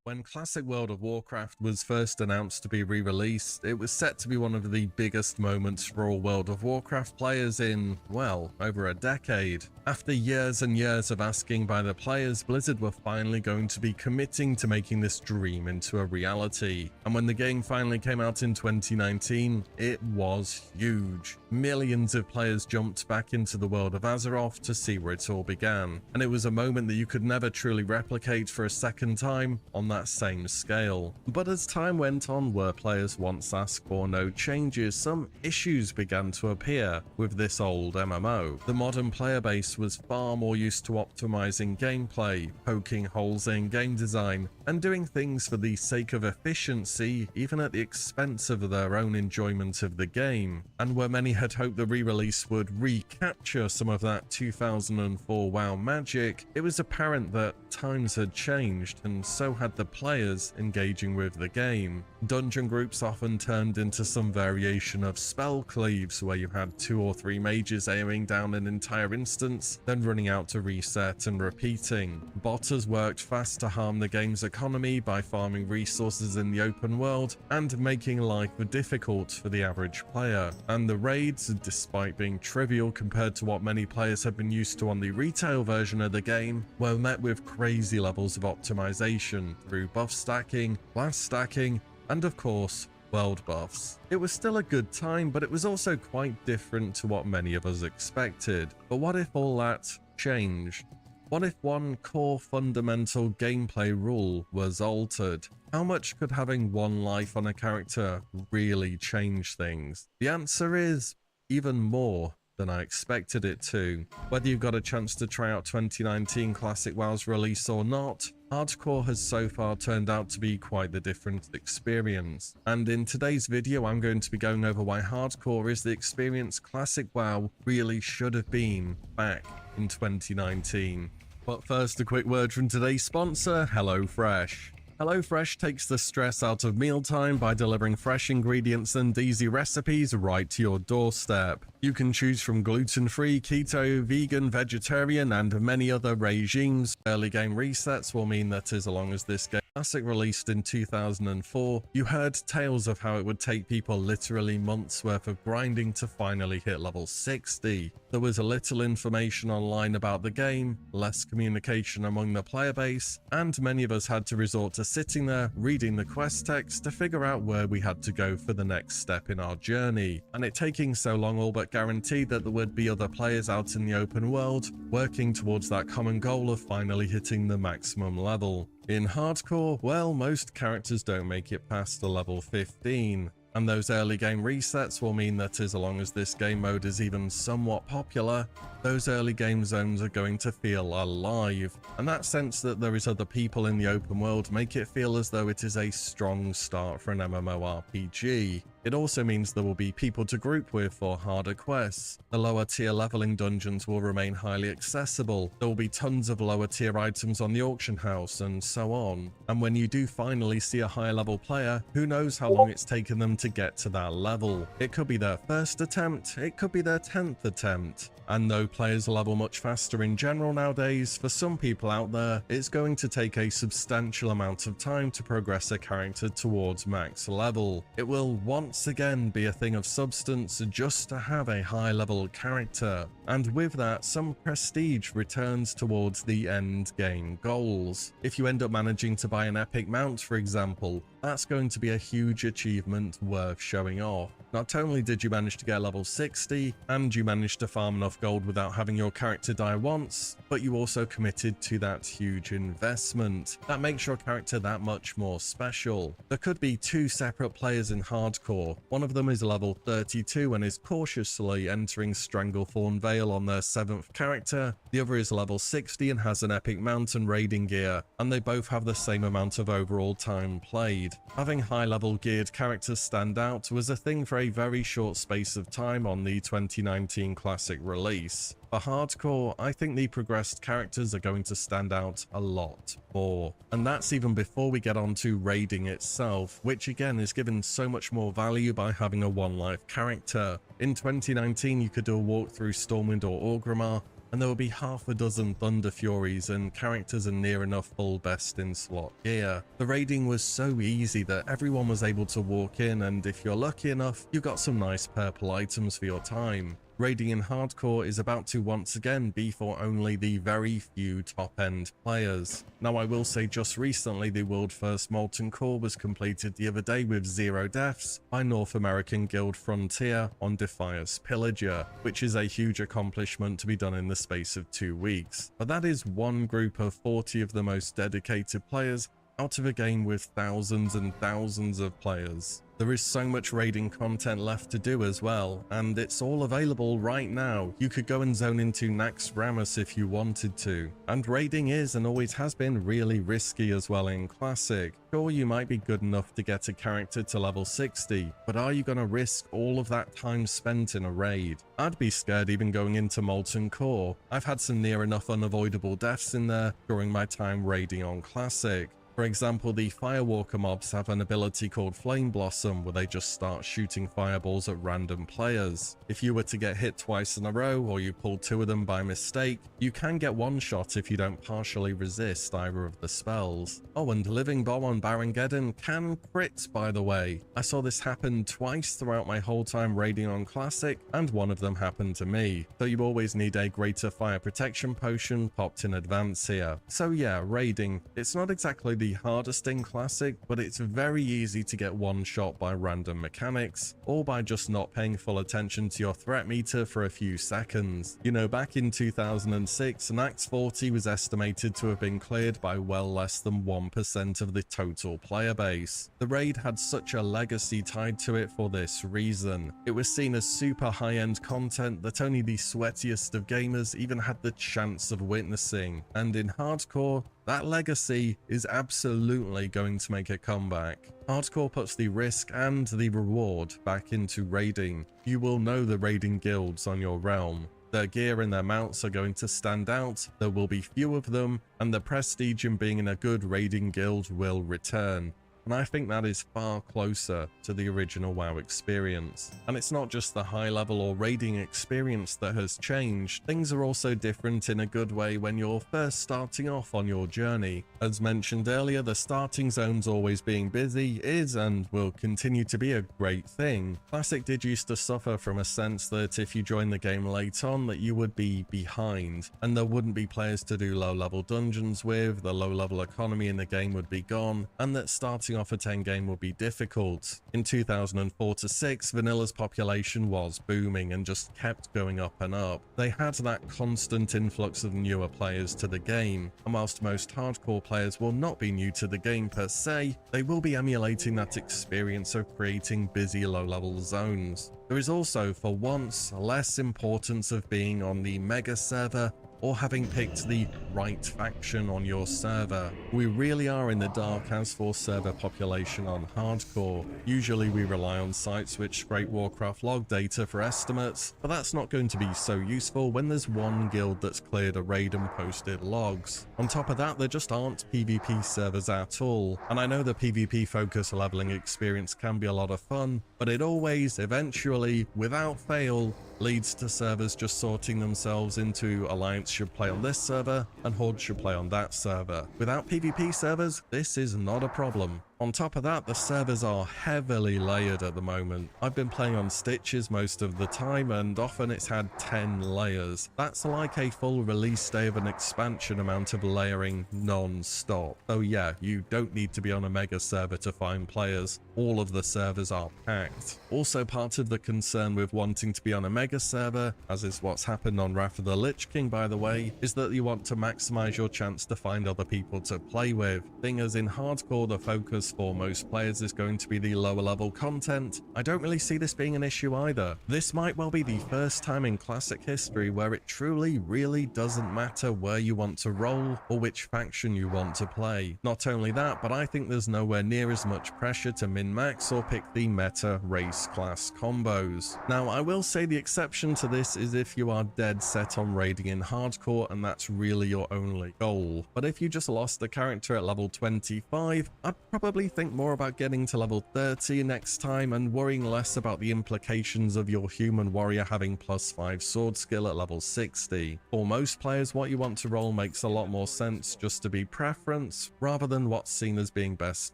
Z: When classic World of Warcraft was first announced to be re-released, it was set to be one of the biggest moments for all World of Warcraft players in, well, over a decade. After years and years of asking by the players, Blizzard were finally going to be committing to making this dream into a reality. And when the game finally came out in 2019, it was huge. Millions of players jumped back into the world of Azeroth to see where it all began. And it was a moment that you could never truly replicate for a second time on that same scale. But as time went on, where players once asked for no changes, some issues began to appear with this old MMO. The modern player base was far more used to optimizing gameplay, poking holes in game design, and doing things for the sake of efficiency, even at the expense of their own enjoyment of the game. And where many had hoped the re-release would recapture some of that 2004 WoW magic, it was apparent that times had changed, and so had the players engaging with the game. Dungeon groups often turned into some variation of spell cleaves, where you had 2 or 3 mages aiming down an entire instance, then running out to reset and repeating. Botters worked fast to harm the game's economy by farming resources in the open world and making life difficult for the average player. And the raids, despite being trivial compared to what many players had been used to on the retail version of the game, were met with crazy levels of optimization through buff stacking, class stacking, and of course, world buffs. It was still a good time, but it was also quite different to what many of us expected. But what if all that changed? What if one core fundamental gameplay rule was altered? How much could having one life on a character really change things? The answer is even more than I expected it to. Whether you've got a chance to try out 2019 Classic WoW's release or not, Hardcore has so far turned out to be quite the different experience. And in today's video, I'm going to be going over why Hardcore is the experience Classic WoW really should have been back in 2019. But first, a quick word from today's sponsor, HelloFresh. HelloFresh takes the stress out of mealtime by delivering fresh ingredients and easy recipes right to your doorstep. You can choose from gluten-free, keto, vegan, vegetarian, and many other regimes. Early game resets will mean that as long as this game Classic released in 2004, you heard tales of how it would take people literally months worth of grinding to finally hit level 60. There was a little information online about the game, less communication among the player base, and many of us had to resort to sitting there reading the quest text to figure out where we had to go for the next step in our journey. And it taking so long all but guaranteed that there would be other players out in the open world working towards that common goal of finally hitting the maximum level. In hardcore, well, most characters don't make it past the level 15. And those early game resets will mean that as long as this game mode is even somewhat popular, those early game zones are going to feel alive. And that sense that there is other people in the open world make it feel as though it is a strong start for an MMORPG. It also means there will be people to group with for harder quests. The lower tier leveling dungeons will remain highly accessible. There will be tons of lower tier items on the auction house and so on. And when you do finally see a higher level player, who knows how long it's taken them to get to that level. It could be their first attempt, it could be their 10th attempt. And though players level much faster in general nowadays, for some people out there, it's going to take a substantial amount of time to progress a character towards max level. It will once again be a thing of substance just to have a high level character. And with that, some prestige returns towards the end game goals. If you end up managing to buy an epic mount, for example, that's going to be a huge achievement worth showing off. Not only did you manage to get level 60, and you managed to farm enough gold without having your character die once, but you also committed to that huge investment. That makes your character that much more special. There could be two separate players in hardcore. One of them is level 32 and is cautiously entering Stranglethorn Vale on their 7th character. The other is level 60 and has an epic mount and raiding gear, and they both have the same amount of overall time played. Having high level geared characters stand out was a thing for a very short space of time on the 2019 Classic release. For hardcore, I think the progressed characters are going to stand out a lot more. And that's even before we get on to raiding itself, which again is given so much more value by having a one life character. In 2019, you could do a walk through Stormwind or Orgrimmar, and there will be half a dozen Thunder Furies, and characters are near enough full best in slot gear. The raiding was so easy that everyone was able to walk in, and if you're lucky enough, you got some nice purple items for your time. Raiding in hardcore is about to once again be for only the very few top-end players. Now I will say just recently the world first Molten Core was completed the other day with 0 deaths by North American Guild Frontier on Defias Pillager, which is a huge accomplishment to be done in the space of 2 weeks. But that is one group of 40 of the most dedicated players out of a game with thousands and thousands of players. There is so much raiding content left to do as well, and it's all available right now. You could go and zone into Nax Ramus if you wanted to. And raiding is and always has been really risky as well in Classic. Sure, you might be good enough to get a character to level 60, but are you going to risk all of that time spent in a raid? I'd be scared even going into Molten Core. I've had some near enough unavoidable deaths in there during my time raiding on Classic. For example, the Firewalker mobs have an ability called Flame Blossom where they just start shooting fireballs at random players. If you were to get hit twice in a row or you pull 2 of them by mistake, you can get one shot if you don't partially resist either of the spells. Oh, and Living Bomb on Barangeddon can crit, by the way. I saw this happen twice throughout my whole time raiding on Classic, and one of them happened to me. So you always need a greater fire protection potion popped in advance here. So yeah, raiding, it's not exactly the hardest in Classic, but it's very easy to get one shot by random mechanics, or by just not paying full attention to your threat meter for a few seconds. You know, back in 2006, Nax 40 was estimated to have been cleared by well less than 1% of the total player base. The raid had such a legacy tied to it for this reason. It was seen as super high-end content that only the sweatiest of gamers even had the chance of witnessing, and in hardcore, that legacy is absolutely going to make a comeback. Hardcore puts the risk and the reward back into raiding. You will know the raiding guilds on your realm. Their gear and their mounts are going to stand out, there will be few of them, and the prestige in being in a good raiding guild will return. and I think that is far closer to the original WoW experience. And it's not just the high level or raiding experience that has changed, things are also different in a good way when you're first starting off on your journey. As mentioned earlier, the starting zones always being busy is and will continue to be a great thing. Classic did used to suffer from a sense that if you join the game late on that you would be behind, and there wouldn't be players to do low level dungeons with, the low level economy in the game would be gone, and that starting off a 10 game would be difficult. In 2004 to 6, Vanilla's population was booming and just kept going up and up. They had that constant influx of newer players to the game, and whilst most hardcore players will not be new to the game per se, they will be emulating that experience of creating busy low level zones. There is also, for once, less importance of being on the mega server or having picked the right faction on your server. We really are in the dark as for server population on hardcore. Usually we rely on sites which scrape Warcraft log data for estimates, but that's not going to be so useful when there's one guild that's cleared a raid and posted logs. On top of that, there just aren't PvP servers at all, and I know the PvP focus leveling experience can be a lot of fun, but it always, eventually, without fail, leads to servers just sorting themselves into Alliance should play on this server and Horde should play on that server. Without PvP servers, this is not a problem. On top of that, the servers are heavily layered at the moment. I've been playing on Stitches most of the time, and often it's had 10 layers. That's like a full release day of an expansion amount of layering non-stop. So yeah, you don't need to be on a mega server to find players. All of the servers are packed. Also, part of the concern with wanting to be on a mega server, as is what's happened on Wrath of the Lich King by the way, is that you want to maximize your chance to find other people to play with. Thing as in hardcore, the focus for most players is going to be the lower level content. I don't really see this being an issue either. This might well be the first time in classic history where it truly really doesn't matter where you want to roll or which faction you want to play. Not only that, but I think there's nowhere near as much pressure to min-max or pick the meta race class combos. Now, I will say the exception to this is if you are dead set on raiding in hardcore and that's really your only goal. But if you just lost the character at level 25, I'd probably think more about getting to level 30 next time and worrying less about the implications of your human warrior having +5 sword skill at level 60. For most players, what you want to roll makes a lot more sense just to be preference rather than what's seen as being best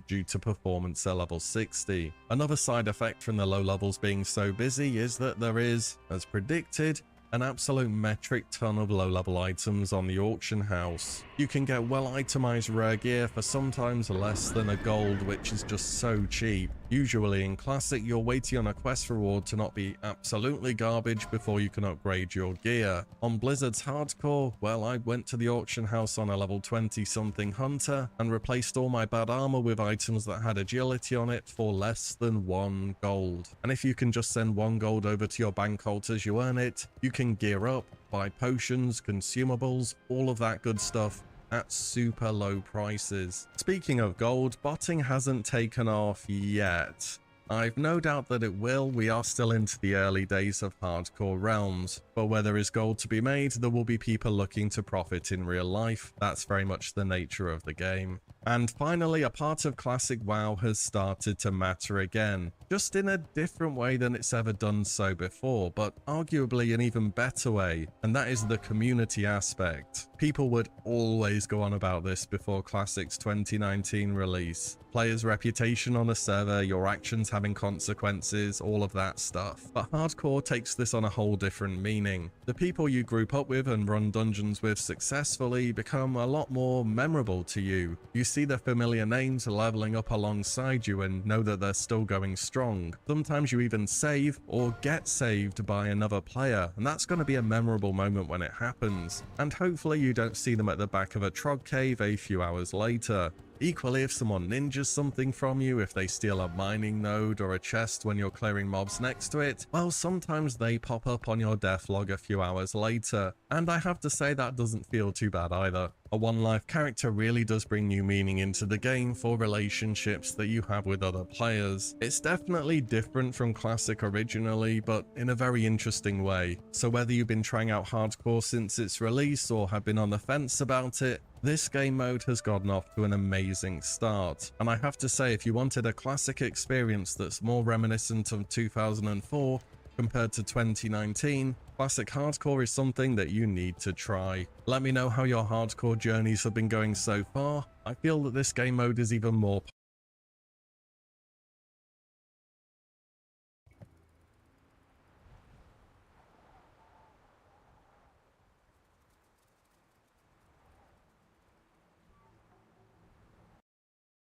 Z: due to performance at level 60. Another side effect from the low levels being so busy is that there is, as predicted, an absolute metric ton of low-level items on the auction house. You can get well-itemized rare gear for sometimes less than a gold, which is just so cheap. Usually in Classic, you're waiting on a quest reward to not be absolutely garbage before you can upgrade your gear. On Blizzard's Hardcore, well, I went to the auction house on a level 20-something hunter and replaced all my bad armor with items that had agility on it for less than 1 gold. And if you can just send 1 gold over to your bank vault as you earn it, you can gear up, buy potions, consumables, all of that good stuff at super low prices. Speaking of gold, botting hasn't taken off yet. I've no doubt that it will. We are still into the early days of hardcore realms, but where there is gold to be made, there will be people looking to profit in real life. That's very much the nature of the game. And finally, a part of classic WoW has started to matter again, just in a different way than it's ever done so before, but arguably an even better way, and that is the community aspect. People would always go on about this before Classic's 2019 release. Players' reputation on a server, your actions having consequences, all of that stuff. But hardcore takes this on a whole different meaning. The people you group up with and run dungeons with successfully become a lot more memorable to you. You see the familiar names leveling up alongside you and know that they're still going strong. Sometimes you even save or get saved by another player, and that's going to be a memorable moment when it happens. And hopefully you don't see them at the back of a trog cave a few hours later. Equally, if someone ninjas something from you, if they steal a mining node or a chest when you're clearing mobs next to it, well, sometimes they pop up on your death log a few hours later. And I have to say that doesn't feel too bad either. A one-life character really does bring new meaning into the game for relationships that you have with other players. It's definitely different from Classic originally, but in a very interesting way. So whether you've been trying out hardcore since its release or have been on the fence about it, This game mode has gotten off to an amazing start, and I have to say, if you wanted a classic experience that's more reminiscent of 2004 compared to 2019, Classic Hardcore is something that you need to try. Let me know how your hardcore journeys have been going so far. I feel that this game mode is even more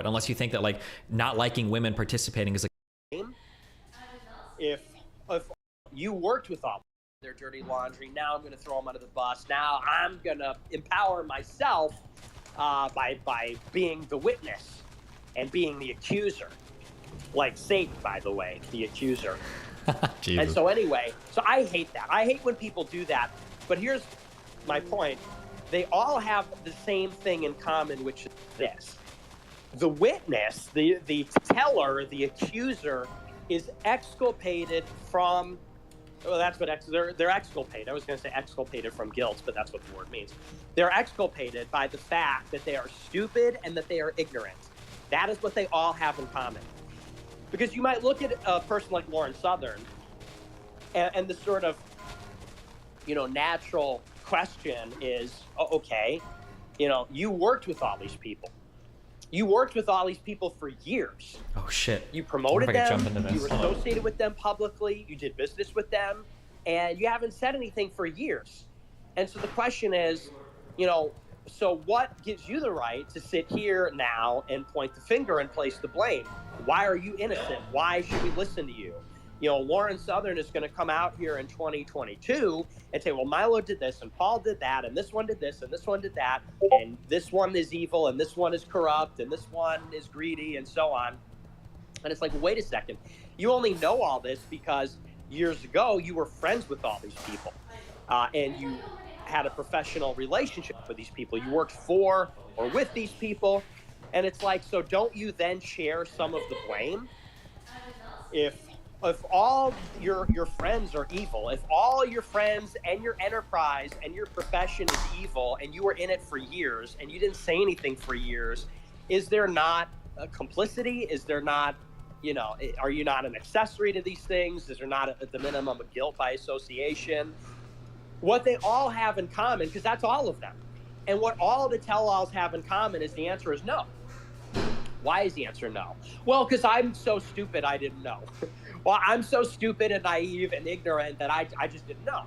A: unless you think that like not liking women participating is a
B: if you worked with all their dirty laundry, now I'm going to throw them under the bus. Now I'm going to empower myself by being the witness and being the accuser. Like Satan, by the way, the accuser. And so anyway, so I hate that. I hate when people do that. But here's my point. They all have the same thing in common, which is this. The witness, the teller, the accuser, is exculpated from, well, that's what they're exculpated. I was going to say exculpated from guilt, but that's what the word means. They're exculpated by the fact that they are stupid and that they are ignorant. That is what they all have in common. Because you might look at a person like Lauren Southern, and the sort of, natural question is, okay, you worked with all these people. You worked with all these people for years.
A: Oh shit.
B: You promoted them, you were associated with them publicly, you did business with them, and you haven't said anything for years. And so the question is, so what gives you the right to sit here now and point the finger and place the blame? Why are you innocent? Why should we listen to you? Lauren Southern is going to come out here in 2022 and say, well, Milo did this and Paul did that and this one did this and this one did that and this one is evil and this one is corrupt and this one is greedy and so on. And it's like, wait a second. You only know all this because years ago you were friends with all these people and you had a professional relationship with these people. You worked for or with these people. And it's like, so don't you then share some of the blame? If all your friends are evil, if all your friends and your enterprise and your profession is evil and you were in it for years and you didn't say anything for years, is there not a complicity? Is there not, are you not an accessory to these things? Is there not at the minimum a guilt by association? What they all have in common, because that's all of them, and what all the tell-alls have in common is the answer is no. Why is the answer no? Well, because I'm so stupid I didn't know. Well, I'm so stupid and naive and ignorant that I just didn't know.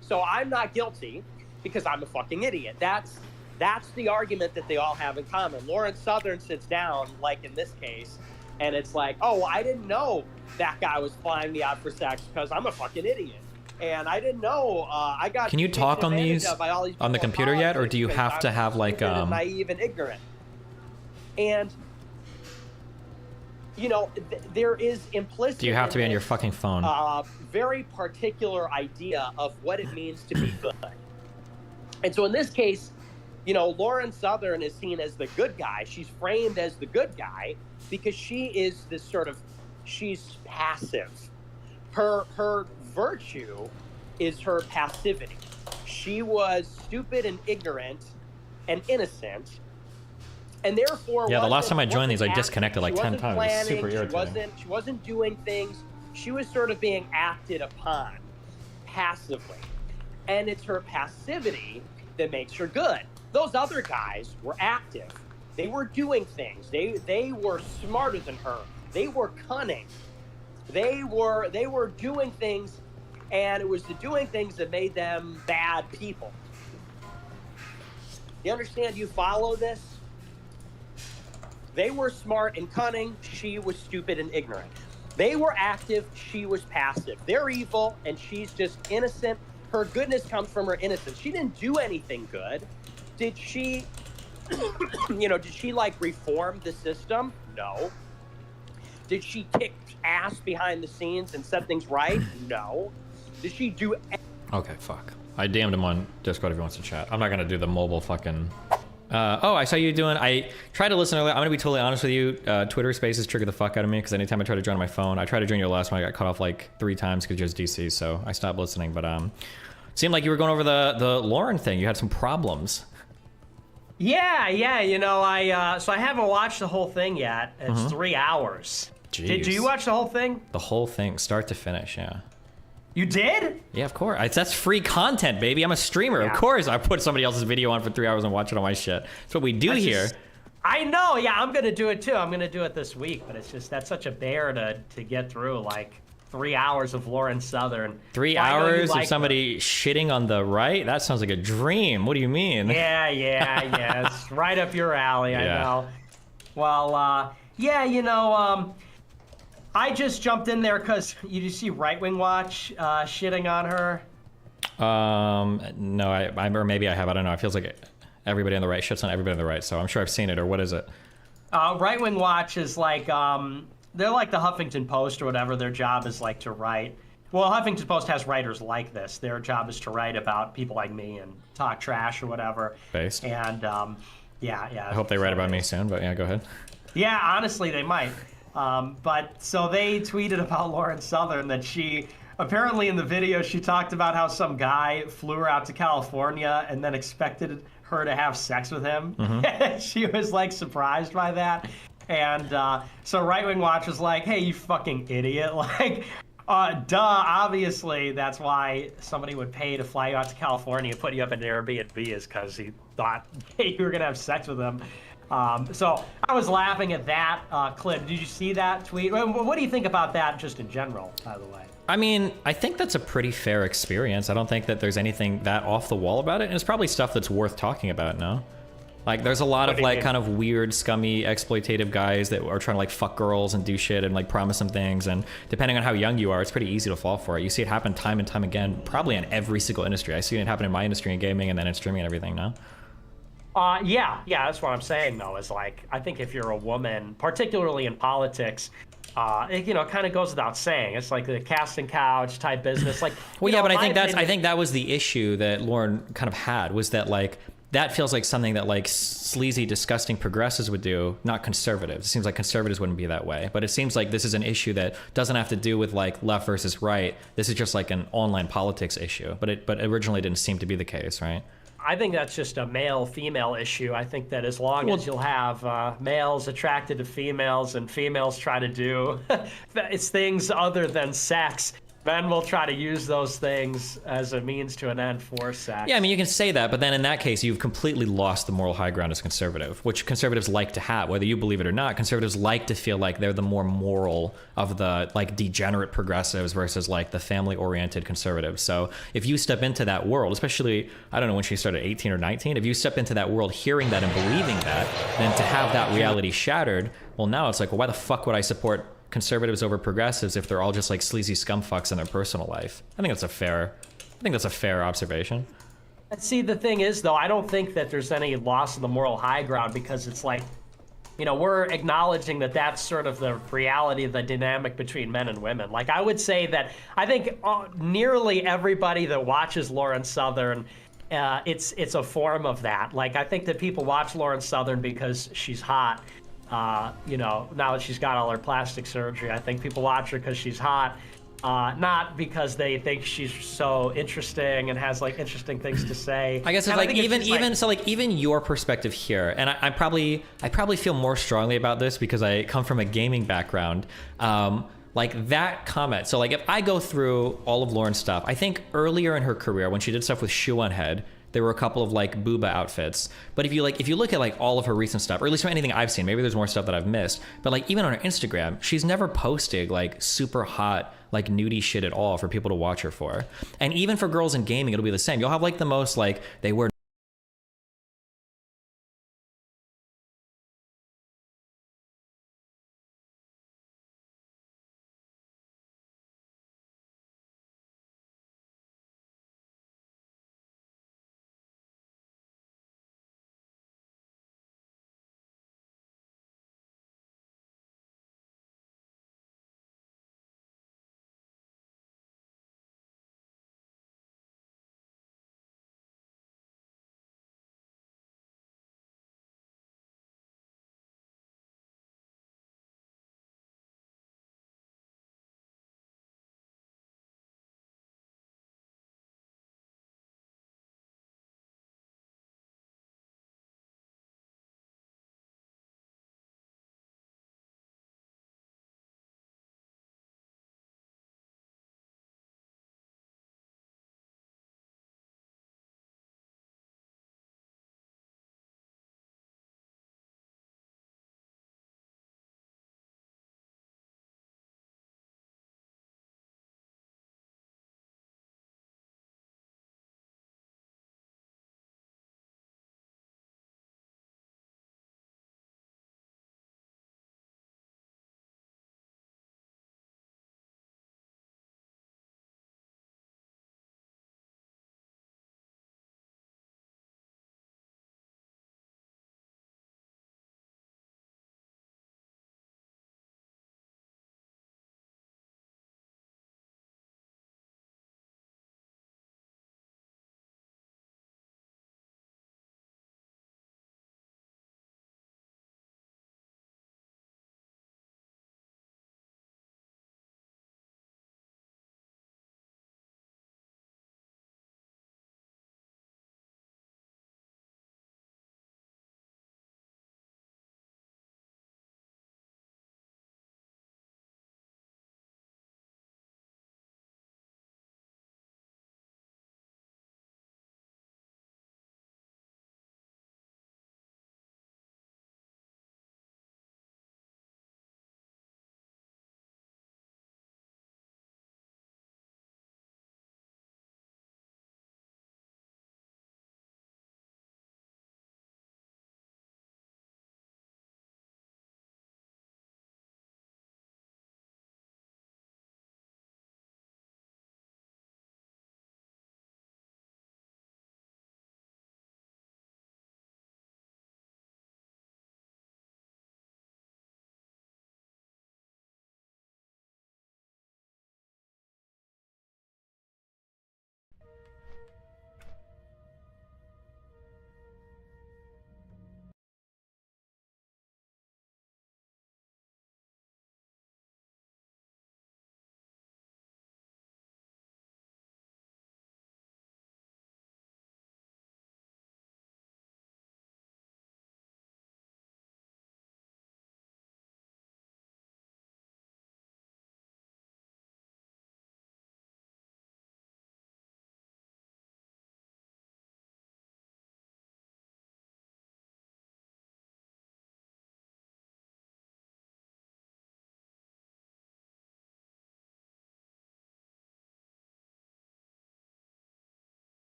B: So I'm not guilty because I'm a fucking idiot. That's the argument that they all have in common. Lauren Southern sits down, like in this case, and it's like, oh, well, I didn't know that guy was flying me out for sex because I'm a fucking idiot. And I didn't know I got.
A: Can you talk on these on the computer yet, or do you have to have like
B: naive and ignorant? And there is implicit.
A: Do you have to be on your fucking phone?
B: Very particular idea of what it means to be good. And so in this case, Lauren Southern is seen as the good guy. She's framed as the good guy because she is this sort of, she's passive. Her virtue is her passivity. She was stupid and ignorant and innocent. And therefore,
A: yeah, the last time I joined these, I disconnected like 10 times.
B: Planning,
A: It's super irritating.
B: She wasn't doing things. She was sort of being acted upon passively. And it's her passivity that makes her good. Those other guys were active. They were doing things. They were smarter than her. They were cunning. They were doing things, and it was the doing things that made them bad people. You understand? You follow this? They were smart and cunning. She was stupid and ignorant. They were active. She was passive. They're evil, and she's just innocent. Her goodness comes from her innocence. She didn't do anything good. Did she, did she like reform the system? No. Did she kick ass behind the scenes and set things right? No. Did she do?
A: Okay, fuck. I DM'd him on Discord if he wants to chat. I'm not gonna do the mobile fucking. Oh, I saw you doing. I tried to listen earlier. I'm gonna be totally honest with you. Twitter Spaces trigger the fuck out of me because anytime I try to join on my phone, I tried to join your last one. I got cut off like 3 times because you're DC, so I stopped listening. But seemed like you were going over the Lauren thing. You had some problems.
U: Yeah. You know, so I haven't watched the whole thing yet. It's 3 hours. Did you watch the whole thing?
A: The whole thing, start to finish, yeah.
U: You did?
A: Yeah, of course. That's free content, baby. I'm a streamer. Yeah. Of course I put somebody else's video on for 3 hours and watch it on my shit. That's what we do here.
U: I know, yeah, I'm gonna do it too. I'm gonna do it this week, but it's just, that's such a bear to get through, like 3 hours of Lauren Southern.
A: 3 hours of somebody shitting on the right? That sounds like a dream. What do you mean?
U: Yeah. It's right up your alley, I know. Well, yeah, you know, I just jumped in there because you see Right Wing Watch shitting on her.
A: No, or maybe I have. I don't know. It feels like everybody on the right shits on everybody on the right, so I'm sure I've seen it. Or what is it?
U: Right Wing Watch is like they're like the Huffington Post or whatever. Their job is like to write. Well, Huffington Post has writers like this. Their job is to write about people like me and talk trash or whatever.
A: Based.
U: And yeah.
A: I hope they write about me soon. But yeah, go ahead.
U: Yeah, honestly, they might. But so they tweeted about Lauren Southern that she, apparently in the video, she talked about how some guy flew her out to California and then expected her to have sex with him. She was like surprised by that. And so Right Wing Watch was like, hey, you fucking idiot. Like, duh, obviously that's why somebody would pay to fly you out to California and put you up in an Airbnb is because he thought you were going to have sex with him. So I was laughing at that clip. Did you see that tweet? What do you think about that just in general, by the way?
A: I mean, I think that's a pretty fair experience. I don't think that there's anything that off the wall about it. And it's probably stuff that's worth talking about, no? Like, there's a lot of, like, kind of weird, scummy, exploitative guys that are trying to, like, fuck girls and do shit and, like, promise them things. And depending on how young you are, it's pretty easy to fall for it. You see it happen time and time again, probably in every single industry. I see it happen in my industry in gaming and then in streaming and everything, no?
U: Yeah, that's what I'm saying, though, is, like, I think if you're a woman, particularly in politics, it, you know, kind of goes without saying. It's like the casting couch type business. Like,
A: well, yeah, but I think that was the issue that Lauren kind of had, was that, like, that feels like something that, like, sleazy, disgusting progressives would do, not conservatives. It seems like conservatives wouldn't be that way. But it seems like this is an issue that doesn't have to do with, like, left versus right. This is just like an online politics issue. But originally didn't seem to be the case, right?
U: I think that's just a male-female issue. I think that as long as you'll have males attracted to females and females try to do it's things other than sex, men will try to use those things as a means to an end for sex.
A: Yeah, I mean, you can say that, but then in that case, you've completely lost the moral high ground as conservative, which conservatives like to have, whether you believe it or not. Conservatives like to feel like they're the more moral of the, like, degenerate progressives versus, like, the family-oriented conservatives. So if you step into that world, especially, I don't know when she started, 18 or 19, if you step into that world hearing that and believing that, then to have that reality shattered, well, now it's like, well, why the fuck would I support conservatives over progressives if they're all just like sleazy scumfucks in their personal life? I think that's a fair observation.
U: See, the thing is, though, I don't think that there's any loss of the moral high ground, because it's like, you know, we're acknowledging that that's sort of the reality of the dynamic between men and women. Like, I would say that I think nearly everybody that watches Lauren Southern, it's a form of that. Like, I think that people watch Lauren Southern because she's hot. You know, now that she's got all her plastic surgery, I think people watch her because she's hot, not because they think she's so interesting and has, like, interesting things to say.
A: I guess it's like even your perspective here, and I probably feel more strongly about this because I come from a gaming background. Like, that comment. So, like, if I go through all of Lauren's stuff, I think earlier in her career when she did stuff with Shoe on Head, there were a couple of, like, booba outfits. But if you look at, like, all of her recent stuff, or at least from anything I've seen, maybe there's more stuff that I've missed, but, like, even on her Instagram, she's never posted, like, super hot, like, nudie shit at all for people to watch her for. And even for girls in gaming, it'll be the same. You'll have, like, the most, like, they wear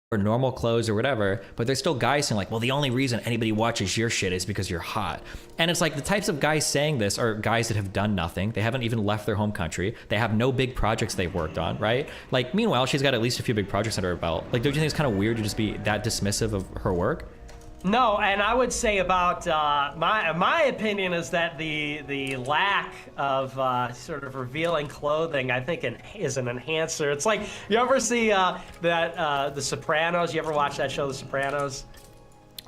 A: or normal clothes or whatever, but there's still guys saying like, well, the only reason anybody watches your shit is because you're hot. And it's like the types of guys saying this are guys that have done nothing. They haven't even left their home country. They have no big projects they've worked on, right? Like, meanwhile, she's got at least a few big projects under her belt. Like, don't you think it's kind of weird to just be that dismissive of her work?
U: No, and I would say about my opinion is that the lack of sort of revealing clothing, I think, is an enhancer. It's like, you ever see The Sopranos? You ever watch that show, The Sopranos?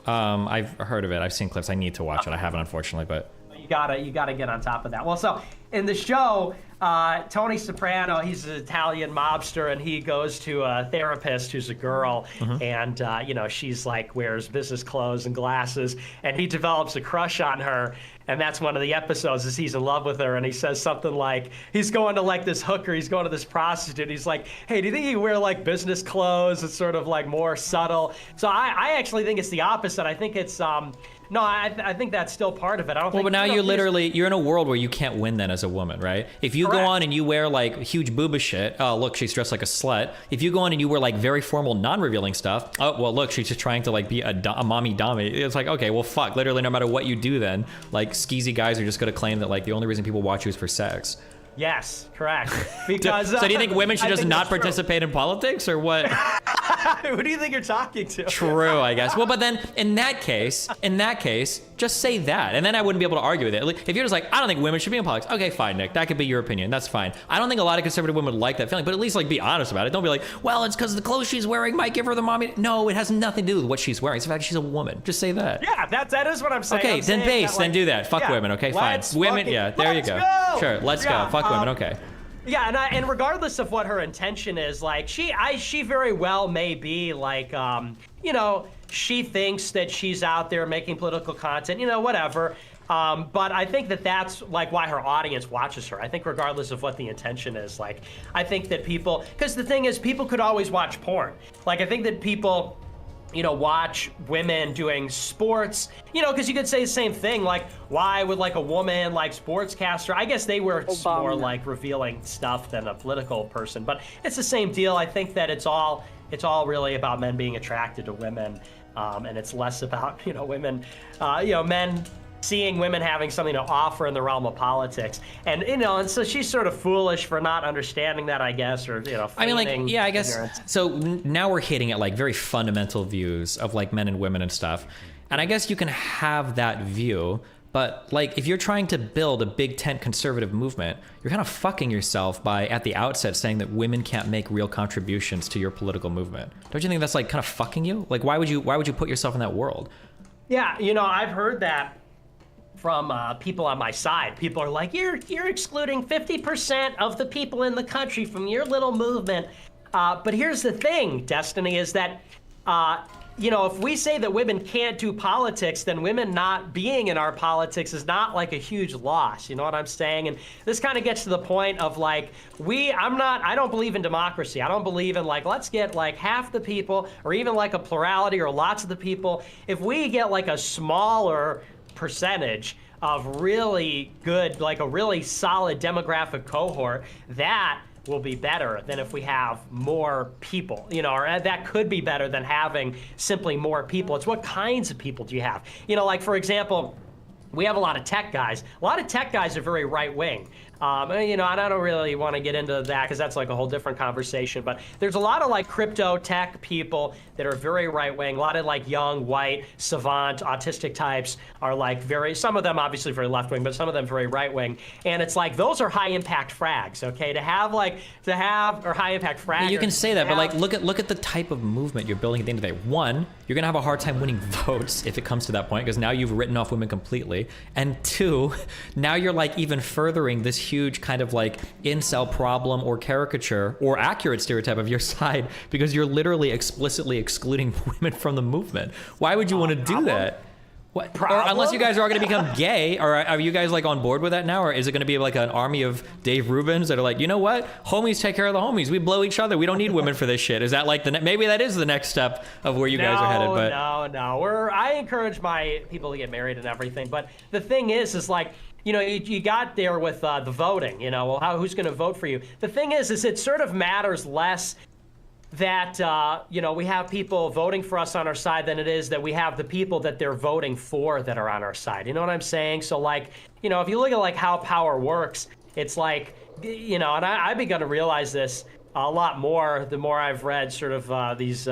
A: I've heard of it. I've seen clips. I need to watch it. I haven't, unfortunately, but
U: you gotta get on top of that. Well, so in the show, Tony Soprano, he's an Italian mobster, and he goes to a therapist who's a girl, and you know, she's like wears business clothes and glasses, and he develops a crush on her. And that's one of the episodes, is he's in love with her, and he says something like, he's going to like this hooker, he's going to this prostitute, he's like, hey, do you think you wear like business clothes? It's sort of like more subtle. So I actually think it's the opposite. I think it's no, I think that's still part of it. I don't think.
A: Well, but now you're in a world where you can't win then as a woman, right? If you go on and you wear like huge booba shit, oh, look, she's dressed like a slut. If you go on and you wear like very formal, non-revealing stuff, oh, well, look, she's just trying to like be a mommy dummy. It's like, okay, well, fuck, literally no matter what you do then, like skeezy guys are just gonna claim that like the only reason people watch you is for sex.
U: Yes, correct. Because
A: so do you think women should just not participate in politics, or what?
U: Who do you think you're talking to?
A: True, I guess. Well, but then in that case, just say that, and then I wouldn't be able to argue with it. If you're just like, I don't think women should be in politics. Okay, fine, Nick. That could be your opinion. That's fine. I don't think a lot of conservative women would like that feeling, but at least like be honest about it. Don't be like, well, it's because the clothes she's wearing might give her the mommy. No, it has nothing to do with what she's wearing. It's the fact she's a woman. Just say that.
U: Yeah, that is what I'm saying.
A: Okay, then base, then do that. Fuck women. Okay, fine. Women, yeah, there you go. Sure, let's go. Fuck women. Okay.
U: Yeah, and regardless of what her intention is, like she very well may be like, you know, she thinks that she's out there making political content, you know, whatever. But I think that that's like why her audience watches her. I think regardless of what the intention is, like, I think that people, because the thing is, people could always watch porn. Like, I think that people, you know, watch women doing sports, you know, because you could say the same thing, like, why would like a woman like sportscaster? I guess they were more like revealing stuff than a political person, but it's the same deal. I think that it's all really about men being attracted to women, and it's less about, you know, women, you know, men seeing women having something to offer in the realm of politics. And, you know, and so she's sort of foolish for not understanding that, I guess, or, you know,
A: I mean, like, yeah, I guess. Ignorance. So now we're hitting at like very fundamental views of like men and women and stuff. And I guess you can have that view, but like if you're trying to build a big tent conservative movement, you're kind of fucking yourself by at the outset saying that women can't make real contributions to your political movement. Don't you think that's like kind of fucking you? Like, why would you put yourself in that world?
U: Yeah, you know, I've heard that from people on my side. People are like, you're excluding 50% of the people in the country from your little movement. But here's the thing, Destiny, is that, you know, if we say that women can't do politics, then women not being in our politics is not like a huge loss. You know what I'm saying? And this kind of gets to the point of like, I don't believe in democracy. I don't believe in like, let's get like half the people, or even like a plurality or lots of the people. If we get like a smaller percentage of really good, like a really solid demographic cohort, that will be better than if we have more people, you know, or that could be better than having simply more people. It's what kinds of people do you have? You know, like for example, we have a lot of tech guys. A lot of tech guys are very right-wing. You know, and I don't really want to get into that because that's like a whole different conversation, but there's a lot of like crypto tech people that are very right-wing. A lot of like young, white, savant, autistic types are like some of them obviously very left-wing, but some of them very right-wing. And it's like, those are high-impact frags, okay? Or high-impact frags.
A: Yeah, you can say that, but like, look at the type of movement you're building at the end of the day. One, you're gonna have a hard time winning votes if it comes to that point, because now you've written off women completely. And two, now you're like even furthering this huge kind of like incel problem or caricature or accurate stereotype of your side, because you're literally explicitly excluding women from the movement. Why would you want to do that? What? Or unless you guys are all going to become gay, or are you guys like on board with that now, or is it going to be like an army of Dave Rubins that are like, you know what, homies take care of the homies, we blow each other, we don't need women for this shit? Is that like maybe that is the next step of where you guys are headed? But
U: no, I encourage my people to get married and everything, but the thing is like, you know, you got there with the voting, you know, well, who's going to vote for you? The thing is it sort of matters less that we have people voting for us on our side than it is that we have the people that they're voting for that are on our side. You know what I'm saying? So like, if you look at like how power works, it's like, and I've begun to realize this a lot more the more I've read sort of these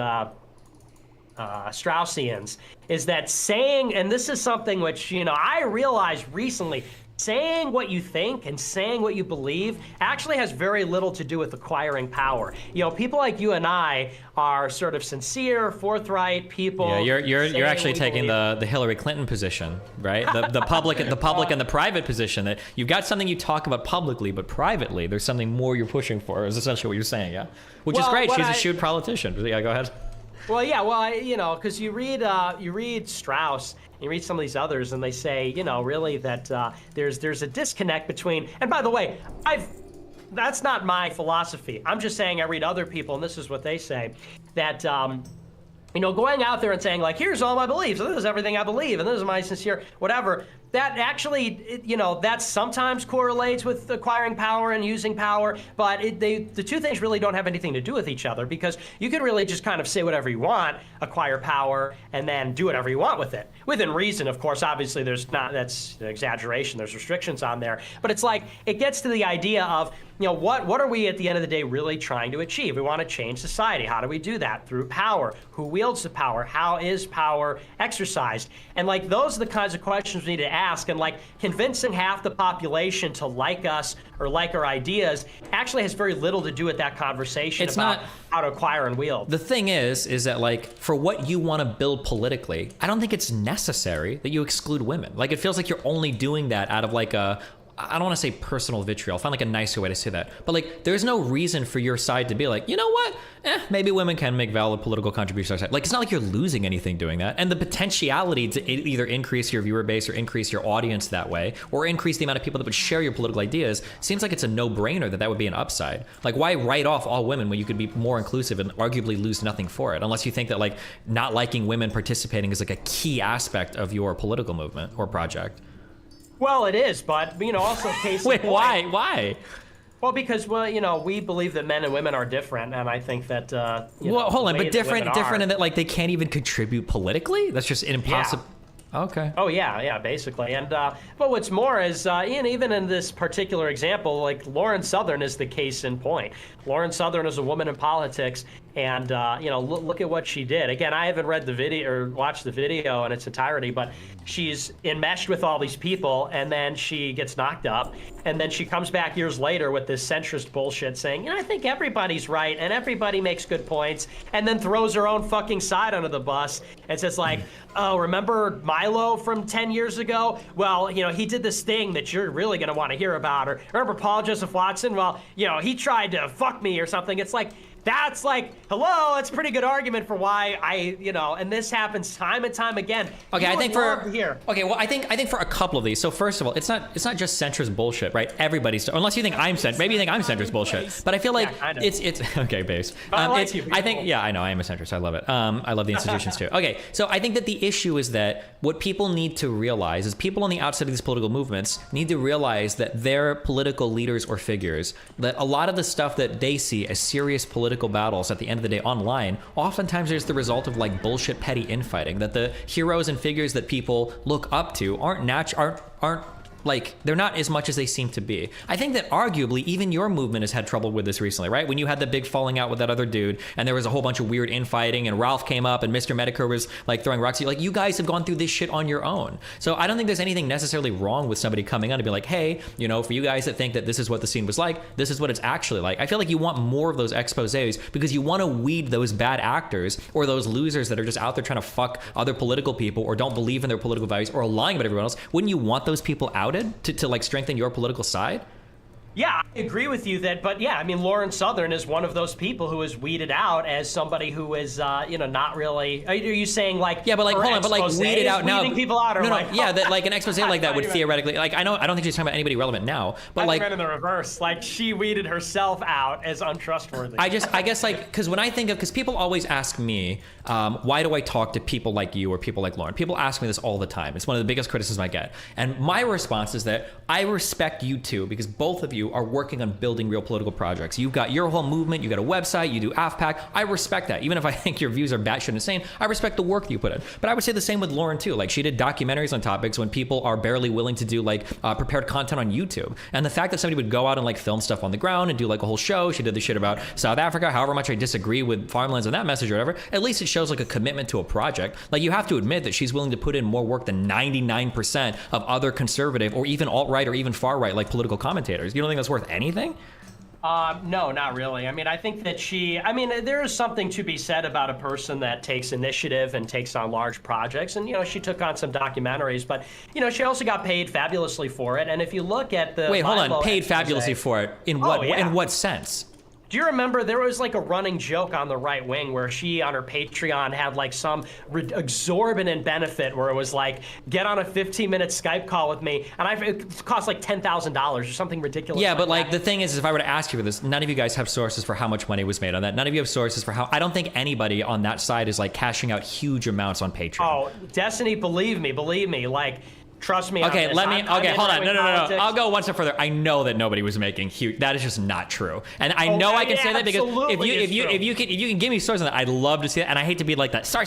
U: Straussians, is that saying, and this is something which, I realized recently, saying what you think and saying what you believe actually has very little to do with acquiring power. People like you and I are sort of sincere, forthright people.
A: Yeah, you're actually taking the Hillary Clinton position, right? The public and the private position, that you've got something you talk about publicly, but privately there's something more you're pushing for, is essentially what you're saying, yeah? Which is great. She's a shrewd politician. Yeah, go ahead.
U: Well, yeah, because you read Strauss, you read some of these others, and they say, really that there's a disconnect between. And by the way, that's not my philosophy. I'm just saying I read other people, and this is what they say, that going out there and saying like, here's all my beliefs, and this is everything I believe, and this is my sincere whatever. That actually, that sometimes correlates with acquiring power and using power, but the two things really don't have anything to do with each other, because you can really just kind of say whatever you want, acquire power, and then do whatever you want with it. Within reason, of course. Obviously, that's an exaggeration, there's restrictions on there, but it's like, it gets to the idea of, what are we at the end of the day really trying to achieve? We want to change society. How do we do that? Through power. Who wields the power? How is power exercised? And like, those are the kinds of questions we need to ask. And like, convincing half the population to like us or like our ideas actually has very little to do with that conversation about how to acquire and wield.
A: The thing is that like, for what you want to build politically, I don't think it's necessary that you exclude women. Like, it feels like you're only doing that out of like I don't want to say personal vitriol. I'll find like a nicer way to say that. But like, there's no reason for your side to be like, you know what? Maybe women can make valid political contributions. Like, it's not like you're losing anything doing that. And the potentiality to either increase your viewer base or increase your audience that way, or increase the amount of people that would share your political ideas, seems like it's a no-brainer that would be an upside. Like, why write off all women when you could be more inclusive and arguably lose nothing for it? Unless you think that like, not liking women participating is like a key aspect of your political movement or project.
U: Well, it is, but, also case in
A: Wait,
U: point.
A: why?
U: Well, because, we believe that men and women are different, and I think that,
A: well, hold on, but different in
U: that,
A: like, they can't even contribute politically? That's just impossible. Yeah. Okay.
U: Oh, yeah, basically. And, but what's more is, even in this particular example, like, Lauren Southern is the case in point. Lauren Southern is a woman in politics, and, look at what she did. Again, I haven't read the video or watched the video in its entirety, but she's enmeshed with all these people, and then she gets knocked up, and then she comes back years later with this centrist bullshit saying, I think everybody's right, and everybody makes good points, and then throws her own fucking side under the bus, and says like, oh, remember Milo from 10 years ago? Well, he did this thing that you're really gonna want to hear about. Or remember Paul Joseph Watson? Well, he tried to fuck me or something. It's like, that's like, hello, that's a pretty good argument for why and this happens time and time again.
A: Okay, I think for a couple of these. So first of all, it's not just centrist bullshit, right? Everybody's, unless you think maybe you think I'm centrist bullshit, but I feel like it's okay, base. I think, yeah, I know, I am a centrist. I love it. I love the institutions too. Okay, so I think that the issue is that what people need to realize is people on the outside of these political movements need to realize that their political leaders or figures, that a lot of the stuff that they see as serious political battles at the end of the day online, oftentimes is the result of like bullshit petty infighting, that the heroes and figures that people look up to aren't like, they're not as much as they seem to be. I think that arguably even your movement has had trouble with this recently, right? When you had the big falling out with that other dude, and there was a whole bunch of weird infighting, and Ralph came up, and Mr. Medicare was like throwing rocks. Like, you guys have gone through this shit on your own. So I don't think there's anything necessarily wrong with somebody coming on to be like, hey, for you guys that think that this is what the scene was like, this is what it's actually like. I feel like you want more of those exposés because you want to weed those bad actors or those losers that are just out there trying to fuck other political people or don't believe in their political values or are lying about everyone else. Wouldn't you want those people outed to like strengthen your political side?
U: Yeah, I agree with you that, but yeah, I mean, Lauren Southern is one of those people who is weeded out as somebody who is, not really. Are you saying like?
A: Yeah, but like, hold on, but like weeded out now.
U: People out, or
A: no,
U: like,
A: yeah, that like an expose like that would theoretically, like, I don't think she's talking about anybody relevant now, but like,
U: I read in the reverse, like she weeded herself out as untrustworthy.
A: I guess like, because when I think of, because people always ask me, why do I talk to people like you or people like Lauren? People ask me this all the time. It's one of the biggest criticisms I get, and my response is that I respect you too, because both of you you are working on building real political projects. You've got your whole movement, you got a website, you do AFPAC. I respect that. Even if I think your views are batshit insane, I respect the work that you put in. But I would say the same with Lauren too. Like, she did documentaries on topics when people are barely willing to do like prepared content on YouTube. And the fact that somebody would go out and like film stuff on the ground and do like a whole show. She did the shit about South Africa, however much I disagree with farmlands and that message or whatever, at least it shows like a commitment to a project. Like, you have to admit that she's willing to put in more work than 99% of other conservative or even alt-right or even far-right like political commentators. You don't think that's worth anything?
U: No, not really. I mean, I think that there is something to be said about a person that takes initiative and takes on large projects. And, she took on some documentaries, but, she also got paid fabulously for it. And if you look at the...
A: Wait, hold on. Paid fabulously for it? In what sense?
U: Do you remember there was like a running joke on the right wing where she on her Patreon had like some exorbitant benefit where it was like, get on a 15-minute Skype call with me, and it cost like $10,000 or something ridiculous.
A: Yeah, but
U: like
A: the thing is if I were to ask you for this, none of you guys have sources for how much money was made on that. None of you have sources for how. I don't think anybody on that side is like cashing out huge amounts on Patreon.
U: Oh, Destiny, believe me, like. Trust me.
A: Okay, hold on. No. I'll go one step further. I know that nobody was making huge. That is just not true. And I know I can say that because if you can give me sources on that, I'd love to see that. And I hate to be like that. Sorry.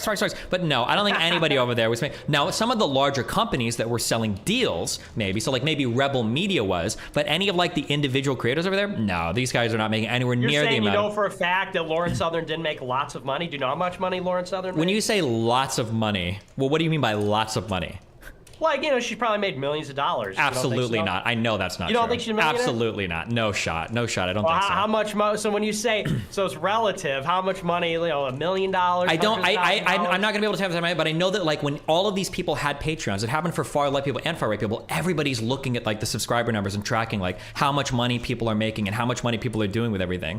A: But no, I don't think anybody over there was making. Now, some of the larger companies that were selling deals, maybe. So like maybe Rebel Media was, but any of like the individual creators over there, no, these guys are not making anywhere near the amount.
U: You're saying you know for a fact that Lauren Southern didn't make lots of money? Do you know how much money Lauren Southern made?
A: When you say lots of money, well, what do you mean by lots of money?
U: Like, she probably made millions of dollars.
A: Absolutely not. I know that's not true.
U: You don't think she's a millionaire?
A: Absolutely not. No shot. I don't think so.
U: How much money? So when you say, so it's relative, how much money, $1 million? I'm
A: not going to be able to have that money, but I know that like when all of these people had Patreons, it happened for far-left people and far-right people, everybody's looking at like the subscriber numbers and tracking like how much money people are making and how much money people are doing with everything.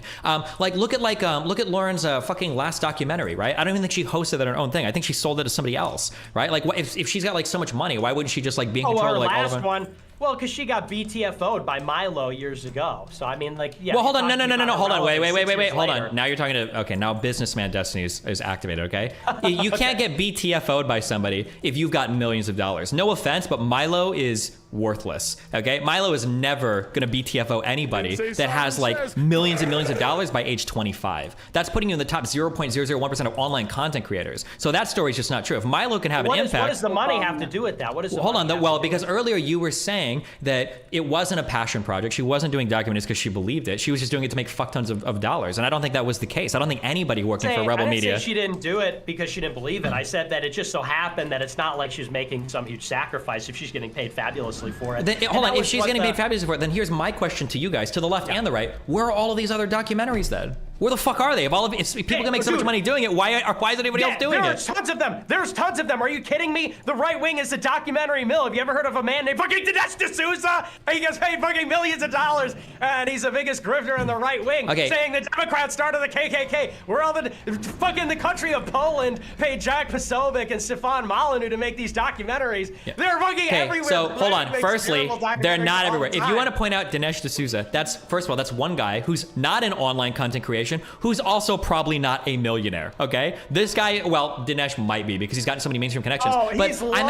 A: Look at Lauren's fucking last documentary, right? I don't even think she hosted that on her own thing. I think she sold it to somebody else, right? Like if she's got like so much money, why wouldn't she just like be in control of like all of her?
U: One. Well, because she got BTFO'd by Milo years ago. So, I mean, like, yeah.
A: Well, hold on. No. Hold on. Wait. Hold on. Now you're talking to, okay, now Businessman Destiny is activated, okay? You can't get BTFO'd by somebody if you've got millions of dollars. No offense, but Milo is worthless, okay? Milo is never going to BTFO anybody that has like millions and millions of dollars by age 25. That's putting you in the top 0.001% of online content creators. So that story is just not true. If Milo can have an impact.
U: What does the money have to do with that? What is the
A: hold on. Because earlier you were saying that it wasn't a passion project. She wasn't doing documentaries because she believed it. She was just doing it to make fuck tons of dollars. And I don't think that was the case. I don't think anybody working for Rebel Media.
U: I didn't say she didn't do it because she didn't believe it. I said that it just so happened that it's not like she's making some huge sacrifice if she's getting paid fabulously for it.
A: Hold on. If she's getting paid fabulously for it, then here's my question to you guys, to the left and the right. Where are all of these other documentaries then? Where the fuck are they? If people can make so much money doing it, why is anybody else doing it?
U: There's tons of them. There's tons of them. Are you kidding me? The right wing is a documentary mill. Have you ever heard of a man named fucking Dinesh D'Souza? He gets paid fucking millions of dollars, and he's the biggest grifter in the right wing, saying the Democrats started the KKK. We're all the country of Poland paid Jack Posobiec and Stefan Molyneux to make these documentaries. Yeah. They're fucking everywhere.
A: So hold on. Firstly, they're not everywhere. If you want to point out Dinesh D'Souza, first of all, that's one guy who's not in online content creation, who's also probably not a millionaire, okay? This guy, well, Dinesh might be because he's got so many mainstream connections. But I'm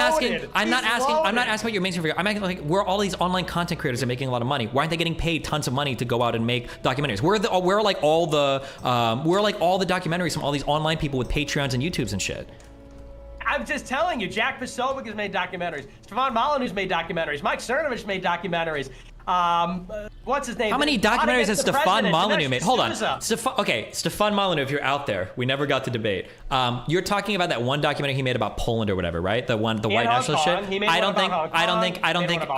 A: not asking about your mainstream figure. I'm asking like where all these online content creators are making a lot of money. Why aren't they getting paid tons of money to go out and make documentaries? Where are like all the documentaries from all these online people with Patreons and YouTubes and shit?
U: I'm just telling you, Jack Posobiec has made documentaries. Stefan Molyneux's made documentaries. Mike Cernovich made documentaries. What's his name?
A: How many documentaries has Stefan Molyneux made? Hold on. Stefan Molyneux, if you're out there, we never got to debate. You're talking about that one documentary he made about Poland or whatever, right? The white nationalist shit. I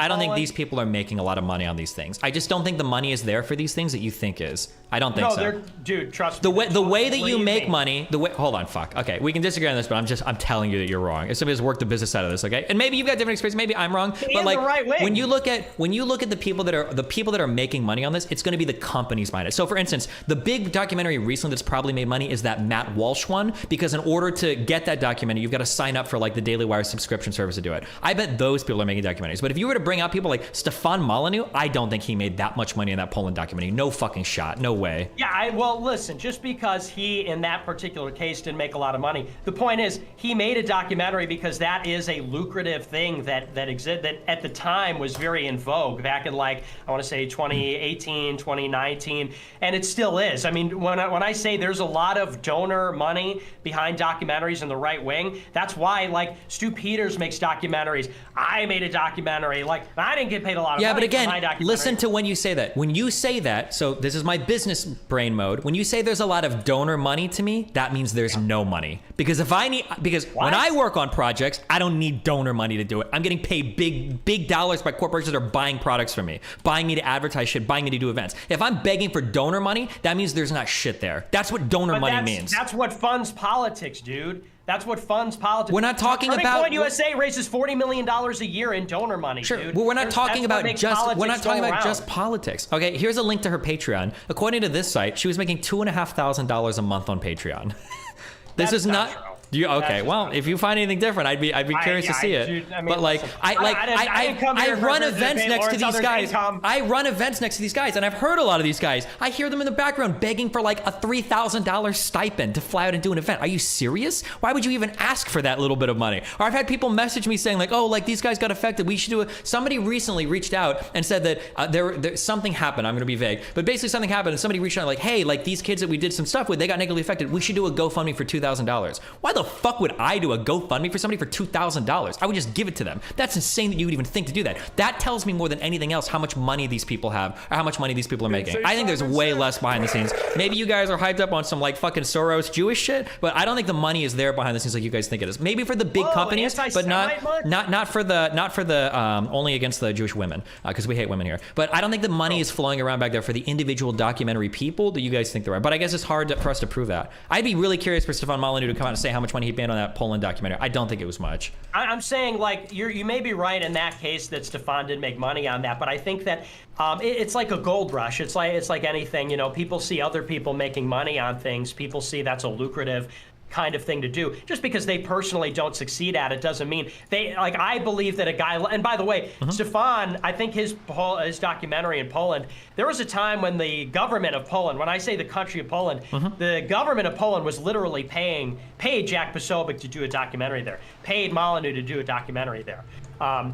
A: don't think these people are making a lot of money on these things. I just don't think the money is there for these things that you think is. I don't think so.
U: Dude, trust me.
A: The way that you make money, hold on, fuck. Okay, we can disagree on this, but I'm telling you that you're wrong. If somebody has worked the business side of this, okay? And maybe you've got different experience, maybe I'm wrong, but like when you look at the people that are making money on this, it's going to be the companies behind it. So for instance, the big documentary recently that's probably made money is that Matt Walsh one, because in order to get that documentary, you've got to sign up for like the Daily Wire subscription service to do it. I bet those people are making documentaries. But if you were to bring out people like Stefan Molyneux, I don't think he made that much money in that Poland documentary. No fucking shot. No way.
U: Yeah, well, listen, just because he, in that particular case, didn't make a lot of money, the point is he made a documentary because that is a lucrative thing that at the time was very in vogue back in like, I want to say 2018, 2019, and it still is. I mean, when I say there's a lot of donor money behind documentaries in the right wing, that's why, like, Stu Peters makes documentaries. I made a documentary. Like, I didn't get paid a lot of money
A: but again,
U: for my documentary.
A: listen to when you say that. When you say that, so this is my business brain mode. When you say there's a lot of donor money to me, that means there's no money. Because when I work on projects, I don't need donor money to do it. I'm getting paid big dollars by corporations that are buying products from me, buying me to advertise shit, buying me to do events. If I'm begging for donor money, that means there's not shit there. That's what donor money means.
U: That's what funds politics, dude. That's what funds politics.
A: We're not talking
U: Turning
A: about
U: Point USA raises $40 million a year in donor money,
A: sure.
U: dude.
A: Well, we're not talking about just
U: politics.
A: politics. Okay, here's a link to her Patreon. According to this site, she was making $2,500 a month on Patreon. This is not true. Okay, well, if you find anything different, I'd be curious to see it.
U: Dude, I mean,
A: but like,
U: listen,
A: I run events next to these guys. I run events next to these guys, and I've heard a lot of these guys. I hear them in the background begging for like a $3,000 stipend to fly out and do an event. Are you serious? Why would you even ask for that little bit of money? Or I've had people message me saying like, oh, like these guys got affected. We should do it. Somebody recently reached out and said that there something happened. I'm going to be vague, but basically something happened, and somebody reached out like, hey, like these kids that we did some stuff with, they got negatively affected. We should do a GoFundMe for $2,000. Why the fuck would I do a GoFundMe for somebody for $2,000? I would just give it to them. That's insane that you would even think to do that. That tells me more than anything else how much money these people have or how much money these people are making. I think there's way less behind the scenes. Maybe you guys are hyped up on some like fucking Soros Jewish shit, but I don't think the money is there behind the scenes like you guys think it is. Maybe for the big companies, but not for the only against the Jewish women, because we hate women here. But I don't think the money is flowing around back there for the individual documentary people that you guys think there are. But I guess it's hard for us to prove that. I'd be really curious for Stefan Molyneux to come out and say how much money he made on that Poland documentary. I don't think it was much.
U: I'm saying, like, you may be right in that case that Stefan did make money on that, but I think that it's like a gold rush. It's like anything, you know, people see other people making money on things. People see that's a lucrative kind of thing to do. Just because they personally don't succeed at it doesn't mean they, like, I believe that a guy, and by the way, Stefan, I think his documentary in Poland, there was a time when the government of Poland, when I say the country of Poland, the government of Poland was literally paid Jack Posobiec to do a documentary there, paid Molyneux to do a documentary there. And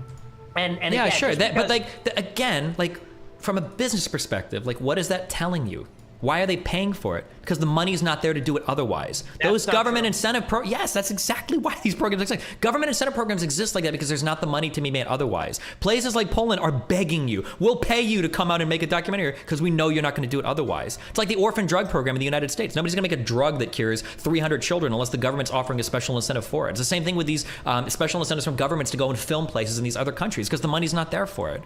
A: yeah,
U: again,
A: sure. But like, again, like from a business perspective, like what is that telling you? Why are they paying for it? Because the money's not there to do it otherwise. Those government incentive yes, that's exactly why these programs exist. Government incentive programs exist like that because there's not the money to be made otherwise. Places like Poland are begging you. We'll pay you to come out and make a documentary because we know you're not going to do it otherwise. It's like the orphan drug program in the United States. Nobody's going to make a drug that cures 300 children unless the government's offering a special incentive for it. It's the same thing with these special incentives from governments to go and film places in these other countries because the money's not there for it.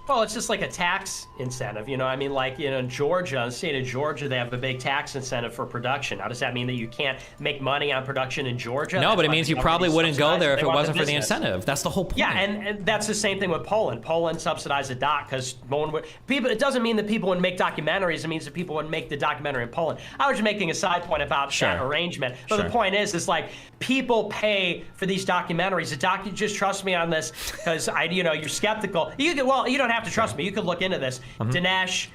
U: Well, it's just like a tax incentive, you know. I mean, like, you know, in Georgia, the state of Georgia, they have a big tax incentive for production. Now, does that mean that you can't make money on production in Georgia?
A: No, but it means you probably wouldn't go there if it wasn't for the incentive. That's the whole point.
U: Yeah, and that's the same thing with Poland. Poland subsidized a doc because people. It doesn't mean that people wouldn't make documentaries. It means that people wouldn't make the documentary in Poland. I was just making a side point about that arrangement. But the point is like people pay for these documentaries. Just trust me on this because you're skeptical. You don't have to trust me. You could look into this. Dinesh,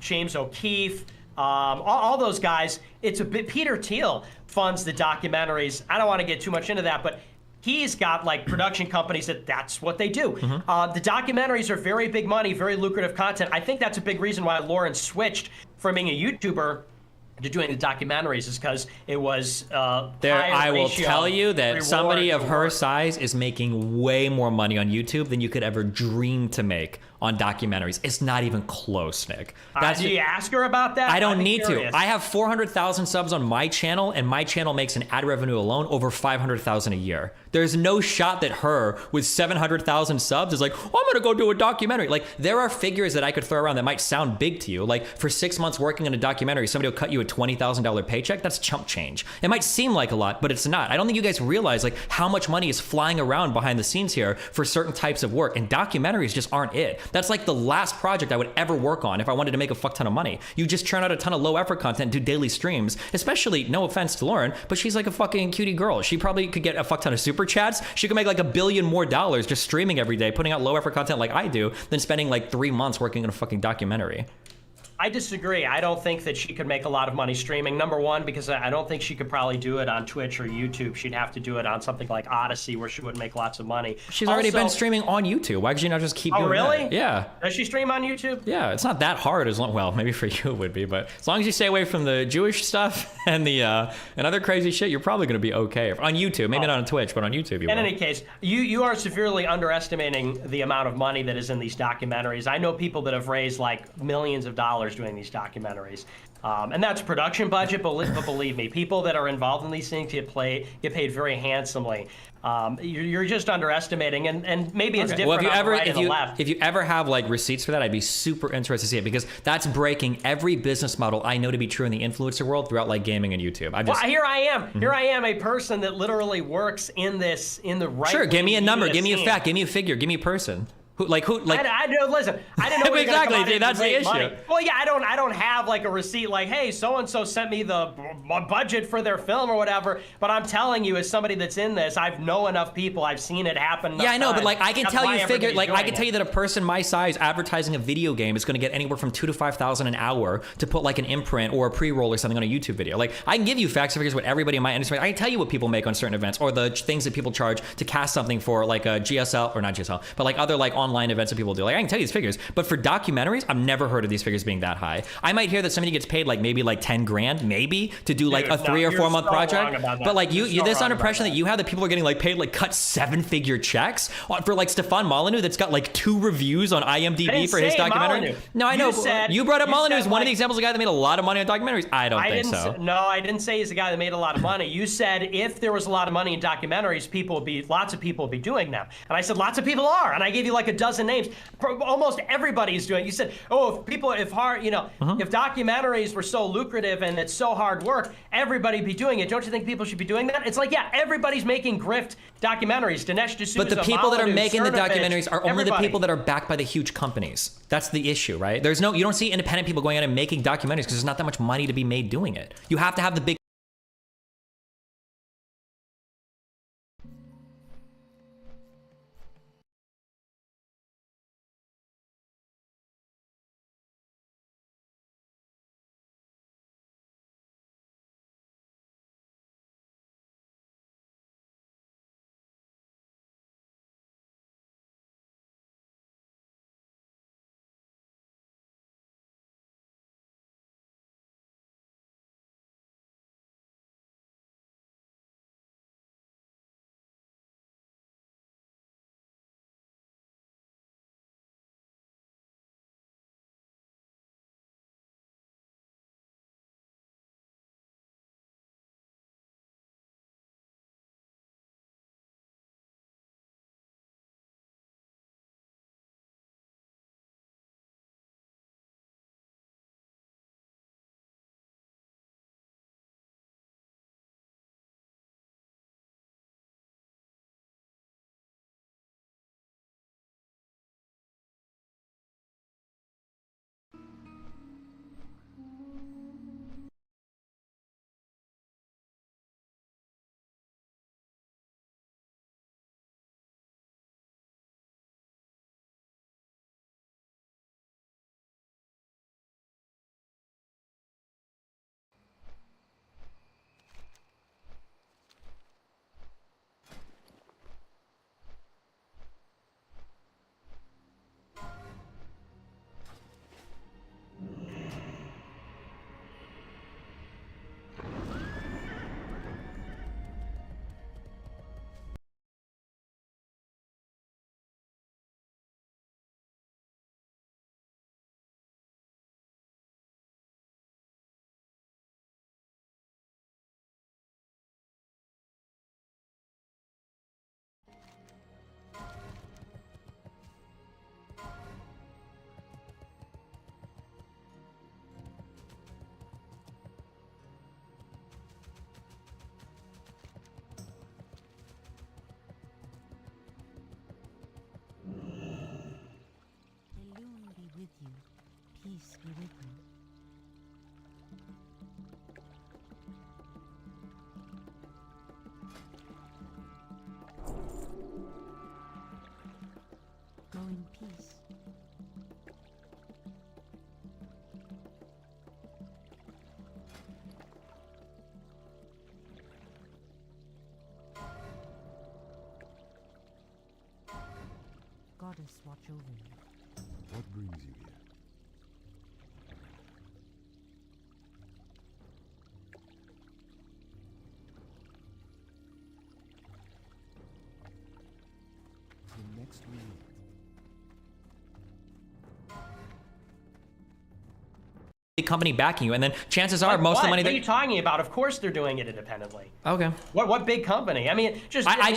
U: James O'Keefe, all those guys. It's a bit. Peter Thiel funds the documentaries. I don't want to get too much into that, but he's got like production companies that's what they do. The documentaries are very big money, very lucrative content. I think that's a big reason why Lauren switched from being a YouTuber to doing the documentaries is because it was
A: I will tell you that somebody of her size is making way more money on YouTube than you could ever dream to make on documentaries. It's not even close, Nick.
U: Do you ask her about that?
A: I don't need to. I have 400,000 subs on my channel, and my channel makes an ad revenue alone over 500,000 a year. There's no shot that her with 700,000 subs is like, oh, I'm gonna go do a documentary. Like, there are figures that I could throw around that might sound big to you. Like, for 6 months working on a documentary, somebody will cut you a $20,000 paycheck. That's chump change. It might seem like a lot, but it's not. I don't think you guys realize like how much money is flying around behind the scenes here for certain types of work, and documentaries just aren't it. That's like the last project I would ever work on if I wanted to make a fuck ton of money. You just churn out a ton of low effort content, do daily streams, especially, no offense to Lauren, but she's like a fucking cutie girl. She probably could get a fuck ton of super chats. She could make like $1 billion more just streaming every day, putting out low effort content like I do, than spending like 3 months working on a fucking documentary.
U: I disagree. I don't think that she could make a lot of money streaming. Number one, because I don't think she could probably do it on Twitch or YouTube. She'd have to do it on something like Odyssey, where she would make lots of money.
A: She's already been streaming on YouTube. Why could she not just keep doing
U: really?
A: that? Yeah.
U: Does she stream on YouTube?
A: Yeah, it's not that hard as long. Well, maybe for you it would be, but as long as you stay away from the Jewish stuff and the and other crazy shit, you're probably going to be okay on YouTube. Maybe not on Twitch, but on YouTube you will.
U: In any case, you are severely underestimating the amount of money that is in these documentaries. I know people that have raised like millions of dollars doing these documentaries. And that's production budget, but believe me, people that are involved in these things get paid very handsomely. You're just underestimating, and maybe it's different on the right and the left.
A: If you ever have like receipts for that, I'd be super interested to see it, because that's breaking every business model I know to be true in the influencer world throughout like gaming and YouTube.
U: Well, here I am. Here I am, a person that literally works in the right.
A: Sure, give me a number, give me a fact, give me a figure, give me a person. I
U: don't listen. I didn't know we were
A: exactly.
U: Come out
A: That's the issue.
U: money. Well, yeah, I don't have like a receipt like, hey, so and so sent me the budget for their film or whatever. But I'm telling you, as somebody that's in this, I know enough people. I've seen it happen.
A: Yeah, I know, but like I can
U: That's
A: tell
U: why
A: you figure like I can
U: everybody's
A: tell you that a person my size advertising a video game is going to get anywhere from $2,000 to $5,000 an hour to put like an imprint or a pre-roll or something on a YouTube video. Like I can give you facts and figures what everybody in my industry. I can tell you what people make on certain events or the things that people charge to cast something for like a GSL or not GSL, but like other like online events that people do. Like I can tell you these figures, but for documentaries, I've never heard of these figures being that high. I might hear that somebody gets paid like maybe like 10 grand, maybe to do like a 3 or 4 month project. But like you this impression that you have that people are getting like paid like cut 7-figure checks for like Stefan Molyneux that's got like 2 reviews on IMDb for his documentary.
U: Molyneux.
A: No, I know. You brought up Molyneux as one of the examples of a guy that made a lot of money on documentaries. I don't think so.
U: No, I didn't say he's a guy that made a lot of money. You said if there was a lot of money in documentaries, lots of people would be doing them. And I said lots of people are, and I gave you like a dozen names. Almost everybody's doing it. You said, oh, if documentaries were so lucrative and it's so hard work, everybody'd be doing it. Don't you think people should be doing that? It's like, yeah, everybody's making grift documentaries. Dinesh D'Souza,
A: but the people that are
U: Molyneux,
A: making the
U: Cernovich,
A: documentaries are only
U: everybody.
A: the people that are backed by the huge companies. That's the issue, right? You don't see independent people going out and making documentaries because there's not that much money to be made doing it. You have to have the big
C: goddess watch over you?
Y: What brings you here? The next we meet.
A: Company backing you, and then chances are
U: Like
A: most of the money
U: What are
A: that
U: you talking about? Of course they're doing it independently.
A: okay.
U: What big company? I mean, just
A: I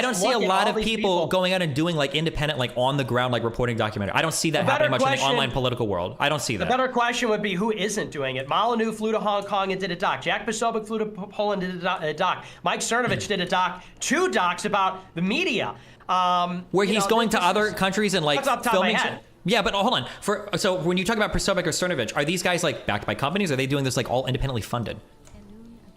A: don't see a
U: look at
A: lot
U: all
A: of
U: these
A: people going out and doing like independent, like on the ground, like reporting documentary. I don't see that happening much in the online political world. I don't see
U: The
A: that.
U: better question would be who isn't doing it. Molyneux flew to Hong Kong and did a doc. Jack Posobiec flew to Poland and did a doc. Mike Cernovich did a doc, 2 docs about the media.
A: Where he's going to other countries and like
U: that's off the top of my
A: filming.
U: head.
A: Yeah, but hold on. So when you talk about Posobiec or Cernovich, are these guys like backed by companies? Or are they doing this like all independently funded?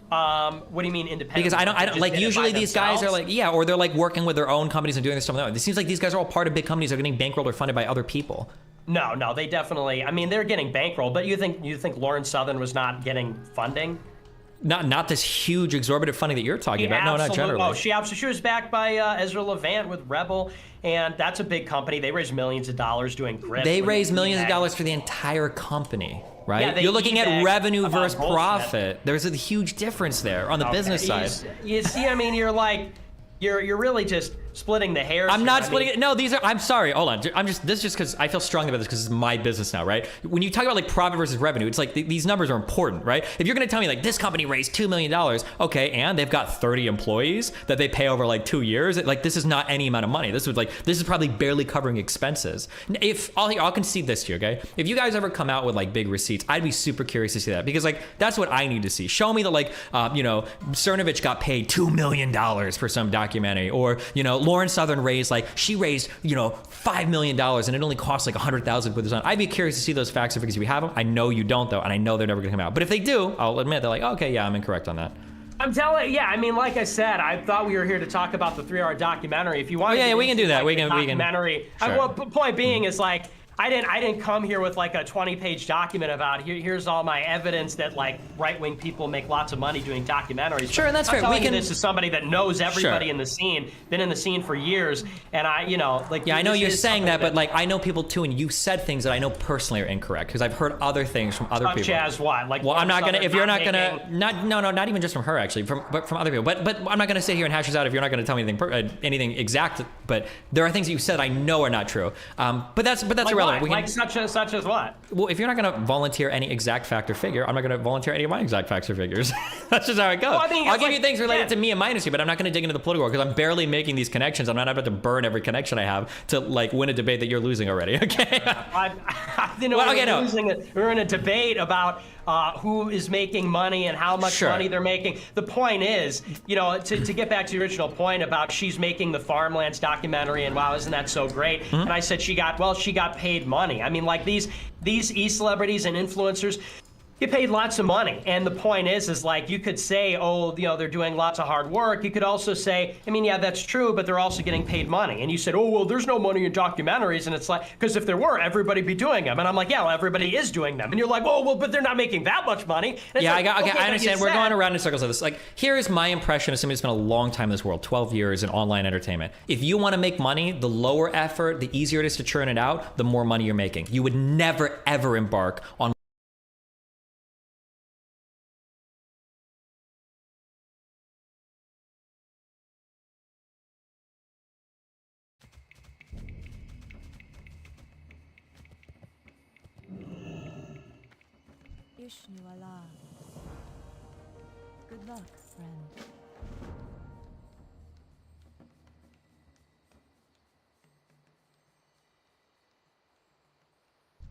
U: What do you mean independent?
A: Because I don't
U: Just
A: like
U: did it
A: usually
U: by
A: these guys are
U: themselves?
A: like, yeah, or they're like working with their own companies and doing this stuff on their own. It seems like these guys are all part of big companies that are getting bankrolled or funded by other people.
U: No, they definitely. I mean, they're getting bankrolled. But you think Lauren Southern was not getting funding?
A: Not this huge exorbitant funding that you're talking about. No, not generally.
U: Oh, she was backed by Ezra Levant with Rebel, and that's a big company. They raise millions of dollars doing grip.
A: They raise millions of dollars for the entire company, right?
U: Yeah, they
A: You're looking at
U: eBay
A: revenue
U: about
A: versus
U: bullshit.
A: profit. There's a huge difference there on the business side.
U: You see, I mean, you're like, you're really just splitting the hairs.
A: I'm
U: here.
A: not
U: I
A: splitting
U: mean,
A: it. No, these are. I'm sorry. Hold on. This is just because I feel strongly about this because it's my business now, right? When you talk about like profit versus revenue, it's like these numbers are important, right? If you're gonna tell me like this company raised $2 million, okay, and they've got 30 employees that they pay over like 2 years, like this is not any amount of money. This is probably barely covering expenses. If I'll concede this to you, okay? If you guys ever come out with like big receipts, I'd be super curious to see that because like that's what I need to see. Show me that like Cernovich got paid $2 million for some documentary, or Lauren Southern raised she raised $5 million and it only cost like $100,000 to put this on. I'd be curious to see those facts because we have them. I know you don't though, and I know they're never gonna come out. But if they do, I'll admit they're like, okay, yeah, I'm incorrect on that.
U: I'm telling. Yeah, I mean, like I said, I thought we were here to talk about the 3-hour documentary. If you want,
A: we can do that. We can
U: documentary.
A: Sure.
U: Well, point being is like. I didn't come here with like a 20-page document about here's all my evidence that like right-wing people make lots of money doing documentaries.
A: Sure, and that's fair.
U: I'm telling you this is somebody that knows everybody in the scene, been in the scene for years, and I
A: know you're saying that, but like I know people too, and you said things that I know personally are incorrect because I've heard other things from other people.
U: Such as what? Like,
A: well, I'm not gonna. If you're not gonna,
U: making...
A: not even just from her actually, but from other people. But I'm not gonna sit here and hash this out if you're not gonna tell me anything exact. But there are things that you said I know are not true. But that's like irrelevant.
U: What? Such as what?
A: Well, if you're not going to volunteer any exact fact or figure, I'm not going to volunteer any of my exact facts or figures. That's just how it goes. Well, I'll give you things related to me and my industry, but I'm not going to dig into the political world because I'm barely making these connections. I'm not about to burn every connection I have to like win a debate that you're losing already. Okay.
U: We're in a debate about who is making money and how much money they're making. The point is, to get back to the original point about she's making the Farmlands documentary and wow, isn't that so great? Mm-hmm. And I said she got paid money. I mean, like these e-celebrities and influencers get paid lots of money. And the point is like you could say, they're doing lots of hard work. You could also say, I mean, yeah, that's true, but they're also getting paid money. And you said, oh, well, there's no money in documentaries. And it's like, because if there were, everybody'd be doing them. And I'm like, yeah, well, everybody is doing them. And you're like, well, but they're not making that much money. And
A: yeah,
U: like,
A: I understand. We're going around in circles of this. Like, here is my impression of somebody who's spent a long time in this world, 12 years in online entertainment. If you want to make money, the lower effort, the easier it is to churn it out, the more money you're making. You would never, ever embark on
C: Ishnu Allah. Good luck, friend.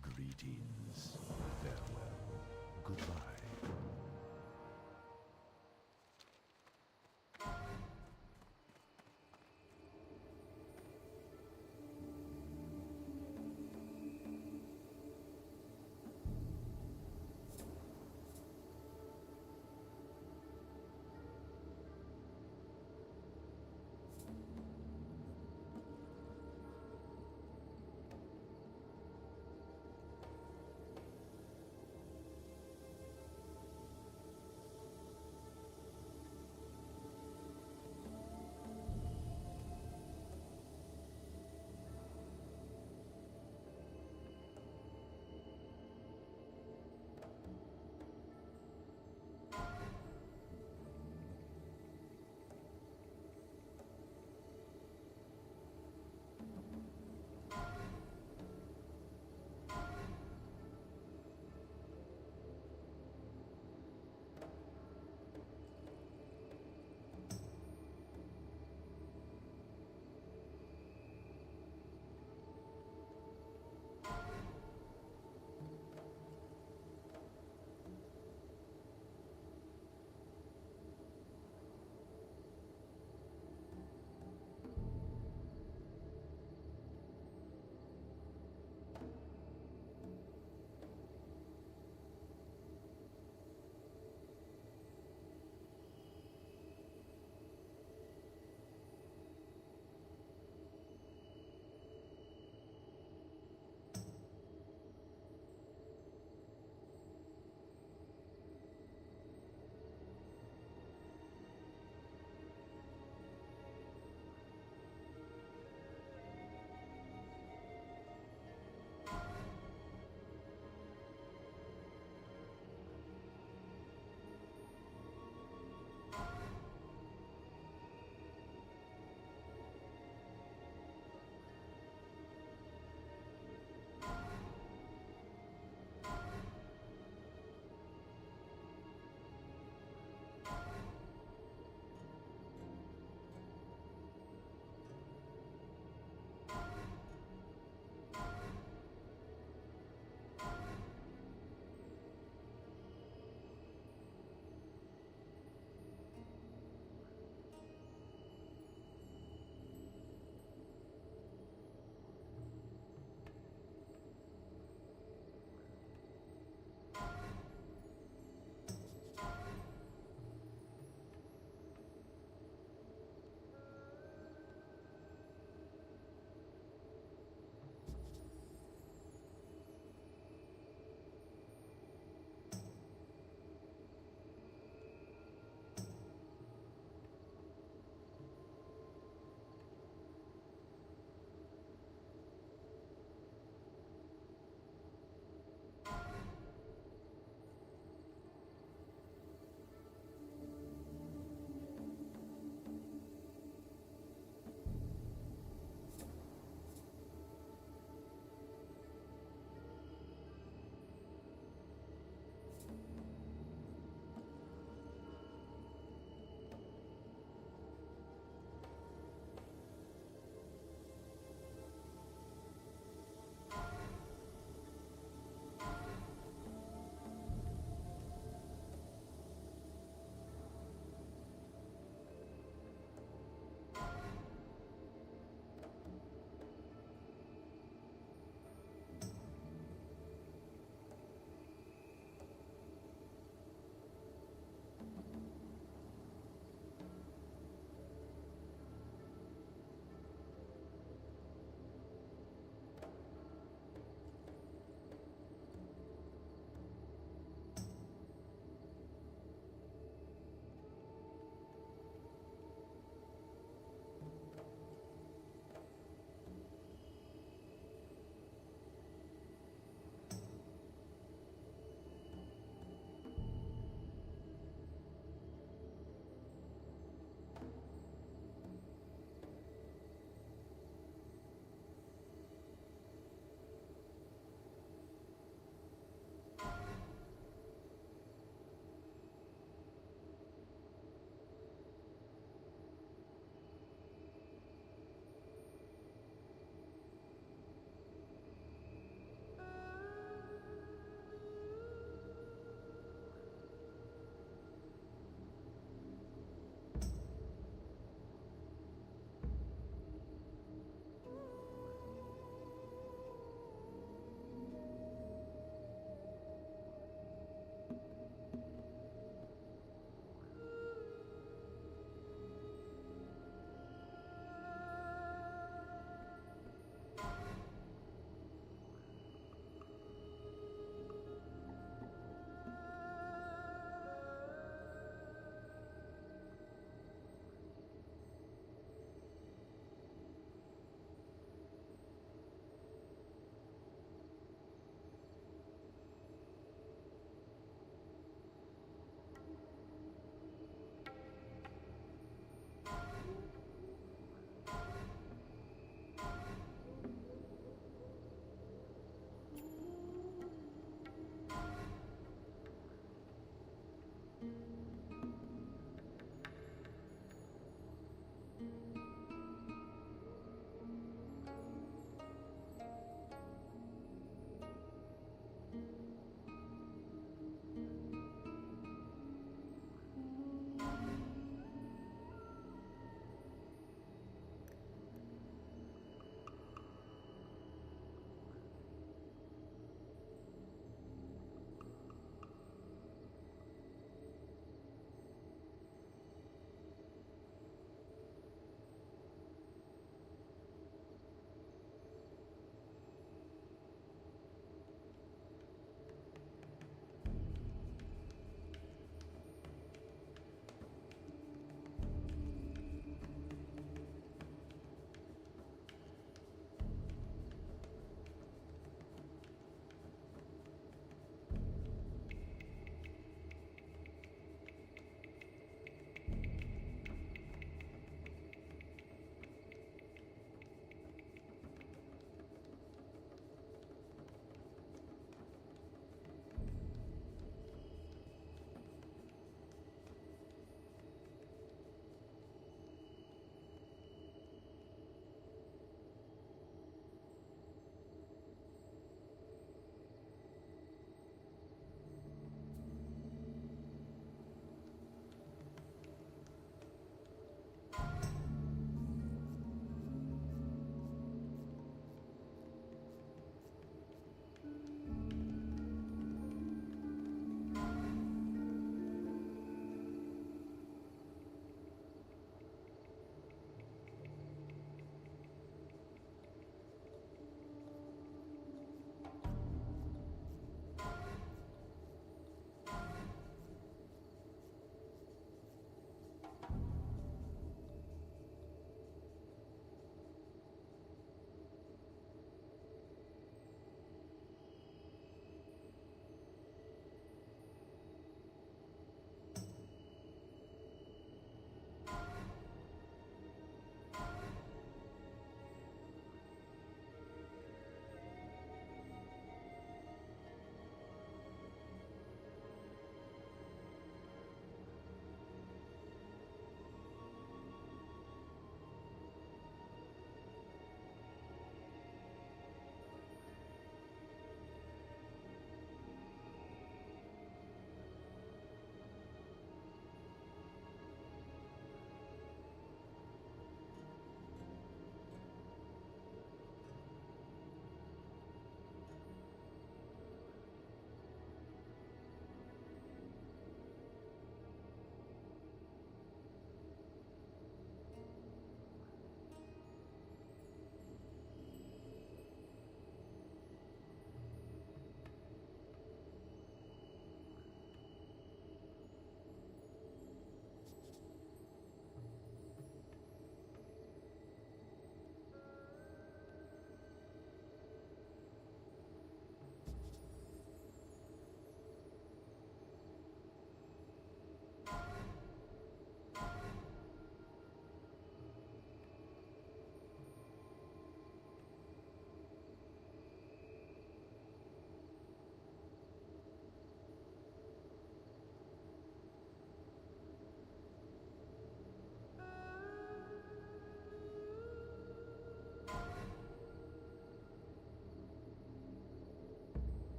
Y: Greetings, farewell, goodbye.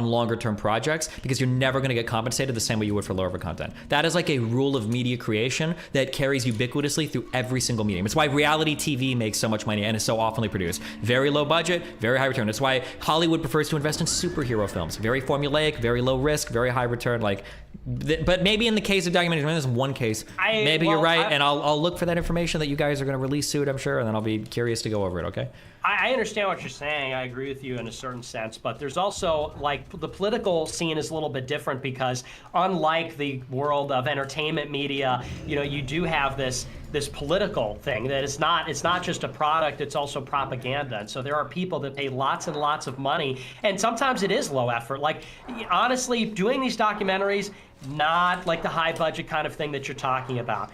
A: on longer term projects because you're never going to get compensated the same way you would for lower content. That is like a rule of media creation that carries ubiquitously through every single medium. It's why reality TV makes so much money and is so oftenly produced. Very low budget, very high return. That's why Hollywood prefers to invest in superhero films. Very formulaic, very low risk, very high return. Like, but maybe in the case of documentaries, maybe there's one case. Maybe you're right, and I'll look for that information that you guys are going to release soon, I'm sure, and then I'll be curious to go over it. Okay.
U: I understand what you're saying. I agree with you in a certain sense, but there's also, like, the political scene is a little bit different because unlike the world of entertainment media, you know, you do have this political thing that it's not just a product, it's also propaganda. And so there are people that pay lots and lots of money, and sometimes it is low effort. Like, honestly, doing these documentaries, not like the high budget kind of thing that you're talking about.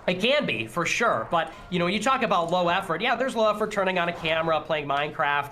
U: It can be, for sure, but you know, when you talk about low effort, yeah, there's low effort turning on a camera, playing Minecraft,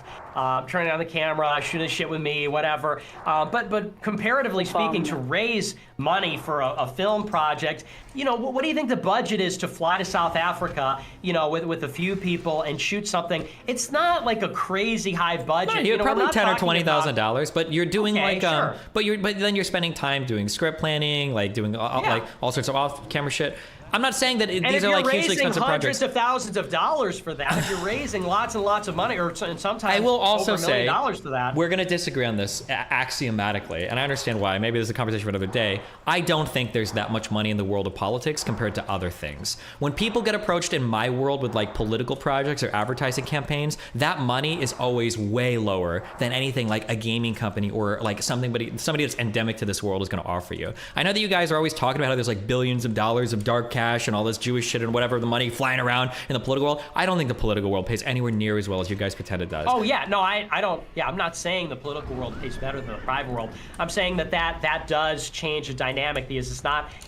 U: turning on the camera, shooting shit with me, whatever. But comparatively speaking, to raise money for a film project, you know, what do you think the budget is to fly to South Africa, you know, with a few people and shoot something? It's not like a crazy high budget.
A: No, you're probably $10,000 or $20,000, but you're doing sure. but then you're spending time doing script planning, like doing like all sorts of off-camera shit. I'm not saying that these are like hugely expensive projects.
U: Hundreds of thousands of dollars for that. If you're raising lots and lots of money, or sometimes
A: I will also
U: over $1 million for that.
A: We're going to disagree on this axiomatically, and I understand why. Maybe there's a conversation for another day. I don't think there's that much money in the world of politics compared to other things. When people get approached in my world with like political projects or advertising campaigns, that money is always way lower than anything like a gaming company or like somebody that's endemic to this world is going to offer you. I know that you guys are always talking about how there's like billions of dollars of dark cash and all this Jewish shit and whatever, the money flying around in the political world. I don't think the political world pays anywhere near as well as you guys pretend it does.
U: Oh yeah, no, I don't. Yeah, I'm not saying the political world pays better than the private world. I'm saying that does change the dynamic because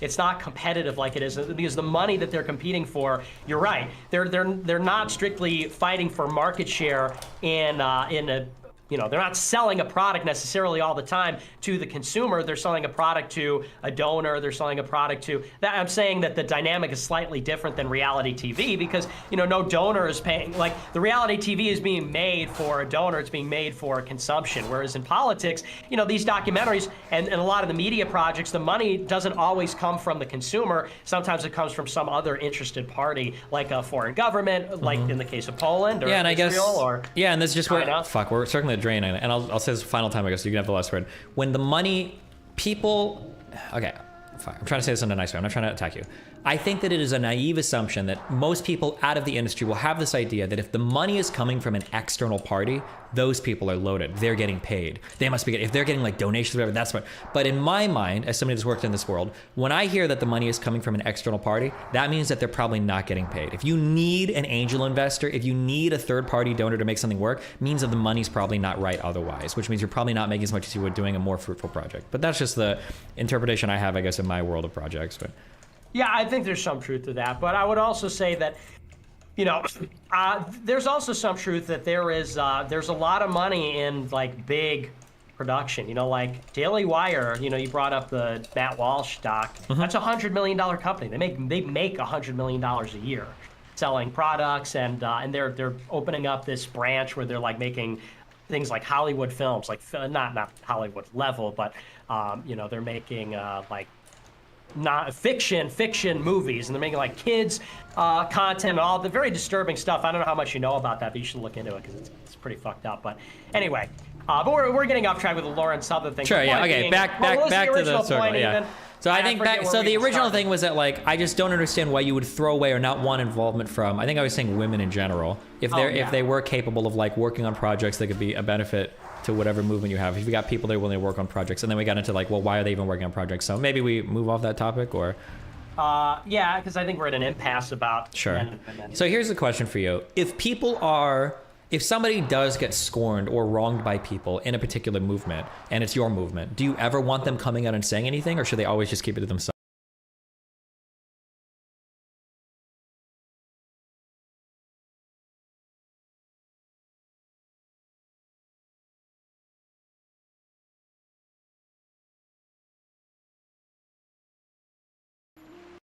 U: it's not competitive like it is, because the money that they're competing for, you're right, they're not strictly fighting for market share in a. You know, they're not selling a product necessarily all the time to the consumer. They're selling a product to a donor. They're selling a product to that. I'm saying that the dynamic is slightly different than reality TV because, you know, no donor is paying. Like, the reality TV is being made for a donor. It's being made for consumption. Whereas in politics, you know, these documentaries and a lot of the media projects, the money doesn't always come from the consumer. Sometimes it comes from some other interested party, like a foreign government, like in the case of Poland or
A: and
U: Israel,
A: I guess,
U: or
A: and this is just
U: China.
A: we're circling the drain, and I'll say this final time, I guess, so you can have the last word. When the money, people, okay, fine. I'm trying to say this in a nice way. I'm not trying to attack you. I think that it is a naive assumption that most people out of the industry will have this idea that if the money is coming from an external party, those people are loaded. They're getting paid. They must be getting, if they're getting like donations, whatever, that's what. But in my mind, as somebody that's worked in this world, when I hear that the money is coming from an external party, that means that they're probably not getting paid. If you need an angel investor, if you need a third party donor to make something work, means that the money's probably not right otherwise, which means you're probably not making as much as you would doing a more fruitful project. But that's just the interpretation I have, I guess, in my world of projects. But
U: yeah, I think there's some truth to that, but I would also say that, you know, there's also some truth that there's a lot of money in like big production. You know, like Daily Wire. You know, you brought up the Matt Walsh doc. That's $100 million company. They make $100 million a year selling products, and they're opening up this branch where they're like making things like Hollywood films, like not Hollywood level, but you know, they're making like not fiction movies, and they're making like kids content, all the very disturbing stuff. I don't know how much you know about that, but you should look into it because it's pretty fucked up. But anyway, but we're getting off track with the Lawrence Southern thing.
A: Sure, yeah, okay, back to the circle, yeah. So I think so the original thing was that, like, I just don't understand why you would throw away or not want involvement from, I think I was saying women in general, if they were capable of like working on projects that could be a benefit to whatever movement you have. If you got people that are willing to work on projects, and then we got into like, well, why are they even working on projects? So maybe we move off that topic, or
U: yeah, because I think we're at an impasse about
A: sure. So here's the question for you: if somebody does get scorned or wronged by people in a particular movement, and it's your movement, do you ever want them coming out and saying anything, or should they always just keep it to themselves?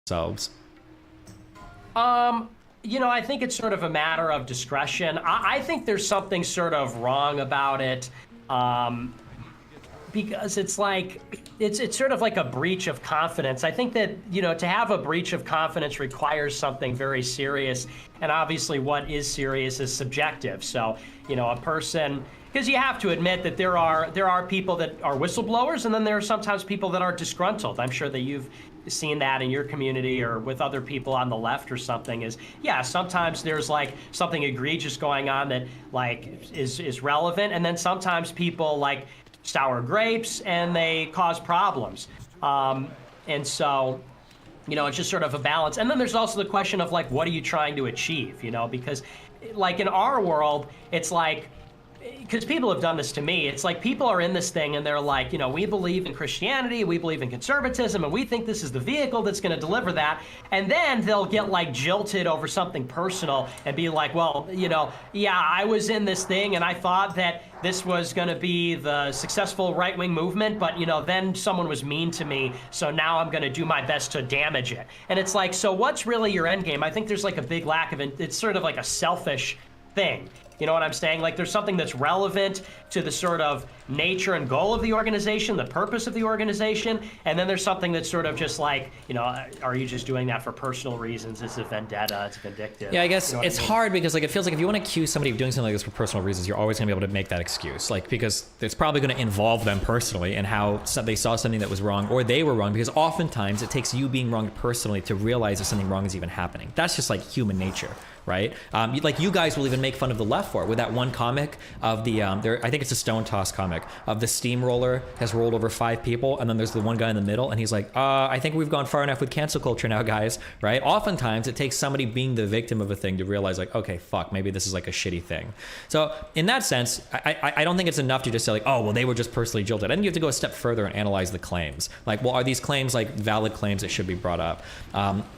A: Selves.
U: You know, I think it's sort of a matter of discretion. I think there's something sort of wrong about it. because it's like it's sort of like a breach of confidence. I think that, you know, to have a breach of confidence requires something very serious, and obviously what is serious is subjective. So, you know, a person, because you have to admit that there are people that are whistleblowers, and then there are sometimes people that are disgruntled. I'm sure that you've seen that in your community or with other people on the left or something. Is, yeah, sometimes there's like something egregious going on that like is relevant, and then sometimes people like sour grapes and they cause problems. And so, you know, it's just sort of a balance. And then there's also the question of like, what are you trying to achieve, you know? Because like in our world, it's like, because people have done this to me, it's like people are in this thing and they're like, you know, we believe in Christianity, we believe in conservatism, and we think this is the vehicle that's going to deliver that. And then they'll get like jilted over something personal and be like, well, you know, yeah, I was in this thing and I thought that this was going to be the successful right-wing movement, but, you know, then someone was mean to me, so now I'm going to do my best to damage it. And it's like, so what's really your end game? I think there's like a big lack of it. It's sort of like a selfish thing. You know what I'm saying? Like there's something that's relevant to the sort of nature and goal of the organization, the purpose of the organization, and then there's something that's sort of just like, you know, are you just doing that for personal reasons? It's a vendetta, it's vindictive.
A: Yeah, I guess
U: you know
A: it's hard because like it feels like if you want to accuse somebody of doing something like this for personal reasons, you're always going to be able to make that excuse. Like because it's probably going to involve them personally and how they saw something that was wrong or they were wrong, because oftentimes it takes you being wronged personally to realize if something wrong is even happening. That's just like human nature. Right? Like you guys will even make fun of the left for it with that one comic of the, I think it's a Stone Toss comic, of the steamroller has rolled over 5 people, and then there's the one guy in the middle, and he's like, I think we've gone far enough with cancel culture now, guys, right? Oftentimes it takes somebody being the victim of a thing to realize like, okay, fuck, maybe this is like a shitty thing. So in that sense, I don't think it's enough to just say like, oh, well, they were just personally jilted. I think you have to go a step further and analyze the claims. Like, well, are these claims like valid claims that should be brought up?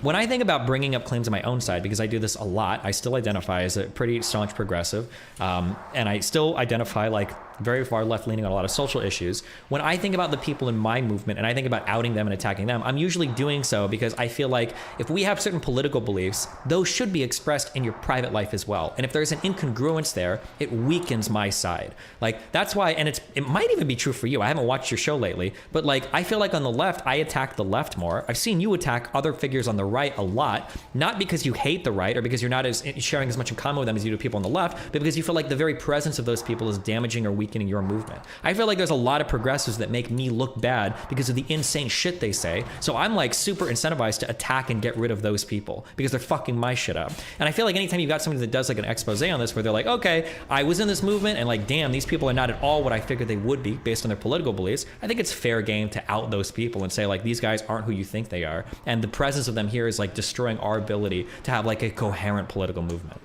A: When I think about bringing up claims on my own side, because I do this a lot, I still identify as a pretty staunch progressive, and I still identify like very far left-leaning on a lot of social issues. When I think about the people in my movement and I think about outing them and attacking them, I'm usually doing so because I feel like if we have certain political beliefs, those should be expressed in your private life as well. And if there's an incongruence there, it weakens my side. Like that's why, and it might even be true for you. I haven't watched your show lately, but like I feel like on the left, I attack the left more. I've seen you attack other figures on the right a lot, not because you hate the right or because you're not as sharing as much in common with them as you do people on the left, but because you feel like the very presence of those people is damaging or weakening your movement. I feel like there's a lot of progressives that make me look bad because of the insane shit they say. So I'm like super incentivized to attack and get rid of those people because they're fucking my shit up. And I feel like anytime you've got somebody that does like an expose on this where they're like, okay, I was in this movement and like, damn, these people are not at all what I figured they would be based on their political beliefs. I think it's fair game to out those people and say like, these guys aren't who you think they are. And the presence of them here is like destroying our ability to have like a coherent political movement.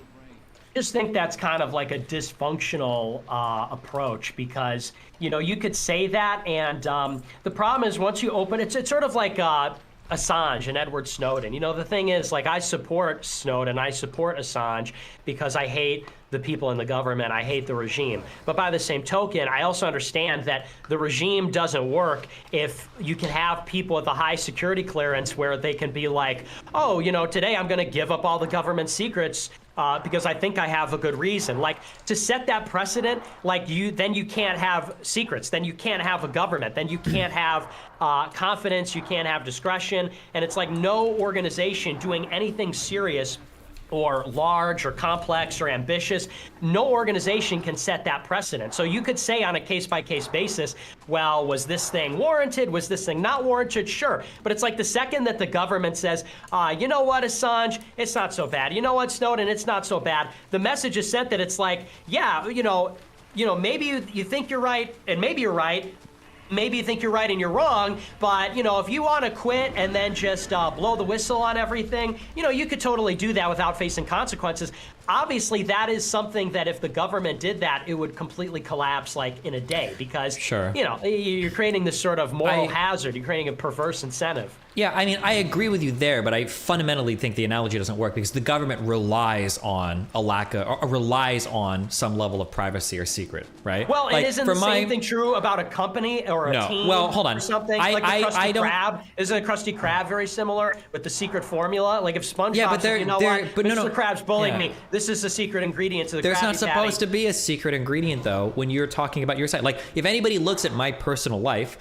U: I just think that's kind of like a dysfunctional approach because, you know, you could say that, and the problem is once you open it's sort of like Assange and Edward Snowden. You know, the thing is, like, I support Snowden, I support Assange because I hate the people in the government, I hate the regime. But by the same token, I also understand that the regime doesn't work if you can have people with a high security clearance where they can be like, oh, you know, today I'm going to give up all the government secrets because I think I have a good reason. Like, to set that precedent, like, then you can't have secrets, then you can't have a government, then you can't have confidence, you can't have discretion, and it's like no organization doing anything serious or large or complex or ambitious, no organization can set that precedent. So you could say on a case-by-case basis, well, was this thing warranted? Was this thing not warranted? Sure. But it's like the second that the government says, you know what, Assange, it's not so bad. You know what, Snowden, it's not so bad. The message is sent that it's like, yeah, you know, maybe you think you're right, and maybe you're right. Maybe you think you're right and you're wrong, but, you know, if you want to quit and then just blow the whistle on everything, you know, you could totally do that without facing consequences. Obviously, that is something that if the government did that, it would completely collapse, like, in a day because,
A: sure,
U: you know, you're creating this sort of moral hazard. You're creating a perverse incentive.
A: Yeah, I mean, I agree with you there, but I fundamentally think the analogy doesn't work because the government relies on a lack of, or relies on some level of privacy or secret, right?
U: Well,
A: like,
U: and isn't the same thing true about a company or a team?
A: Well, hold on.
U: Or something like a Krusty Krab. Isn't a Krusty Krab very similar with the secret formula? Like if SpongeBob says, you know what, Mr. Krabs bullying me. This is the secret ingredient to the
A: There's
U: Krabby
A: not supposed
U: Patty.
A: to be a secret ingredient though when you're talking about your side. Like if anybody looks at my personal life,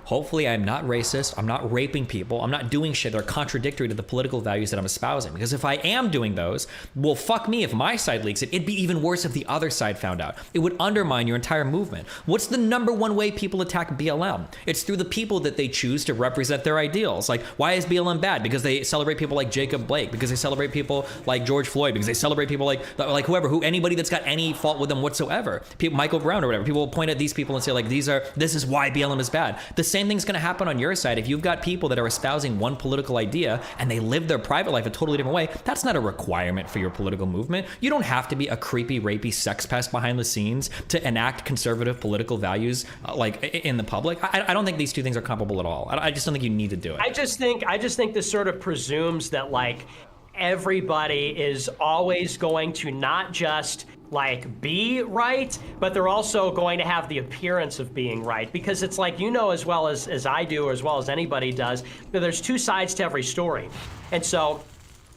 A: hopefully I'm not racist. I'm not raping people. I'm not doing shit that are contradictory to the political values that I'm espousing. Because if I am doing those, well, fuck me if my side leaks it. It'd be even worse if the other side found out. It would undermine your entire movement. What's the number one way people attack BLM? It's through the people that they choose to represent their ideals. Like, why is BLM bad? Because they celebrate people like Jacob Blake. Because they celebrate people like George Floyd. Because they celebrate people like anybody that's got any fault with them whatsoever. People, Michael Brown or whatever. People will point at these people and say like, this is why BLM is bad. The same thing's gonna happen on your side. If you've got people that are espousing one political idea and they live their private life a totally different way, that's not a requirement for your political movement. You don't have to be a creepy, rapey sex pest behind the scenes to enact conservative political values like in the public. I don't think these two things are comparable at all. I just don't think you need to do it.
U: I just think this sort of presumes that like everybody is always going to not just like be right, but they're also going to have the appearance of being right, because it's like, you know, as well as I do, or as well as anybody does, that there's two sides to every story. And so,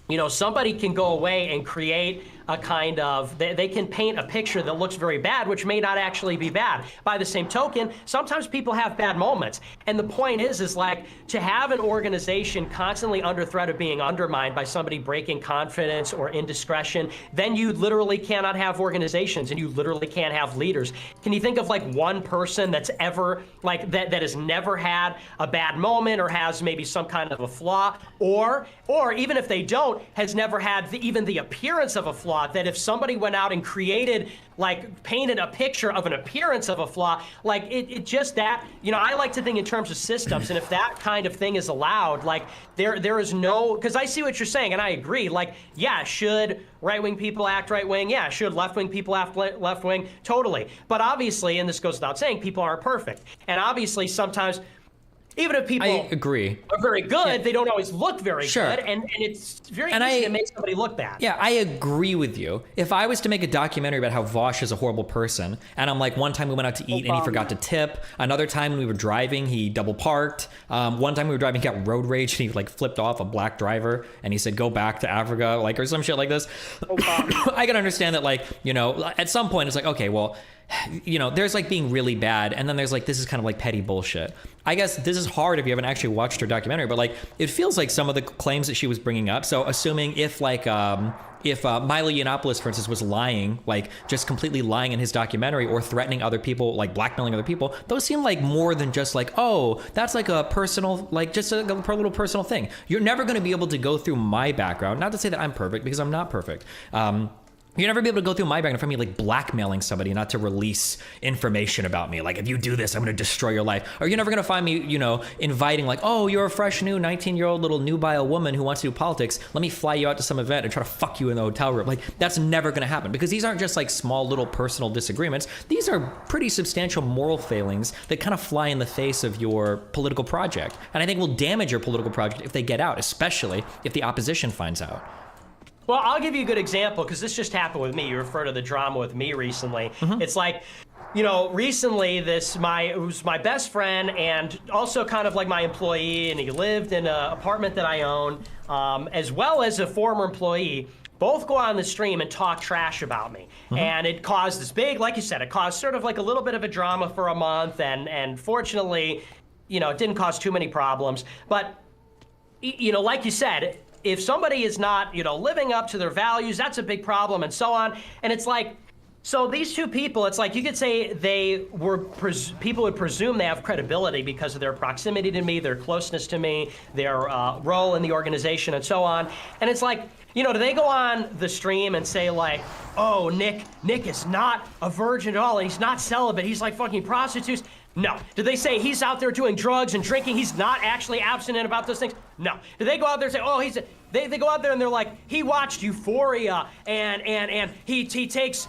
U: you know, somebody can go away and create a kind of, they can paint a picture that looks very bad, which may not actually be bad. By the same token, sometimes people have bad moments. And the point is like, to have an organization constantly under threat of being undermined by somebody breaking confidence or indiscretion, then you literally cannot have organizations and you literally can't have leaders. Can you think of like one person that's ever, like, that has never had a bad moment or has maybe some kind of a flaw, or even if they don't, has never had even the appearance of a flaw, that if somebody went out and created, like painted a picture of an appearance of a flaw, like it just that, you know, I like to think in terms of systems, and if that kind of thing is allowed, like there is no, because I see what you're saying and I agree, like, yeah, should right-wing people act right-wing? Yeah, should left-wing people act left-wing? Totally. But obviously, and this goes without saying, people aren't perfect. And obviously sometimes, even if people
A: I agree.
U: are very good, they don't always look very
A: Sure.
U: good, and it's very easy to make somebody look bad.
A: Yeah, I agree with you. If I was to make a documentary about how Vosh is a horrible person, and I'm like, one time we went out to eat and he forgot to tip, another time when we were driving, he double parked, one time we were driving, he got road rage, and he like flipped off a black driver, and he said, go back to Africa, like, or some shit like this. I can understand that, like, you know, at some point it's like, okay, well, you know, there's like being really bad, and then there's like, this is kind of like petty bullshit. I guess this is hard if you haven't actually watched her documentary, but like, it feels like some of the claims that she was bringing up. So assuming if like, if Milo Yiannopoulos, for instance, was lying, like just completely lying in his documentary or threatening other people, like blackmailing other people, those seem like more than just like, oh, that's like a personal, like just a little personal thing. You're never going to be able to go through my background. Not to say that I'm perfect, because I'm not perfect. You're never be able to go through my background from me like blackmailing somebody not to release information about me. Like, if you do this, I'm going to destroy your life. Or you're never going to find me, you know, inviting like, oh, you're a fresh new 19-year-old little nubile woman who wants to do politics. Let me fly you out to some event and try to fuck you in the hotel room. Like, that's never going to happen, because these aren't just like small little personal disagreements. These are pretty substantial moral failings that kind of fly in the face of your political project. And I think will damage your political project if they get out, especially if the opposition finds out.
U: Well, I'll give you a good example, because this just happened with me. You refer to the drama with me recently. It's like, you know, recently it was my best friend and also kind of like my employee, and he lived in an apartment that I own, as well as a former employee. Both go on the stream and talk trash about me. And it caused this big, like you said, it caused sort of like a little bit of a drama for a month, and fortunately, you know, it didn't cause too many problems. But, you know, like you said, if somebody is not, you know, living up to their values, that's a big problem, and so on. And it's like, so these two people, it's like you could say they were, people would presume they have credibility because of their proximity to me, their closeness to me, their role in the organization, and so on. And it's like, you know, do they go on the stream and say like, oh, Nick is not a virgin at all, and he's not celibate, he's like fucking prostitutes? No. Did they say he's out there doing drugs and drinking, he's not actually abstinent about those things? No. Did they go out there and say, oh, They go out there and they're like, he watched Euphoria and he takes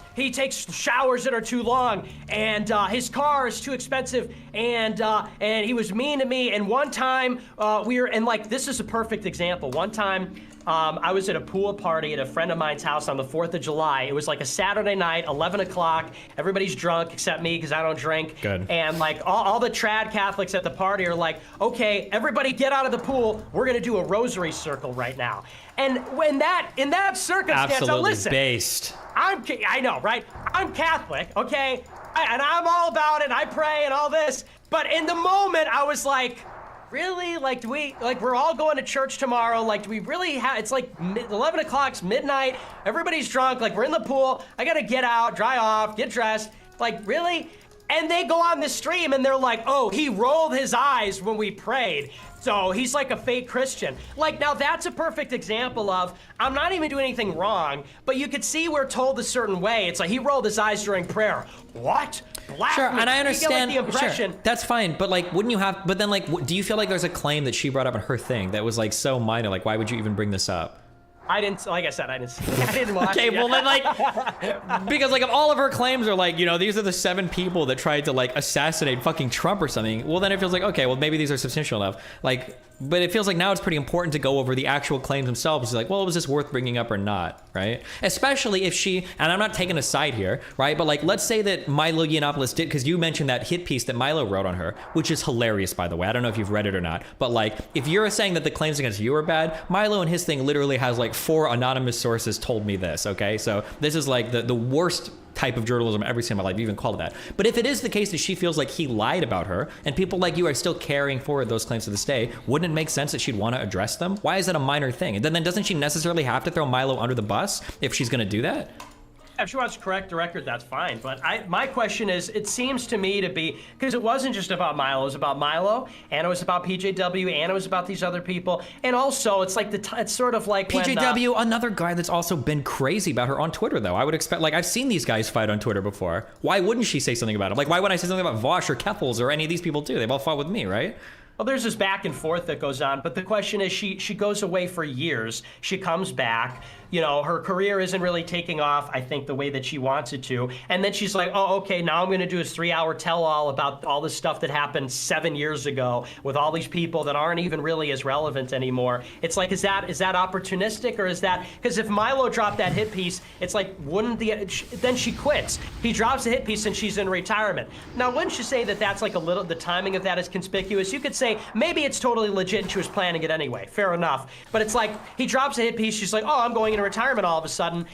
U: showers that are too long and his car is too expensive and he was mean to me. And one time this is a perfect example. One time I was at a pool party at a friend of mine's house on the 4th of July. It was like a Saturday night, 11 o'clock. Everybody's drunk except me because I don't drink.
A: Good.
U: And like all the trad Catholics at the party are like, okay, everybody get out of the pool. We're going to do a rosary circle right now. And in that circumstance,
A: Absolutely
U: listen,
A: based.
U: I know, right? I'm Catholic, okay? And I'm all about it. I pray and all this. But in the moment, I was like, really? Like, we're all going to church tomorrow. Like, do we really have, it's like 11 o'clock's midnight. Everybody's drunk. Like, we're in the pool. I got to get out, dry off, get dressed. Like, really? And they go on the stream and they're like, oh, he rolled his eyes when we prayed. So he's like a fake Christian. Like, now that's a perfect example of, I'm not even doing anything wrong, but you could see we're told a certain way. It's like, he rolled his eyes during prayer. What? Blasphemy.
A: Sure, and I understand.
U: You get, like, the impression.
A: Sure, that's fine, but like, wouldn't you have? But then, like, do you feel like there's a claim that she brought up in her thing that was like so minor? Like, why would you even bring this up?
U: I didn't, like I said, I didn't watch
A: Okay,
U: it.
A: well then, like, because like if all of her claims are like, you know, these are the 7 people that tried to like assassinate fucking Trump or something, well then it feels like, okay, well maybe these are substantial enough. Like, but it feels like now it's pretty important to go over the actual claims themselves. It's like, well, was this worth bringing up or not, right? Especially if she, and I'm not taking a side here, right? But like, let's say that Milo Yiannopoulos did, because you mentioned that hit piece that Milo wrote on her, which is hilarious, by the way. I don't know if you've read it or not, but like, if you're saying that the claims against you are bad, Milo and his thing literally has like 4 anonymous sources told me this, okay? So this is like the worst type of journalism I've ever seen in my life, even call it that. But if it is the case that she feels like he lied about her and people like you are still carrying forward those claims to this day, wouldn't it make sense that she'd want to address them? Why is that a minor thing? And then doesn't she necessarily have to throw Milo under the bus if she's going to do that?
U: If she wants to correct the record, that's fine. But my question is, it seems to me to be, because it wasn't just about Milo, it was about Milo, and it was about PJW, and it was about these other people. And also, it's like it's sort of like
A: PJW, another guy that's also been crazy about her on Twitter, though. I would expect, like, I've seen these guys fight on Twitter before. Why wouldn't she say something about him? Like, why wouldn't I say something about Vosh or Keffels or any of these people, too? They've all fought with me, right?
U: Well, there's this back and forth that goes on, but the question is, she goes away for years. She comes back. You know, her career isn't really taking off, I think, the way that she wants it to. And then she's like, oh, okay, now I'm going to do this 3-hour tell-all about all this stuff that happened 7 years ago with all these people that aren't even really as relevant anymore. It's like, is that opportunistic, or is that, because if Milo dropped that hit piece, it's like, then she quits. He drops a hit piece and she's in retirement. Now, wouldn't you say that that's like the timing of that is conspicuous? You could say, maybe it's totally legit and she was planning it anyway. Fair enough. But it's like, he drops a hit piece, she's like, oh, I'm going into retirement all of a sudden.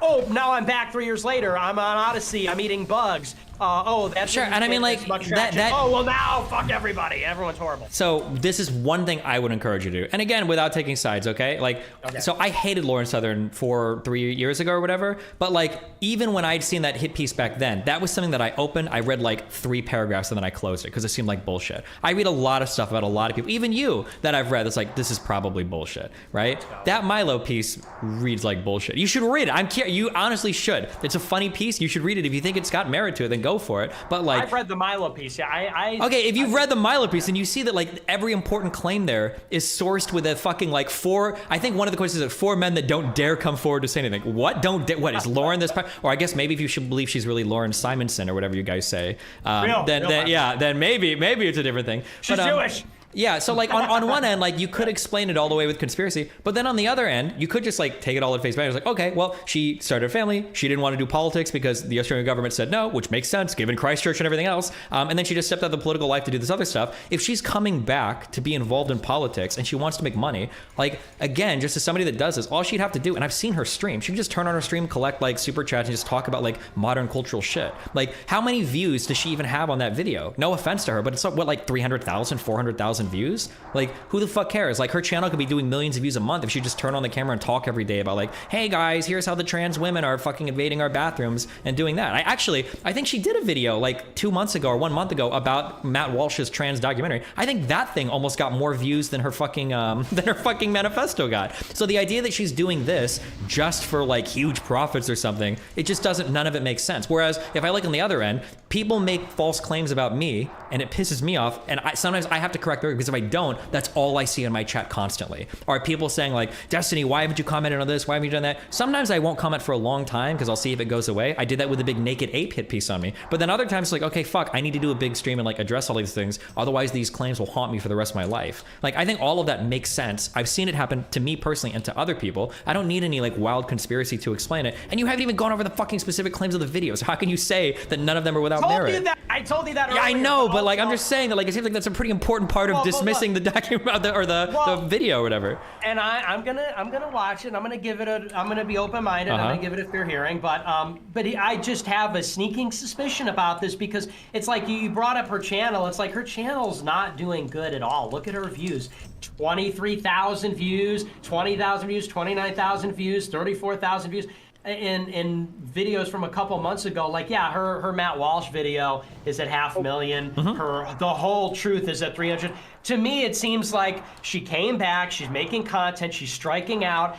U: Oh, now I'm back 3 years later. I'm on Odyssey. I'm eating bugs. Oh, that's
A: sure. And I mean, like that.
U: Oh, well, now fuck everybody. Everyone's horrible.
A: So this is one thing I would encourage you to do. And again, without taking sides, okay? Like, so I hated Lauren Southern 3 years ago or whatever. But like, even when I'd seen that hit piece back then, that was something that I opened. I read like 3 paragraphs and then I closed it because it seemed like bullshit. I read a lot of stuff about a lot of people, even you, that I've read that's like, this is probably bullshit, right? That Milo piece reads like bullshit. You should read it. You honestly should. It's a funny piece. You should read it. If you think it's got merit to it, then go for it. But like,
U: I've read the Milo piece. Yeah,
A: okay, if you've read the Milo piece, then you see that like every important claim there is sourced with a fucking like 4. I think one of the questions is 4 men that don't dare come forward to say anything. What? What is Lauren this? Or I guess maybe if you should believe she's really Lauren Simonson or whatever you guys say, then maybe it's a different thing.
U: She's Jewish.
A: Yeah, so like on one end, like you could explain it all the way with conspiracy, but then on the other end, you could just like take it all at face value. It's like, okay, well, she started a family. She didn't want to do politics because the Australian government said no, which makes sense given Christchurch and everything else. And then she just stepped out of the political life to do this other stuff. If she's coming back to be involved in politics and she wants to make money, like again, just as somebody that does this, all she'd have to do, and I've seen her stream, she can just turn on her stream, collect like super chats and just talk about like modern cultural shit. Like how many views does she even have on that video? No offense to her, but it's what, like 300,000, 400,000 views? Like who the fuck cares? Like her channel could be doing millions of views a month if she just turn on the camera and talk every day about like, hey guys, here's how the trans women are fucking invading our bathrooms and doing that. I think she did a video like 2 months ago or 1 month ago about Matt Walsh's trans documentary. I think that thing almost got more views than her fucking manifesto got. So the idea that she's doing this just for like huge profits or something, it just doesn't, none of it makes sense. Whereas if I look on the other end, people make false claims about me and it pisses me off, and sometimes I have to correct them, because if I don't, that's all I see in my chat constantly. Are people saying like, Destiny, why haven't you commented on this? Why haven't you done that? Sometimes I won't comment for a long time because I'll see if it goes away. I did that with the big Naked Ape hit piece on me. But then other times it's like, okay, fuck, I need to do a big stream and like address all these things. Otherwise these claims will haunt me for the rest of my life. Like, I think all of that makes sense. I've seen it happen to me personally and to other people. I don't need any like wild conspiracy to explain it. And you haven't even gone over the fucking specific claims of the videos. How can you say that none of them are without merit?
U: I told you that earlier.
A: Yeah, I know, but like, I'm just saying that like, it seems like that's a pretty important part of dismissing the document the video or whatever.
U: And I'm gonna watch it. I'm gonna give it I'm gonna be open-minded. I'm gonna give it a fair hearing. But I just have a sneaking suspicion about this, because it's like you brought up her channel. It's like her channel's not doing good at all. Look at her views: 23,000 views, 20,000 views, 29,000 views, 34,000 views. In videos from a couple months ago, like, yeah, her Matt Walsh video is at 500,000. The whole truth is at 300. To me, it seems like she came back, she's making content, she's striking out,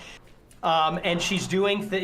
U: and she's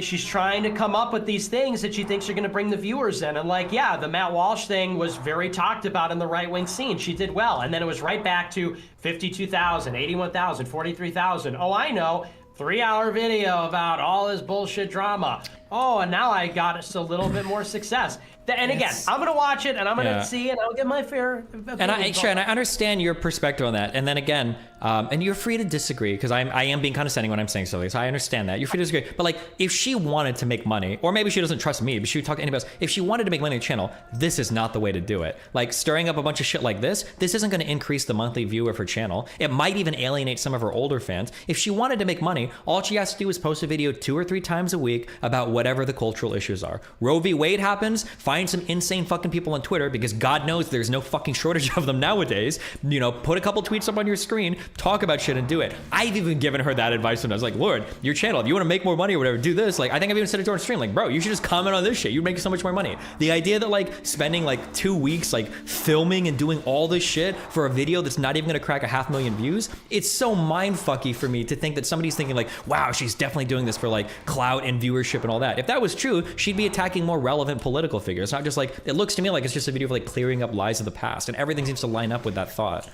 U: she's trying to come up with these things that she thinks are going to bring the viewers in. And like, yeah, the Matt Walsh thing was very talked about in the right-wing scene. She did well, and then it was right back to 52,000, 81,000, 43,000. Oh, I know. 3-hour video about all this bullshit drama. Oh, and now I got us a little bit more success. And again, I'm gonna watch it and I'm gonna see, and I'll get my fair.
A: And I understand your perspective on that. And then again, and you're free to disagree, because I am being condescending when I'm saying something. So I understand that you're free to disagree. But like, if she wanted to make money, or maybe she doesn't trust me, but she would talk to anybody else. If she wanted to make money on the channel, this is not the way to do it. Like, stirring up a bunch of shit like this isn't going to increase the monthly view of her channel. It might even alienate some of her older fans. If she wanted to make money, all she has to do is post a video 2 or 3 times a week about whatever the cultural issues are. Roe v. Wade happens. Find some insane fucking people on Twitter, because God knows there's no fucking shortage of them nowadays. You know, put a couple tweets up on your screen, talk about shit, and do it. I've even given her that advice when I was like, Lord, your channel, if you want to make more money or whatever, do this. Like, I think I've even said it to her on stream, like, bro, you should just comment on this shit. You'd make so much more money. The idea that like spending like 2 weeks like filming and doing all this shit for a video that's not even gonna crack 500,000 views, it's so mindfucky for me to think that somebody's thinking like, wow, she's definitely doing this for like clout and viewership and all that. If that was true, she'd be attacking more relevant political figures, not just like, it looks to me like it's just a video of like clearing up lies of the past, and everything seems to line up with that thought.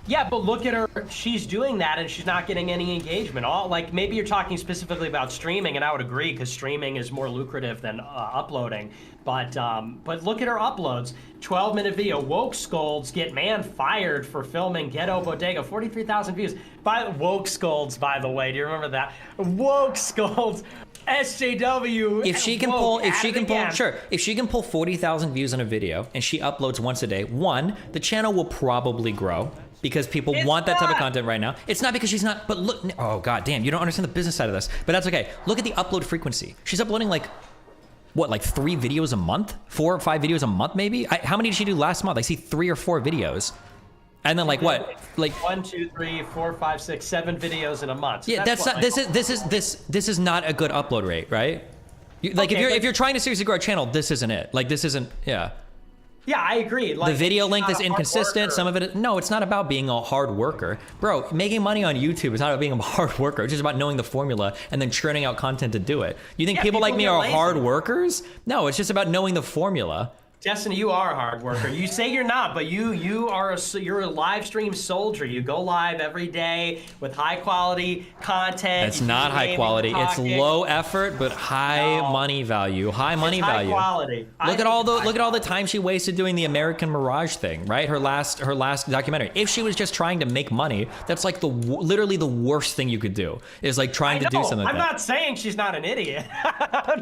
U: Yeah, but look at her. She's doing that and she's not getting any engagement. Like, maybe you're talking specifically about streaming, and I would agree, because streaming is more lucrative than uploading. But look at her uploads. 12-minute video. Woke scolds get man fired for filming Ghetto Bodega. 43,000 views. Woke scolds, by the way. Do you remember that? Woke scolds. SJW.
A: If she can pull 40,000 views on a video and she uploads once a day, one, the channel will probably grow, because people want that type of content right now. It's not because she's not, but look, oh god damn, you don't understand the business side of this, but that's okay. Look at the upload frequency. She's uploading like, what, like 3 videos a month? 4 or 5 videos a month maybe? How many did she do last month? I see 3 or 4 videos. And then like what? Like
U: 1, 2, 3, 4, 5, 6, 7 videos in a month.
A: Yeah, that's not. This is not a good upload rate, right? Like, okay, if you're trying to seriously grow a channel, this isn't it. Like, this isn't. Yeah.
U: Yeah, I agree. Like,
A: the video length is inconsistent. Some of it. No, it's not about being a hard worker, bro. Making money on YouTube is not about being a hard worker. It's just about knowing the formula and then churning out content to do it. You think people like me are hard workers? No, it's just about knowing the formula.
U: Destiny, you are a hard worker. You say you're not, but you're a live stream soldier. You go live every day with high quality content.
A: It's not high quality. It's low effort but high money value. High money value.
U: High quality.
A: Look at all the time she wasted doing the American Mirage thing, right? Her last documentary. If she was just trying to make money, that's like literally the worst thing you could do. Is like trying to do something like that.
U: I'm not saying she's not an idiot.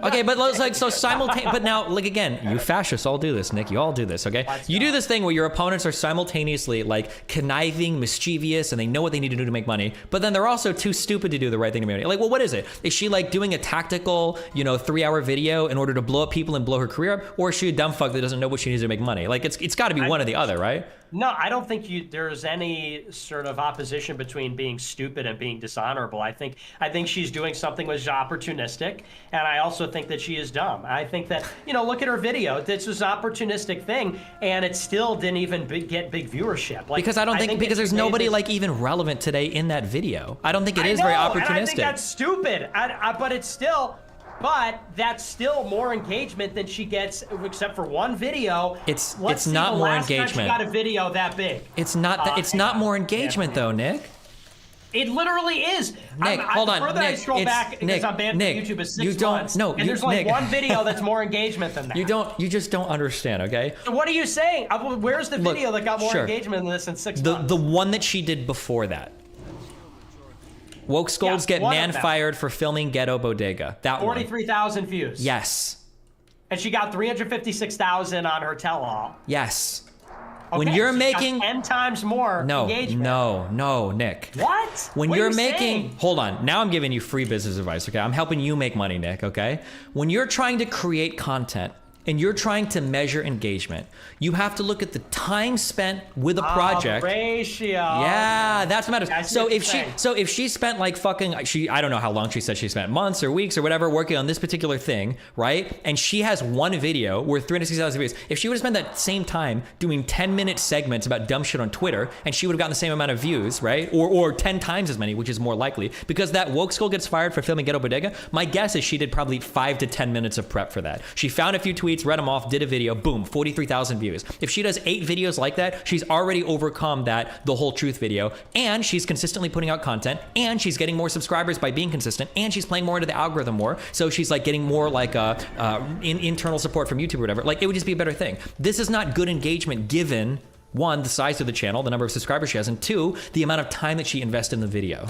A: Okay, but it's like so simultaneous. But now, like again, you fascists all do this, Nick. You all do this, okay? You do this thing where your opponents are simultaneously like conniving, mischievous, and they know what they need to do to make money, but then they're also too stupid to do the right thing to make money. Like, well, what is it? Is she like doing a tactical, 3-hour video in order to blow up people and blow her career up, or is she a dumb fuck that doesn't know what she needs to make money? Like, it's got to be one or the other, right?
U: No, I don't think there's any sort of opposition between being stupid and being dishonorable. I think she's doing something which is opportunistic, and I also think that she is dumb. I think that, look at her video. This was an opportunistic thing, and it still didn't even get big viewership. Like,
A: because I don't think because there's nobody like even relevant today in that video. I don't think it is very opportunistic.
U: And I think that's stupid. But it's still. But that's still more engagement than she gets, except for one video.
A: It's
U: Let's
A: not
U: see the
A: more
U: last time
A: engagement.
U: She got a video that big.
A: It's not it's not more engagement though, Nick.
U: It literally is.
A: Nick, hold on.
U: The further I
A: Nick,
U: scroll back, because
A: Nick,
U: I'm banned
A: Nick,
U: from YouTube, is 6
A: you don't,
U: months.
A: no,
U: and there's like
A: Nick.
U: one video that's more engagement than that.
A: You just don't understand, okay?
U: So what are you saying? Where's the video that got more
A: sure.
U: engagement than this in 6 months?
A: The one that she did before that. Woke Scolds get man fired for filming Ghetto Bodega. That
U: 43,000 views.
A: Yes.
U: And she got 356,000 on her tell-all.
A: Yes.
U: Okay,
A: when you're
U: so she
A: making
U: got 10 times more engagement.
A: No, Nick.
U: What?
A: When
U: What
A: you're
U: are you
A: making,
U: saying?
A: hold on. Now I'm giving you free business advice, okay? I'm helping you make money, Nick, okay? When you're trying to create content and you're trying to measure engagement, you have to look at the time spent with a project.
U: Ratio.
A: Yeah, that's what matters.
U: So
A: if she spent like fucking, I don't know how long she said she spent, months or weeks or whatever, working on this particular thing, right? And she has one video worth 360,000 views. If she would have spent that same time doing 10-minute segments about dumb shit on Twitter, and she would have gotten the same amount of views, right? Or 10 times as many, which is more likely, because that woke skull gets fired for filming Ghetto Bodega. My guess is she did probably 5 to 10 minutes of prep for that. She found a few tweets, read them off, did a video, boom, 43,000 views. If she does 8 videos like that, she's already overcome the whole truth video, and she's consistently putting out content, and she's getting more subscribers by being consistent, and she's playing more into the algorithm more, so she's like getting more like internal support from YouTube or whatever. Like, it would just be a better thing. This is not good engagement given, 1, the size of the channel, the number of subscribers she has, and 2, the amount of time that she invested in the video.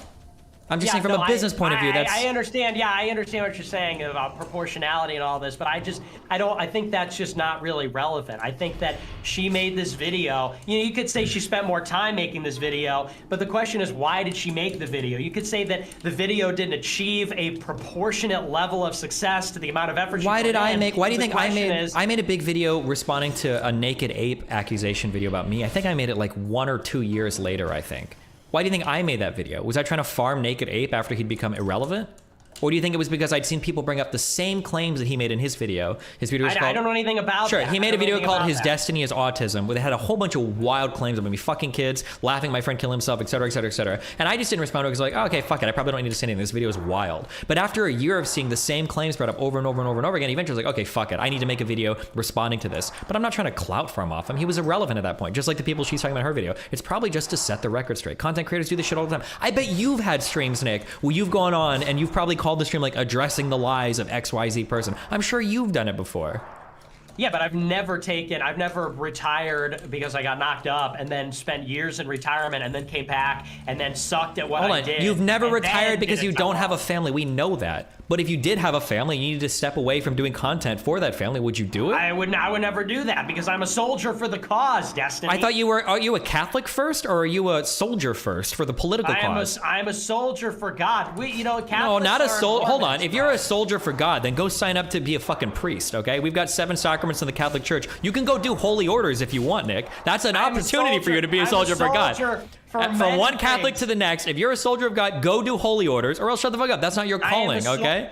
A: I'm just saying from a business point of view, that's...
U: I understand, I understand what you're saying about proportionality and all this, but I think that's just not really relevant. I think that she made this video, you could say she spent more time making this video, but the question is, why did she make the video? You could say that the video didn't achieve a proportionate level of success to the amount of effort she put in.
A: Why do you think I made a big video responding to a naked ape accusation video about me? I think I made it like 1 or 2 years later, I think. Why do you think I made that video? Was I trying to farm Naked Ape after he'd become irrelevant? Or do you think it was because I'd seen people bring up the same claims that he made in his video? His video was called...
U: I don't know anything about
A: Sure,
U: that.
A: he made a video called His Destiny is Autism, where they had a whole bunch of wild claims about me fucking kids, laughing my friend kill himself, etc., etc., etc. And I just didn't respond to it because like, oh, okay, fuck it, I probably don't need to say anything. This video is wild. But after a year of seeing the same claims brought up over and over and over and over again, eventually I was like, okay, fuck it, I need to make a video responding to this. But I'm not trying to clout farm off him. He was irrelevant at that point, just like the people she's talking about in her video. It's probably just to set the record straight. Content creators do this shit all the time. I bet you've had streams, Nick, where you've gone on and you've probably called the stream like addressing the lies of XYZ person. I'm sure you've done it before.
U: Yeah, but I've never retired because I got knocked up and then spent years in retirement and then came back and then sucked at what I did.
A: You've never retired because you don't have a family. We know that. But if you did have a family, you needed to step away from doing content for that family, would you do it?
U: I would never do that because I'm a soldier for the cause, Destiny.
A: I thought are you a Catholic first or are you a soldier first for the political cause?
U: I'm a soldier for God. Catholics
A: No, not a soldier. Hold on.
U: Mormons,
A: If you're a soldier for God, then go sign up to be a fucking priest, okay? We've got 7 sacraments in the Catholic Church. You can go do holy orders if you want, Nick. That's an opportunity for you to be a soldier for God. From one Catholic to the next, if you're a soldier of God, go do holy orders or else shut the fuck up. That's not your calling, okay?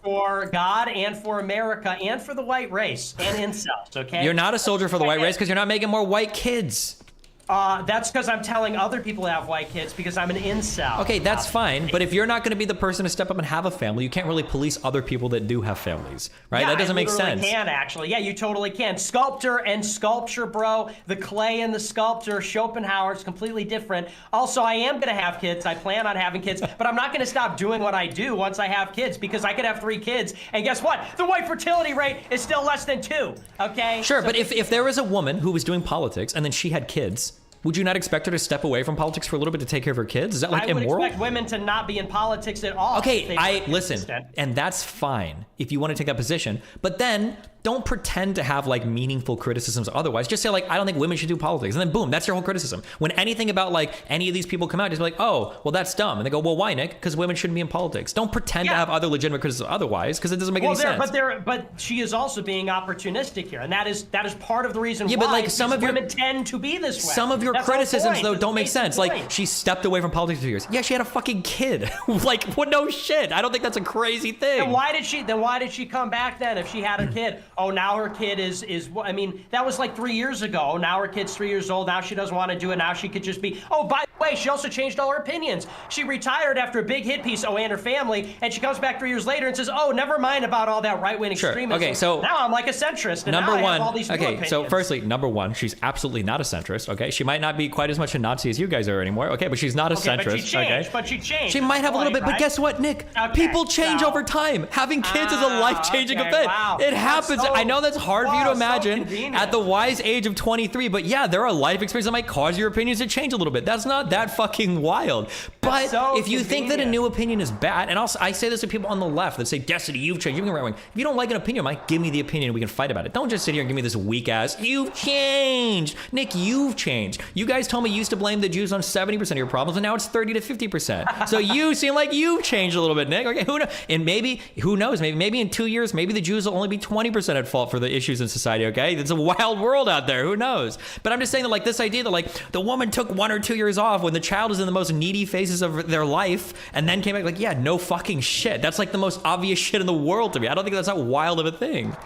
U: For God and for America and for the white race and incels, okay?
A: You're not a soldier for the white race because you're not making more white kids.
U: That's because I'm telling other people to have white kids because I'm an incel.
A: Okay, that's fine. But if you're not going to be the person to step up and have a family, you can't really police other people that do have families, right?
U: Yeah,
A: that doesn't make sense.
U: You can actually. Yeah, you totally can. Sculptor and sculpture, bro. The clay and the sculptor, Schopenhauer, is completely different. Also, I am going to have kids. I plan on having kids, but I'm not going to stop doing what I do once I have kids because I could have 3 kids. And guess what? The white fertility rate is still less than 2, okay?
A: Sure, but if there was a woman who was doing politics and then she had kids, would you not expect her to step away from politics for a little bit to take care of her kids? Is that like immoral?
U: I would expect women to not be in politics at all.
A: Okay, listen, and that's fine if you want to take that position, but then don't pretend to have like meaningful criticisms otherwise. Just say like, I don't think women should do politics. And then boom, that's your whole criticism. When anything about like any of these people come out, just be like, oh, well, that's dumb. And they go, well, why, Nick? Because women shouldn't be in politics. Don't pretend to have other legitimate criticisms otherwise, because it doesn't make any sense.
U: But she is also being opportunistic here. And that is part of the reason why
A: but like some of
U: women tend to be this way.
A: Some of your criticisms though don't make sense. Like she stepped away from politics for 2 years. Yeah, she had a fucking kid. Like, what? No shit. I don't think that's a crazy thing.
U: Then why did she come back then if she had a kid? Oh, now her kid is I mean, that was like 3 years ago. Now her kid's 3 years old. Now she doesn't want to do it. Now she could just be, oh, by way, she also changed all her opinions. She retired after a big hit piece, Oh, and Her Family, and she comes back 3 years later and says, oh, never mind about all that right-wing extremism.
A: Okay, so
U: now I'm like a centrist, and
A: number
U: now I
A: one,
U: have all these new
A: okay,
U: opinions.
A: so firstly, number one, she's absolutely not a centrist, okay? She might not be quite as much a Nazi as you guys are anymore, okay? But she's not a centrist,
U: but she changed,
A: okay?
U: But she changed.
A: She might have a little bit, but guess what, Nick? People change over time. Having kids is a life-changing event.
U: Wow.
A: It happens.
U: So,
A: I know that's hard for you to imagine at the wise age of 23, but yeah, there are life experiences that might cause your opinions to change a little bit. That's not that fucking wild. But if you think that a new opinion is bad, and also I say this to people on the left that say, Destiny, you've changed, you've been right wing. If you don't like an opinion, Mike, give me the opinion and we can fight about it. Don't just sit here and give me this weak ass, you've changed. Nick, you've changed. You guys told me you used to blame the Jews on 70% of your problems, and now it's 30 to 50%. So you seem like you've changed a little bit, Nick. Okay, who knows? And maybe, who knows, maybe in 2 years, maybe the Jews will only be 20% at fault for the issues in society, okay? It's a wild world out there, who knows? But I'm just saying that like this idea that like the woman took 1 or 2 years off when the child is in the most needy phases of their life and then came back like, yeah, no fucking shit. That's like the most obvious shit in the world to me. I don't think that's that wild of a thing.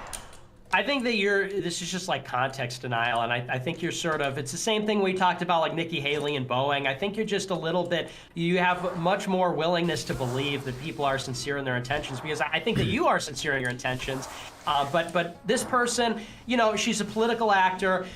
U: I think that this is just like context denial, and I think you're sort of, it's the same thing we talked about like Nikki Haley and Boeing. I think you're just a little bit, you have much more willingness to believe that people are sincere in their intentions, because I think that you are sincere in your intentions. But this person, you know, she's a political actor.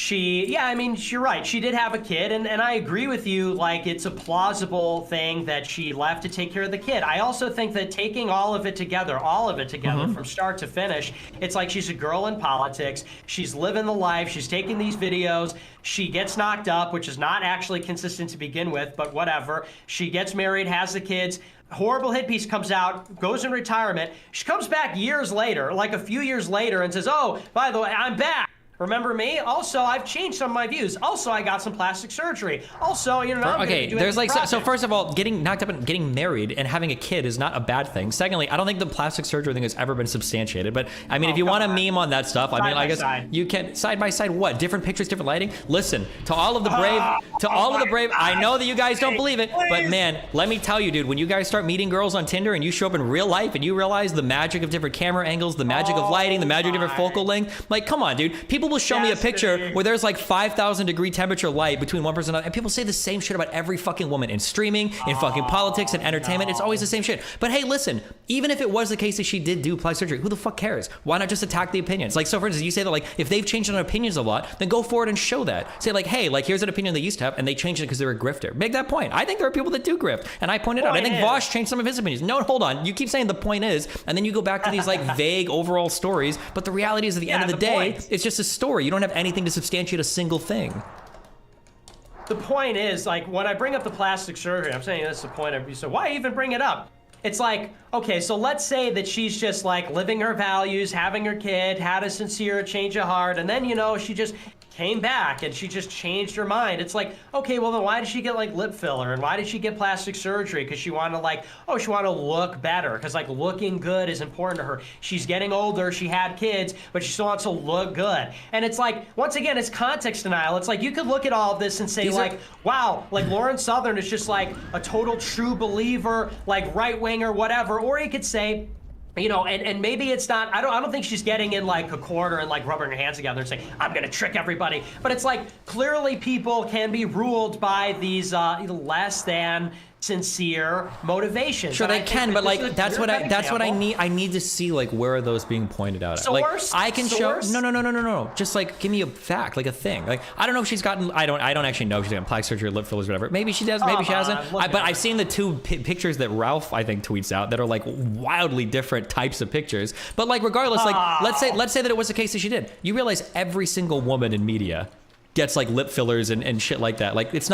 U: Yeah, I mean, you're right. She did have a kid, and I agree with you. Like, it's a plausible thing that she left to take care of the kid. I also think that taking all of it together from start to finish, it's like she's a girl in politics. She's living the life. She's taking these videos. She gets knocked up, which is not actually consistent to begin with, but whatever. She gets married, has the kids. Horrible hit piece comes out, goes in retirement. She comes back years later, like a few years later, and says, oh, by the way, I'm back. Remember me? Also, I've changed some of my views. Also, I got some plastic surgery. Also, you know, I'm
A: okay,
U: doing
A: there's like, so
U: project.
A: first of all, getting knocked up and getting married and having a kid is not a bad thing. Secondly, I don't think the plastic surgery thing has ever been substantiated. But I mean, if you want to meme on that stuff, I mean, I guess you can side by side. What? Different pictures, different lighting. Listen, to all of the brave, I know that you guys don't believe it, but man, let me tell you, dude, when you guys start meeting girls on Tinder and you show up in real life and you realize the magic of different camera angles, the magic of lighting, the magic of different focal length, like, come on, dude. People will show me a picture where there's like 5,000 degree temperature light between one person and another, and people say the same shit about every fucking woman in streaming, in fucking politics and entertainment. It's always the same shit. But hey, listen, even if it was the case that she did do plastic surgery, who the fuck cares? Why not just attack the opinions? Like, so for instance, you say that like if they've changed their opinions a lot, then go forward and show that. Say like, hey, like here's an opinion they used to have and they changed it because they're a grifter. Make that point. I think there are people that do grift, and I pointed out. I think Vosh changed some of his opinions. No, hold on. You keep saying the point is, and then you go back to these like vague overall stories, but the reality is at the end of the day, it's just a story. You don't have anything to substantiate a single thing.
U: The point is, like, when I bring up the plastic surgery, I'm saying that's the point of you. So why even bring it up? It's like, okay, so let's say that she's just like living her values, having her kid, had a sincere change of heart, and then, you know, she just came back and she just changed her mind. It's like, okay, well then why did she get like lip filler, and why did she get plastic surgery? Because she wanted to like, oh, she wanted to look better, because like looking good is important to her. She's getting older, she had kids, but she still wants to look good. And it's like, once again, it's context denial. It's like you could look at all of this and say like, wow, like Lauren Southern is just like a total true believer, like right winger, whatever. Or you could say, you know, and maybe it's not, I don't think she's getting in like a corner and like rubbing her hands together and saying, I'm gonna trick everybody. But it's like, clearly people can be ruled by these less than sincere motivations.
A: Sure, they can, but like that's what I need. I need to see like where are those being pointed out at. Like I can show no. Just like give me a fact, like a thing. Like I don't know if she's gotten. I don't actually know if she's gotten plastic surgery or lip fillers, or whatever. Maybe she does. Maybe she hasn't. But I've seen the two pictures that Ralph I think tweets out that are like wildly different types of pictures. But like regardless, like let's say that it was the case that she did. You realize every single woman in media gets like lip fillers and shit like that. Like it's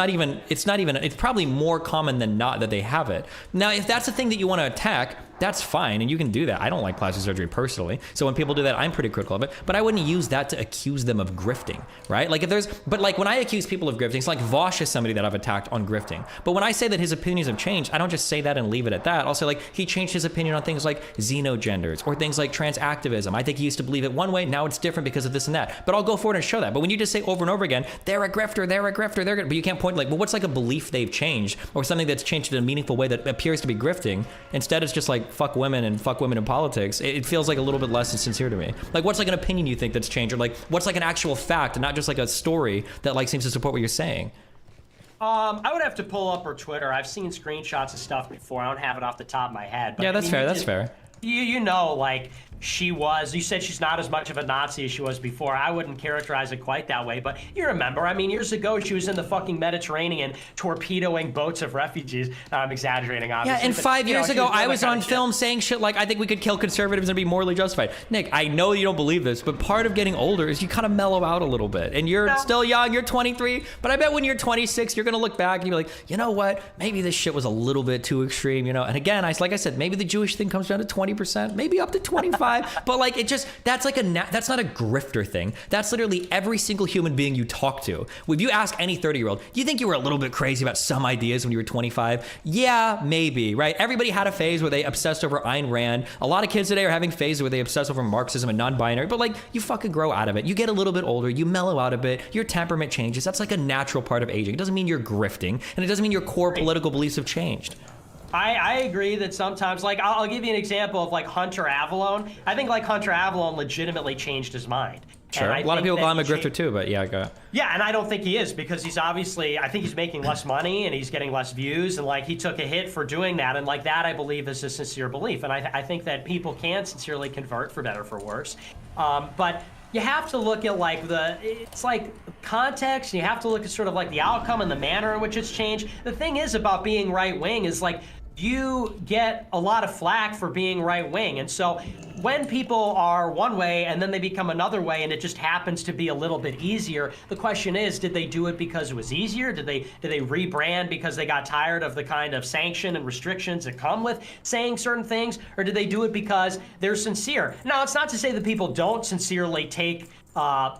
A: probably more common than not that they have it. Now, if that's the thing that you want to attack, that's fine, and you can do that. I don't like plastic surgery personally, so when people do that, I'm pretty critical of it, but I wouldn't use that to accuse them of grifting, right? Like but like when I accuse people of grifting, it's like Vosh is somebody that I've attacked on grifting. But when I say that his opinions have changed, I don't just say that and leave it at that. I'll say like, he changed his opinion on things like xenogenders or things like trans activism. I think he used to believe it one way, now it's different because of this and that. But I'll go forward and show that. But when you just say over and over again, they're a grifter, but you can't point like, well, what's like a belief they've changed or something that's changed in a meaningful way that appears to be grifting? Instead, it's just like, fuck women in politics. It feels like a little bit less than sincere to me. Like, what's like an opinion you think that's changed, or like what's like an actual fact and not just like a story that like seems to support what you're saying?
U: I would have to pull up her Twitter. I've seen screenshots of stuff before. I don't have it off the top of my head. But
A: Yeah, that's fair. That's
U: just,
A: fair.
U: You know, like, you said she's not as much of a Nazi as she was before. I wouldn't characterize it quite that way, but you remember, I mean, years ago, she was in the fucking Mediterranean torpedoing boats of refugees. I'm exaggerating, obviously.
A: Yeah, and
U: but,
A: 5 years ago, I was on
U: shit.
A: film saying shit like, I think we could kill conservatives and be morally justified. Nick, I know you don't believe this, but part of getting older is you kind of mellow out a little bit. And you're still young, you're 23, but I bet when you're 26, you're going to look back and you're like, you know what? Maybe this shit was a little bit too extreme, you know? And again, like I said, maybe the Jewish thing comes down to 20%, maybe up to 25, but like, that's like that's not a grifter thing. That's literally every single human being you talk to. If you ask any 30-year-old, do you think you were a little bit crazy about some ideas when you were 25? Yeah, maybe, right? Everybody had a phase where they obsessed over Ayn Rand. A lot of kids today are having phases where they obsess over Marxism and non-binary, but like, you fucking grow out of it. You get a little bit older, you mellow out a bit, your temperament changes. That's like a natural part of aging. It doesn't mean you're grifting, and it doesn't mean your core political beliefs have changed.
U: I agree that sometimes, like, I'll give you an example of, like, Hunter Avallone. I think, like, Hunter Avallone legitimately changed his mind.
A: Sure. A lot of people call him a grifter too, but yeah, go.
U: Yeah, and I don't think he is, because he's obviously, I think he's making less money and he's getting less views, and like he took a hit for doing that, and like that I believe is a sincere belief, and I think that people can sincerely convert for better or for worse. But you have to look at like it's like context, and you have to look at sort of like the outcome and the manner in which it's changed. The thing is about being right wing is like, you get a lot of flack for being right wing. And so when people are one way and then they become another way and it just happens to be a little bit easier, the question is, did they do it because it was easier? Did they rebrand because they got tired of the kind of sanction and restrictions that come with saying certain things? Or did they do it because they're sincere? Now, it's not to say that people don't sincerely take a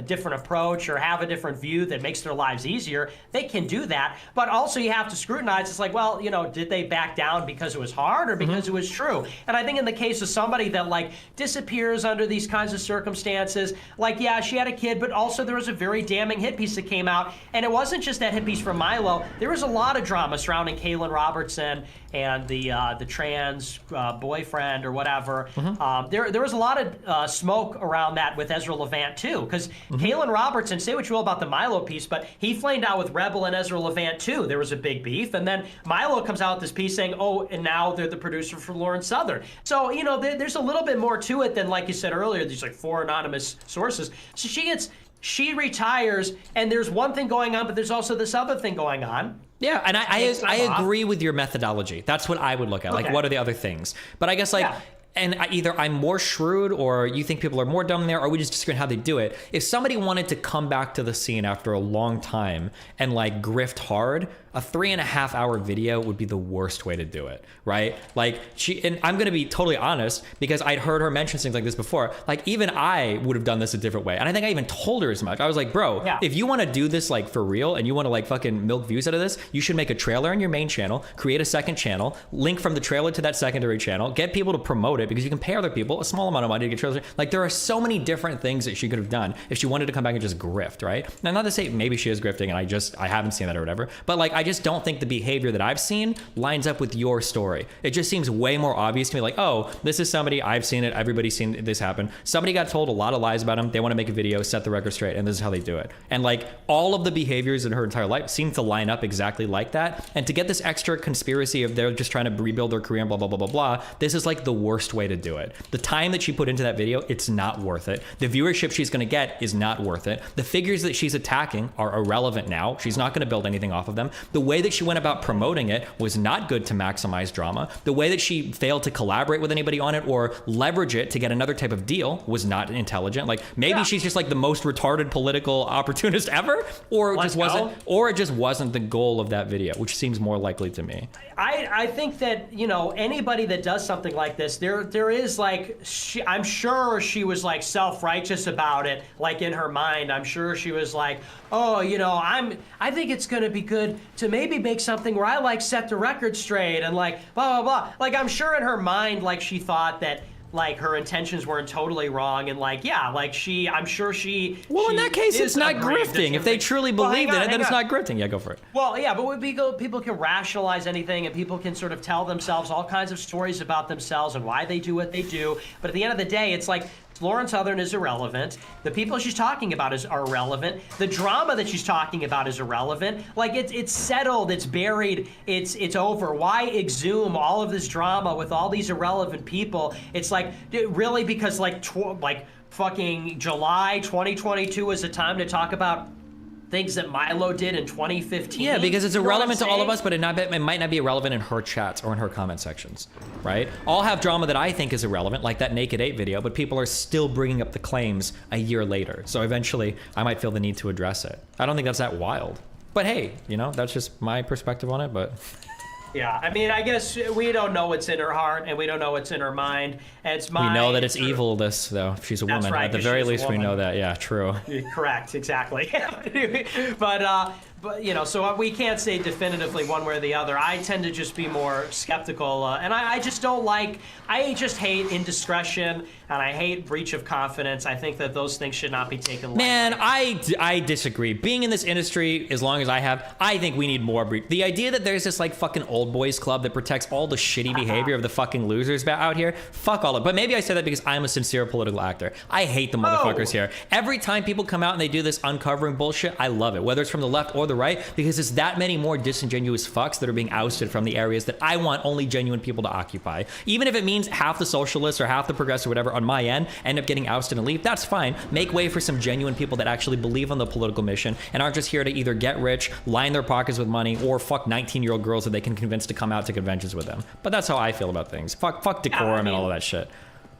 U: different approach or have a different view that makes their lives easier. They can do that, but also you have to scrutinize. It's like, well, did they back down because it was hard or because it was true? And I think in the case of somebody that like disappears under these kinds of circumstances, like, yeah, she had a kid, but also there was a very damning hit piece that came out, and it wasn't just that hit piece from Milo. There was a lot of drama surrounding Kaylin Robertson and the trans boyfriend or whatever. There was a lot of smoke around that with Ezra Levant too, because Kaylin Robertson, say what you will about the Milo piece, but he flamed out with Rebel and Ezra Levant too. There was a big beef, and then Milo comes out with this piece saying, oh, and now they're the producer for Lauren Southern. So, there's a little bit more to it than, like you said earlier, these like 4 anonymous sources. So she retires, and there's one thing going on, but there's also this other thing going on.
A: Yeah, and I agree with your methodology. That's what I would look at. Like, what are the other things? But I guess, like, and either I'm more shrewd or you think people are more dumb there, or we just disagree on how they do it. If somebody wanted to come back to the scene after a long time and, like, grift hard, a 3.5 hour video would be the worst way to do it, right? Like, and I'm gonna be totally honest, because I'd heard her mention things like this before. Like, even I would have done this a different way. And I think I even told her as much. I was like, bro, if you wanna do this, like, for real, and you wanna, like, fucking milk views out of this, you should make a trailer on your main channel, create a second channel, link from the trailer to that secondary channel, get people to promote it, because you can pay other people a small amount of money to get trailers. Like, there are so many different things that she could have done if she wanted to come back and just grift, right? Now, not to say maybe she is grifting and I haven't seen that or whatever, but, like, I just don't think the behavior that I've seen lines up with your story. It just seems way more obvious to me, like, oh, this is somebody, I've seen it, everybody's seen this happen. Somebody got told a lot of lies about him, they want to make a video, set the record straight, and this is how they do it. And, like, all of the behaviors in her entire life seem to line up exactly like that. And to get this extra conspiracy of they're just trying to rebuild their career and blah, blah, blah, blah, blah, this is like the worst way to do it. The time that she put into that video, it's not worth it. The viewership she's going to get is not worth it. The figures that she's attacking are irrelevant now. She's not going to build anything off of them. The way that she went about promoting it was not good to maximize drama. The way that she failed to collaborate with anybody on it or leverage it to get another type of deal was not intelligent. Like, maybe she's just like the most retarded political opportunist ever, or it just wasn't the goal of that video, which seems more likely to me.
U: I think that, anybody that does something like this, there is like, I'm sure she was like self-righteous about it, like in her mind. I'm sure she was like, oh, I think it's gonna be good to maybe make something where I like set the record straight and like blah, blah, blah. Like, I'm sure in her mind, like, she thought that, like, her intentions weren't totally wrong, and like, yeah, like, I'm sure she.
A: Well, in that case, it's not grifting. If they truly believe in it, then it's not grifting. Yeah, go for it.
U: Well, yeah, but people can rationalize anything, and people can sort of tell themselves all kinds of stories about themselves and why they do what they do. But at the end of the day, it's like, Lauren Southern is irrelevant. The people she's talking about are irrelevant. The drama that she's talking about is irrelevant. Like it's settled, it's buried, it's over. Why exhume all of this drama with all these irrelevant people? It's like really because like fucking July 2022 is a time to talk about things that Milo did in 2015.
A: Yeah, because it's
U: You know what
A: irrelevant
U: I'm
A: to all of
U: saying?
A: us, but it might not be irrelevant in her chats or in her comment sections, right? I'll have drama that I think is irrelevant, like that Naked 8 video, but people are still bringing up the claims a year later. So eventually, I might feel the need to address it. I don't think that's that wild. But hey, you know, that's just my perspective on it, but...
U: Yeah, I mean, I guess we don't know what's in her heart, and we don't know what's in her mind. And it's my.
A: We know that it's evil, this, though. If she's a woman.
U: right,
A: At the
U: 'cause
A: very
U: she's a
A: least, we
U: woman.
A: know that. Yeah, true.
U: Correct, exactly. But you know, so we can't say definitively one way or the other. I tend to just be more skeptical, and I just don't like. I just hate indiscretion, and I hate breach of confidence. I think that those things should not be taken lightly.
A: Man, I disagree. Being in this industry as long as I have, I think we need more breach. The idea that there's this like fucking old boys club that protects all the shitty behavior of the fucking losers out here, fuck all of it. But maybe I say that because I'm a sincere political actor. I hate the motherfuckers here. Every time people come out and they do this uncovering bullshit, I love it. Whether it's from the left or the right, because it's that many more disingenuous fucks that are being ousted from the areas that I want only genuine people to occupy. Even if it means half the socialists or half the progressive or whatever on my end end up getting ousted and leave, that's fine. Make way for some genuine people that actually believe on the political mission and aren't just here to either get rich, line their pockets with money, or fuck 19-year-old girls that they can convince to come out to conventions with them. But that's how I feel about things. Fuck decorum and all of that shit.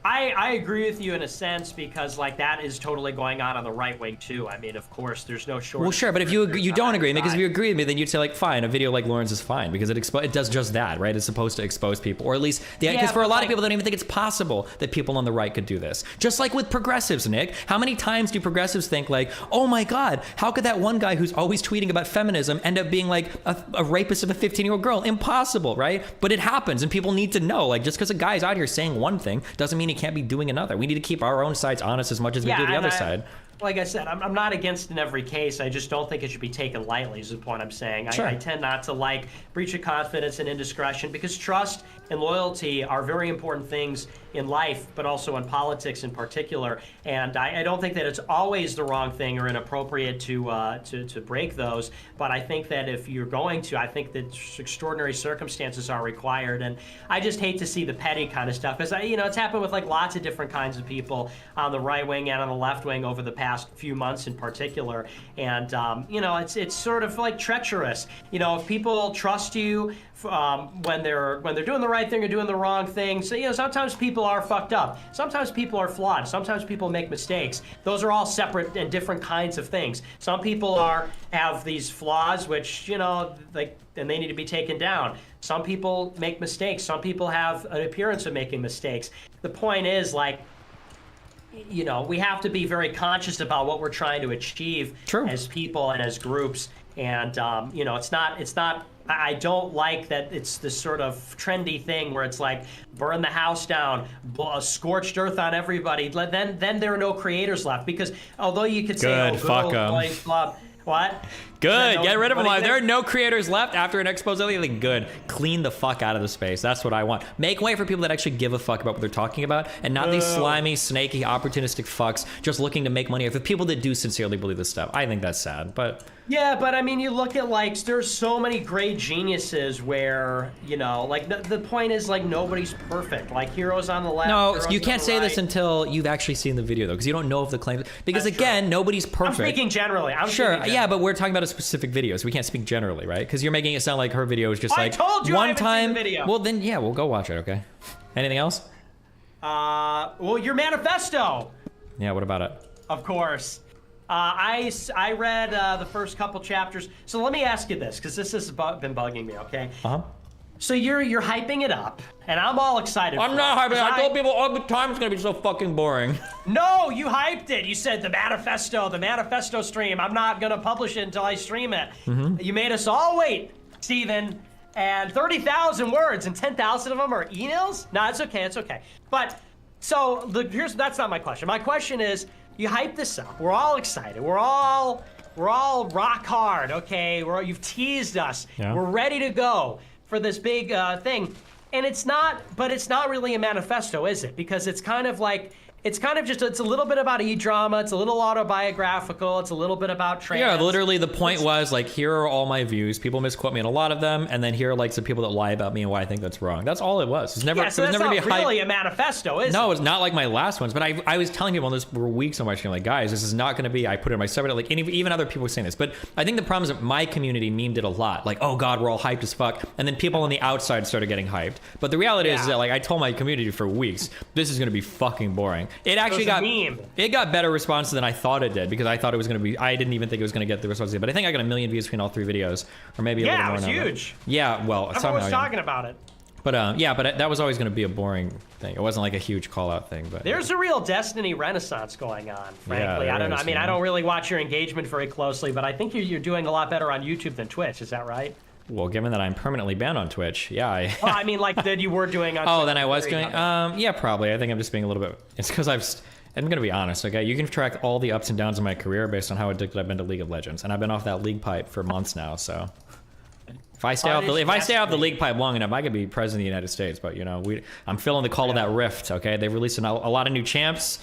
U: I agree with you in a sense because like that is totally going on the right wing too. I mean, of course, there's no shortage.
A: Well, sure, but if you don't agree with me, because if you agree with me, then you'd say like, fine, a video like Lauren's is fine because it does just that, right? It's supposed to expose people, or at least because for a lot of people, they don't even think it's possible that people on the right could do this. Just like with progressives, Nick. How many times do progressives think like, oh my God, how could that one guy who's always tweeting about feminism end up being like a rapist of a 15-year-old girl? Impossible, right? But it happens, and people need to know. Like, just because a guy's out here saying one thing doesn't mean he can't be doing another. We need to keep our own sides honest as much as we do the other side.
U: Like I said, I'm not against in every case. I just don't think it should be taken lightly is the point I'm saying.
A: Sure.
U: I tend not to like breach of confidence and indiscretion because trust and loyalty are very important things in life, but also in politics in particular. And I don't think that it's always the wrong thing or inappropriate to break those. But I think that if you're going to, I think that extraordinary circumstances are required. And I just hate to see the petty kind of stuff because it's happened with like lots of different kinds of people on the right wing and on the left wing over the past few months in particular. And it's sort of like treacherous. If people trust you when they're doing the right thing or doing the wrong thing. So sometimes people are fucked up. Sometimes people are flawed. Sometimes people make mistakes. Those are all separate and different kinds of things. Some people have these flaws which and they need to be taken down. Some people make mistakes. Some people have an appearance of making mistakes. The point is we have to be very conscious about what we're trying to achieve as people and as groups. And it's not. I don't like that it's this sort of trendy thing where it's like burn the house down, scorched earth on everybody. Then there are no creators left because although you could say,
A: Good, fuck 'em.
U: Club, what?
A: Good, get rid of them. There are no creators left after an expose. Like, good, clean the fuck out of the space. That's what I want. Make way for people that actually give a fuck about what they're talking about, and not these slimy, snaky, opportunistic fucks just looking to make money. If people that do sincerely believe this stuff, I think that's sad. But
U: yeah, but I mean, you look at there's so many great geniuses where the point is nobody's perfect. Like heroes on the left.
A: No, you can't say this until you've actually seen the video though, because you don't know if the claims. Because again, nobody's perfect.
U: I'm speaking generally.
A: Yeah, but we're talking about a specific video, so we can't speak generally, right? Because you're making it sound like her video is just
U: I told you
A: one
U: I haven't
A: time.
U: Seen the video.
A: Well, then yeah, we'll go watch it. Okay. Anything else?
U: Well, your manifesto.
A: Yeah. What about it?
U: Of course. I read the first couple chapters. So let me ask you this, because this has been bugging me. Okay. So you're hyping it up, and I'm all excited.
A: I'm not hyping it. I told people all the time it's gonna be so fucking boring.
U: No, you hyped it. You said the manifesto stream. I'm not gonna publish it until I stream it. You made us all wait, Steven. And 30,000 words, and 10,000 of them are emails? No, it's okay. It's okay. But so that's not my question. My question is, you hype this up. We're all excited. We're all rock hard. Okay, you've teased us.
A: Yeah.
U: We're ready to go for this big thing, and it's not really a manifesto, is it? Because it's kind of like it's kind of just, it's a little bit about e-drama, it's a little autobiographical, it's a little bit about trans.
A: Yeah, literally the point was like, here are all my views. People misquote me on a lot of them, and then here are like some people that lie about me and why I think that's wrong. That's all it was. It's never.
U: Yeah, so
A: it was
U: that's
A: never
U: not really a manifesto, is it?
A: No, it's not like my last ones. But I was telling people on this for weeks on my channel, like, guys, this is not going to be. I put it in my subreddit, like, and even other people were saying this. But I think the problem is that my community memed it a lot, like, oh God, we're all hyped as fuck, and then people on the outside started getting hyped. But the reality is that, like, I told my community for weeks, this is going to be fucking boring. It actually got better response than I thought it did, because I thought it was going to be. I didn't even think it was going to get the response it did. But I think I got 1 million views between all 3 videos, or maybe a little more.
U: Yeah, it was
A: now,
U: huge.
A: Yeah, well,
U: everyone was talking about it.
A: But yeah, but that was always going to be a boring thing. It wasn't like a huge call out thing. But
U: there's a real Destiny renaissance going on, frankly. I don't know. I mean, I don't really watch your engagement very closely, but I think you're doing a lot better on YouTube than Twitch. Is that right?
A: Well, given that I'm permanently banned on Twitch, yeah.
U: Well, I mean, like that you were doing on.
A: Oh, then I was doing. Yeah, probably. I think I'm just being a little bit. It's because I'm gonna be honest, okay? You can track all the ups and downs of my career based on how addicted I've been to League of Legends, and I've been off that league pipe for months now. So, if I stay off the league pipe long enough, I could be president of the United States. But you know, I'm feeling the call of that rift. Okay, they've released a lot of new champs.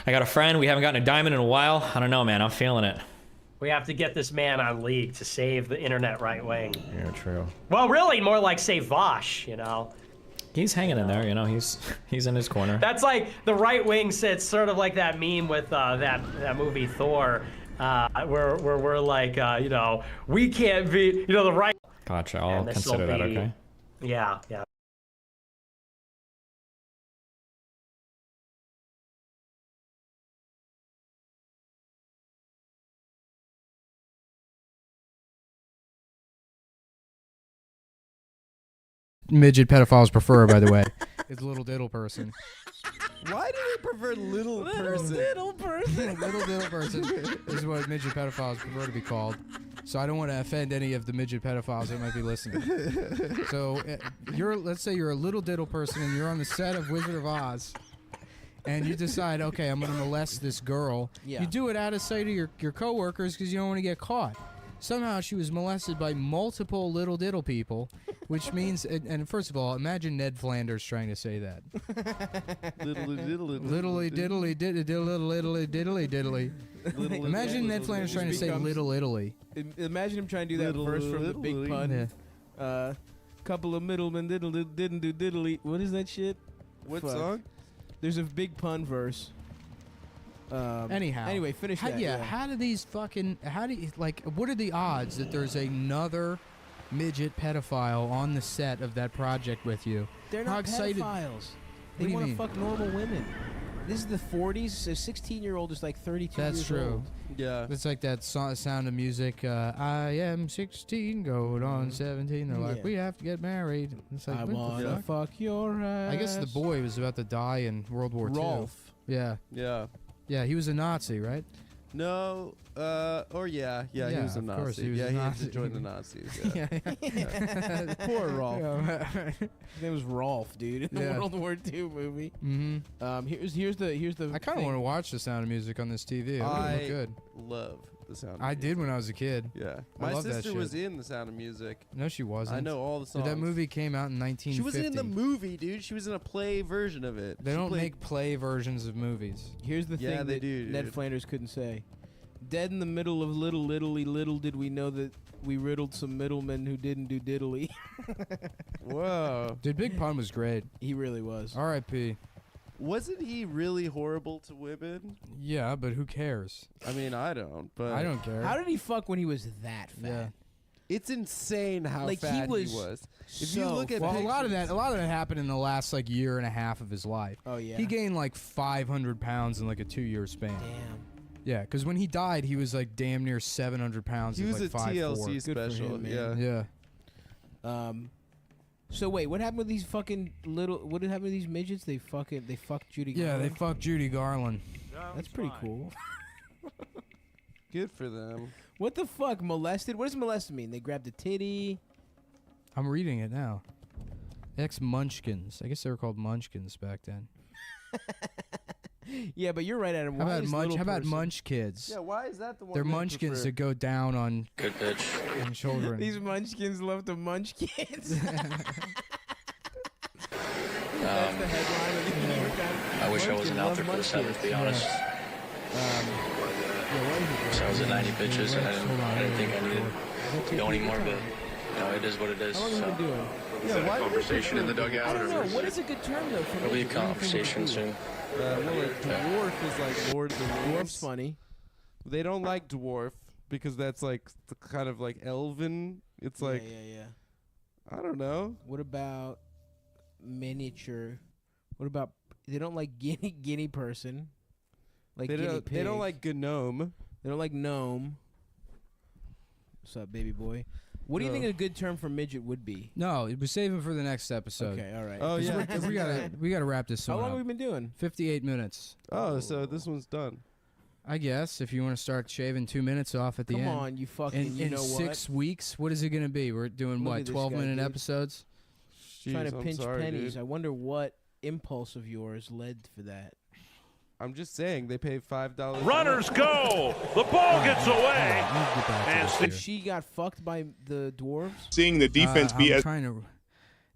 A: I got a friend. We haven't gotten a diamond in a while. I don't know, man. I'm feeling it.
U: We have to get this man on League to save the internet right wing.
A: Yeah, true.
U: Well, really, more like save Vosh. You know.
A: He's hanging in there, you know. He's in his corner.
U: That's like the right wing sits, sort of like that meme with that movie Thor, where we're like, you know, we can't be, you know, the right.
A: Gotcha. I'll consider that. Okay.
U: Yeah.
K: Midget pedophiles prefer, by the way. It's little diddle person.
F: Why do they prefer little person?
K: Little diddle person is what midget pedophiles prefer to be called. So I don't want to offend any of the midget pedophiles that might be listening. So let's say you're a little diddle person and you're on the set of Wizard of Oz, and you decide, okay, I'm going to molest this girl.
P: Yeah.
K: You do it out of sight of your coworkers because you don't want to get caught. Somehow she was molested by multiple little diddle people, which means, and first of all, imagine Ned Flanders trying to say that. Little diddly diddly. Imagine Ned Flanders trying to say Little Italy.
F: Imagine him trying to do that verse from the Big Pun. Yeah. Couple of middlemen didn't do diddly. What is that shit?
G: What song?
F: There's a Big Pun verse.
K: Anyhow.
F: Anyway, finish that.
K: How do these fucking... what are the odds that there's another midget pedophile on the set of that project with you?
F: They're not pedophiles. They want to fuck normal women. This is the 40s. A 16-year-old is like 32 years old.
K: That's true.
G: Yeah.
K: It's like that Sound of Music. I am 16, going on 17. They're like, we have to get married. It's like,
F: I want to fuck your ass.
K: I guess the boy was about to die in World War II.
F: Rolf.
K: Yeah.
G: Yeah.
K: Yeah, he was a Nazi, right?
G: No, he was a Nazi.
K: Of course, he was a
G: he
K: Nazi.
G: had to join the Nazis. Yeah.
F: Poor Rolf. His name was Rolf, dude, in the World War II movie.
K: Mm-hmm.
F: Here's the.
K: I kind of want to watch The Sound of Music on this TV. It would look good.
G: Love The Sound of
K: Music. I did when I was a kid.
G: Yeah.
K: I
G: My sister was in The Sound of Music.
K: No, she wasn't.
G: I know all the songs.
K: That movie came out in 1950.
G: She wasn't in the movie, dude. She was in a play version of it.
K: They don't make play versions of movies.
F: Here's the thing that Ned Flanders couldn't say. Dead in the middle of little did we know that we riddled some middlemen who didn't do diddly.
G: Whoa.
K: Dude, Big Pun was great.
F: He really was.
K: R.I.P.
G: Wasn't he really horrible to women?
K: Yeah, but who cares?
G: I mean, I don't, but...
K: I don't care.
F: How did he fuck when he was that fat?
K: Yeah.
G: It's insane how fat he was. If you look at
K: a lot of that happened in the last year and a half of his life.
F: Oh yeah.
K: He gained 500 pounds in a 2-year span.
F: Damn.
K: Yeah, because when he died, he was damn near 700 pounds.
G: He was a
K: 5'4".
G: TLC special.
K: Yeah.
F: So wait, what happened with these fucking what happened with these midgets? They fucked Judy Garland?
K: Yeah, they fucked Judy Garland.
F: That's pretty cool.
G: Good for them.
F: What the fuck? Molested? What does molested mean? They grabbed a titty?
K: I'm reading it now. Ex-munchkins. I guess they were called munchkins back then.
F: Yeah, but you're right, Adam.
K: How about munch kids?
G: Yeah, why is that the one?
K: They're munchkins that go down on
T: good bitch
K: on children.
F: These munchkins love to munch kids. That's the headline of the
H: I wish I wasn't out there for the 7th, to be honest. So I was at 90 pitches, and I didn't think I needed to go anymore, but it is what it is.
F: How long have you been doing?
H: Is that a conversation in the dugout?
F: I don't know. What is a good term, though? For
H: There'll be a
F: midget? What do you think
H: conversation
F: it would be?
H: soon.
G: Dwarf is like Lord of the Rings.
F: Dwarf's funny.
G: They don't like dwarf because that's like kind of like elven. It's like
F: Yeah.
G: I don't know.
F: What about miniature? What about they don't like guinea person? Like
G: They
F: guinea
G: don't.
F: pig.
G: They don't like gnome.
F: They don't like gnome. What's up, baby boy? What do you think a good term for midget would be?
I: No, we're saving for the next episode.
F: Okay, all right.
G: Oh,
I: 'Cause
G: yeah.
I: we gotta wrap this
F: How
I: one
F: long
I: up.
F: have we been doing?
I: 58 minutes.
G: Oh, so this one's done.
I: I guess if you want to start shaving 2 minutes off at the
F: Come
I: end.
F: on, you fucking. You
I: In
F: know
I: 6 weeks, what is it gonna be? We're doing
F: Look
I: what?
F: at this
I: 12-minute
F: guy, dude.
I: episodes.
F: Trying to
G: Jeez, I'm
F: pinch
G: sorry,
F: pennies.
G: dude.
F: I wonder what impulse of yours led for that.
G: I'm just saying they pay $5.
J: Runners go. The ball gets away.
F: And she got fucked by the dwarves.
J: Seeing the defense be
I: I'm
J: as
I: trying to.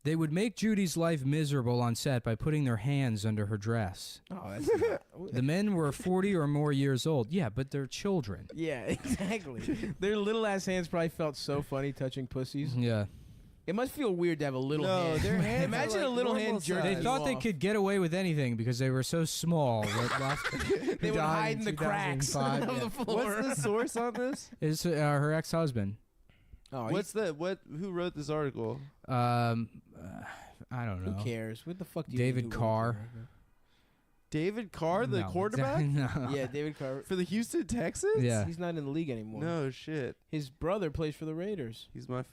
I: They would make Judy's life miserable on set by putting their hands under her dress.
F: Oh, that's not,
I: The men were 40 or more years old. Yeah, but they're children.
F: yeah, exactly. Their little ass hands probably felt so funny touching pussies.
I: Yeah.
F: It must feel weird to have a little
G: No,
F: hand.
G: their hands are
F: Imagine
G: like
F: a little
G: normal
F: hand jerking.
G: size.
I: They
F: you
I: thought they
F: off.
I: could get away with anything because they were so small.
F: They would hide in the cracks of the floor.
G: What's the source on this?
I: It's her ex-husband.
F: Oh,
G: What's the what? Who wrote this article?
I: I don't know.
F: who cares? What the fuck do you
I: David
F: think who
I: Carr.
F: wrote that?
G: David Carr, the
I: No,
G: quarterback
I: no.
F: Yeah, David Carr.
G: for the Houston Texans.
I: Yeah.
F: He's not in the league anymore.
G: No shit.
F: His brother plays for the Raiders.
G: He's my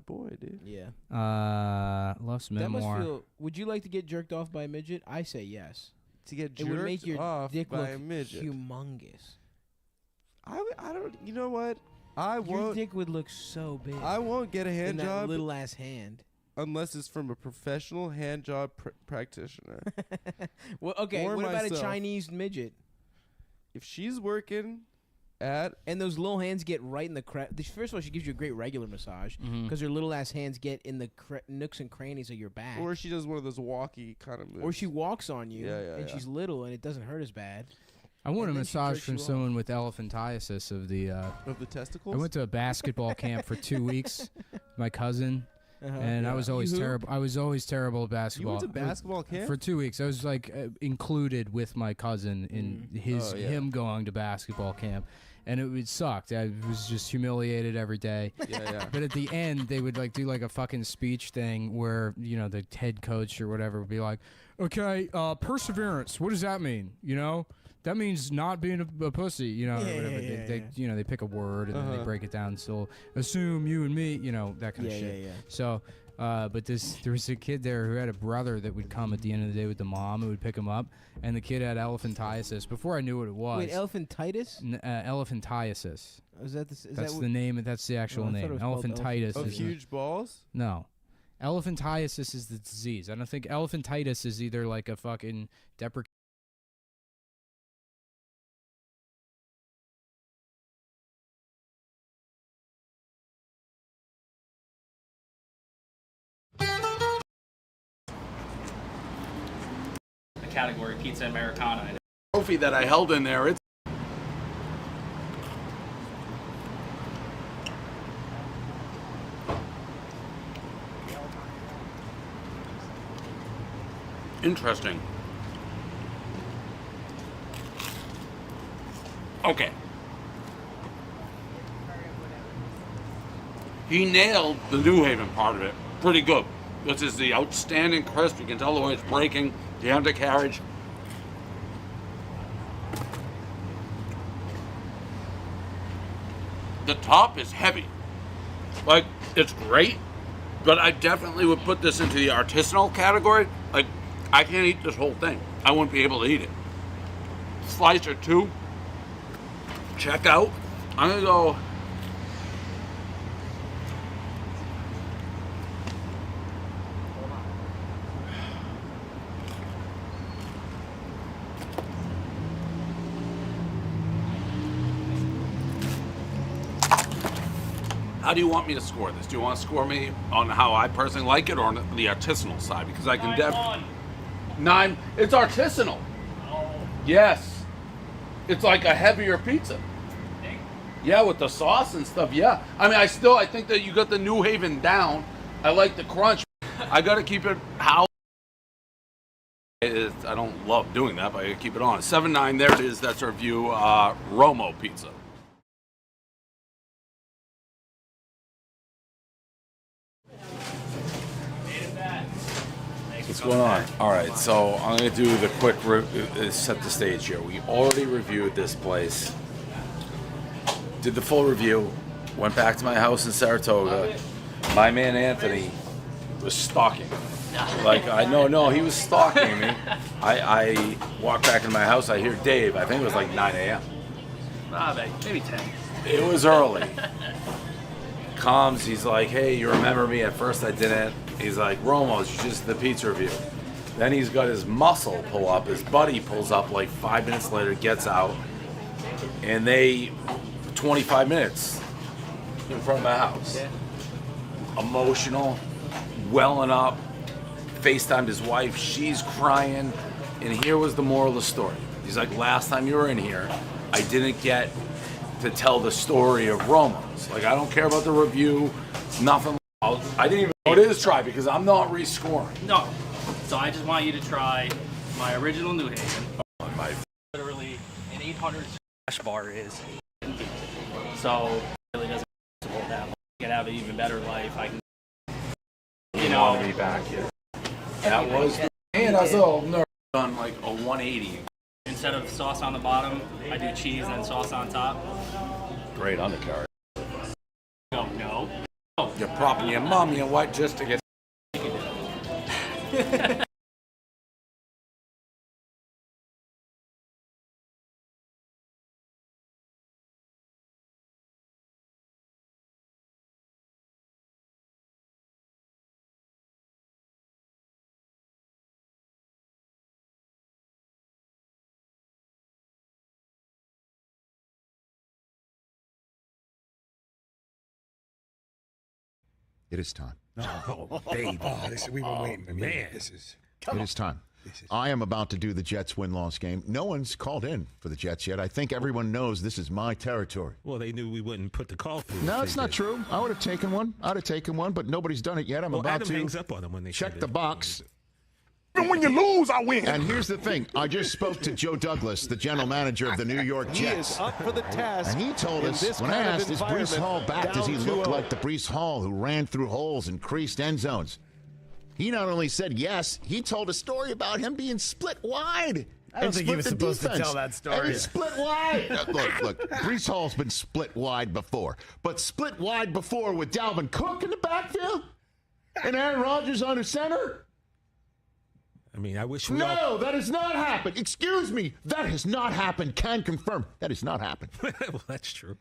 G: boy, dude.
F: Yeah.
I: Loves
F: That must
I: memoir.
F: feel. Would you like to get jerked off by a midget? I say yes.
G: To get
F: It
G: jerked
F: would make your
G: off
F: dick
G: by
F: look
G: a midget.
F: humongous.
G: I don't. You know what? I
F: Your
G: won't.
F: dick would look so big.
G: I won't get a
F: in
G: hand
F: that
G: job
F: little ass hand.
G: unless it's from a professional hand job practitioner.
F: Well, okay.
G: Or
F: What about a
G: myself.
F: Chinese midget?
G: If she's working at
F: And those little hands get right in the First of all, she gives you a great regular massage because her little ass hands get in the nooks and crannies of your back.
G: or she does one of those walkie kind of moves.
F: Or she walks on you,
G: Yeah,
F: and she's little, and it doesn't hurt as bad.
I: I want a
F: and then she
I: massage
F: jerks
I: from
F: you off.
I: someone with elephantiasis of the.
G: of the testicles.
I: I went to a basketball camp for 2 weeks. My cousin. And I was always
G: You who?
I: terrible. I was always terrible at
G: You
I: basketball.
G: went to basketball camp?
I: For 2 weeks. I was like included with my cousin in his
G: Oh, yeah.
I: him going to basketball camp, and it sucked. I was just humiliated every day.
G: Yeah.
I: But at the end, they would like do like a fucking speech thing where the head coach or whatever would be like, "Okay, perseverance. What does that mean? That means not being a pussy, or whatever. They pick a word and then they break it down. So assume you and me, that kind of shit.
F: Yeah.
I: So, but there was a kid there who had a brother that would come at the end of the day with the mom who would pick him up, and the kid had elephantiasis. Before I knew what it was.
F: Wait, elephantitis?
I: Elephantiasis.
F: Is that
I: That's the name. That's the actual
F: I thought it
I: name.
F: was called
I: Elephantitis.
G: Of
I: is
G: huge balls?
I: No. Elephantiasis is the disease. I don't think elephantitis is either like a fucking deprecation.
M: Category pizza Americana.
N: Trophy that I held in there, it's interesting. Okay. He nailed the New Haven part of it pretty good. This is the outstanding crisp. You can tell the way it's breaking, the undercarriage. The top is heavy. Like, it's great, but I definitely would put this into the artisanal category. Like, I can't eat this whole thing. I wouldn't be able to eat it. Slice or two. Check out. I'm gonna go. How do you want me to score this? Do you want to score me on how I personally like it or on the artisanal side? Because I can definitely. 9. It's artisanal. Yes. It's like a heavier pizza. Yeah, with the sauce and stuff. Yeah. I mean, I think that you got the New Haven down. I like the crunch. I got to keep it how I don't love doing that, but I gotta keep it on. 7-9, there it is. That's our view. Romo pizza. What's going on? All right, so I'm going to do the quick set the stage here. We already reviewed this place. Did the full review. Went back to my house in Saratoga. My man Anthony was stalking. Like, he was stalking me. I walked back into my house. I hear Dave. I think it was like 9 a.m.
M: Maybe 10.
N: It was early. Comes, he's like, hey, you remember me? At first I didn't. He's like, Romo's, just the pizza review. Then he's got his muscle pull up. His buddy pulls up like 5 minutes later, gets out. And 25 minutes in front of my house. Yeah. Emotional, welling up. FaceTimed his wife, she's crying, and here was the moral of the story. He's like, last time you were in here, I didn't get to tell the story of Romo's. Like, I don't care about the review, nothing. I didn't even know what it is try because I'm not rescoring.
M: No. So I just want you to try my original New Haven. Literally an 800 smash bar is. So it really doesn't support that. I can have an even better life. I can,
N: want to be back here. That was, and I was a little nervous on like a 180.
M: Instead of sauce on the bottom, I do cheese and sauce on top.
N: Great undercarriage.
M: No.
N: You're propping your mommy and what just to get.
E: It is time.
L: Oh, baby. We've been waiting. Man,
E: It is time. I am about to do the Jets win-loss game. No one's called in for the Jets yet. I think everyone knows this is my territory.
L: Well, they knew we wouldn't put the call through.
E: No, it's not true. I would have taken one. But nobody's done it yet. I'm about
L: Adam
E: to
L: hangs up on them when they
E: check
L: say
E: the
L: that.
E: box.
J: Even when you lose, I win.
E: And here's the thing. I just spoke to Joe Douglas, the general manager of the New York Jets.
O: He is up for the task.
E: And he told us, when I asked, is Breece Hall back? Does he look like the Breece Hall who ran through holes and creased end zones? He not only said yes, he told a story about him being split wide.
F: I don't think he was supposed to tell that story.
E: And he's split wide. Look, Breece Hall's been split wide before. But split wide before with Dalvin Cook in the backfield? And Aaron Rodgers under center?
L: I mean, I wish we
E: No, that has not happened. Excuse me. That has not happened. Can confirm. That has not happened.
L: Well, that's true.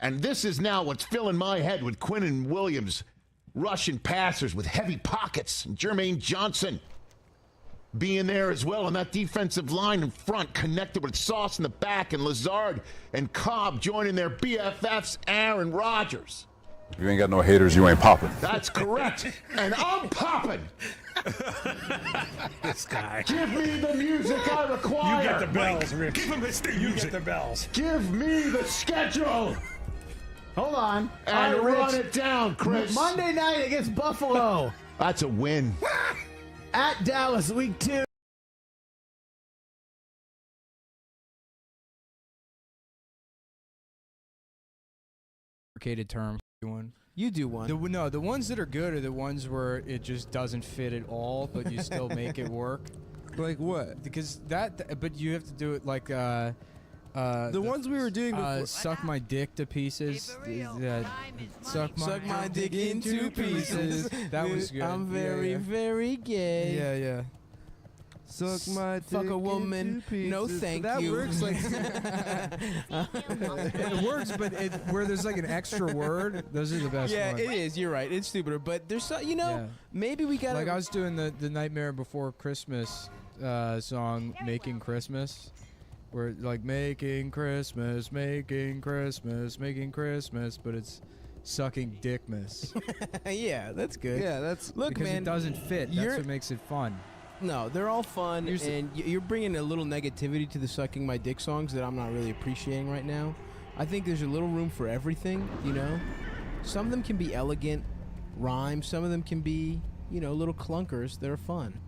E: And this is now what's filling my head with Quinnen Williams, Russian passers with heavy pockets, and Jermaine Johnson being there as well on that defensive line in front, connected with Sauce in the back, and Lazard and Cobb joining their BFFs, Aaron Rodgers.
J: You ain't got no haters, you ain't popping.
E: That's correct. And I'm popping.
L: This guy.
E: Give me the music I require.
L: You get the bells, Rick. Give him his theme music. Get the bells.
E: Give me the schedule.
F: Hold on.
E: And run it down, Chris.
F: Monday night against Buffalo.
E: That's a win.
F: At Dallas, week 2.
I: Term. One.
F: You do one.
I: The ones that are good are the ones where it just doesn't fit at all, but you still make it work.
G: Like what?
I: Because but you have to do it like
G: the ones we were doing before.
I: Suck my dick to pieces. Suck
F: my dick into pieces.
I: That was good.
F: I'm very, very gay.
I: Yeah.
G: Suck my dick.
F: Fuck a woman. No, thank
G: that
F: you.
G: Works like
I: it works, but where there's like an extra word, those are the best ones.
F: Yeah, it is. You're right. It's stupider, but there's so maybe we got
I: like I was doing the Nightmare Before Christmas song, Making Christmas. Where like making Christmas, but it's sucking dickmas.
F: Yeah, that's good.
G: Yeah, that's
F: look,
I: because
F: man.
I: It doesn't fit. That's what makes it fun.
F: No, they're all fun, and you're bringing a little negativity to the sucking my dick songs that I'm not really appreciating right now. I think there's a little room for everything, you know? Some of them can be elegant rhymes, some of them can be, you know, little clunkers that are fun.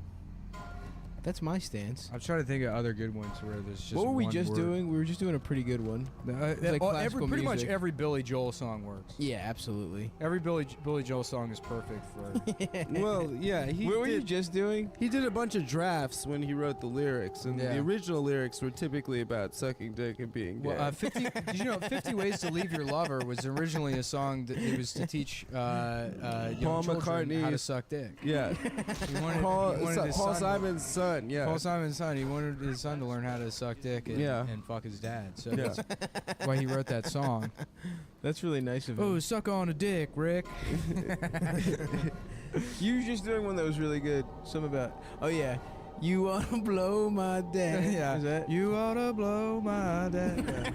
F: That's my stance.
I: I'm trying to think of other good ones where there's just
F: what were we
I: one
F: just
I: word.
F: doing? We were just doing a pretty good one. Like classical
I: Pretty much
F: music.
I: every Billy Joel song works.
F: Yeah, absolutely.
I: Every Billy Joel song is perfect for.
G: Well, yeah.
F: What were you just doing?
G: He did a bunch of drafts when he wrote the lyrics, and
I: Yeah.
G: the original lyrics were typically about sucking dick and being gay.
I: Well, 50 did you know 50 Ways to Leave Your Lover was originally a song that it was to teach young
G: Paul
I: children
G: McCartney
I: how to suck dick.
G: Yeah.
I: He wanted his
G: Paul
I: son-
G: Simon's son. Yeah.
I: Paul Simon's son. He wanted his son to learn how to suck dick and fuck his dad. So
G: Yeah.
I: that's why he wrote that song.
F: That's really nice of him.
I: Oh, suck on a dick, Rick.
F: You were just doing one that was really good. Something about, oh yeah, you wanna blow my dad.
I: Yeah.
F: Is that?
I: You ought to blow my dad.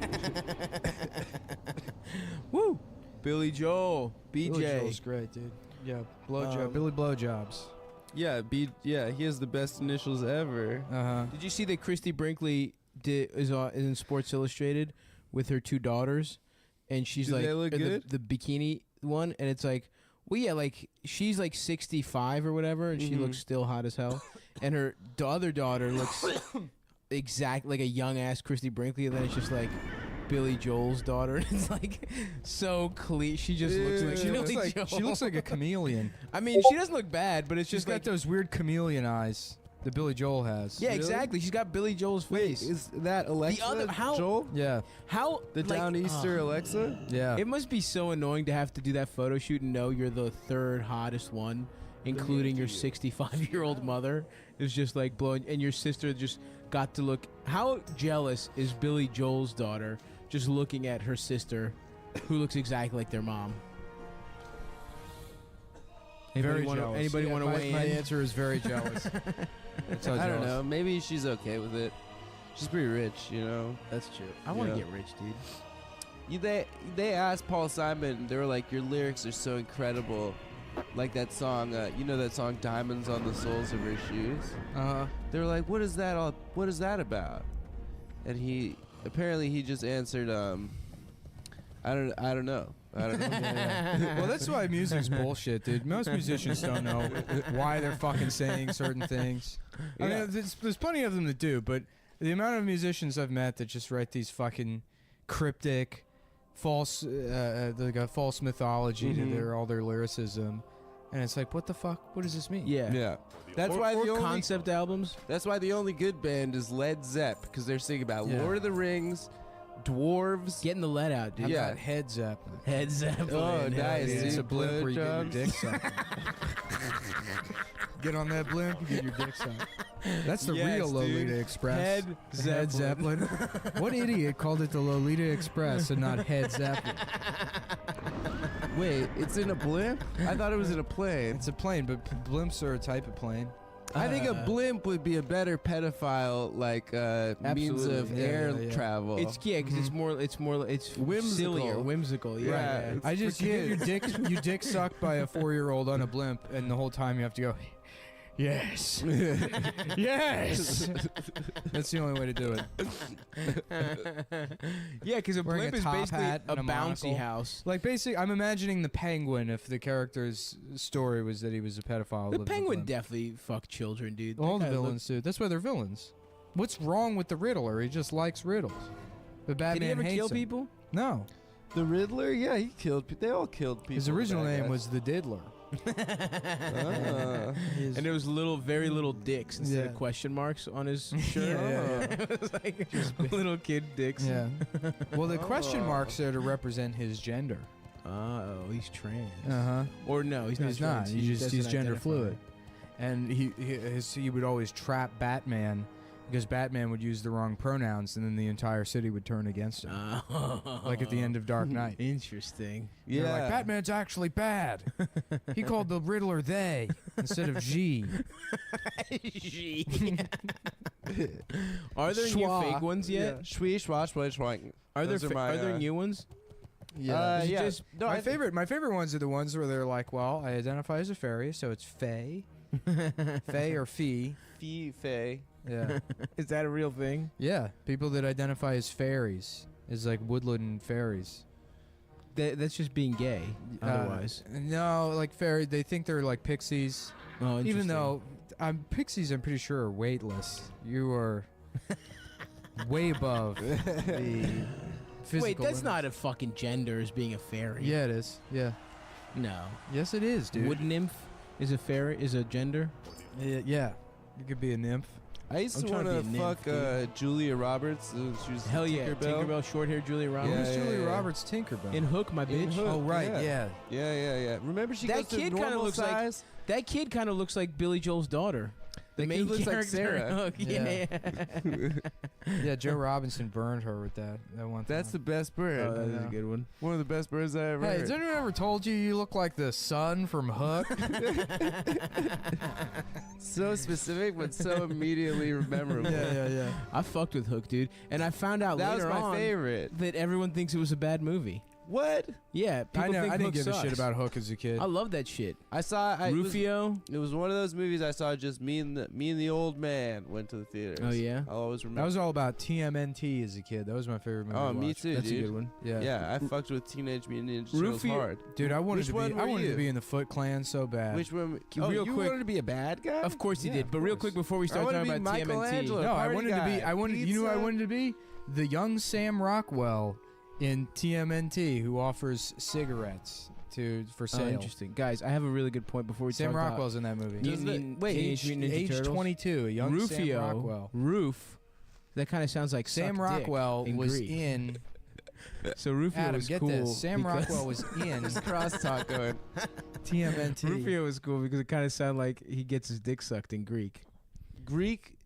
F: Woo! Billy Joel, BJ.
I: Billy Joel's great, dude. Yeah, blowjob. Billy Blowjobs.
G: Yeah, he has the best initials ever.
F: Did you see that Christy Brinkley is in Sports Illustrated with her two daughters, and she's
G: Do
F: like
G: they look good?
F: the bikini one, and it's like, well, yeah, like she's like 65 or whatever, and she looks still hot as hell, and the other daughter looks exact like a young ass Christy Brinkley, and then it's just like Billy Joel's daughter. It's like so clean. She just looks like
I: She looks like a chameleon.
F: I mean, she doesn't look bad, but it's
I: She's
F: just
I: got
F: like
I: those weird chameleon eyes that Billy Joel has.
F: yeah, exactly. She's got Billy Joel's face.
G: Is that Alexa?
F: The other
G: Joel?
I: Yeah.
F: How
G: The
F: like,
G: Downeaster Alexa?
I: Yeah.
F: It must be so annoying to have to do that photo shoot and know you're the third hottest one, including your 65-year-old mother is just like blowing, and your sister just got to look. How jealous is Billy Joel's daughter just looking at her sister, who looks exactly like their mom?
I: Very jealous.
F: Anybody
I: Yeah,
F: want to weigh
I: my
F: in?
I: answer is very jealous. That's how
G: I don't
I: jealous.
G: know. Maybe she's okay with it. She's pretty rich, you know.
F: That's true. I want to
G: Yeah.
F: get rich, dude.
G: They asked Paul Simon. They were like, "Your lyrics are so incredible." Like that song, you know that song "Diamonds on the Soles of Her Shoes." They were like, "What is that all? What is that about?" And he just answered, "I don't know." I don't know.
I: Well, that's why music's bullshit, dude. Most musicians don't know why they're fucking saying certain things. I mean, there's plenty of them that do, but the amount of musicians I've met that just write these fucking cryptic, false, like a false mythology to all their lyricism, and it's like, what the fuck? What does this mean?
G: Yeah. That's why the only
F: concept albums.
G: That's why the only good band is Led Zepp, because they're singing about Lord of the Rings, dwarves.
F: Getting the lead out, dude.
I: How about Head Zeppelin?
F: Head Zeppelin.
G: Oh, nice.
I: It's
G: dude.
I: a blimp where you get your
G: Blowjobs.
I: dick sucked. Get on that blimp, you get your dick sucked. That's the
F: Yes,
I: real Lolita
F: dude.
I: Express.
F: Head
I: Zeppelin. What idiot called it the Lolita Express and not Head Zeppelin?
G: Wait, it's in a blimp? I thought it was in a plane.
I: It's a plane, but blimps are a type of plane.
G: I think a blimp would be a better pedophile means of
F: Absolutely.
G: air travel.
F: It's because it's
G: Whimsical.
F: sillier, whimsical. Yeah,
G: Yeah,
F: yeah.
G: it's
I: I just
G: for
I: you get
G: kids.
I: your dick sucked by a 4-year-old on a blimp, and the whole time you have to go, yes, yes. That's the only way to do it.
F: Yeah, because a
I: Wearing
F: blimp
I: a
F: is
I: top
F: basically
I: hat
F: a
I: and a
F: bouncy
I: monocle.
F: house.
I: Like basically, I'm imagining the Penguin if the character's story was that he was a pedophile.
F: The
I: lived in a
F: Penguin
I: blimp.
F: definitely fuck children, dude.
I: All
F: That
I: the
F: guy
I: villains do. That's why they're villains. What's wrong with the Riddler? He just likes riddles. But Batman
F: Did he ever
I: hates
F: kill
I: him.
F: people?
I: No.
G: The Riddler? Yeah, he killed. They all killed people.
I: His original
G: that
I: name
G: guy.
I: was the Diddler.
F: And there was very little dicks instead
I: Yeah.
F: of question marks on his shirt.
I: Yeah.
F: It was like little kid dicks.
I: Yeah. Well, the question marks are to represent his gender.
F: Oh, he's trans.
I: Or
F: no, he's not
I: He's
F: trans.
I: not.
F: He
I: He's
F: doesn't
I: gender
F: identify.
I: fluid. And he would always trap Batman because Batman would use the wrong pronouns, and then the entire city would turn against him. Like at the end of Dark Knight.
F: Interesting.
I: They're like, Batman's actually bad. He called the Riddler they instead of G.
F: G. Are there new
G: Schwa.
F: fake ones yet?
G: Yeah. Shwee, schwa, schwa, schwa.
F: Are there
G: Those my,
F: are there new ones?
I: Yeah.
F: Is it
G: yeah.
F: just-
G: No,
I: my favorite ones are the ones where they're like, well, I identify as a fairy, so it's Fae. Fae or Fee.
G: Fae.
I: Yeah.
F: Is that a real thing?
I: Yeah, people that identify as fairies, as like woodland fairies.
F: That's just being gay. Otherwise,
I: no, like fairy. They think they're like pixies.
F: Oh,
I: even
F: interesting.
I: though pixies, I'm pretty sure are weightless. You are way above the physical.
F: Wait, that's
I: limits.
F: not a fucking gender as being a fairy.
I: Yeah, it is. Yeah.
F: No.
I: Yes, it is, dude.
F: Wood nymph is a fairy. Is a gender.
I: Yeah. You could be a nymph.
G: I used
F: I'm
G: to
F: trying
G: want
F: to
G: to
F: be a nymph,
G: fuck Julia Roberts. She was
F: Hell yeah,
G: Tinkerbell.
F: Tinkerbell, short-haired Julia Roberts.
I: Who's Julia Roberts Tinkerbell?
F: In Hook, my
G: In
F: bitch.
G: Hook,
I: Oh, right,
G: Yeah. Remember she
F: That
G: goes to
F: kid kind of
G: normal
F: looks
G: size?
F: like that kid kind of looks like Billy Joel's daughter. The
G: That
F: main
G: kid looks like
F: character in
G: Sarah.
F: Hook.
I: Yeah.
F: Yeah.
I: Yeah, Joe Robinson burned her with that one time.
G: That's the best bird.
F: Oh, that is a good one.
G: One of the best birds I ever
I: Hey,
G: heard.
I: has anyone ever told you look like the son from Hook?
G: So specific, but so immediately memorable.
I: Yeah.
F: I fucked with Hook, dude, and I found out
G: That was
F: later
G: my
F: on
G: favorite.
F: that everyone thinks it was a bad movie.
G: What?
F: Yeah, people think
I: I didn't
F: Hook
I: give
F: sucks.
I: a shit about Hook as a kid.
F: I love that shit.
G: I saw
F: Rufio.
G: It was one of those movies I saw. Just me and the old man went to the theaters.
F: Oh, yeah?
G: I'll always remember.
I: That was all about TMNT as a kid. That was my favorite movie.
G: Oh,
I: to
G: me
I: watch.
G: too,
F: That's
G: dude.
F: a good one.
I: Yeah.
G: Yeah, I fucked with Teenage Mutant Ninja Turtles
F: Rufio-
G: hard.
I: Dude, I wanted
G: Which
I: to
G: one
I: be.
G: were
I: I wanted
G: you?
I: to be in the Foot Clan so bad.
G: Which one?
F: Real
G: you
F: quick-
G: wanted to be a bad guy?
F: Of course he
I: Yeah,
F: did.
I: of
F: But real
I: course.
F: quick before we
G: I
F: start
G: wanna
F: talking
G: be
F: about
G: Michelangelo.
F: TMNT.
I: No, I
G: party
I: wanted to be.
G: guy.
I: I wanted. You know, who I
G: Pizza.
I: wanted to be the young Sam Rockwell in TMNT who offers cigarettes for
F: Oh,
I: sale.
F: interesting. Guys, I have a really good point before we
I: Sam
F: talk about
I: Rockwell's in that movie.
F: Teenage Mutant Ninja
I: age
F: Turtles.
I: 22, a young
F: Rufio,
I: Sam Rockwell.
F: Roof. That kind of sounds like
I: Sam
F: suck dick
I: Rockwell
F: in
I: was
F: Greek.
I: in.
F: So Rufio
I: Adam,
F: was
I: get
F: cool.
I: this. Sam
F: because-
I: Rockwell was in
G: Crosstalk going.
I: TMNT.
F: Rufio was cool because it kind of sounded like he gets his dick sucked in Greek.
G: Greek